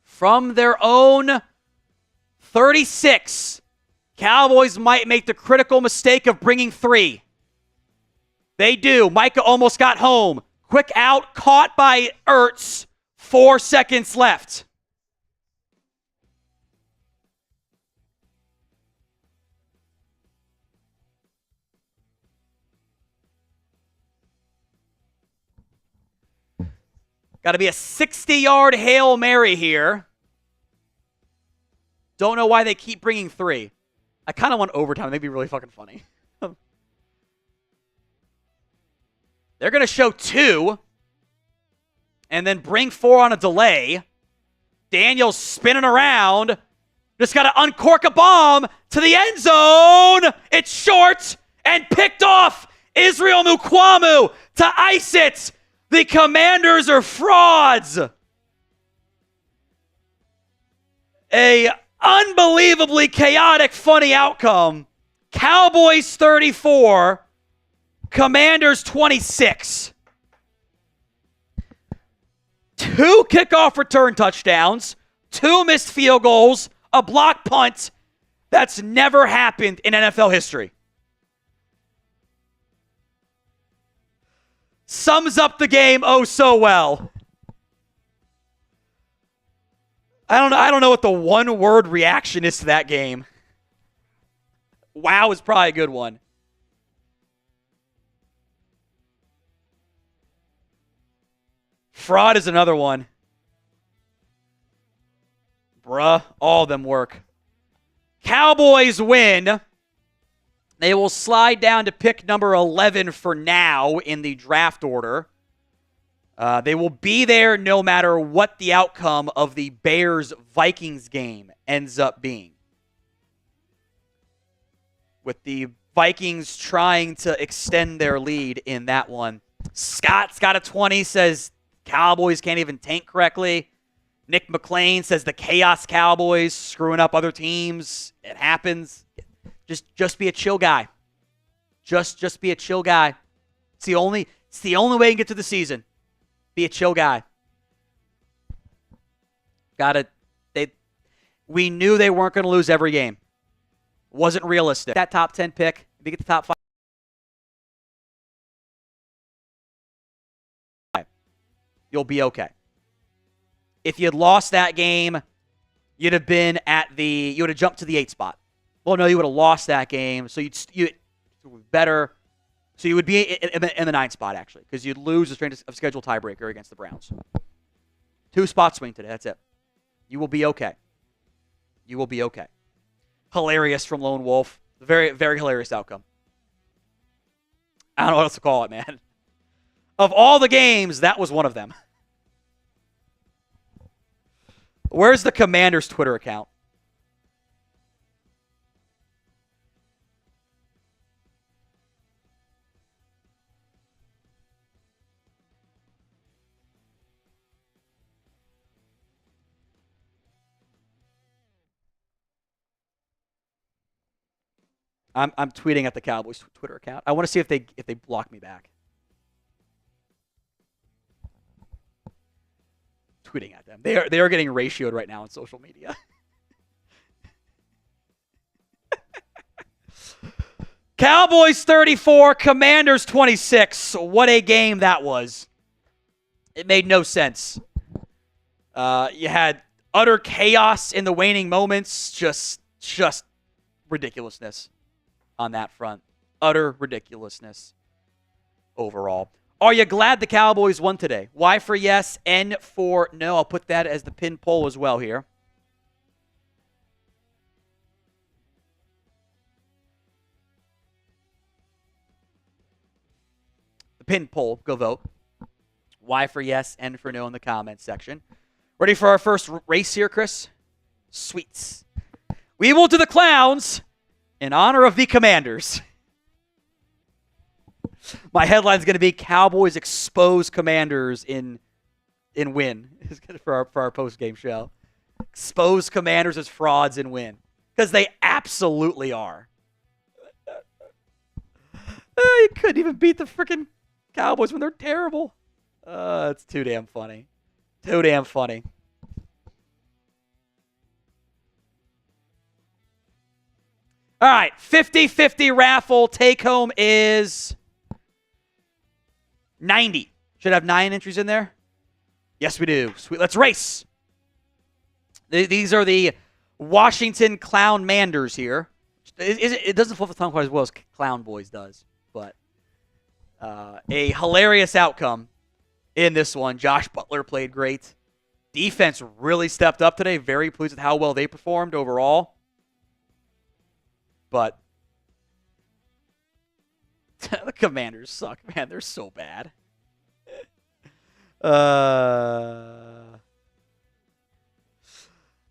From their own 36, Cowboys might make the critical mistake of bringing 3. They do. Micah almost got home. Quick out, caught by Ertz. 4 seconds left. Got to be a 60-yard Hail Mary here. Don't know why they keep bringing 3. I kind of want overtime. They'd be really fucking funny. They're going to show 2 and then bring 4 on a delay. Daniel's spinning around. Just got to uncork a bomb to the end zone. It's short and picked off. Israel Mukwamu to ice it. The Commanders are frauds. A unbelievably chaotic, funny outcome. Cowboys 34, Commanders 26. 2 kickoff return touchdowns, 2 missed field goals, a block punt. That's never happened in NFL history. Sums up the game oh so well. I don't know what the one-word reaction is to that game. Wow is probably a good one. Fraud is another one. Bruh, all of them work. Cowboys win. They will slide down to pick number 11 for now in the draft order. They will be there no matter what the outcome of the Bears-Vikings game ends up being. With the Vikings trying to extend their lead in that one. Scott's got a 20, says Cowboys can't even tank correctly. Nick McClain says the Chaos Cowboys screwing up other teams. It happens. Just be a chill guy. Just be a chill guy. It's the only way you can get to the season. Be a chill guy. We knew they weren't going to lose every game. Wasn't realistic. That top 10 pick, if you get the top 5, you'll be okay. If you had lost that game, you'd have jumped to the 8 spot. Well, no, you would have lost that game, so you'd better. So you would be in the 9 spot, actually, because you'd lose a strength of schedule tiebreaker against the Browns. 2 spot swing today. That's it. You will be okay. You will be okay. Hilarious from Lone Wolf. Very, very hilarious outcome. I don't know what else to call it, man. Of all the games, that was one of them. Where's the Commanders' Twitter account? I'm tweeting at the Cowboys Twitter account. I want to see if they block me back. Tweeting at them. They are getting ratioed right now on social media. Cowboys 34, Commanders 26. What a game that was. It made no sense. You had utter chaos in the waning moments. Just ridiculousness on that front. Utter ridiculousness overall. Are you glad the Cowboys won today? Y for yes, N for no. I'll put that as the pin poll as well here. the pin poll. Go vote. Y for yes, N for no in the comments section. Ready for our first race here, Chris? Sweets. We will do the clowns in honor of the Commanders. My headline's going to be Cowboys expose Commanders in win for our post-game show. Expose Commanders as frauds and win. Because they absolutely are. You couldn't even beat the freaking Cowboys when they're terrible. It's too damn funny. Too damn funny. All right, 50-50 raffle. Take home is 90. Should have 9 entries in there? Yes, we do. Sweet. Let's race. These are the Washington Clown Manders here. It doesn't flip the tongue quite as well as Clown Boys does, but a hilarious outcome in this one. Josh Butler played great. Defense really stepped up today. Very pleased with how well they performed overall. But the Commanders suck, man. They're so bad.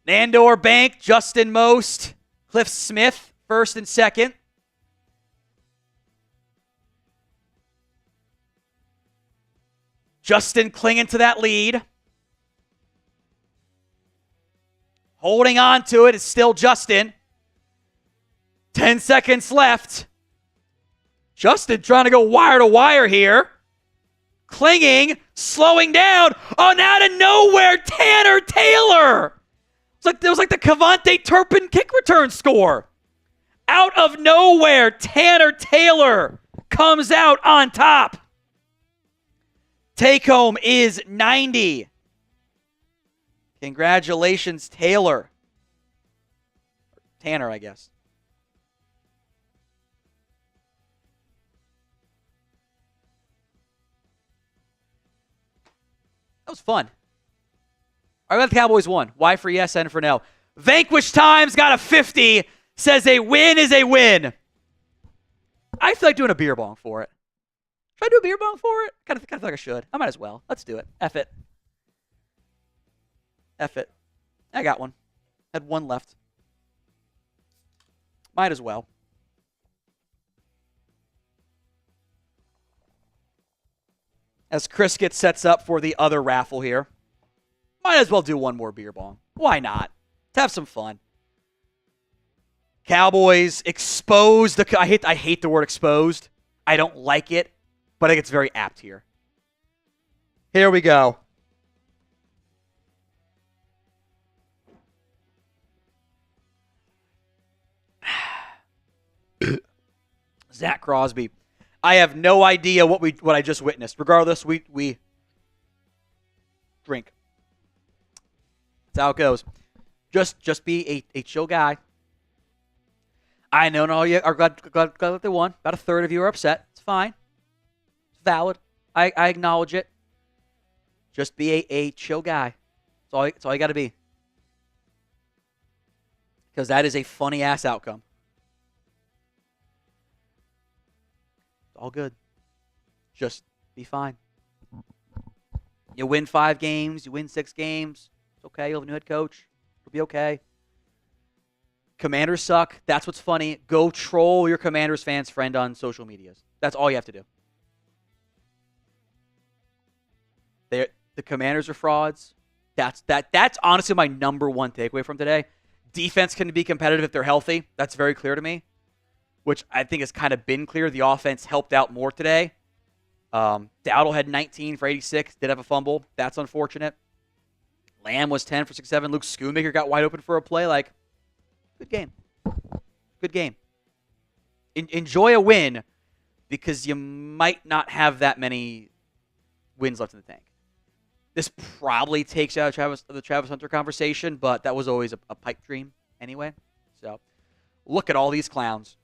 Nandor Bank, Justin Most, Cliff Smith, first and second. Justin clinging to that lead. Holding on to it is still Justin. 10 seconds left. Justin trying to go wire to wire here. Clinging, slowing down. Oh, now out of nowhere, Tanner Taylor. It was like the Cavante Turpin kick return score. Out of nowhere, Tanner Taylor comes out on top. Take home is 90. Congratulations, Taylor. Tanner, I guess. That was fun. All right, the Cowboys won. Y for yes, N for no. Vanquish Times got a 50. Says a win is a win. I feel like doing a beer bong for it. Should I do a beer bong for it? Kind of feel like I should. I might as well. Let's do it. F it. F it. I got one. Had one left. Might as well. As Chris sets up for the other raffle here. Might as well do one more beer bong. Why not? Let's have some fun. Cowboys exposed. I hate the word exposed. I don't like it, but I think it's very apt here. Here we go. Zach Crosby. I have no idea what I just witnessed. Regardless, we drink. That's how it goes. Just be a chill guy. I know all you are glad that they won. About a third of you are upset. It's fine. It's valid. I acknowledge it. Just be a chill guy. That's all you got to be. Because that is a funny-ass outcome. All good. Just be fine. You win 5 games. You win 6 games. It's okay. You'll have a new head coach. It'll be okay. Commanders suck. That's what's funny. Go troll your Commanders fans' friend on social medias. That's all you have to do. The Commanders are frauds. That's honestly my number one takeaway from today. Defense can be competitive if they're healthy. That's very clear to me, which I think has kind of been clear. The offense helped out more today. Dowdle had 19 for 86. Did have a fumble. That's unfortunate. Lamb was 10 for 6-7. Luke Schoonmaker got wide open for a play. Good game. Good game. Enjoy a win because you might not have that many wins left in the tank. This probably takes out the Travis Hunter conversation, but that was always a pipe dream anyway. So look at all these clowns.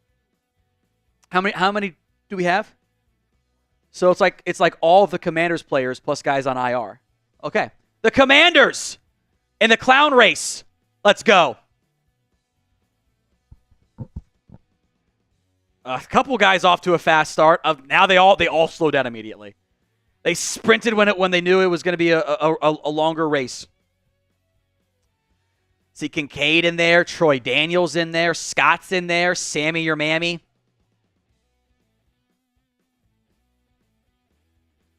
How many do we have? So it's like all of the Commanders players plus guys on IR. Okay. The Commanders in the clown race. Let's go. A couple guys off to a fast start. Now they all slowed down immediately. They sprinted when they knew it was going to be a longer race. See Kincaid in there, Troy Daniels in there, Scott's in there, Sammy your mammy.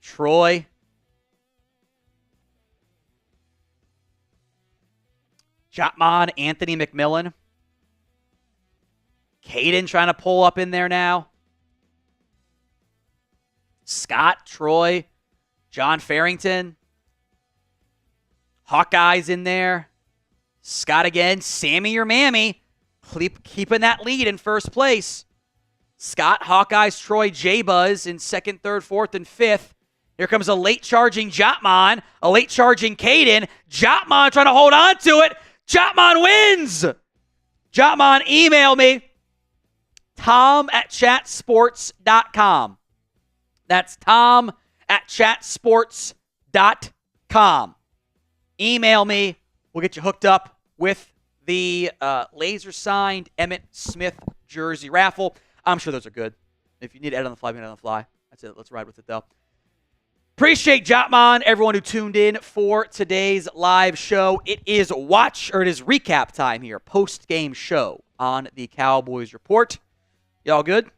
Troy. Jotmon, Anthony McMillan. Caden trying to pull up in there now. Scott, Troy, John Farrington. Hawkeye's in there. Scott again. Sammy your mammy. Keeping that lead in first place. Scott, Hawkeyes, Troy, J-Buzz in second, third, fourth, and fifth. Here comes a late charging Jotmon. A late charging Caden. Jotmon trying to hold on to it. Jotmon wins. Jotmon, email me. Tom@chatsports.com. That's Tom@chatsports.com. Email me. We'll get you hooked up with the laser-signed Emmitt Smith jersey raffle. I'm sure those are good. If you need to edit on the fly, edit on the fly. That's it. Let's ride with it, though. Appreciate Jotmon, everyone who tuned in for today's live show. It is recap time here, post-game show on the Cowboys Report. Y'all good?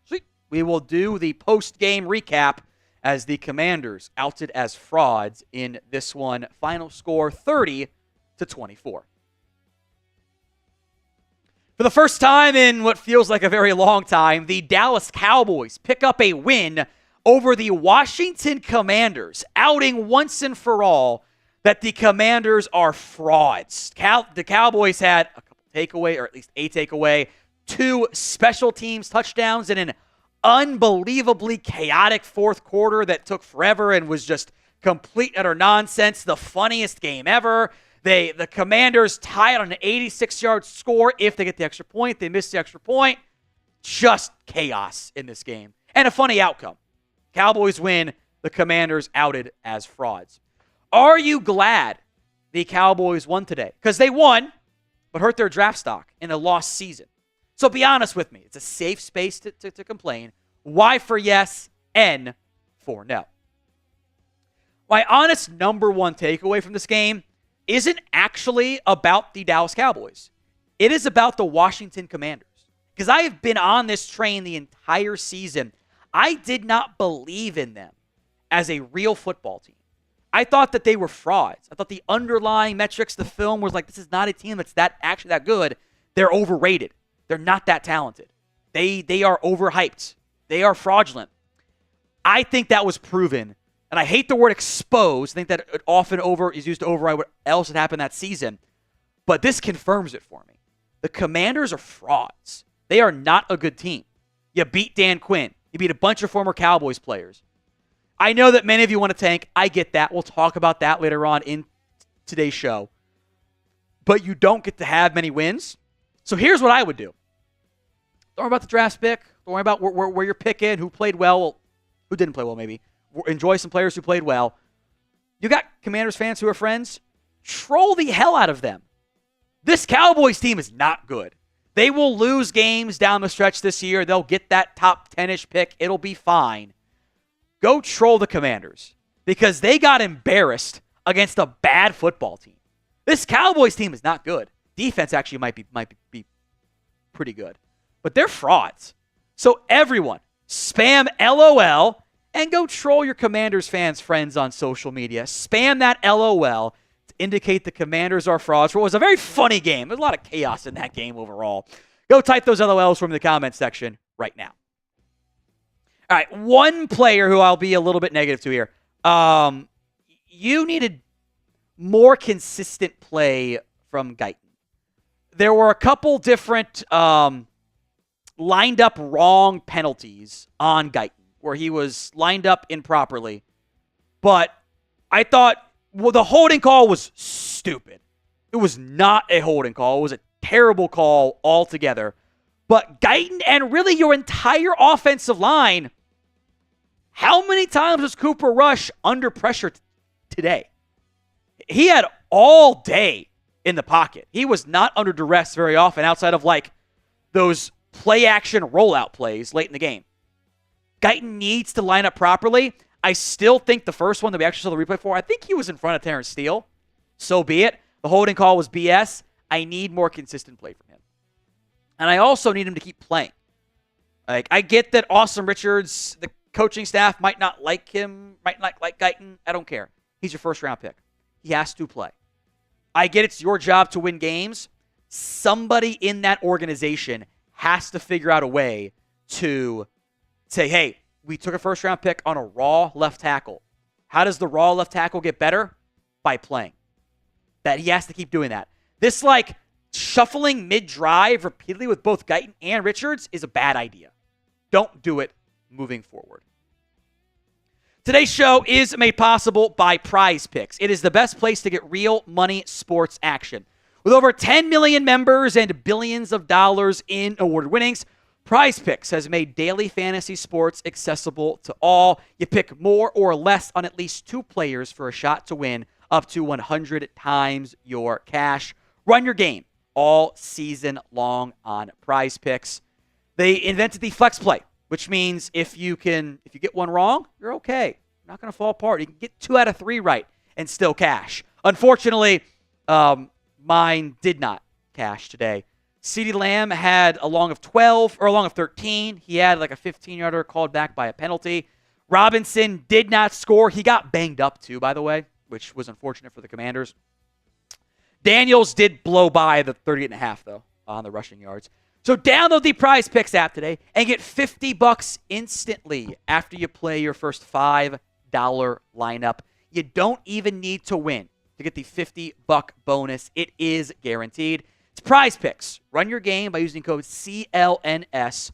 Sweet. We will do the post-game recap as the Commanders outed as frauds in this one. Final score 30-24. For the first time in what feels like a very long time, the Dallas Cowboys pick up a win over the Washington Commanders, outing once and for all that the Commanders are frauds. The Cowboys had a couple takeaway, or at least a takeaway, 2 special teams touchdowns in an unbelievably chaotic fourth quarter that took forever and was just complete utter nonsense. The funniest game ever. The Commanders tied on an 86-yard score if they get the extra point. They missed the extra point. Just chaos in this game. And a funny outcome. Cowboys win. The Commanders outed as frauds. Are you glad the Cowboys won today? Because they won, but hurt their draft stock in a lost season. So be honest with me. It's a safe space to complain. Y for yes, N for no. My honest number one takeaway from this game isn't actually about the Dallas Cowboys. It is about the Washington Commanders. Because I have been on this train the entire season. I did not believe in them as a real football team. I thought that they were frauds. I thought the underlying metrics, the film was like, this is not a team that's actually that good. They're overrated. They're not that talented. They are overhyped. They are fraudulent. I think that was proven. And I hate the word exposed. I think that it often is used to override what else had happened that season. But this confirms it for me. The Commanders are frauds. They are not a good team. You beat Dan Quinn. You beat a bunch of former Cowboys players. I know that many of you want to tank. I get that. We'll talk about that later on in today's show. But you don't get to have many wins. So here's what I would do. Don't worry about the draft pick. Don't worry about where you're picking, who played well, who didn't play well maybe. Enjoy some players who played well. You got Commanders fans who are friends. Troll the hell out of them. This Cowboys team is not good. They will lose games down the stretch this year. They'll get that top 10-ish pick. It'll be fine. Go troll the Commanders because they got embarrassed against a bad football team. This Cowboys team is not good. Defense actually might be pretty good. But they're frauds. So everyone, spam LOL and go troll your Commanders fans' friends on social media. Spam that LOL to indicate the Commanders are frauds. It was a very funny game. There's a lot of chaos in that game overall. Go type those LOLs from the comment section right now. All right, one player who I'll be a little bit negative to here. You needed more consistent play from Guyton. There were a couple different lined up wrong penalties on Guyton where he was lined up improperly. But I thought, the holding call was stupid. It was not a holding call. It was a terrible call altogether. But Guyton and really your entire offensive line, how many times was Cooper Rush under pressure today? He had all day in the pocket. He was not under duress very often outside of like those play action rollout plays late in the game. Guyton needs to line up properly. I still think the first one that we actually saw the replay for, I think he was in front of Terrence Steele. So be it. The holding call was BS. I need more consistent play from him. And I also need him to keep playing. Like, I get that Austin Richards, the coaching staff might not like him, might not like Guyton. I don't care. He's your first-round pick. He has to play. I get it's your job to win games. Somebody in that organization has to figure out a way to say, hey, we took a first-round pick on a raw left tackle. How does the raw left tackle get better? By playing. That he has to keep doing that. This, like, shuffling mid-drive repeatedly with both Guyton and Richards is a bad idea. Don't do it moving forward. Today's show is made possible by Prize Picks. It is the best place to get real money sports action. With over 10 million members and billions of dollars in award winnings, Prize Picks has made daily fantasy sports accessible to all. You pick more or less on at least 2 players for a shot to win up to 100 times your cash. Run your game all season long on Prize Picks. They invented the flex play, which means if you get one wrong, you're okay. You're not going to fall apart. You can get 2 out of 3 right and still cash. Unfortunately, mine did not cash today. CeeDee Lamb had a long of 12 or a long of 13. He had like a 15-yarder called back by a penalty. Robinson did not score. He got banged up too, by the way, which was unfortunate for the Commanders. Daniels did blow by the 38.5 though on the rushing yards. So download the Prize Picks app today and get $50 instantly after you play your first $5 lineup. You don't even need to win to get the $50 bonus. It is guaranteed. It's Prize Picks. Run your game by using code CLNS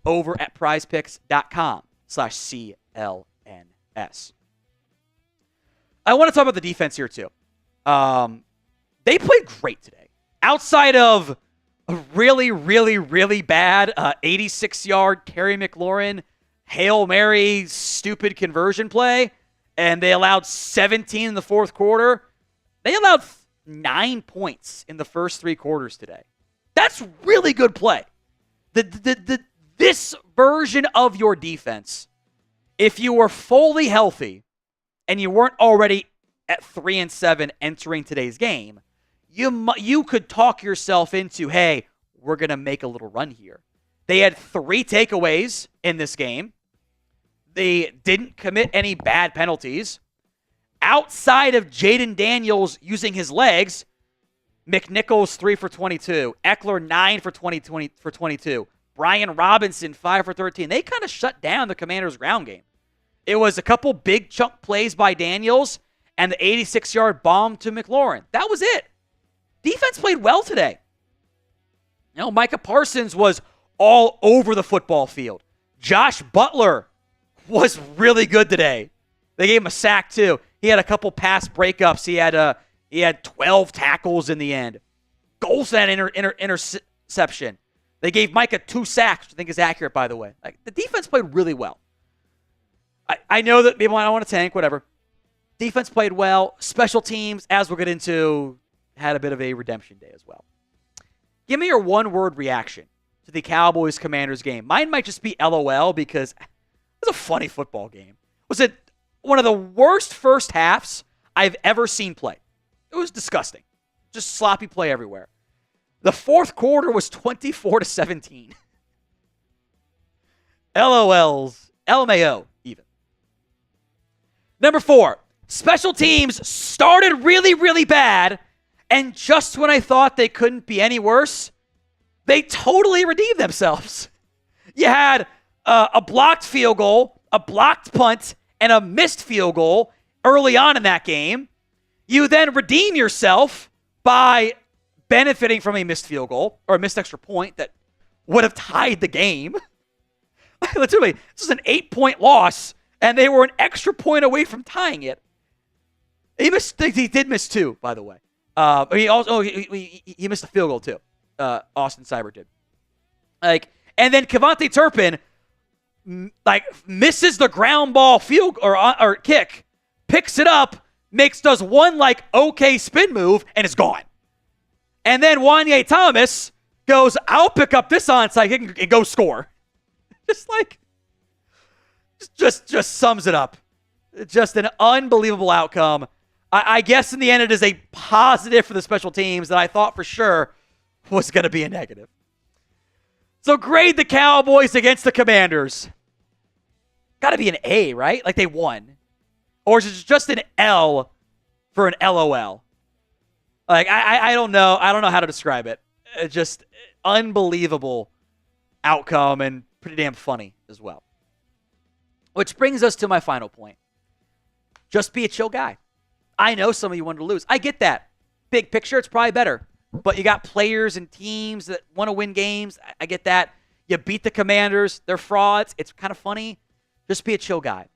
over at prizepicks.com/CLNS. I want to talk about the defense here too. They played great today. Outside of a really, really, really bad 86-yard Terry McLaurin Hail Mary stupid conversion play, and they allowed 17 in the fourth quarter. They allowed 9 points in the first 3 quarters today. That's really good play. This version of your defense, if you were fully healthy and you weren't already at 3-7 entering today's game, you could talk yourself into, hey, we're going to make a little run here. They had 3 takeaways in this game. They didn't commit any bad penalties. Outside of Jaden Daniels using his legs, McNichols 3 for 22, Eckler 9 for 22, Brian Robinson 5 for 13. They kind of shut down the Commanders' ground game. It was a couple big chunk plays by Daniels and the 86-yard bomb to McLaurin. That was it. Defense played well today. You know, Micah Parsons was all over the football field. Josh Butler was really good today. They gave him a sack too. He had a couple pass breakups. He had 12 tackles in the end. Golson had interception. They gave Micah 2 sacks, which I think is accurate, by the way. Like, the defense played really well. I know that people don't want to tank, whatever. Defense played well. Special teams, as we'll get into, had a bit of a redemption day as well. Give me your one-word reaction to the Cowboys-Commanders game. Mine might just be LOL because it was a funny football game. Was it one of the worst first halves I've ever seen play? It was disgusting. Just sloppy play everywhere. The fourth quarter was 24-17. LOLs. LMAO, even. Number 4. Special teams started really, really bad, and just when I thought they couldn't be any worse, they totally redeemed themselves. You had a blocked field goal, a blocked punt, and a missed field goal early on in that game. You then redeem yourself by benefiting from a missed field goal or a missed extra point that would have tied the game. Literally, this was an 8-point loss, and they were an extra point away from tying it. He did miss 2, by the way. He missed a field goal too. Austin Seibert did. And then Kevontae Turpin misses the ground ball field or kick, picks it up, does one okay spin move, and is gone. And then Wanye Thomas goes, I'll pick up this onside kick and go score. Just like, just sums it up. Just an unbelievable outcome. I guess in the end it is a positive for the special teams that I thought for sure was going to be a negative. So grade the Cowboys against the Commanders. Got to be an A, right? Like they won. Or is it just an L for an LOL? Like, I don't know. I don't know how to describe it. Just unbelievable outcome and pretty damn funny as well. Which brings us to my final point. Just be a chill guy. I know some of you wanted to lose. I get that. Big picture, it's probably better. But you got players and teams that want to win games. I get that. You beat the Commanders. They're frauds. It's kind of funny. Just be a chill guy.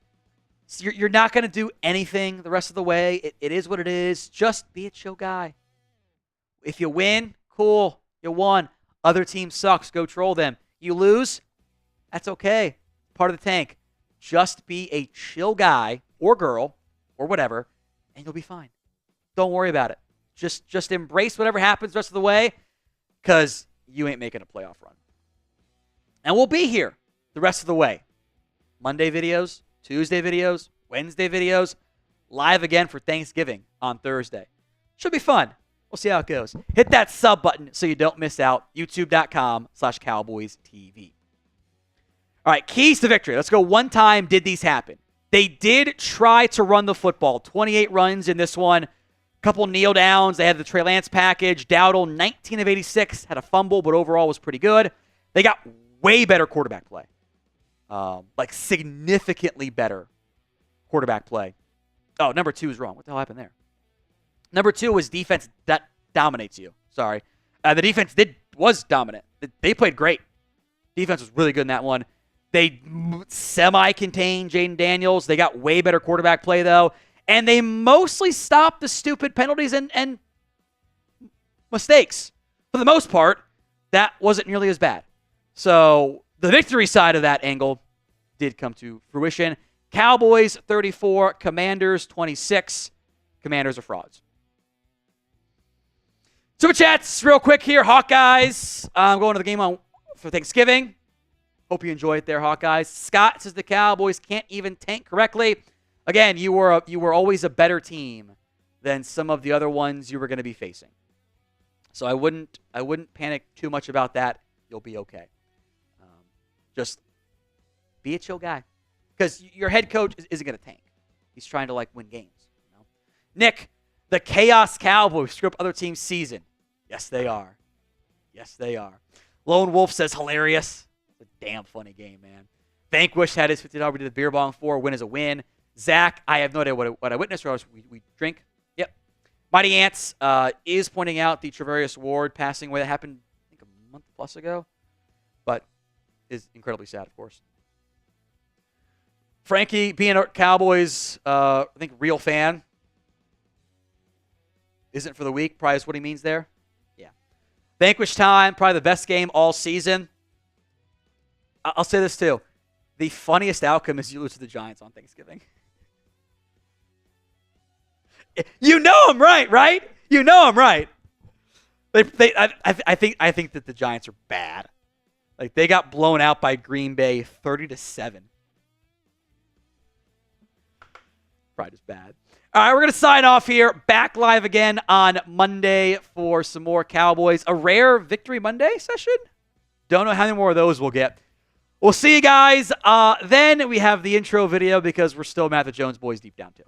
So you're not going to do anything the rest of the way. It is what it is. Just be a chill guy. If you win, cool. You won. Other team sucks. Go troll them. You lose, that's okay. Part of the tank. Just be a chill guy or girl or whatever, and you'll be fine. Don't worry about it. Just embrace whatever happens the rest of the way, because you ain't making a playoff run. And we'll be here the rest of the way. Monday videos, Tuesday videos, Wednesday videos, live again for Thanksgiving on Thursday. Should be fun. We'll see how it goes. Hit that sub button so you don't miss out. YouTube.com/CowboysTV. All right, keys to victory. Let's go one time. Did these happen? They did try to run the football. 28 runs in this one. Couple kneel downs. They had the Trey Lance package. Dowdle, 19 of 86. Had a fumble, but overall was pretty good. They got way better quarterback play. Like significantly better quarterback play. Oh, number 2 is wrong. What the hell happened there? Number 2 was defense that dominates you. Sorry. The defense was dominant. They played great. Defense was really good in that one. They semi-contained Jaden Daniels. They got way better quarterback play, though. And they mostly stopped the stupid penalties and mistakes. For the most part, that wasn't nearly as bad. So the victory side of that angle did come to fruition. Cowboys 34, Commanders 26. Commanders are frauds. Super chats real quick here. Hawkeyes. I'm going to the game for Thanksgiving. Hope you enjoy it there, Hawkeyes. Scott says the Cowboys can't even tank correctly. Again, you were always a better team than some of the other ones you were going to be facing. So I wouldn't panic too much about that. You'll be okay. Just be a chill guy, because your head coach isn't going to tank. He's trying to win games. You know? Nick, the Chaos Cowboys screw up other teams' season. Yes, they are. Yes, they are. Lone Wolf says hilarious. It's a damn funny game, man. Vanquish had his $50 we did the beer bong for. Win is a win. Zach, I have no idea what I witnessed, or we drink. Yep. Mighty Ants is pointing out the Travarius Ward passing away that happened, I think, a month plus ago, but is incredibly sad, of course. Frankie, being a Cowboys, I think, real fan, isn't for the weak. Probably is what he means there. Yeah. Vanquish time, probably the best game all season. I'll say this, too. The funniest outcome is you lose to the Giants on Thanksgiving. You know I'm right? You know I'm right. I think that the Giants are bad. They got blown out by Green Bay 30-7. Probably just bad. All right, we're going to sign off here. Back live again on Monday for some more Cowboys. A rare Victory Monday session. Don't know how many more of those we'll get. We'll see you guys. Then we have the intro video because we're still Matt the Jones Boys deep down too.